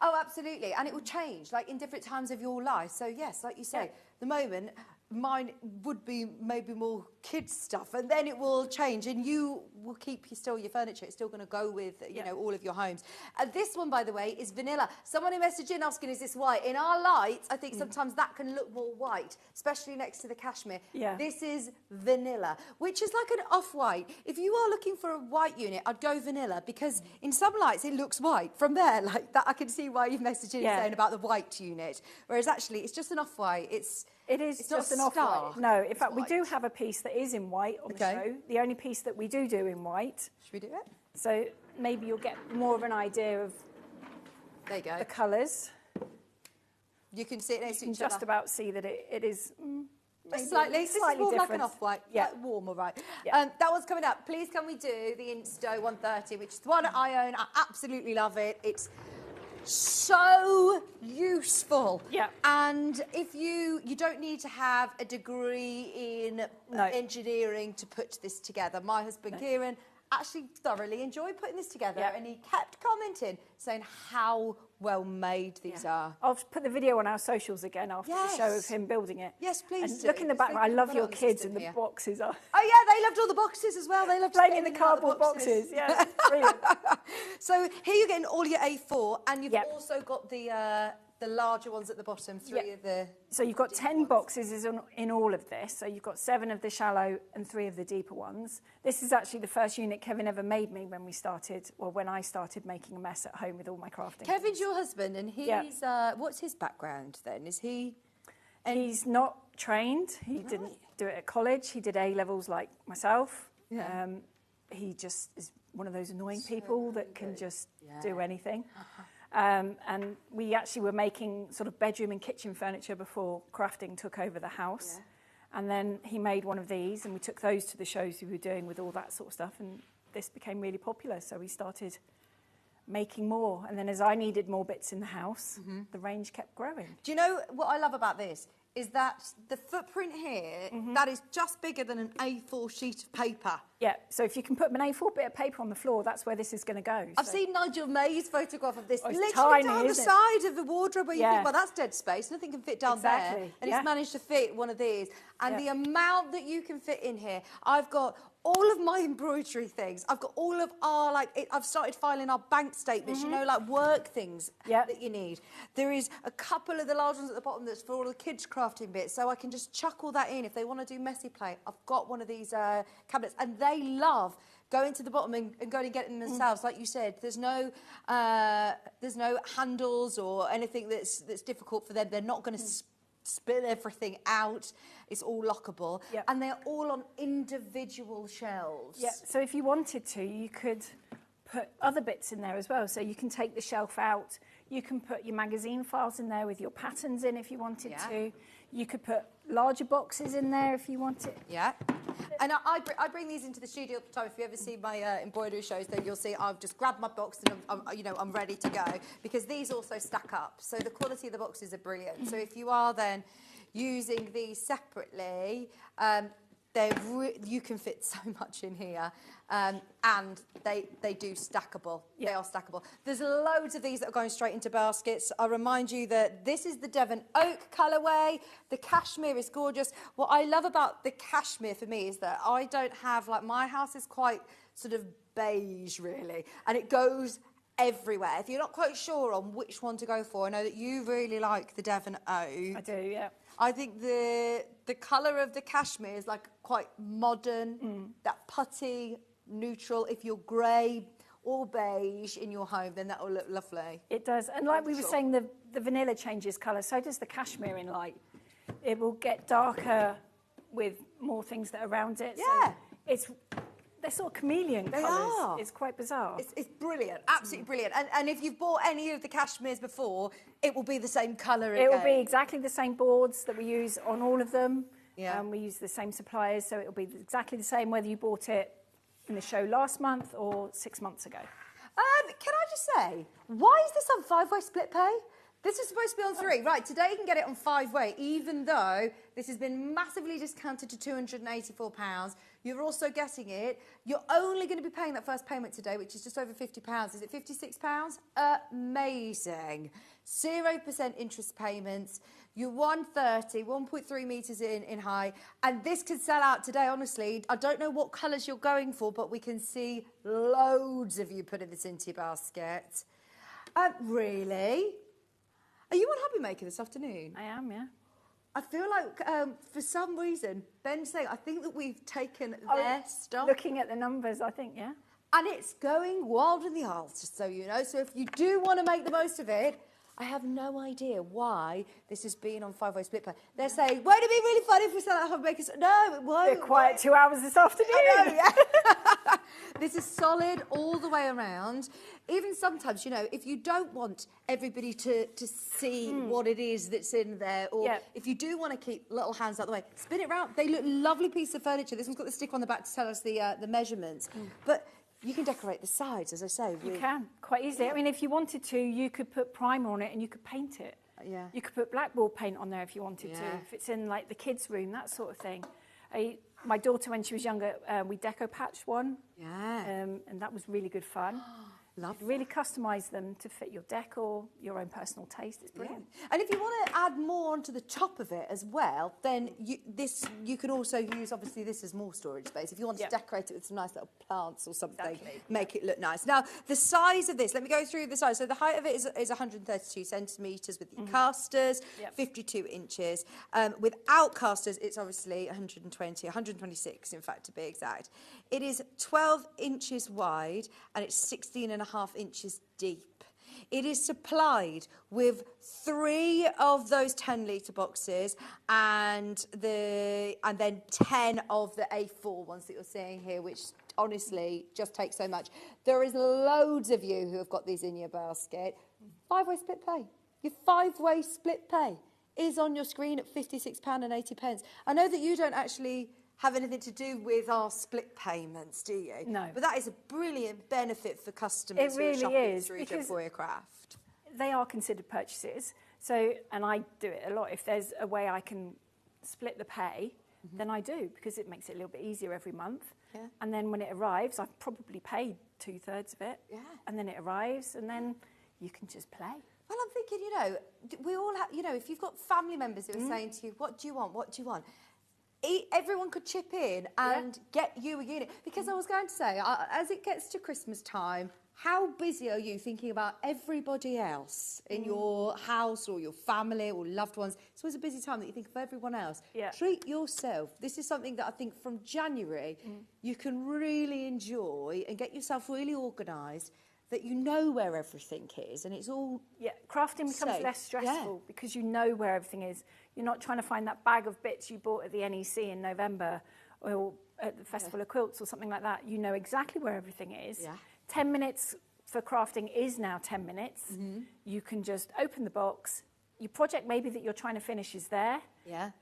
G: Oh, absolutely. And it will change, like in different times of your life. So, yes, like you say, the moment, mine would be maybe more kids stuff, and then it will change, and you will keep your furniture. It's still going to go with, you know, all of your homes. This one, by the way, is vanilla. Someone who messaged in asking, is this white? In our lights, I think sometimes that can look more white, especially next to the cashmere. This is vanilla, which is like an off-white. If you are looking for a white unit, I'd go vanilla, because in some lights it looks white. From there, like that, I can see why you've messaged in saying about the white unit, whereas actually it's just an off-white.
O: It is just an off-white. No, in fact, we do have a piece that is in white on the show. The only piece that we do in white.
G: Should we do it?
O: So maybe you'll get more of an idea of the colours.
G: You can see it next to
O: each other. You can just about see that it is
G: slightly
O: different.
G: More like an off-white, like warmer, right? That one's coming up. Please can we do the Insto 130, which is the one I own. I absolutely love it. It's so useful. And if you don't need to have a degree in engineering to put this together. My husband Kieran actually thoroughly enjoyed putting this together, and he kept commenting saying how well made these are.
O: I'll put the video on our socials again after the show of him building it.
G: Yes, please
O: and
G: do.
O: Look in the back. I love your kids and the boxes are.
G: Oh yeah, they loved all the boxes as well. They loved
O: playing in the cardboard boxes. Yeah, brilliant.
G: So here you're getting all your A4, and you've also got the larger ones at the bottom, three of the...
O: So you've got 10 boxes in all of this. So you've got 7 of the shallow and 3 of the deeper ones. This is actually the first unit Kevin ever made me when I started making a mess at home with all my crafting.
G: Kevin's your husband, and he's... what's his background then? Is he...
O: He's not trained. He didn't do it at college. He did A-levels like myself. He just is one of those annoying people that can just do anything. And we actually were making sort of bedroom and kitchen furniture before crafting took over the house. And then he made one of these, and we took those to the shows we were doing with all that sort of stuff, and this became really popular, so we started making more. And then as I needed more bits in the house, the range kept growing.
G: Do you know what I love about this? Is that the footprint here, that is just bigger than an A4 sheet of paper.
O: Yeah, so if you can put an A4 bit of paper on the floor, that's where this is going to go.
G: I've seen Nigel May's photograph of this, literally
O: tiny,
G: down the side of the wardrobe where you think, well, that's dead space, nothing can fit down there. And it's managed to fit one of these. And the amount that you can fit in here, I've got all of my embroidery things. I've got all of our, I've started filing our bank statements, you know, like work things that you need. There is a couple of the large ones at the bottom that's for all the kids' crafting bits, so I can just chuck all that in. If they want to do messy play, I've got one of these cabinets, and they love going to the bottom and going and getting them themselves. Like you said, there's no handles or anything that's difficult for them. They're not going to spill everything out. It's all lockable, and they're all on individual shelves.
O: Yeah, so if you wanted to, you could put other bits in there as well. So you can take the shelf out, you can put your magazine files in there with your patterns in if you wanted to. You could put larger boxes in there if you wanted.
G: Yeah, and I bring these into the studio all the time. If you ever see my embroidery shows, then you'll see I've just grabbed my box and I'm ready to go, because these also stack up. So the quality of the boxes are brilliant. So if you are then using these separately, you can fit so much in here, and they do stackable. They are stackable. There's loads of these that are going straight into baskets. I remind you that this is the Devon Oak colourway. The cashmere is gorgeous. What I love about the cashmere for me is that I don't have, like, my house is quite sort of beige really, and it goes everywhere. If you're not quite sure on which one to go for, I know that you really like the Devon Oak.
O: I do, yeah.
G: I think the colour of the cashmere is like quite modern, that putty, neutral. If you're grey or beige in your home, then that will look lovely.
O: It does. And like we were saying, the vanilla changes colour, so does the cashmere in light. It will get darker with more things that are around it.
G: Yeah.
O: So they're sort of chameleon colours.
G: Are.
O: It's quite bizarre.
G: It's brilliant, absolutely brilliant. And if you've bought any of the cashmeres before, it will be the same colour again.
O: It will be exactly the same boards that we use on all of them.
G: Yeah.
O: We use the same suppliers, so it will be exactly the same whether you bought it in the show last month or 6 months ago.
G: Can I just say, why is this on 5-way split pay? This is supposed to be on 3. Right, today you can get it on 5-way, even though this has been massively discounted to £284. You're also getting it. You're only going to be paying that first payment today, which is just over £50. Is it £56? Amazing. 0% interest payments. You're 130, 1.3 metres in height. And this could sell out today, honestly. I don't know what colours you're going for, but we can see loads of you putting this into your basket. Really? Are you on Hobby Maker this afternoon?
O: I am, yeah.
G: I feel like, for some reason, Ben's saying, I think that we've taken their stuff.
O: Looking at the numbers, I think, yeah.
G: And it's going wild in the aisles, just so you know. So if you do want to make the most of it, I have no idea why this has been on 5-way split pay. They're saying, won't it be really fun if we sell out Hobby Makers? No, it won't.
O: They're quiet 2 hours this afternoon.
G: I know, yeah. This is solid all the way around. Even sometimes, you know, if you don't want everybody to see what it is that's in there, or if you do want to keep little hands out the way, spin it round. They look lovely piece of furniture. This one's got the stick on the back to tell us the measurements. But you can decorate the sides, as I say.
O: You can, quite easily. I mean, if you wanted to, you could put primer on it and you could paint it.
G: Yeah.
O: You could put blackboard paint on there if you wanted to. If it's in, like, the kids' room, that sort of thing. My daughter, when she was younger, we deco patched one.
G: Yeah.
O: And that was really good fun.
G: Lovely.
O: Really customise them to fit your decor, your own personal taste. It's brilliant.
G: Yeah. And if you want to add more onto the top of it as well, then you can also use, obviously, this as more storage space. If you want to decorate it with some nice little plants or something, make it look nice. Now, the size of this, let me go through the size. So the height of it is 132 centimetres with your casters, 52 inches. Without casters, it's obviously 126, in fact, to be exact. It is 12 inches wide and it's 16.5 inches deep. It is supplied with 3 of those 10-litre boxes and then 10 of the A4 ones that you're seeing here, which honestly just takes so much. There is loads of you who have got these in your basket. 5-way split pay. Your 5-way split pay is on your screen at £56.80. I know that you don't actually have anything to do with our split payments, do you?
O: No.
G: But that is a brilliant benefit for customers
O: It really
G: who are shopping
O: is,
G: through
O: because
G: Jumboya Craft.
O: They are considered purchases. So, and I do it a lot. If there's a way I can split the pay, then I do, because it makes it a little bit easier every month.
G: Yeah.
O: And then when it arrives, I've probably paid 2/3 of it.
G: Yeah.
O: And then it arrives, and then you can just play.
G: Well, I'm thinking, you know, we all have, you know, if you've got family members who are saying to you, what do you want, what do you want? Everyone could chip in and get you a unit. Because I was going to say, as it gets to Christmas time, how busy are you thinking about everybody else in your house or your family or loved ones? It's always a busy time that you think of everyone else.
O: Yeah.
G: Treat yourself. This is something that I think from January you can really enjoy and get yourself really organised, that you know where everything is and it's all
O: crafting becomes less stressful because you know where everything is. You're not trying to find that bag of bits you bought at the NEC in November or at the Festival of Quilts or something like that. You know exactly where everything is. 10 minutes for crafting is now 10 minutes. You can just open the box. Your project maybe that you're trying to finish is there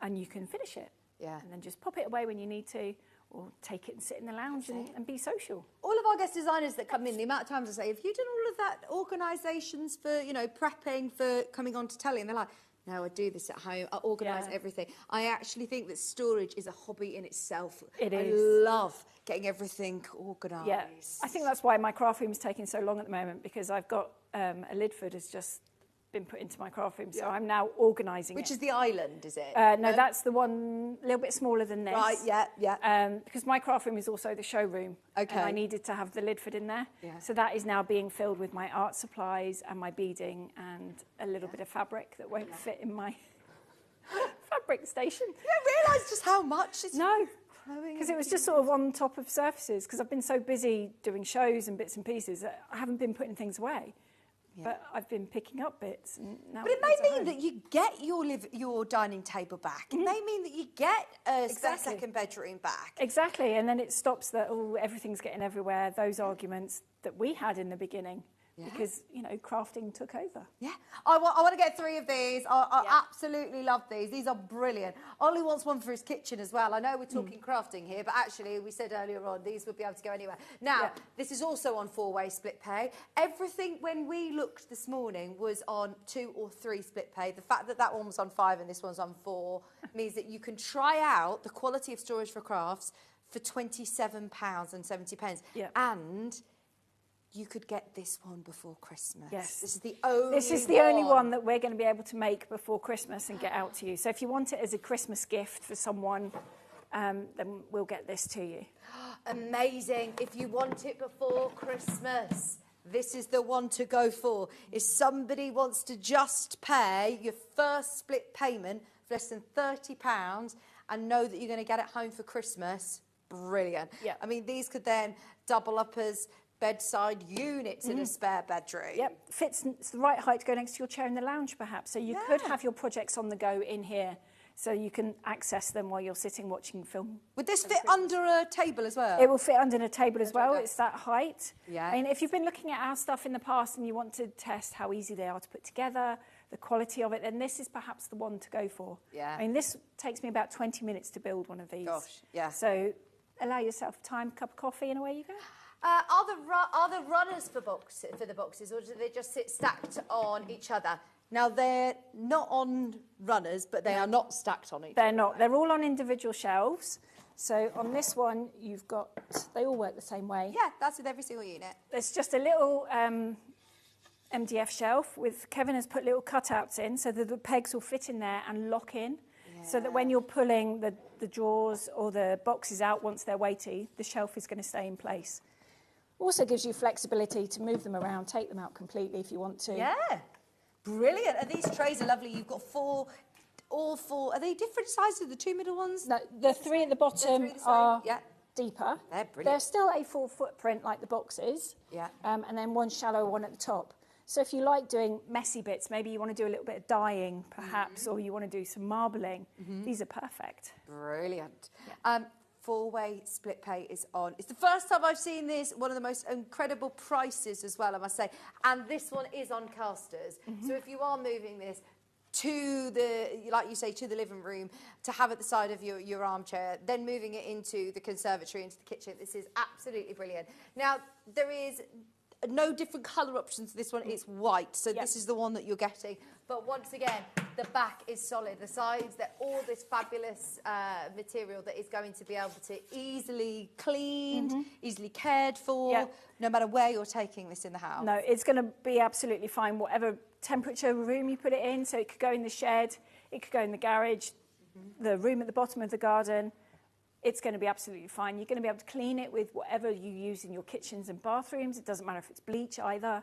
O: and you can finish it. And then just pop it away when you need to, or take it and sit in the lounge and be social.
G: All of our guest designers that come in, the amount of times I say, have you done all of that organisations for, you know, prepping for coming on to telly? And they're like,
E: Now I do this at home. I organise everything. I actually think that storage is a hobby in itself.
O: It is.
E: I love getting everything organised.
O: Yeah, I think that's why my craft room is taking so long at the moment, because I've got a lid foot has just been put into my craft room, so I'm now organising
E: Which
O: it.
E: is the island, is it?
O: No, that's the one a little bit smaller than this.
E: Right, yeah.
O: Because my craft room is also the showroom.
E: Okay.
O: And I needed to have the lid foot in there.
E: Yeah.
O: So that is now being filled with my art supplies and my beading and a little bit of fabric that won't fit in my fabric station.
E: You don't realise just how much it's...
O: No. Because it was just sort of on top of surfaces, because I've been so busy doing shows and bits and pieces that I haven't been putting things away. Yeah. But I've been picking up bits. And now
E: but it may mean that you get your dining table back. It may mean that you get a second bedroom back.
O: Exactly, and then it stops that, everything's getting everywhere, those arguments that we had in the beginning. Because, crafting took over.
E: Yeah. I want to get 3 of these. I absolutely love these. These are brilliant. Ollie wants one for his kitchen as well. I know we're talking crafting here, but actually we said earlier on these would be able to go anywhere. Now, this is also on 4-way split pay. Everything when we looked this morning was on 2 or 3 split pay. The fact that that one was on 5 and this one's on 4 means that you can try out the quality of storage for crafts for £27.70.
O: Yeah.
E: And you could get this one before Christmas.
O: Yes.
E: This is the only
O: only one that we're going to be able to make before Christmas and get out to you. So if you want it as a Christmas gift for someone, then we'll get this to you.
E: Amazing. If you want it before Christmas, this is the one to go for. If somebody wants to just pay your first split payment for less than £30 and know that you're going to get it home for Christmas, brilliant.
O: Yeah.
E: I mean, these could then double up as bedside units in a spare bedroom.
O: Yep, it's the right height to go next to your chair in the lounge, perhaps. So you could have your projects on the go in here, so you can access them while you're sitting watching film.
E: Would this fit under a table as well?
O: It will fit under a table as well. It's that height.
E: Yeah.
O: I mean, if you've been looking at our stuff in the past and you want to test how easy they are to put together, the quality of it, then this is perhaps the one to go for.
E: Yeah.
O: I mean, this takes me about 20 minutes to build one of these.
E: Gosh, yeah.
O: So allow yourself time, cup of coffee, and away you go.
E: Are there runners for the boxes, or do they just sit stacked on each other? Now, they're not on runners, but they are not stacked on each other.
O: They're not. They're all on individual shelves. So on this one, you've got... They all work the same way.
E: Yeah, that's with every single unit.
O: There's just a little MDF shelf with... Kevin has put little cutouts in so that the pegs will fit in there and lock in. So that when you're pulling the drawers or the boxes out once they're weighty, the shelf is going to stay in place. Also gives you flexibility to move them around, take them out completely if you want to.
E: Yeah, brilliant. And these trays are lovely. You've got all four. Are they different sizes, the 2 middle ones?
O: No, the 3 at the bottom are deeper.
E: They're brilliant.
O: They're still A4 footprint like the boxes.
E: Yeah.
O: And then one shallow one at the top. So if you like doing messy bits, maybe you want to do a little bit of dyeing perhaps, or you want to do some marbling, these are perfect.
E: Brilliant. Yeah. 4-way split pay is on. It's the first time I've seen this, one of the most incredible prices as well, I must say. And this one is on casters. So if you are moving this to the, like you say, to the living room, to have at the side of your armchair, then moving it into the conservatory, into the kitchen, this is absolutely brilliant. Now, there is no different colour options for this one. It's white, so this is the one that you're getting. But once again, the back is solid. The sides, they're all this fabulous material that is going to be able to easily cleaned, easily cared for, no matter where you're taking this in the house.
O: No, it's going to be absolutely fine, whatever temperature room you put it in. So it could go in the shed, it could go in the garage, the room at the bottom of the garden. It's going to be absolutely fine. You're going to be able to clean it with whatever you use in your kitchens and bathrooms. It doesn't matter if it's bleach either.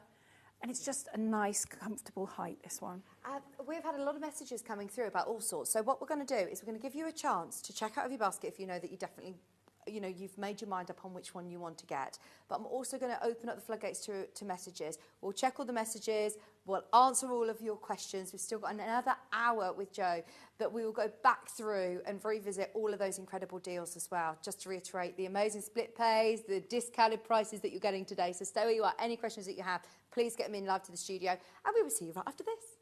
O: And it's just a nice, comfortable height, this one.
E: We've had a lot of messages coming through about all sorts. So what we're going to do is we're going to give you a chance to check out of your basket if you know that you definitely, you've made your mind up on which one you want to get. But I'm also going to open up the floodgates to messages. We'll check all the messages. We'll answer all of your questions. We've still got another hour with Jo, but we will go back through and revisit all of those incredible deals as well. Just to reiterate, the amazing split pays, the discounted prices that you're getting today. So stay where you are. Any questions that you have, please get them in live to the studio, and we will see you right after this.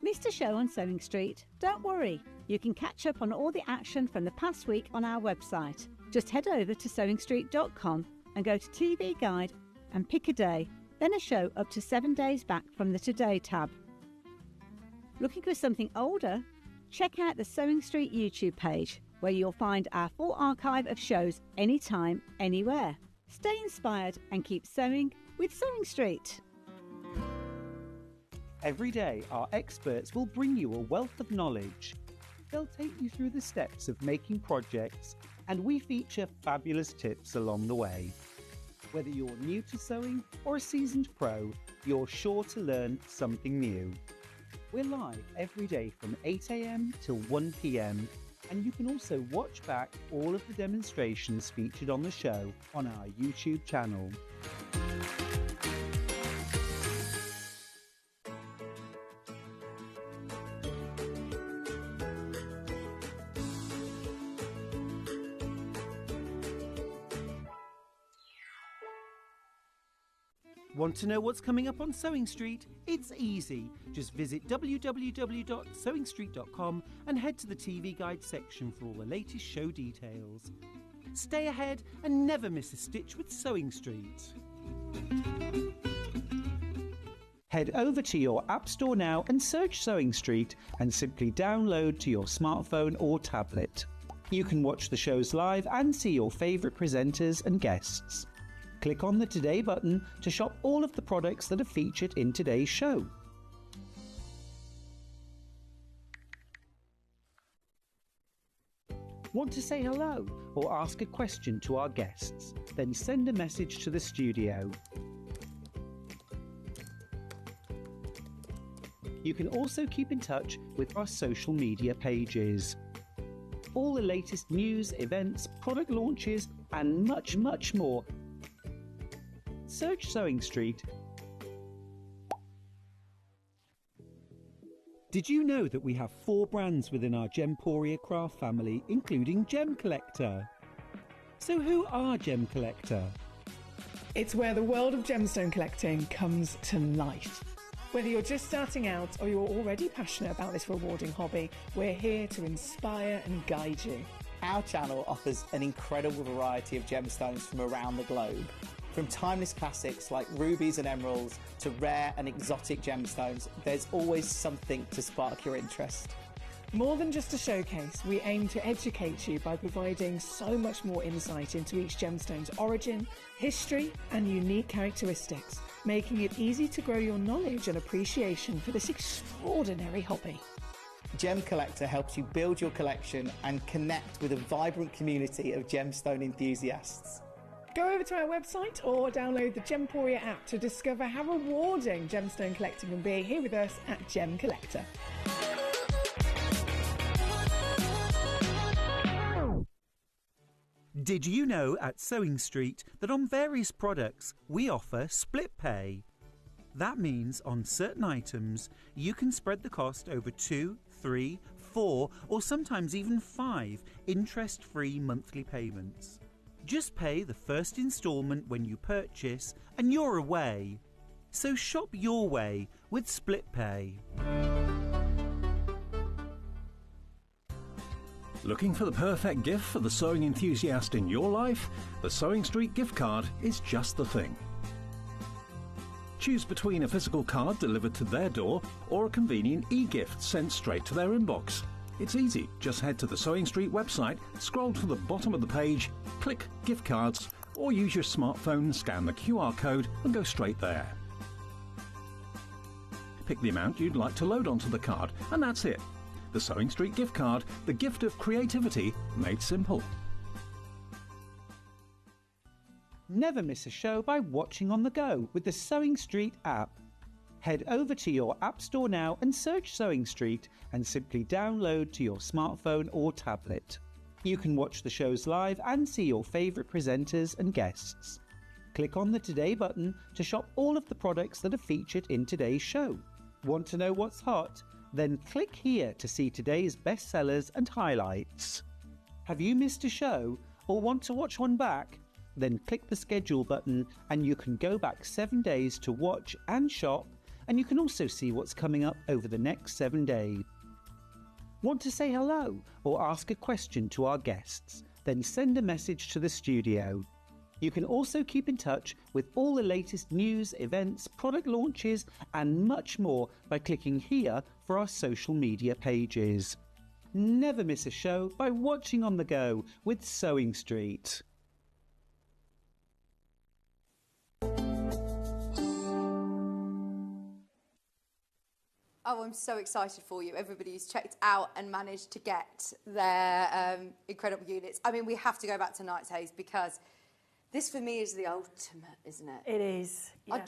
H: Missed a show on Sewing Street? Don't worry, you can catch up on all the action from the past week on our website. Just head over to sewingstreet.com and go to TV Guide and pick a day, then a show up to 7 days back from the Today tab. Looking for something older? Check out the Sewing Street YouTube page, where you'll find our full archive of shows anytime, anywhere. Stay inspired and keep sewing with Sewing Street.
I: Every day, our experts will bring you a wealth of knowledge. They'll take you through the steps of making projects, and we feature fabulous tips along the way. Whether you're new to sewing or a seasoned pro, you're sure to learn something new. We're live every day from 8 AM till 1 PM, and you can also watch back all of the demonstrations featured on the show on our YouTube channel. Want to know what's coming up on Sewing Street? It's easy. Just visit www.sewingstreet.com and head to the TV Guide section for all the latest show details. Stay ahead and never miss a stitch with Sewing Street. Head over to your App Store now and search Sewing Street and simply download to your smartphone or tablet. You can watch the shows live and see your favourite presenters and guests. Click on the Today button to shop all of the products that are featured in today's show. Want to say hello or ask a question to our guests? Then send a message to the studio. You can also keep in touch with our social media pages. All the latest news, events, product launches, and much, much more. Search Sewing Street. Did you know that we have 4 brands within our Gemporia craft family, including Gem Collector? So who are Gem Collector?
M: It's where the world of gemstone collecting comes to life. Whether you're just starting out or you're already passionate about this rewarding hobby, we're here to inspire and guide you.
N: Our channel offers an incredible variety of gemstones from around the globe. From timeless classics like rubies and emeralds to rare and exotic gemstones, there's always something to spark your interest.
M: More than just a showcase, we aim to educate you by providing so much more insight into each gemstone's origin, history, and unique characteristics, making it easy to grow your knowledge and appreciation for this extraordinary hobby.
N: Gem Collector helps you build your collection and connect with a vibrant community of gemstone enthusiasts.
M: Go over to our website or download the Gemporia app to discover how rewarding gemstone collecting can be here with us at Gem Collector.
I: Did you know at Sewing Street that on various products we offer split pay? That means on certain items you can spread the cost over 2, 3, 4 or sometimes even 5 interest-free monthly payments. Just pay the first instalment when you purchase and you're away. So shop your way with split pay.
J: Looking for the perfect gift for the sewing enthusiast in your life? The Sewing Street gift card is just the thing. Choose between a physical card delivered to their door or a convenient e-gift sent straight to their inbox. It's easy. Just head to the Sewing Street website, scroll to the bottom of the page, click Gift Cards, or use your smartphone, scan the QR code and go straight there. Pick the amount you'd like to load onto the card, and that's it. The Sewing Street gift card, the gift of creativity made simple.
I: Never miss a show by watching on the go with the Sewing Street app. Head over to your App Store now and search Sewing Street and simply download to your smartphone or tablet. You can watch the shows live and see your favourite presenters and guests. Click on the Today button to shop all of the products that are featured in today's show. Want to know what's hot? Then click here to see today's bestsellers and highlights. Have you missed a show or want to watch one back? Then click the schedule button and you can go back 7 days to watch and shop, and you can also see what's coming up over the next 7 days. Want to say hello or ask a question to our guests? then send a message to the studio. You can also keep in touch with all the latest news, events, product launches, and much more by clicking here for our social media pages. Never miss a show by watching on the go with Sewing Street.
G: Oh, I'm so excited for you. Everybody who's checked out and managed to get their incredible units. I mean, we have to go back to Night's Haze because this for me is the ultimate, isn't it?
O: It is. Yeah.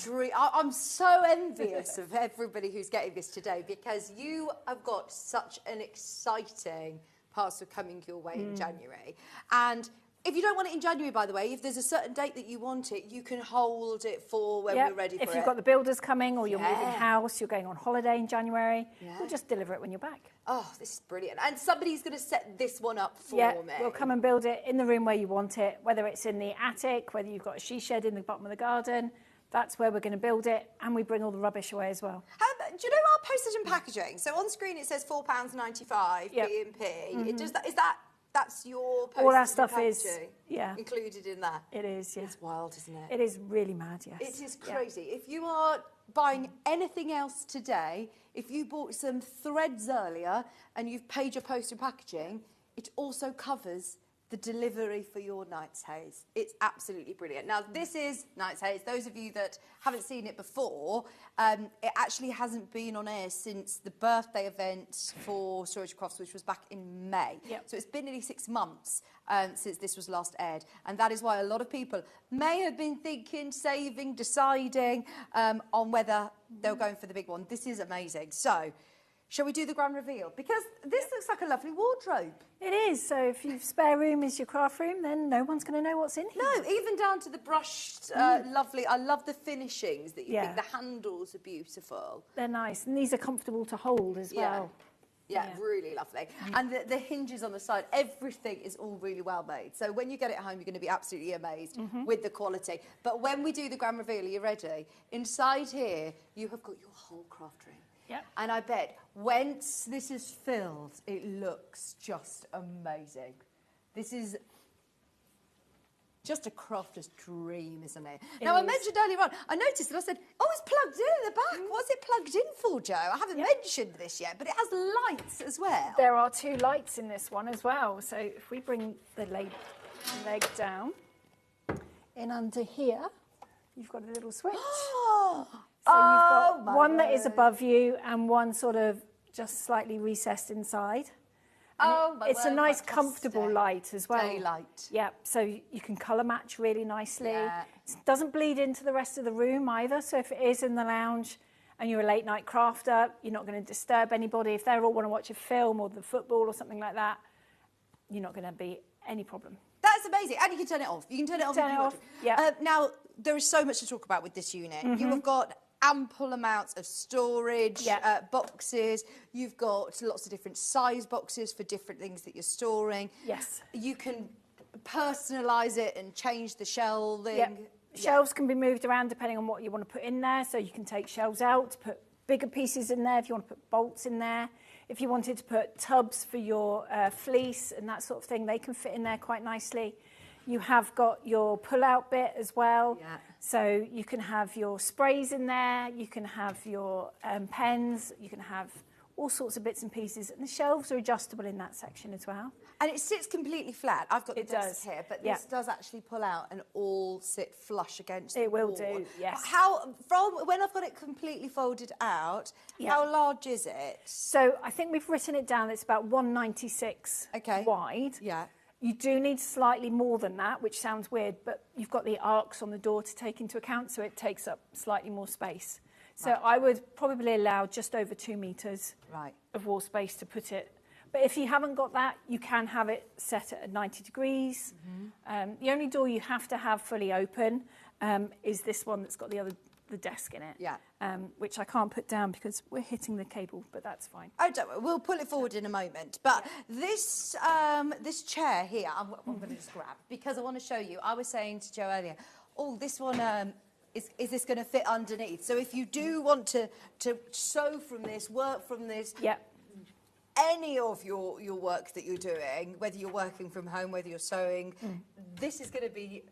G: I'm so envious of everybody who's getting this today because you have got such an exciting parcel coming your way in January. And if you don't want it in January, by the way, if there's a certain date that you want it, you can hold it for when we're ready for it.
O: If you've got the builders coming or you're moving house, you're going on holiday in January, we'll just deliver it when you're back.
G: Oh, this is brilliant. And somebody's going to set this one up for me.
O: We'll come and build it in the room where you want it, whether it's in the attic, whether you've got a she shed in the bottom of the garden. That's where we're going to build it, and we bring all the rubbish away as well.
G: Do you know our postage and packaging? So on screen it says £4.95 P&P. That's your postage
O: all our stuff
G: and
O: is
G: packaging included in that?
O: It is, yeah.
G: It's wild, isn't it?
O: It is really mad, yes.
G: It is crazy. If you are buying anything else today, if you bought some threads earlier and you've paid your postage and packaging, it also covers the delivery for your Night's Haze. It's absolutely brilliant. Now, this is Night's Haze. Those of you that haven't seen it before, it actually hasn't been on air since the birthday event for Storage Crofts, which was back in May. So it's been nearly 6 months since this was last aired. And that is why a lot of people may have been thinking, saving, deciding on whether they were going for the big one. This is amazing. So, shall we do the grand reveal? Because this looks like a lovely wardrobe.
O: It is. So if your spare room is your craft room, then no one's going to know what's in here.
G: No, even down to the brushed, lovely. I love the finishings that you think. The handles are beautiful.
O: They're nice. And these are comfortable to hold as well.
G: Yeah, really lovely. And the hinges on the side, everything is all really well made. So when you get it home, you're going to be absolutely amazed with the quality. But when we do the grand reveal, are you ready? Inside here, you have got your whole craft room. And I bet once this is filled, it looks just amazing. This is just a crafter's dream, isn't it? Now, I mentioned earlier on, I noticed that I said, oh, it's plugged in at the back. What's it plugged in for, Jo? I haven't mentioned this yet, but it has lights as well.
O: There are 2 lights in this one as well. So if we bring the leg down, in under here, you've got a little switch. So you've got one that is above you and one sort of just slightly recessed inside. It's a nice, comfortable light as well.
G: Daylight.
O: Yeah, so you can colour match really nicely. It doesn't bleed into the rest of the room either. So if it is in the lounge and you're a late night crafter, you're not going to disturb anybody. If they all want to watch a film or the football or something like that, you're not going to be any problem.
G: That's amazing. And you can turn it off. You can turn it off.
O: Turn it off. Yeah.
G: Now, there is so much to talk about with this unit. You have got ample amounts of storage, boxes. You've got lots of different size boxes for different things that you're storing.
O: Yes.
G: You can personalise it and change the shelving.
O: Shelves can be moved around depending on what you want to put in there. So you can take shelves out, put bigger pieces in there if you want to put bolts in there. If you wanted to put tubs for your fleece and that sort of thing, they can fit in there quite nicely. You have got your pull-out bit as well. So you can have your sprays in there, you can have your pens, you can have all sorts of bits and pieces. And the shelves are adjustable in that section as well.
G: And it sits completely flat. I've got the desk here, but this does actually pull out and all sit flush against the wall.
O: It will do, yes.
G: From when I've got it completely folded out, how large is it?
O: So I think we've written it down. It's about 196 wide. You do need slightly more than that, which sounds weird, but you've got the arcs on the door to take into account, so it takes up slightly more space. So I would probably allow just over 2 metres of wall space to put it. But if you haven't got that, you can have it set at 90 degrees. The only door you have to have fully open is this one that's got the desk in it, which I can't put down because we're hitting the cable, but that's fine.
G: Oh, don't worry, we'll pull it forward in a moment. But this this chair here, I'm going to just grab because I want to show you. I was saying to Jo earlier, oh, this one, is this going to fit underneath? So if you do want to sew from this, work from this,
E: any of your work that you're doing, whether you're working from home, whether you're sewing, this is going to be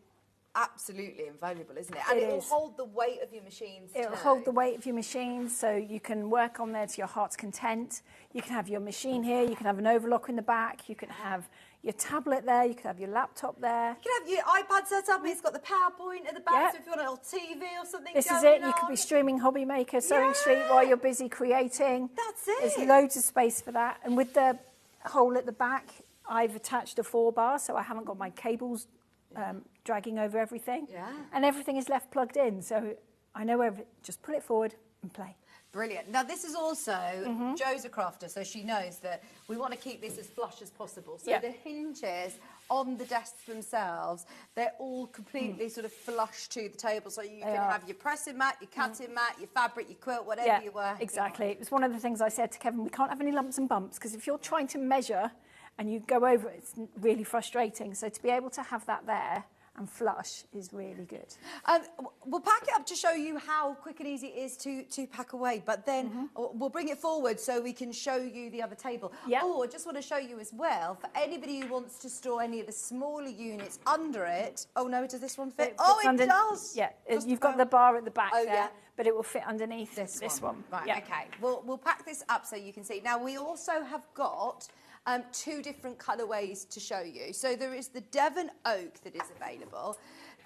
E: absolutely invaluable, isn't it? And
O: It
E: it'll
O: is.
E: hold the weight of your machines
O: It'll
E: too.
O: hold the weight of your machine, so you can work on there to your heart's content. You can have your machine here, you can have an overlock in the back, you can have your tablet there, you can have your laptop there.
E: You can have your iPad set up, it's got the PowerPoint at the back,
O: Yep.
E: so if you want a little TV or something
O: This is
E: going
O: it, you could be
E: on.
O: streaming Hobby Maker, Sewing Street while you're busy creating.
E: That's it.
O: There's loads of space for that. And with the hole at the back, I've attached a 4-bar, so I haven't got my cables dragging over everything.
E: Yeah.
O: And everything is left plugged in, so I know where, just pull it forward and play.
E: Brilliant. Now, this is also, Jo's a crafter, so she knows that we want to keep this as flush as possible. So
O: Yeah.
E: the hinges on the desks themselves, they're all completely sort of flush to the table. So you can have your pressing mat, your cutting mat, your fabric, your quilt, whatever you work.
O: Exactly. It was one of the things I said to Kevin, we can't have any lumps and bumps, because if you're trying to measure and you go over it, it's really frustrating. So to be able to have that there and flush is really good.
E: We'll pack it up to show you how quick and easy it is to pack away, but then we'll bring it forward so we can show you the other table. Oh, I just want to show you as well, for anybody who wants to store any of the smaller units under it. Oh no, does this one fit? It does!
O: Yeah, you've got the bar at the back there,
E: yeah.
O: but it will fit underneath this one.
E: Right,
O: Yeah.
E: okay. We'll pack this up so you can see. Now, we also have got 2 different colourways to show you. So there is the Devon Oak that is available.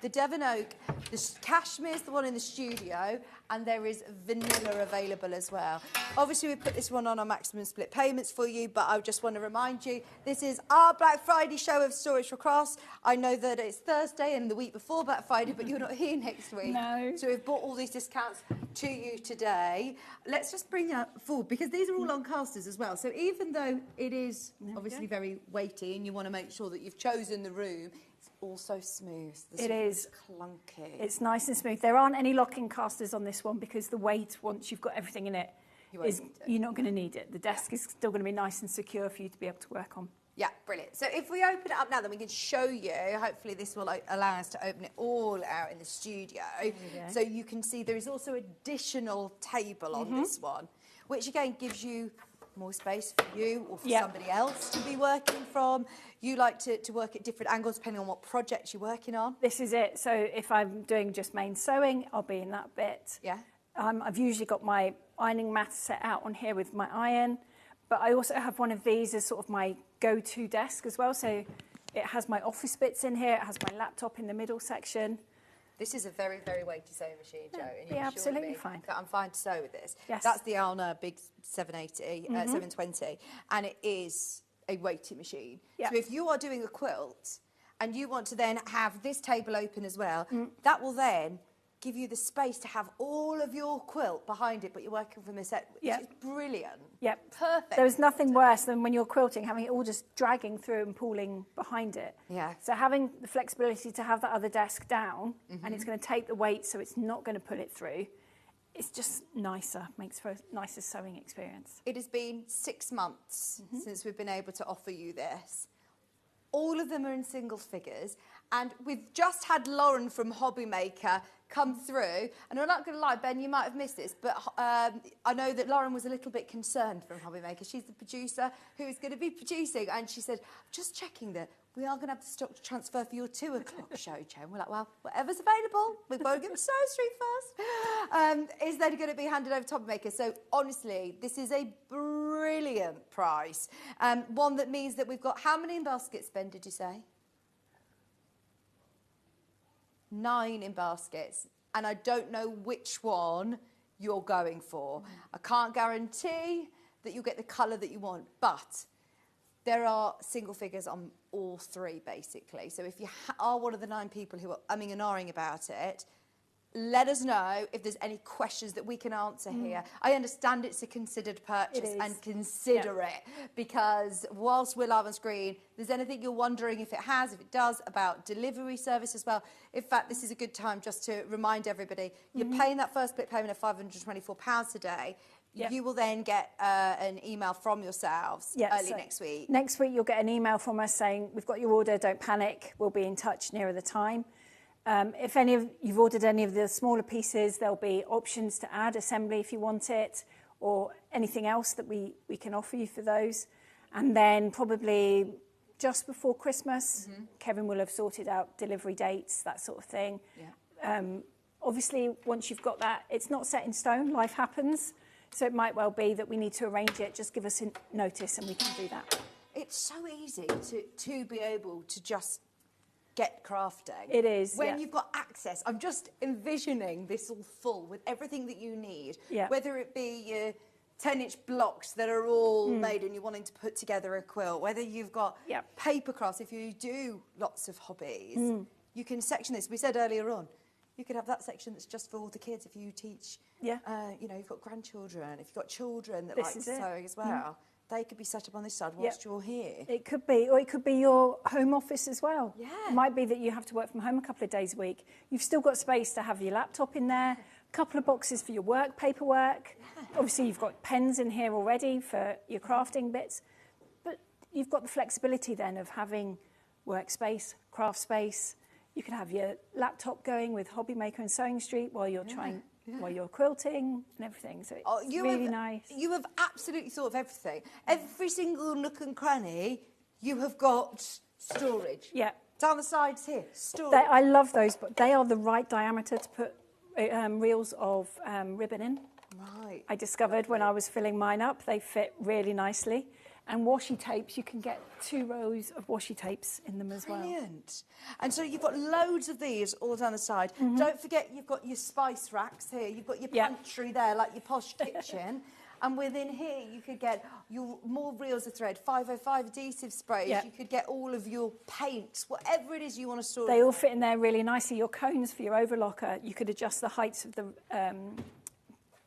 E: The Devon Oak, the cashmere is the one in the studio, and there is vanilla available as well. Obviously, we put this one on our maximum split payments for you, but I just want to remind you, this is our Black Friday show of Storage for Crafts. I know that it's Thursday and the week before Black Friday, but you're not here next week.
O: No.
E: So we've brought all these discounts to you today. Let's just bring it forward, because these are all on casters as well. So even though it is obviously very weighty and you want to make sure that you've chosen the room, it's also smooth.
O: It is
E: clunky.
O: It's nice and smooth. There aren't any locking casters on this one because the weight, once you've got everything in it, you're not going to need it. The desk is still going to be nice and secure for you to be able to work on.
E: Yeah, brilliant. So if we open it up now, then we can show you. Hopefully this will allow us to open it all out in the studio. So you can see there is also additional table on this one, which again gives you more space for you or for somebody else to be working from. You like to work at different angles depending on what project you're working on.
O: This is it. So if I'm doing just main sewing, I'll be in that bit.
E: Yeah.
O: I've usually got my ironing mat set out on here with my iron, but I also have one of these as sort of my go-to desk as well. So it has my office bits in here. It has my laptop in the middle section.
E: This is a very, very weighty sewing machine, Jo. And
O: Yeah, absolutely fine.
E: I'm fine to sew with this.
O: Yes.
E: That's the Alna Big 780, 720, and it is a weighty machine.
O: Yeah.
E: So if you are doing a quilt and you want to then have this table open as well, that will then give you the space to have all of your quilt behind it, but you're working from this set, which is brilliant.
O: Yep.
E: Perfect.
O: There's nothing worse than when you're quilting, having it all just dragging through and pulling behind it.
E: Yeah.
O: So having the flexibility to have that other desk down, and it's going to take the weight so it's not going to pull it through, it's just nicer, makes for a nicer sewing experience.
E: It has been 6 months since we've been able to offer you this. All of them are in single figures, and we've just had Lauren from Hobby Maker come through, and I'm not going to lie, Ben, you might have missed this, but I know that Lauren was a little bit concerned from Hobby Maker. She's the producer who is going to be producing, and she said, just checking that we are going to have the stock transfer for your 2 o'clock show, Jo. And we're like, well, whatever's available. We've got to give it Sewing Street first. Is then going to be handed over to Hobby Maker. So honestly, this is a brilliant price. One that means that we've got, how many in baskets, Ben, did you say? 9 in baskets, and I don't know which one you're going for. I can't guarantee that you'll get the colour that you want, but there are single figures on all 3, basically. So if you are one of the 9 people who are umming and ahhing about it, let us know if there's any questions that we can answer here. I understand it's a considered purchase, and consider it, because whilst we're live on screen, if there's anything you're wondering if it does, about delivery service as well. In fact, this is a good time just to remind everybody, you're paying that first split payment of £524 a day. You will then get an email from yourselves early next week.
O: Next week, you'll get an email from us saying, we've got your order, don't panic, we'll be in touch nearer the time. If you've ordered any of the smaller pieces, there'll be options to add assembly if you want it, or anything else that we can offer you for those. And then probably just before Christmas, Kevin will have sorted out delivery dates, that sort of thing.
G: Yeah.
O: Obviously, once you've got that, it's not set in stone, life happens. So it might well be that we need to arrange it, just give us a notice and we can do that.
G: It's so easy to be able to just get crafting.
O: It is,
G: when
O: yeah.
G: you've got access. I'm just envisioning this all full with everything that you need.
O: Yeah.
G: Whether it be your 10-inch blocks that are all made and you're wanting to put together a quilt, whether you've got paper crafts, if you do lots of hobbies, you can section this. We said earlier on, you could have that section that's just for all the kids if you teach, you know, you've got grandchildren, if you've got children that like sewing as well. They could be set up on this side whilst you're here.
O: It could be, or it could be your home office as well.
G: Yeah.
O: It might be that you have to work from home a couple of days a week. You've still got space to have your laptop in there, a couple of boxes for your work, paperwork. Obviously, you've got pens in here already for your crafting bits. But you've got the flexibility then of having workspace, craft space. You can have your laptop going with Hobby Maker and Sewing Street while you're while you're quilting and everything. So it's really nice.
G: You have absolutely thought of everything. Every single nook and cranny, you have got storage.
O: Yeah.
G: Down the sides here, storage.
O: I love those, but they are the right diameter to put reels of ribbon in.
G: Right.
O: I discovered when I was filling mine up, they fit really nicely. And washi tapes, you can get 2 rows of washi tapes in them as well.
G: Brilliant. And so you've got loads of these all down the side. Don't forget you've got your spice racks here. You've got your pantry there, like your posh kitchen. And within here, you could get your more reels of thread, 505 adhesive sprays. You could get all of your paints, whatever it is you want to store.
O: They all fit in there really nicely. Your cones for your overlocker, you could adjust the heights of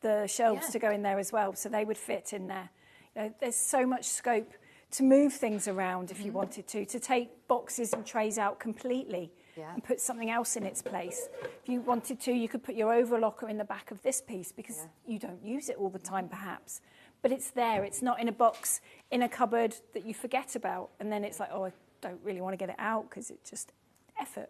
O: the shelves to go in there as well, so they would fit in there. You know, there's so much scope to move things around if you wanted to take boxes and trays out completely and put something else in its place. If you wanted to, you could put your overlocker in the back of this piece because you don't use it all the time perhaps. But it's there, it's not in a box, in a cupboard that you forget about. And then it's like, oh, I don't really want to get it out because it's just effort.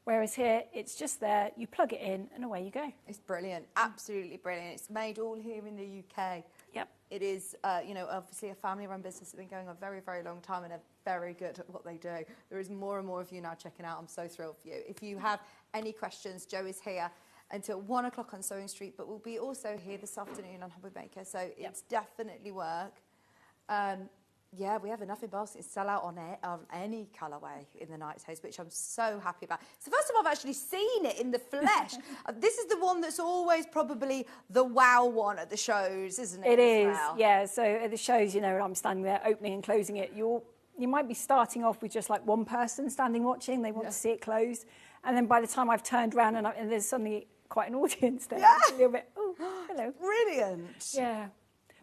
O: Whereas here, it's just there, you plug it in and away you go.
G: It's brilliant, absolutely brilliant. It's made all here in the UK.
O: Yep.
G: It is, you know, obviously a family-run business that's been going on a very, very long time and are very good at what they do. There is more and more of you now checking out. I'm so thrilled for you. If you have any questions, Jo is here until 1 o'clock on Sewing Street, but we'll be also here this afternoon on Hobby Maker, so it's definitely work. Yeah, we have enough in baskets to sell out on any colourway in the Knight's House, which I'm so happy about. It's the first time I've actually seen it in the flesh. This is the one that's always probably the wow one at the shows, isn't it?
O: It is, yeah. So at the shows, you know, I'm standing there opening and closing it. You might be starting off with just like one person standing watching. They want to see it closed. And then by the time I've turned around and there's suddenly quite an audience there.
G: Yeah.
O: It's a little bit, oh, hello.
G: Brilliant.
O: Yeah.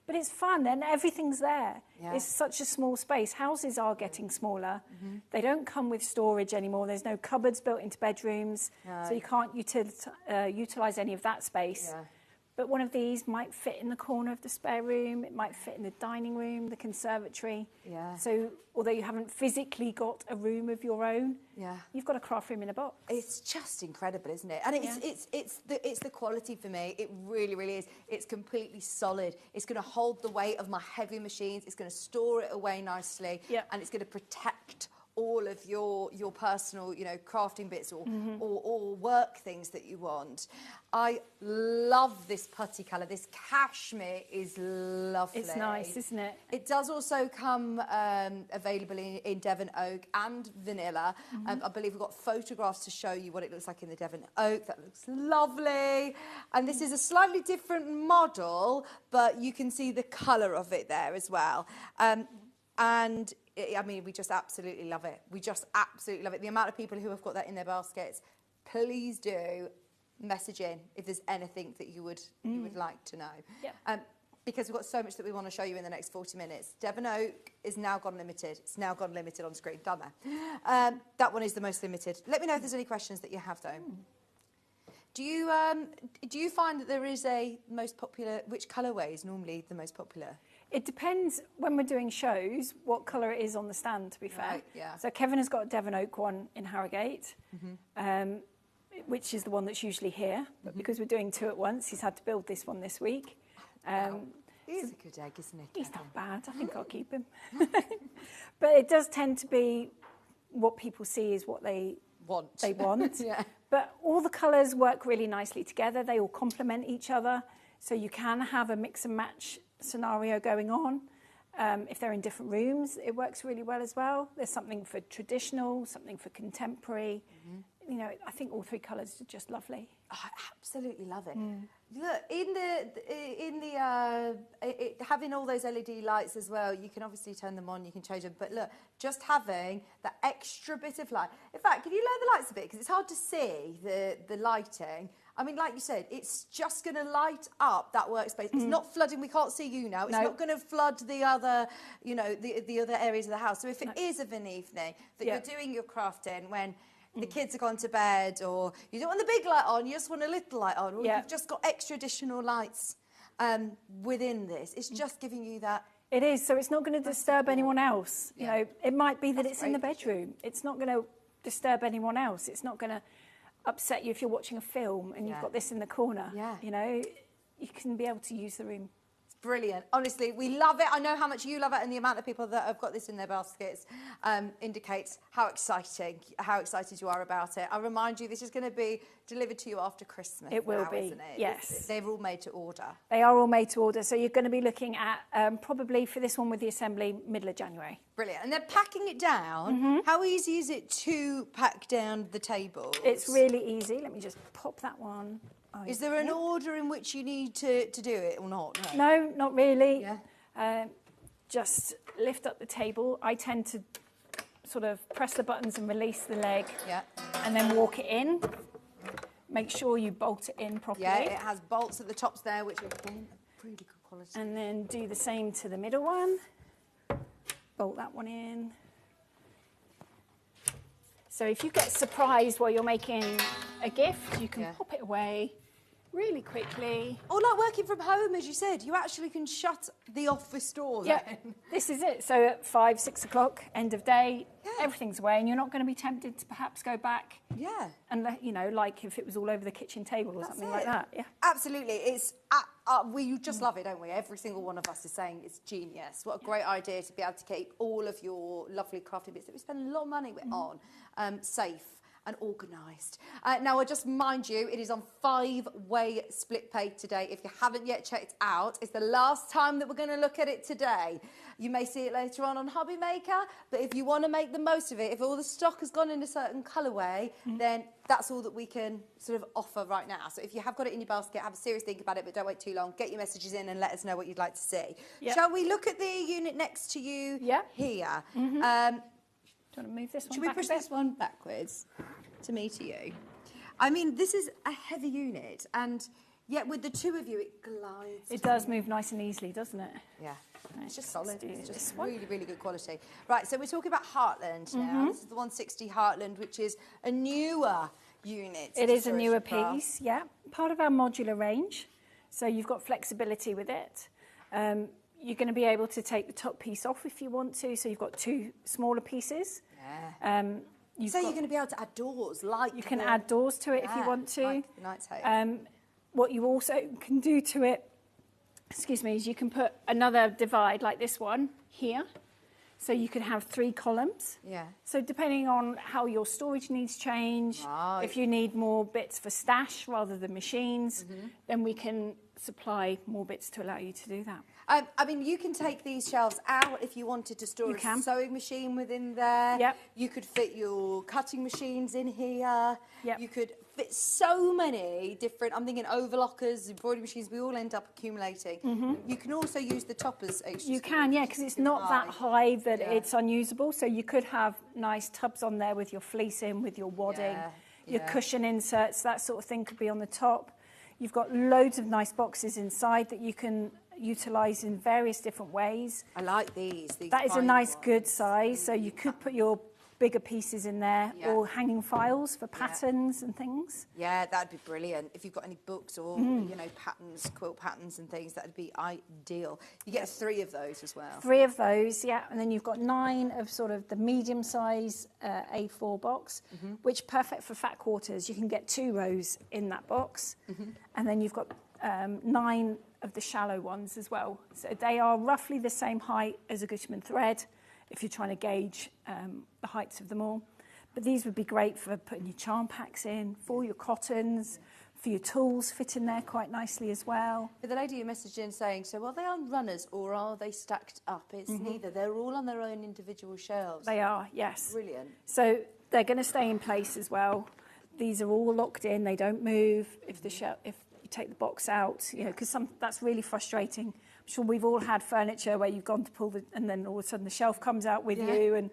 O: But it's fun, and everything's there.
G: Yeah.
O: It's such a small space. Houses are getting smaller. They don't come with storage anymore. There's no cupboards built into bedrooms, so you can't utilise any of that space.
G: Yeah.
O: But one of these might fit in the corner of the spare room. It might fit in the dining room, the conservatory.
G: Yeah.
O: So although you haven't physically got a room of your own, you've got a craft room in a box.
G: It's just incredible, isn't it? And it's the quality for me. It really, really is. It's completely solid. It's going to hold the weight of my heavy machines. It's going to store it away nicely, and it's going to protect all of your personal, you know, crafting bits or work things that you want. I love this putty colour. This cashmere is lovely.
O: It's nice, isn't it?
G: It does also come available in Devon Oak and vanilla. I believe we've got photographs to show you what it looks like in the Devon Oak. That looks lovely. And this is a slightly different model, but you can see the colour of it there as well. And I mean, we just absolutely love it. We just absolutely love it. The amount of people who have got that in their baskets, please do message in if there's anything that you would like to know.
O: Yeah.
G: Because we've got so much that we want to show you in the next 40 minutes. Devon Oak is now gone limited. It's now gone limited on screen. Done there. That one is the most limited. Let me know if there's any questions that you have, though. Do you find that there is a most popular, which colourway is normally the most popular?
O: It depends when we're doing shows what colour it is on the stand, to be fair.
G: Right, yeah.
O: So Kevin has got a Devon Oak one in Harrogate, which is the one that's usually here. But because we're doing 2 at once, he's had to build this one this week.
G: Wow.
E: He's a good egg, isn't he?
O: He's not bad. I think I'll keep him. But it does tend to be what people see is what they want.
E: Yeah.
O: But all the colours work really nicely together. They all complement each other. So you can have a mix and match scenario going on. If they're in different rooms, it works really well as well. There's something for traditional, something for contemporary. You know, I think all three colours are just lovely.
E: Oh, I absolutely love it. Look, having all those LED lights as well, you can obviously turn them on, you can change them. But look, just having that extra bit of light. In fact, can you lower the lights a bit? Because it's hard to see the lighting. I mean, like you said, it's just going to light up that workspace. It's not flooding. We can't see you now. It's not going to flood the other, you know, the other areas of the house. So if it is of an evening that you're doing your crafting when the kids have gone to bed, or you don't want the big light on, you just want a little light on, or you've just got extra additional lights within this, it's just giving you that.
O: It is, so it's not going to disturb anyone else. You know, it might be that it's in the bedroom. It's not going to disturb anyone else. It's not going to upset you if you're watching a film and you've got this in the corner. You know, you can be able to use the room.
E: Brilliant. Honestly, we love it. I know how much you love it, and the amount of people that have got this in their baskets indicates how excited you are about it. I remind you, this is going to be delivered to you after Christmas.
O: It will
E: now,
O: be,
E: isn't it?
O: yes.
E: They're all made to order.
O: They are all made to order, so you're going to be looking at probably for this one with the assembly, middle of January.
E: Brilliant. And they're packing it down. How easy is it to pack down the tables?
O: It's really easy. Let me just pop that one.
E: Is there an order in which you need to do it or not?
O: No, not really. Just lift up the table. I tend to sort of press the buttons and release the leg and then walk it in. Make sure you bolt it in properly.
E: Yeah, it has bolts at the tops there, which are really good quality.
O: And then do the same to the middle one. Bolt that one in. So if you get surprised while you're making a gift, you can pop it away really quickly.
E: Or like working from home, as you said, you actually can shut the office door then.
O: This is it. So at 5, 6 o'clock, end of day, everything's away, and you're not going to be tempted to perhaps go back. And, you know, like if it was all over the kitchen table or something like that.
E: Absolutely. It's we just love it, don't we? Every single one of us is saying it's genius. What a great idea to be able to keep all of your lovely crafting bits that we spend a lot of money on safe and organised. Now, I just mind you, it is on 5-way split pay today. If you haven't yet checked out, it's the last time that we're going to look at it today. You may see it later on Hobby Maker, but if you want to make the most of it, if all the stock has gone in a certain colourway, then that's all that we can sort of offer right now. So if you have got it in your basket, have a serious think about it, but don't wait too long. Get your messages in and let us know what you'd like to see. Shall we look at the unit next to you here?
O: Do you want to move this one
E: Should
O: back
E: we push
O: a bit?
E: this one backwards to me to you? I mean, this is a heavy unit, and yet with the two of you, it glides.
O: It does move nice and easily, doesn't it?
E: Yeah.
O: Right,
E: It's just solid.
O: let's do
E: It's just
O: this one.
E: really, really good quality. Right, so we're talking about Heartland now. This is the 160 Heartland, which is a newer unit.
O: It is a newer
E: Storage Craft.
O: piece, part of our modular range. So you've got flexibility with it. You're going to be able to take the top piece off if you want to. So you've got 2 smaller pieces.
E: You're going to be able to add doors, like
O: you can add doors to it if you want to.
E: Like the Knight's Hope.
O: What you also can do to it, is you can put another divide like this one here. So you can have 3 columns. So depending on how your storage needs change, if you need more bits for stash rather than machines, then we can supply more bits to allow you to do that.
E: I mean, you can take these shelves out if you wanted to store a sewing machine within there. You could fit your cutting machines in here. You could fit so many different, I'm thinking overlockers, embroidery machines, we all end up accumulating. You can also use the top as extra.
O: You can, because it's not that high that it's unusable. So you could have nice tubs on there with your fleece in, with your wadding, your cushion inserts, that sort of thing could be on the top. You've got loads of nice boxes inside that you can utilise in various different ways.
E: I like these.
O: That is a nice good size, so you could put your bigger pieces in there or hanging files for patterns and things.
E: Yeah, that'd be brilliant. If you've got any books or, you know, patterns, quilt patterns and things, that'd be ideal. You get 3 of those as well.
O: 3 of those, and then you've got 9 of sort of the medium size A4 box, which perfect for fat quarters. You can get 2 rows in that box. And then you've got 9 of the shallow ones as well. So they are roughly the same height as a Gutermann thread if you're trying to gauge the heights of them all. But these would be great for putting your charm packs in, for your cottons, for your tools, fit in there quite nicely as well.
E: The lady you messaged in saying, so are they on runners or are they stacked up? It's neither. They're all on their own individual shelves.
O: They are, yes.
E: Brilliant.
O: So they're going to stay in place as well. These are all locked in. They don't move if if you take the box out, you know, because that's really frustrating. I'm sure we've all had furniture where you've gone to pull and then all of a sudden the shelf comes out with you, and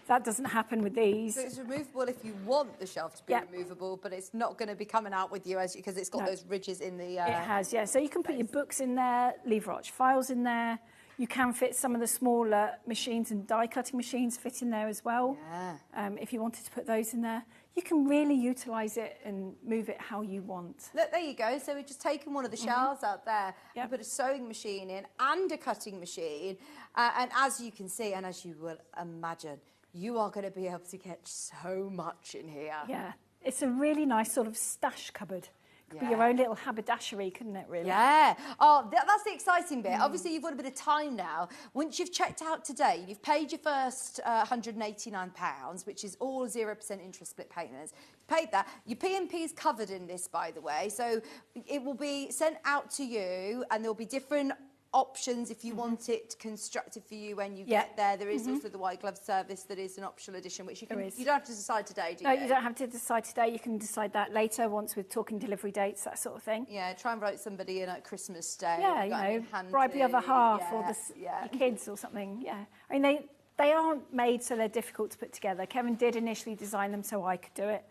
O: that doesn't happen with these.
E: So it's removable if you want the shelf to be removable, but it's not going to be coming out with you because it's got those ridges in the...
O: It has, yeah. So you can put your books in there, lever arch files in there. You can fit some of the smaller machines, and die cutting machines fit in there as well.
E: Yeah.
O: If you wanted to put those in there. You can really utilise it and move it how you want.
E: Look, there you go. So we've just taken one of the shelves out there and put a sewing machine in and a cutting machine. And as you can see, and as you will imagine, you are going to be able to get so much in here.
O: Yeah, it's a really nice sort of stash cupboard. Could be your own little haberdashery, couldn't it, really?
E: Yeah. Oh, that's the exciting bit. Obviously, you've got a bit of time now. Once you've checked out today, you've paid your first £189, which is all 0% interest split payments. You've paid that. Your P&P is covered in this, by the way. So it will be sent out to you, and there'll be different options if you want it constructed for you when you get there. There is also the white glove service that is an optional addition, which you don't have to decide today, do you?
O: No, you don't have to decide today. You can decide that later once we're talking delivery dates, that sort of thing.
E: Yeah, try and vote somebody in at Christmas Day.
O: Yeah, you know, bribe the other half or your kids or something. Yeah, I mean they aren't made so they're difficult to put together. Kevin did initially design them so I could do it.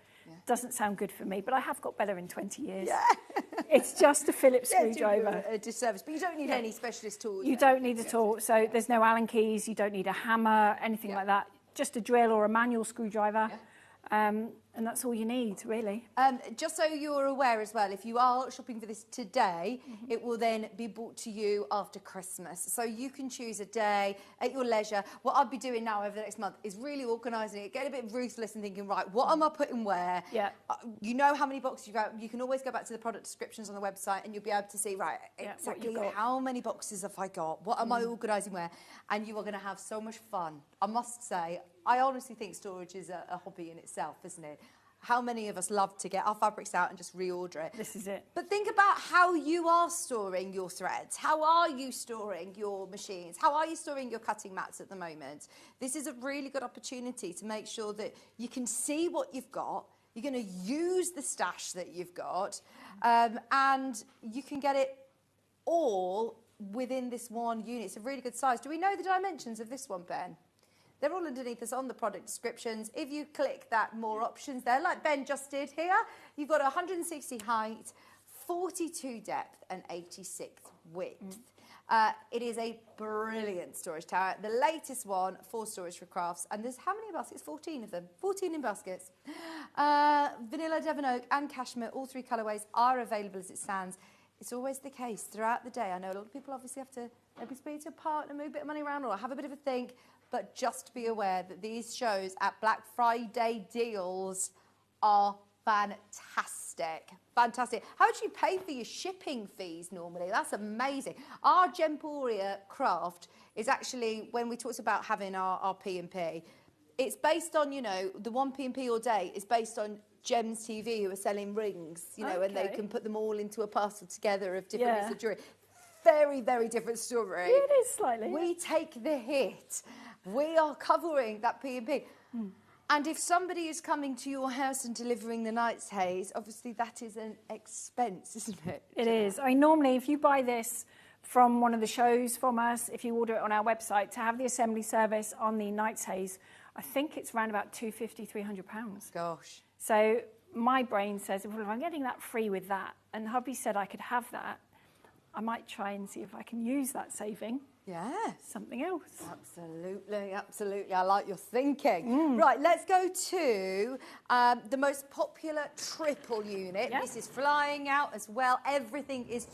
O: Doesn't sound good for me, but I have got better in 20 years. Yeah. It's just a Phillips screwdriver.
E: A disservice, but you don't need any specialist tools.
O: You don't need at all. So there's no Allen keys, you don't need a hammer, anything like that. Just a drill or a manual screwdriver. And that's all you need, really.
E: Just so you're aware as well, if you are shopping for this today, it will then be brought to you after Christmas. So you can choose a day at your leisure. What I'll be doing now over the next month is really organising it, getting a bit ruthless and thinking, right, what am I putting where?
O: Yeah.
E: You know how many boxes you've got. You can always go back to the product descriptions on the website and you'll be able to see, right, exactly how many boxes have I got? What am I organising where? And you are going to have so much fun. I must say, I honestly think storage is a hobby in itself, isn't it? How many of us love to get our fabrics out and just reorder it?
O: This is it.
E: But think about how you are storing your threads. How are you storing your machines? How are you storing your cutting mats at the moment? This is a really good opportunity to make sure that you can see what you've got. You're going to use the stash that you've got, and you can get it all within this one unit. It's a really good size. Do we know the dimensions of this one, Ben? They're all underneath us on the product descriptions. If you click that more options there, like Ben just did here, you've got 160 height, 42 depth and 86 width. It is a brilliant storage tower. The latest one for storage for crafts. And there's how many baskets? 14 of them. 14 in baskets. Vanilla, Devon Oak and Cashmere, all three colourways are available as it stands. It's always the case throughout the day. I know a lot of people obviously have to maybe speak to a partner, move a bit of money around or have a bit of a think. But just be aware that these shows at Black Friday deals are fantastic. Fantastic. How much do you pay for your shipping fees normally? That's amazing. Our Gemporia craft is actually, when we talked about having our P&P, it's based on, you know, the one P&P all day is based on Gems TV, who are selling rings, you know, and they can put them all into a parcel together of different bits of jewellery. Very, very different story.
O: It is slightly.
E: We take the hit. We are covering that P&P. And if somebody is coming to your house and delivering the Night's Haze, obviously that is an expense, isn't it?
O: It is. I mean, normally if you buy this from one of the shows from us, if you order it on our website, to have the assembly service on the Night's Haze, I think it's around about £250, £300.
E: Gosh.
O: So my brain says, well, if I'm getting that free with that, and hubby said I could have that, I might try and see if I can use that saving.
E: Yeah.
O: Something else.
E: Absolutely, absolutely. I like your thinking. Right, let's go to the most popular triple unit.
O: Yep.
E: This is flying out as well. Everything is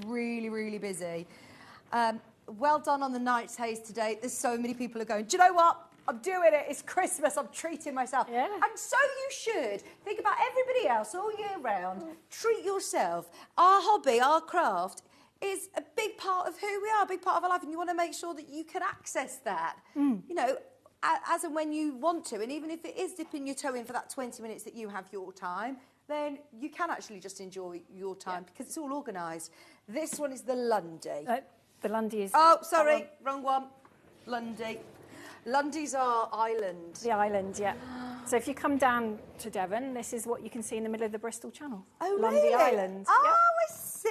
E: really, really busy. Well done on the Night's Haze today. There's so many people are going, do you know what?
G: I'm doing it. It's Christmas. I'm treating myself.
O: Yeah.
G: And so you should. Think about everybody else all year round. Treat yourself. Our hobby, our craft, is a big part of who we are, a big part of our life, and you want to make sure that you can access that, you know, as and when you want to. And even if it is dipping your toe in for that 20 minutes that you have your time, then you can actually just enjoy your time because it's all organised. This one is the Lundy.
O: The Lundy is...
G: Oh, sorry, wrong one. Lundy. Lundy's our island.
O: The island, yeah. So if you come down to Devon, this is what you can see in the middle of the Bristol Channel.
G: Oh,
O: Lundy
G: really?
O: Island.
G: Oh,
O: yeah.
G: I see.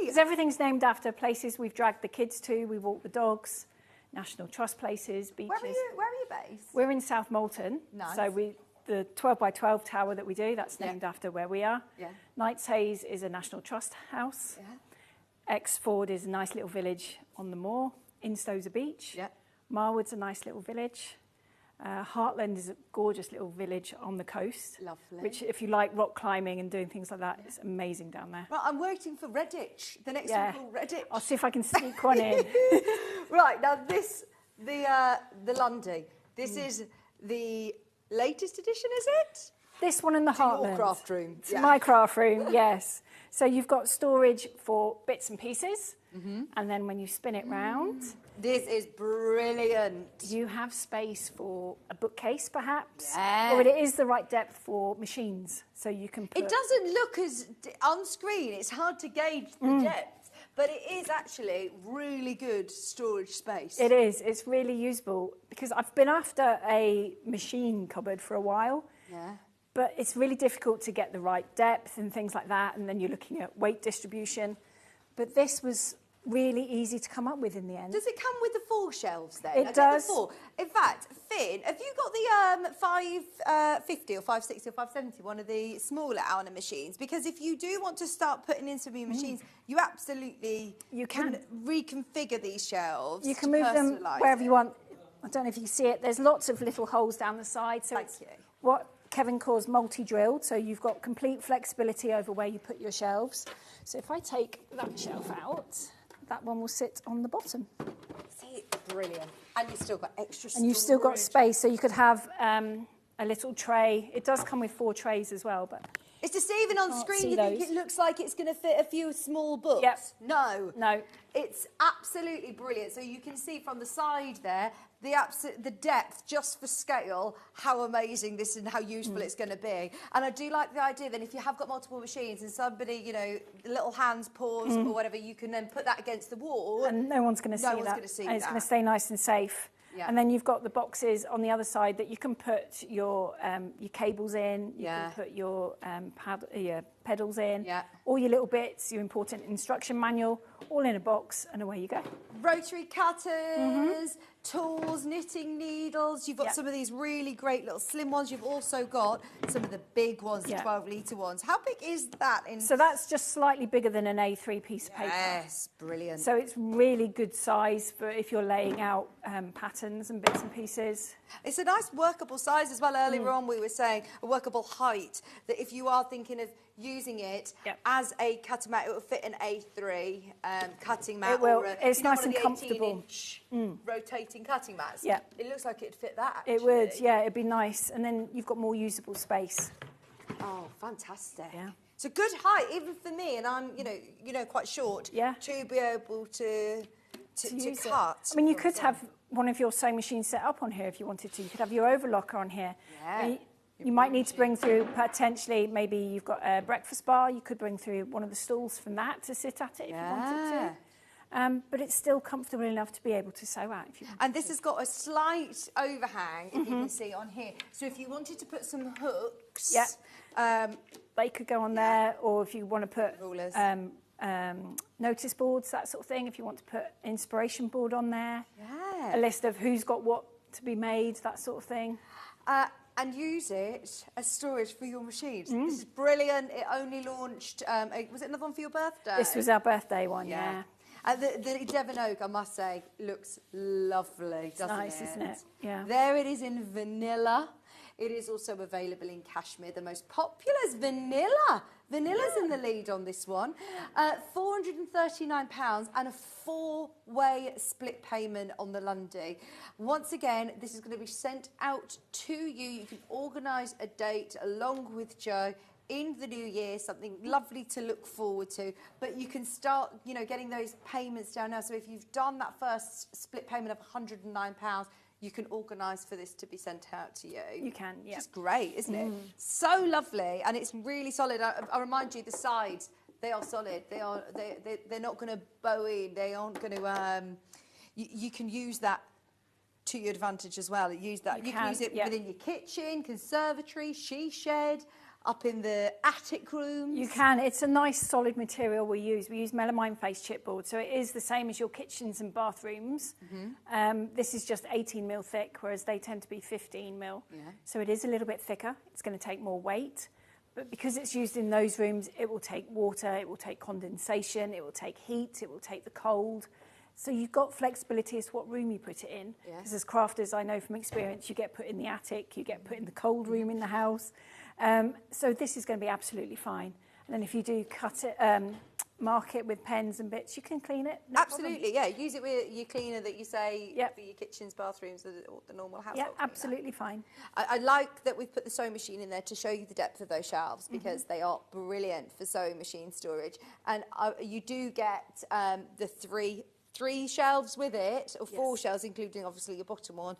O: Because everything's named after places we've dragged the kids to, we walk the dogs, National Trust places, beaches.
G: Where are you based?
O: We're in South Molton.
G: Nice.
O: So the 12 by 12 tower that we do, that's named after where we are.
G: Yeah.
O: Knights Hayes is a National Trust house.
G: Yeah.
O: Exford is a nice little village on the moor. Instows a beach.
G: Yeah.
O: Marwood's a nice little village. Heartland is a gorgeous little village on the coast.
G: Lovely.
O: Which, if you like rock climbing and doing things like that, it's amazing down there.
G: Right, I'm waiting for Redditch. The next one called Redditch.
O: I'll see if I can sneak one in.
G: Right, now the Lundy. This is the latest edition, is it?
O: This one in the Heartland.
G: Your craft room.
O: It's my craft room, yes. So you've got storage for bits and pieces, and then when you spin it round...
G: This is brilliant.
O: You have space for a bookcase, perhaps.
G: Yeah.
O: Or it is the right depth for machines, so you can put...
G: It doesn't look as... On screen, it's hard to gauge the depth, but it is actually really good storage space.
O: It is. It's really usable, because I've been after a machine cupboard for a while.
G: Yeah.
O: But it's really difficult to get the right depth and things like that, and then you're looking at weight distribution. But this was really easy to come up with in the end.
G: Does it come with the 4 shelves then?
O: It does.
G: The 4. In fact, Finn, have you got the 550 or 560 or 570, one of the smaller Austen machines? Because if you do want to start putting in some new machines, you absolutely can reconfigure these shelves.
O: You can move them wherever you want. I don't know if you can see it. There's lots of little holes down the side. So it's what Kevin calls multi-drilled, so you've got complete flexibility over where you put your shelves. So if I take that shelf out, that one will sit on the bottom.
G: See, brilliant. And you've still got extra storage.
O: And you've still got space, so you could have a little tray. It does come with 4 trays as well, but...
G: It's deceiving on screen. You think it looks like it's going to fit a few small books.
O: Yep.
G: No. It's absolutely brilliant. So you can see from the side there, the depth, just for scale, how amazing this and how useful it's going to be. And I do like the idea that if you have got multiple machines and somebody, you know, little hands, paws or whatever, you can then put that against the wall.
O: And no one's going to see that.
G: No one's going to see that.
O: And it's going to stay nice and safe.
G: Yeah.
O: And then you've got the boxes on the other side that you can put your cables in. You can put your pedals in.
G: Yeah.
O: All your little bits, your important instruction manual, all in a box, and away you go.
G: Rotary cutters, tools, knitting needles. You've got some of these really great little slim ones. You've also got some of the big ones, the 12-litre ones. How big is that?
O: So that's just slightly bigger than an A3 piece of paper.
G: Yes, brilliant.
O: So it's really good size for if you're laying out patterns and bits and pieces.
G: It's a nice workable size as well. Earlier on we were saying a workable height, that if you are thinking of using it as a cutting mat, it will fit an A3 cutting mat.
O: It will.
G: Or
O: It's nice
G: one
O: and
G: of the
O: comfortable.
G: 18-inch rotating cutting mats.
O: Yeah.
G: It looks like it'd fit that, actually.
O: It would, yeah, it'd be nice. And then you've got more usable space.
G: Oh, fantastic.
O: Yeah.
G: It's a good height, even for me, and I'm, you know, quite short.
O: Yeah.
G: To be able to
O: use it.
G: cut.
O: I mean, you could have one of your sewing machines set up on here if you wanted to. You could have your overlocker on here.
G: Yeah.
O: You might need to bring through, potentially, maybe you've got a breakfast bar. You could bring through one of the stools from that to sit at it if you wanted to. But it's still comfortable enough to be able to sew at if you want.
G: And this has got a slight overhang, if you can see on here. So if you wanted to put some hooks...
O: they could go on there, or if you want to put...
G: Rulers.
O: Notice boards, that sort of thing. If you want to put inspiration board on there.
G: Yeah.
O: A list of who's got what to be made, that sort of thing.
G: And use it as storage for your machines. This is brilliant. It only launched... was it another one for your birthday?
O: This was our birthday one, yeah.
G: And the Devon Oak, I must say, looks lovely, doesn't it?
O: It's nice, isn't it? Yeah.
G: There it is in vanilla. It is also available in cashmere. The most popular is vanilla. Vanilla's in the lead on this one. £439 and a 4-way split payment on the Lundy. Once again, this is going to be sent out to you. You can organise a date along with Joe in the new year, something lovely to look forward to. But you can start, you know, getting those payments down now. So if you've done that first split payment of £109, you can organise for this to be sent out to you.
O: You can, yeah.
G: Which is great, isn't it? So lovely, and it's really solid. I remind you, the sides, they are solid. They're not going to bow in. They aren't going to. You can use that to your advantage as well. You can use it within your kitchen, conservatory, she shed, up in the attic rooms.
O: You can. It's a nice solid material we use. We use melamine face chipboard, so it is the same as your kitchens and bathrooms. This is just 18mm thick, whereas they tend to be 15mm. So it is a little bit thicker. It's going to take more weight. But because it's used in those rooms, it will take water, it will take condensation, it will take heat, it will take the cold. So you've got flexibility as to what room you put it in. Because as crafters, I know from experience, you get put in the attic, you get put in the cold room in the house. So this is going to be absolutely fine. And then if you do cut it, mark it with pens and bits, you can clean it. No
G: absolutely, yeah. Use it with your cleaner that you say for your kitchens, bathrooms, or the normal household.
O: Yeah, absolutely fine.
G: I like that we've put the sewing machine in there to show you the depth of those shelves, because they are brilliant for sewing machine storage. And you do get the three shelves with it, or 4 shelves, including obviously your bottom one,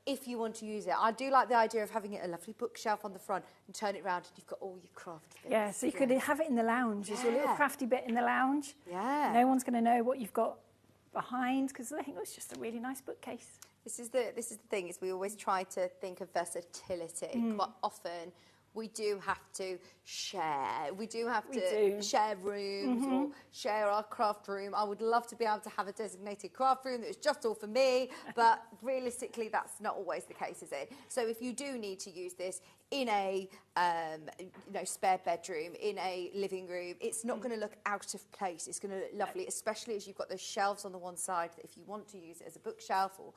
G: if you want to use it. I do like the idea of having it a lovely bookshelf on the front and turn it round and you've got all your craft bits.
O: Yeah, so you could have it in the lounge. It's your little crafty bit in the lounge. Yeah. No one's going to know what you've got behind, because I think it's just a really nice bookcase.
G: This is the thing, is we always try to think of versatility. Quite often we do have to share. We do have to share rooms or share our craft room. I would love to be able to have a designated craft room that's just all for me, but realistically that's not always the case, is it? So if you do need to use this in a spare bedroom, in a living room, it's not going to look out of place. It's going to look lovely, especially as you've got those shelves on the one side, that if you want to use it as a bookshelf, or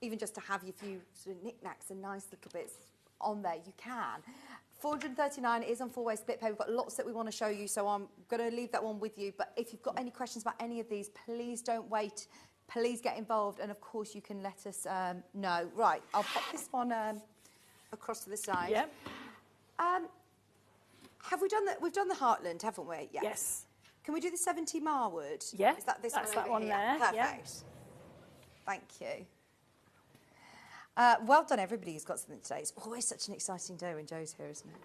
G: even just to have your few sort of knickknacks and nice little bits on there, you can. $439 is on 4-way split pay. We've got lots that we want to show you, so I'm going to leave that one with you. But if you've got any questions about any of these, please don't wait. Please get involved, and of course you can let us know. Right, I'll pop this one across to the side.
O: Yep.
G: Have we done that? We've done the Heartland, haven't we?
O: Yes.
G: Can we do the 70 Marwood?
O: Yeah.
G: Is that this
O: That's
G: one
O: that
G: over
O: one
G: here?
O: there.
G: Perfect.
O: Yeah.
G: Thank you. Well done, everybody who's got something today. It's always such an exciting day when Joe's here, isn't it?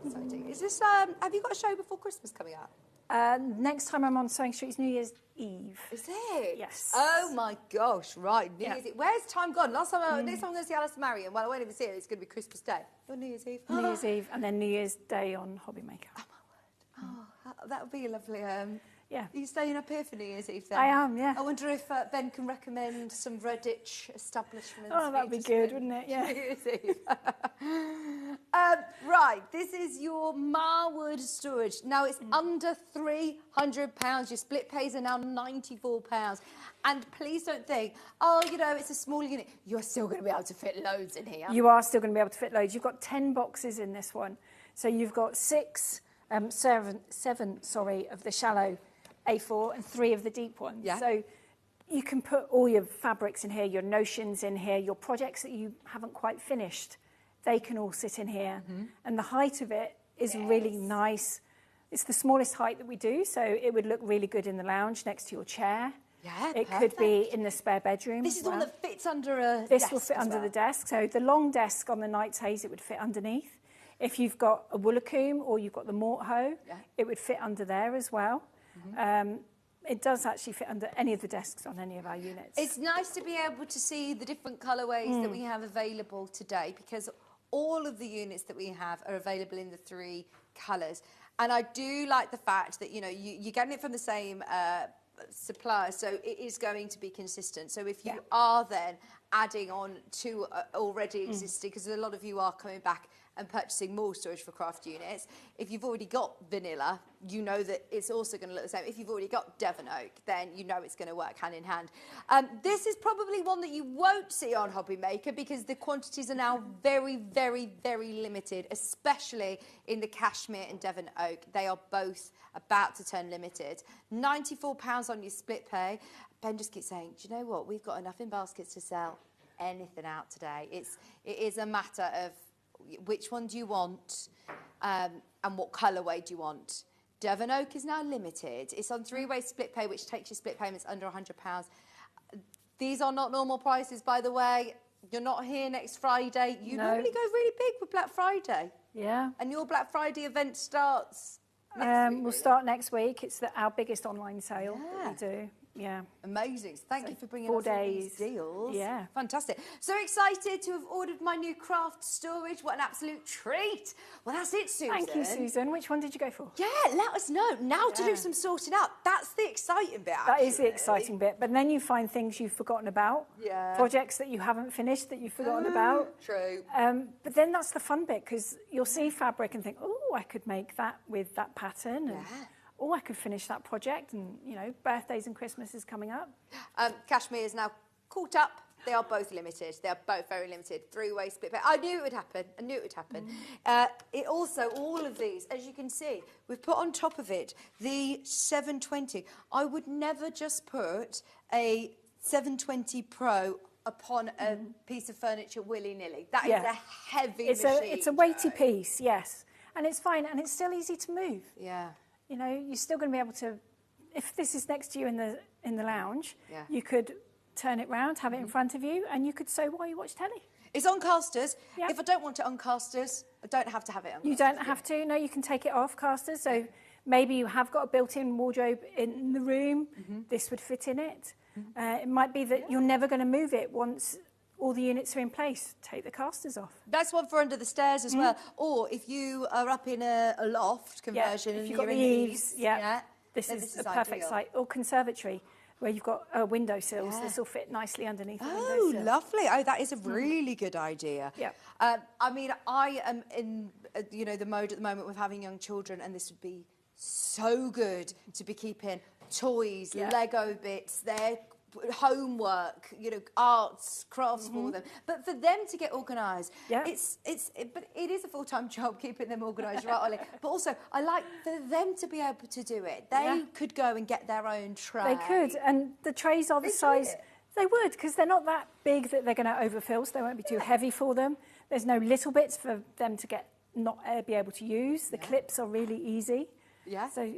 G: Exciting. Is this? Have you got a show before Christmas coming up?
O: Next time I'm on Sewing Street is New Year's Eve.
G: Is it?
O: Yes.
G: Oh my gosh! Right, New Year's Eve. Where's time gone? Next time I'm going to see Alice and Marion. Well, I won't even see it. It's going to be Christmas Day or New Year's Eve.
O: New Year's Eve, and then New Year's Day on Hobby Maker.
G: Oh my word! Oh, that would be a lovely.
O: Yeah.
G: Are you staying up here for New Year's Eve then?
O: I am, yeah.
G: I wonder if Ben can recommend some Redditch establishments.
O: Oh, that'd be good, wouldn't it? Yeah.
G: New Year's Eve. Right, this is your Marwood storage. Now, it's under £300. Your split pays are now £94. And please don't think, oh, you know, it's a small unit. You're still going to be able to fit loads in here.
O: You are still going to be able to fit loads. You've got 10 boxes in this one. So you've got seven, of the shallow A4 and 3 of the deep ones.
G: Yeah.
O: So you can put all your fabrics in here, your notions in here, your projects that you haven't quite finished, they can all sit in here. And the height of it is really nice. It's the smallest height that we do, so it would look really good in the lounge next to your chair.
G: Yeah,
O: it could be in the spare bedroom.
G: This is the one that fits under a
O: This
G: desk
O: will fit
G: as
O: under
G: well.
O: the desk. So the long desk on the Knight's Haze, it would fit underneath. If you've got a Woolacombe or you've got the Mort Hoe, it would fit under there as well. It does actually fit under any of the desks on any of our units.
G: It's nice to be able to see the different colourways that we have available today, because all of the units that we have are available in the 3 colours. And I do like the fact that, you know, you're getting it from the same supplier, so it is going to be consistent. So if you are then adding on to already existing, because a lot of you are coming back and purchasing more storage for craft units. If you've already got vanilla, you know that it's also going to look the same. If you've already got Devon Oak, then you know it's going to work hand in hand. This is probably one that you won't see on Hobby Maker because the quantities are now very, very, very limited, especially in the cashmere and Devon Oak. They are both about to turn limited. £94 on your split pay. Ben just keeps saying, do you know what? We've got enough in baskets to sell anything out today. It is a matter of which one do you want and what colourway do you want. Devon Oak is now limited. It's on 3-way split pay, which takes your split payments under £100. These are not normal prices, by the way. You're not here next Friday. You normally go really big with Black Friday.
O: Yeah.
G: And your Black Friday event starts
O: We'll start next week. It's our biggest online sale that we do. Yeah.
G: Amazing. So thank you for bringing
O: 4
G: us all
O: days.
G: these deals.
O: Yeah.
G: Fantastic. So excited to have ordered my new craft storage. What an absolute treat. Well, that's it, Susan.
O: Thank you, Susan. Which one did you go for?
G: Yeah, let us know. Now to do some sorting out. That's the exciting bit,
O: That is the exciting bit. But then you find things you've forgotten about.
G: Yeah.
O: Projects that you haven't finished that you've forgotten about.
G: True.
O: But then that's the fun bit because you'll see fabric and think, oh, I could make that with that pattern. And, oh, I could finish that project. And, you know, birthdays and Christmas is coming up.
G: Cashmere is now caught up. They are both limited. They are both very limited. 3-way split pay. I knew it would happen. I knew it would happen. It also, all of these, as you can see, we've put on top of it the 720. I would never just put a 720 Pro upon a piece of furniture willy-nilly. That is a heavy machine.
O: It's a weighty piece, yes. And it's fine, and it's still easy to move.
G: Yeah.
O: You know, you're still going to be able to, if this is next to you in the lounge, you could turn it round, have it in front of you, and you could sew while you watch telly.
G: It's on casters. If I don't want it on casters, I don't have to have it on casters.
O: You don't have to. No, you can take it off casters. So maybe you have got a built-in wardrobe in the room. This would fit in it. It might be that you're never going to move it once all the units are in place. Take the casters off.
G: That's one for under the stairs as well. Or if you are up in a loft conversion
O: if
G: and
O: you've
G: you're
O: got
G: in
O: the
G: the
O: eaves,
G: eaves,
O: this is a perfect
G: ideal.
O: site. Or conservatory, where you've got windowsills. This will fit nicely underneath the
G: Oh,
O: windowsill.
G: lovely. Oh, that is a really good idea.
O: Yeah.
G: I mean, I am in, the mode at the moment with having young children, and this would be so good to be keeping toys, Lego bits, their homework, arts, crafts for them. But for them to get organised, but it is a full-time job keeping them organised, right, Ollie? But also, I like for them to be able to do it. They could go and get their own tray.
O: They could, and the trays are the size. They would, because they're not that big that they're going to overfill, so they won't be too heavy for them. There's no little bits for them to be able to use. The clips are really easy.
G: Yeah.
O: So,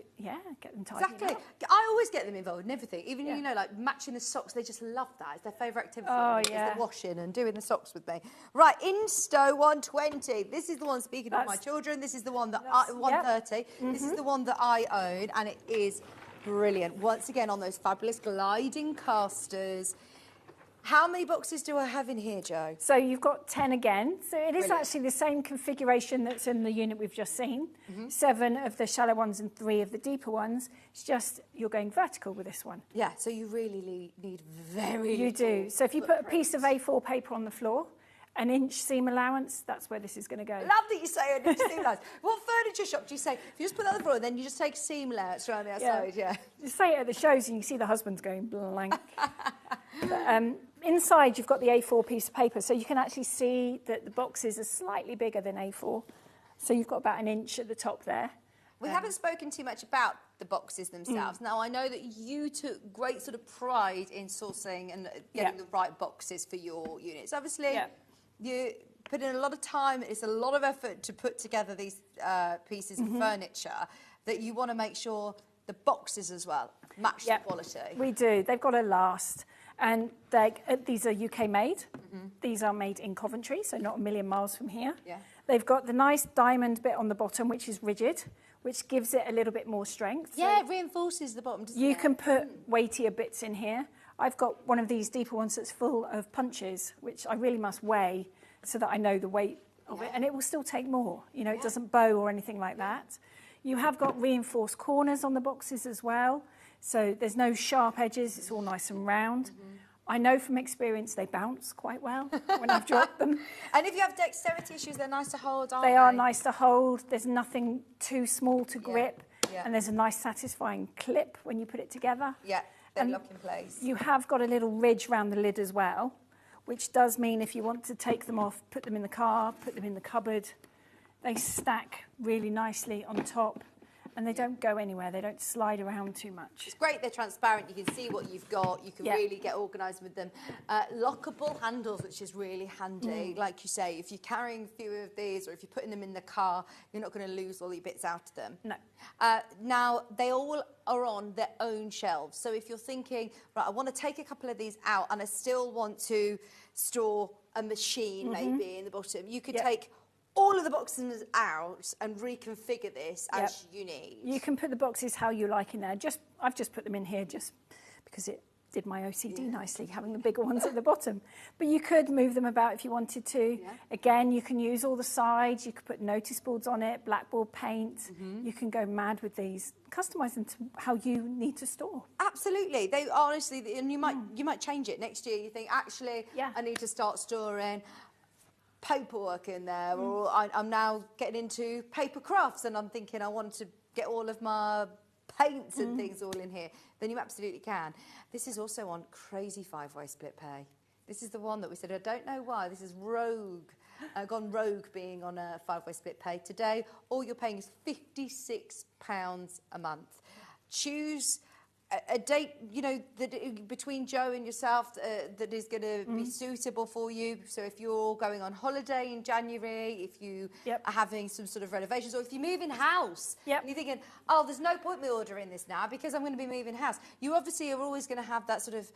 O: get them tidy.
G: Exactly. I always get them involved in everything. Even, like matching the socks, they just love that. It's their favourite activity. Is the washing and doing the socks with me. Right, Insto 120. This is the one, speaking of my children, this is the one that 130. This is the one that I own, and it is brilliant. Once again, on those fabulous gliding casters. How many boxes do I have in here, Jo?
O: So you've got 10 again. So it is actually the same configuration that's in the unit we've just seen. 7 of the shallow ones and 3 of the deeper ones. It's just you're going vertical with this one.
G: Yeah, so you really need very
O: You do. So if you put a piece of A4 paper on the floor, an inch seam allowance, that's where this is going to go.
G: Love that you say an inch seam allowance. What furniture shop do you say? If you just put that on the floor, then you just take seam allowance around the outside,
O: You say it at the shows and you see the husbands going blank. But, inside, you've got the A4 piece of paper, so you can actually see that the boxes are slightly bigger than A4. So you've got about an inch at the top there.
G: We haven't spoken too much about the boxes themselves. Now, I know that you took great sort of pride in sourcing and getting the right boxes for your units. Obviously, you put in a lot of time. It's a lot of effort to put together these pieces of furniture that you want to make sure the boxes as well match the quality.
O: We do. They've got to last. And these are UK made. These are made in Coventry, so not a million miles from here. They've got the nice diamond bit on the bottom, which is rigid, which gives it a little bit more strength.
G: Yeah, so it reinforces the bottom, doesn't it?
O: You can put weightier bits in here. I've got one of these deeper ones that's full of punches, which I really must weigh so that I know the weight of it, and it will still take more. It doesn't bow or anything like that. You have got reinforced corners on the boxes as well. So there's no sharp edges, it's all nice and round. I know from experience they bounce quite well when I've dropped them.
G: And if you have dexterity issues, they're nice to hold, aren't they?
O: They are nice to hold. There's nothing too small to grip.
G: Yeah.
O: And there's a nice satisfying clip when you put it together.
G: Yeah, they
O: And
G: lock in place.
O: You have got a little ridge around the lid as well, which does mean if you want to take them off, put them in the car, put them in the cupboard, they stack really nicely on top. And they don't go anywhere. They don't slide around too much.
G: It's great they're transparent. You can see what you've got. You can really get organised with them. Lockable handles, which is really handy. Like you say, if you're carrying a few of these or if you're putting them in the car, you're not going to lose all your bits out of them.
O: No.
G: Now, they all are on their own shelves. So if you're thinking, right, I want to take a couple of these out and I still want to store a machine maybe in the bottom, you could take all of the boxes out and reconfigure this as you need.
O: You can put the boxes how you like in there. I've just put them in here just because it did my OCD nicely, having the bigger ones at the bottom. But you could move them about if you wanted to. Yeah. Again, you can use all the sides. You could put notice boards on it, blackboard paint. You can go mad with these. Customise them to how you need to store.
G: Absolutely. They honestly, and you might change it next year. You think, actually, I need to start storing paperwork in there, or I'm now getting into paper crafts and I'm thinking I want to get all of my paints and things all in here, then you absolutely can. This is also on crazy 5-way split pay. This is the one that we said, I don't know why, this is rogue, gone rogue being on a 5-way split pay. Today, all you're paying is £56 a month. Choose a date, you know, that between Joe and yourself that is going to be suitable for you. So if you're going on holiday in January, if you are having some sort of renovations, or if you move in house, and you're thinking, oh, there's no point me ordering this now because I'm going to be moving house. You obviously are always going to have that sort of,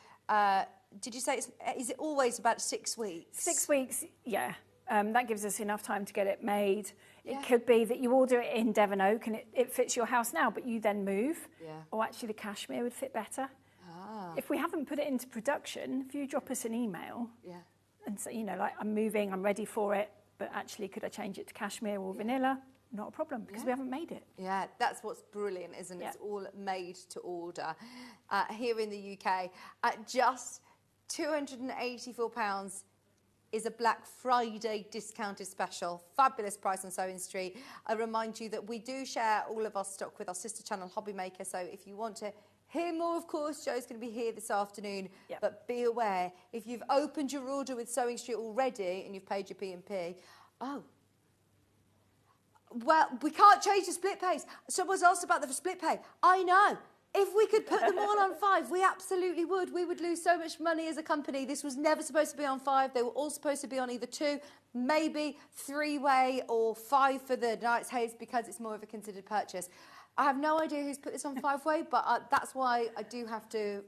G: did you say, is it always about 6 weeks?
O: 6 weeks, yeah. That gives us enough time to get it made. It could be that you order it in Devon Oak and it fits your house now, but you then move. Or actually the cashmere would fit better. If we haven't put it into production, if you drop us an email and say, you know, like, I'm moving, I'm ready for it, but actually could I change it to cashmere or vanilla? Not a problem, because we haven't made it.
G: Yeah, that's what's brilliant, isn't it? It's all made to order. Here in the UK, at just £284 is a Black Friday discounted special. Fabulous price on Sewing Street. I remind you that we do share all of our stock with our sister channel, Hobby Maker. So if you want to hear more, of course, Joe's going to be here this afternoon. But be aware, if you've opened your order with Sewing Street already and you've paid your P&P, well, we can't change the split pays. Someone's asked about the split pay. I know. If we could put them all on 5, we absolutely would. We would lose so much money as a company. This was never supposed to be on 5. They were all supposed to be on either 2, maybe 3-way or 5 for the Knights Hayes because it's more of a considered purchase. I have no idea who's put this on 5-way, but that's why I do have to,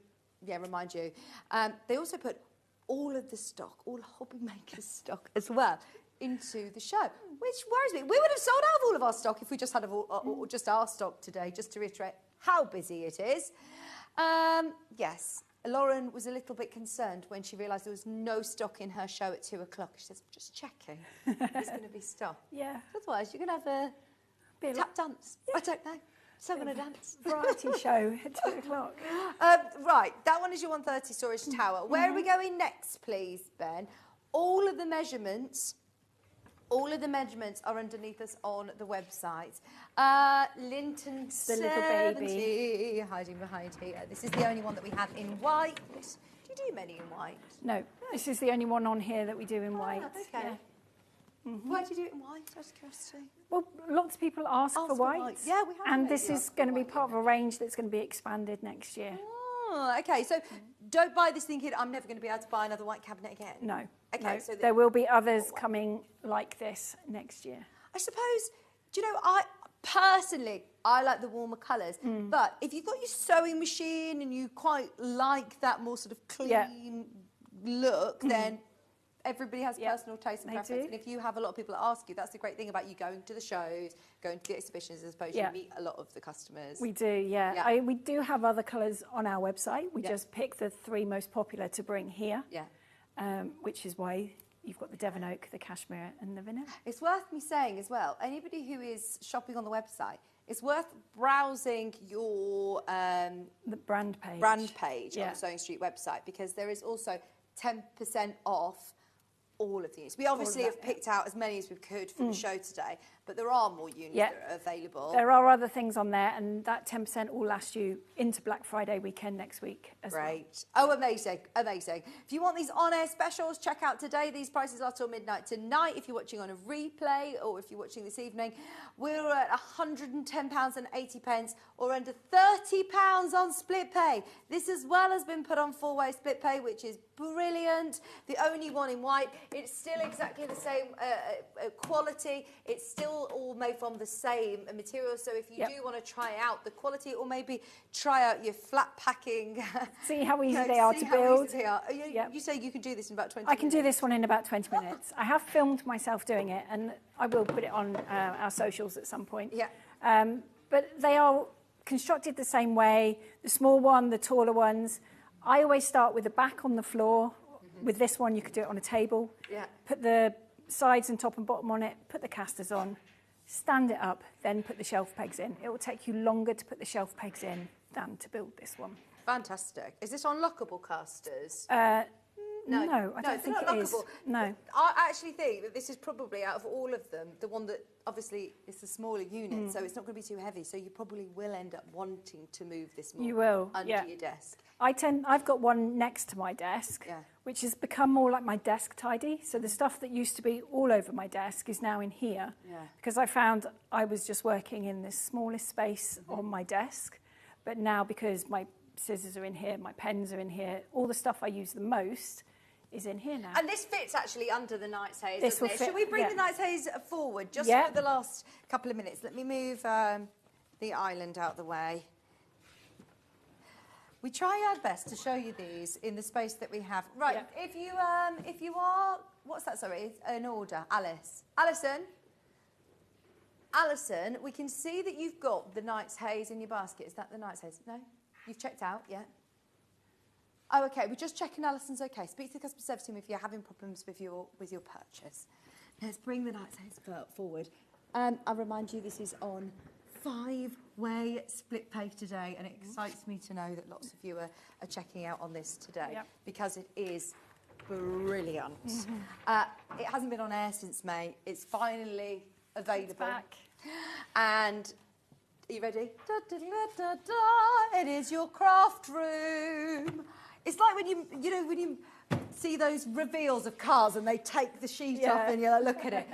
G: remind you. They also put all of the stock, all Hobby Maker's stock as well, into the show, which worries me. We would have sold out of all of our stock if we just had just our stock today, just to reiterate how busy it is. Yes, Lauren was a little bit concerned when she realised there was no stock in her show at 2 o'clock. She says, just checking, there's going to be stock.
O: Yeah.
G: Otherwise, you're going to have a tap dance. I don't know. So going to dance.
O: Variety show at 2 o'clock.
G: Right, that one is your 130 storage tower. Where are we going next, please, Ben? All of the measurements are underneath us on the website. Linton
O: the little
G: 70,
O: baby
G: hiding behind here. This is the only one that we have in white. Do you do many in white?
O: No, this is the only one on here that we do in white.
G: Okay.
O: Yeah.
G: Why do you do it in white? Out of curiosity.
O: Well, lots of people ask for white.
G: Yeah, we have.
O: And this is going to be part of a range that's going to be expanded next year.
G: Oh, okay. So don't buy this thinking I'm never going to be able to buy another white cabinet again.
O: No.
G: Okay.
O: No.
G: So
O: there will be others coming like this next year.
G: I suppose, do you know, I personally like the warmer colours. But if you've got your sewing machine and you quite like that more sort of clean look, then everybody has personal taste and preference. And if you have a lot of people that ask you, that's the great thing about you going to the shows, going to the exhibitions, as opposed to you meet a lot of the customers.
O: We do, we do have other colours on our website. We just pick the 3 most popular to bring here. Which is why you've got the Devon Oak, the cashmere and the vanilla.
G: It's worth me saying as well, anybody who is shopping on the website, It's worth browsing your
O: the brand page
G: on the Sewing Street website, because there is also 10% off all of these. We obviously have picked out as many as we could for the show today, but there are more units that are available.
O: There are other things on there, and that 10% will last you into Black Friday weekend next week as well.
G: Great. Oh, amazing, amazing. If you want these on-air specials, check out today. These prices are till midnight tonight. If you're watching on a replay, or if you're watching this evening, we're at £110.80 or under £30 on split pay. This as well has been put on 4-way split pay, which is brilliant. The only one in white. It's still exactly the same quality. It's still all made from the same material. So if you do want to try out the quality, or maybe try out your flat packing.
O: See how easy they are to build.
G: You say you can do this in about 20
O: minutes? I can do this one in about 20 minutes. I have filmed myself doing it, and I will put it on our socials at some point.
G: Yeah.
O: But they are constructed the same way. The small one, the taller ones. I always start with the back on the floor. With this one, you could do it on a table.
G: Yeah.
O: Put the sides and top and bottom on it, put the casters on, stand it up, then put the shelf pegs in. It will take you longer to put the shelf pegs in than to build this one.
G: Fantastic. Is this on lockable casters?
O: No, I don't think it is. No.
G: I actually think that this is probably, out of all of them, the one that obviously is the smaller unit, so it's not going to be too heavy. So you probably will end up wanting to move this more under your desk.
O: I've got one next to my desk, which has become more like my desk tidy. So the stuff that used to be all over my desk is now in here, because I found I was just working in this smallest space on my desk. But now, because my scissors are in here, my pens are in here, all the stuff I use the most is in here now.
G: And this fits actually under the Knight's Haze,
O: this
G: doesn't
O: will
G: it?
O: fit,
G: Should we bring the Knight's Haze forward just for the last couple of minutes? Let me move the island out of the way. We try our best to show you these in the space that we have. Right, if you are, what's that, sorry, an order, Alice. Alison, we can see that you've got the Knight's Haze in your basket. Is that the Knight's Haze? No? You've checked out, yeah? Oh, okay, we're just checking Alison's okay. Speak to the customer service team if you're having problems with your purchase. Let's bring the Knight's Haze forward. I'll remind you, this is on 5-way split pay today, and it excites me to know that lots of you are checking out on this today, because it is brilliant. It hasn't been on air since May. It's finally available.
O: It's back.
G: And are you ready? Da, da, da, da, da. It is your craft room. It's like when you see those reveals of cars and they take the sheet off and you're like, look at it.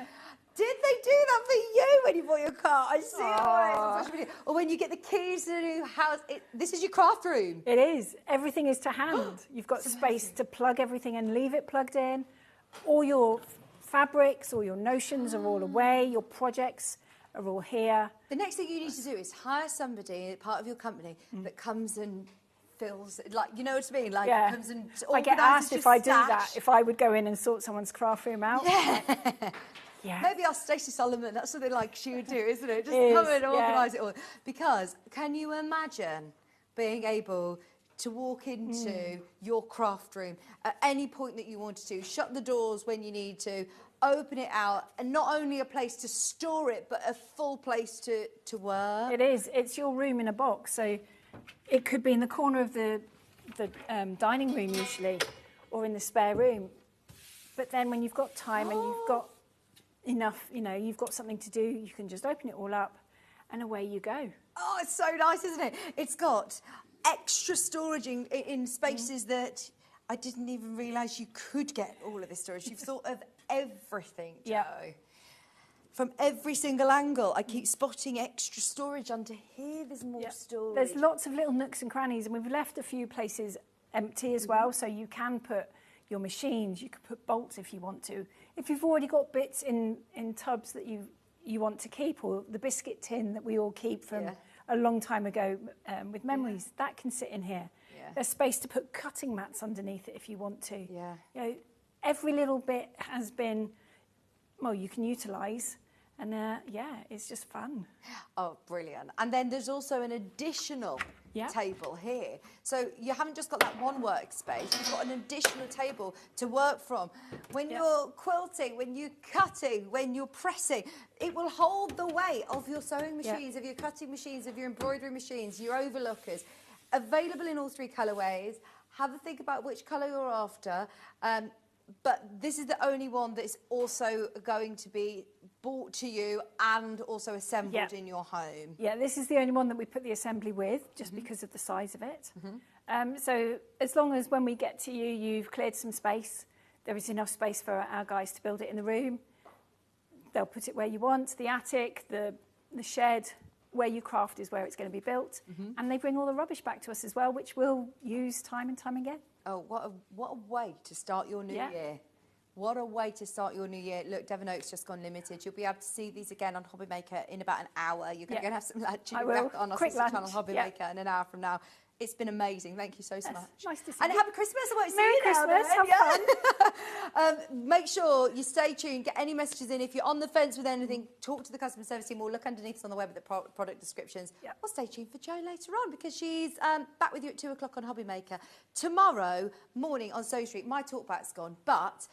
G: Did they do that for you when you bought your car? I see it on social media. Or when you get the keys to the new house. This is your craft room.
O: It is. Everything is to hand. You've got space to plug everything and leave it plugged in. All your fabrics, all your notions are all away. Your projects are all here.
G: The next thing you need to do is hire somebody, part of your company, that comes and fills, like, you know what I mean? Like, comes and
O: I get asked if I do that, if I would go in and sort someone's craft room out.
G: Yeah. Maybe ask Stacey Solomon, that's something like she would do, isn't it? Just come and organise it all. Because can you imagine being able to walk into your craft room at any point that you wanted to, shut the doors when you need to, open it out, and not only a place to store it, but a full place to work?
O: It is. It's your room in a box. So it could be in the corner of the dining room usually, or in the spare room. But then when you've got time and you've got enough, you've got something to do, you can just open it all up and away you go.
G: Oh, it's so nice, isn't it? It's got extra storage in spaces that I didn't even realise you could get all of this storage. You've thought of everything, Jo. From every single angle, I keep spotting extra storage under here. There's more storage.
O: There's lots of little nooks and crannies, and we've left a few places empty as well, so you can put your machines, you could put bolts if you want to. If you've already got bits in tubs that you want to keep, or the biscuit tin that we all keep from a long time ago with memories, that can sit in here. There's space to put cutting mats underneath it if you want to. Every little bit has been, well, you can utilise. And yeah, it's just fun.
G: Oh, brilliant. And then there's also an additional table here. So you haven't just got that one workspace, you've got an additional table to work from. When you're quilting, when you're cutting, when you're pressing, it will hold the weight of your sewing machines, of your cutting machines, of your embroidery machines, your overlookers. Available in all 3 colourways. Have a think about which colour you're after. But this is the only one that's also going to be brought to you and also assembled in your home.
O: Yeah, this is the only one that we put the assembly with, just because of the size of it. So as long as when we get to you, you've cleared some space, there is enough space for our guys to build it in the room. They'll put it where you want, the attic, the shed, where you craft is where it's going to be built. And they bring all the rubbish back to us as well, which we'll use time and time again.
G: Oh, what a way to start your new year. What a way to start your new year. Look, Devon Oak's just gone limited. You'll be able to see these again on Hobbymaker in about an hour. You're going to go and have some lunch.
O: I will.
G: Back on our
O: Quick
G: sister
O: lunch.
G: channel Hobbymaker in an hour from now. It's been amazing. Thank you so much.
O: Nice to see
G: and
O: you.
G: happy Christmas. I won't see
O: Merry
G: you now,
O: Christmas.
G: then.
O: Have
G: fun. Make sure you stay tuned. Get any messages in. If you're on the fence with anything, talk to the customer service team or look underneath us on the web at the product descriptions. Or stay tuned for Jo later on because she's back with you at 2 o'clock on Hobbymaker. Tomorrow morning on Sewing Street, my talkback's gone, but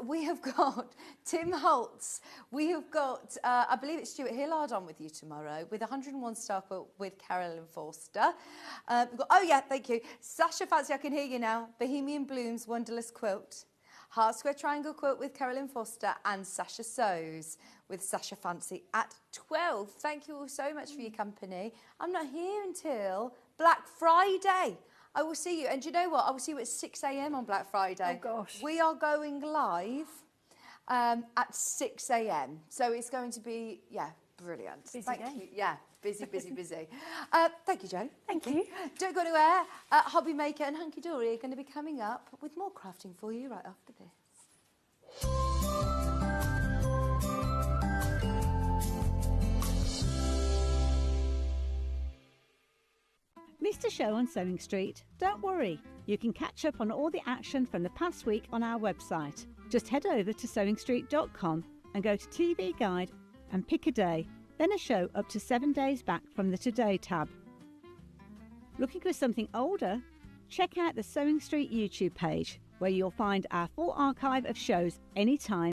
G: we have got Tim Holtz. We have got, I believe it's Stuart Hillard on with you tomorrow with 101 Star Quilt with Carolyn Forster. We've got, oh yeah, thank you. Sasha Fancy, I can hear you now. Bohemian Blooms Wonderless Quilt. Heart Square Triangle Quilt with Carolyn Forster and Sasha Sews with Sasha Fancy at 12. Thank you all so much for your company. I'm not here until Black Friday. I will see you. And do you know what? I will see you at 6 a.m. on Black Friday.
O: Oh, gosh.
G: We are going live at 6 a.m. So it's going to be, brilliant. Thank you. Yeah, busy. Thank you, Jo.
O: Thank you.
G: Don't go anywhere. Hobbymaker and Hunky Dory are going to be coming up with more crafting for you right after this.
H: Missed a show on Sewing Street? Don't worry, you can catch up on all the action from the past week on our website. Just head over to sewingstreet.com and go to TV Guide and pick a day, then a show up to 7 days back from the Today tab. Looking for something older? Check out the Sewing Street YouTube page, where you'll find our full archive of shows anytime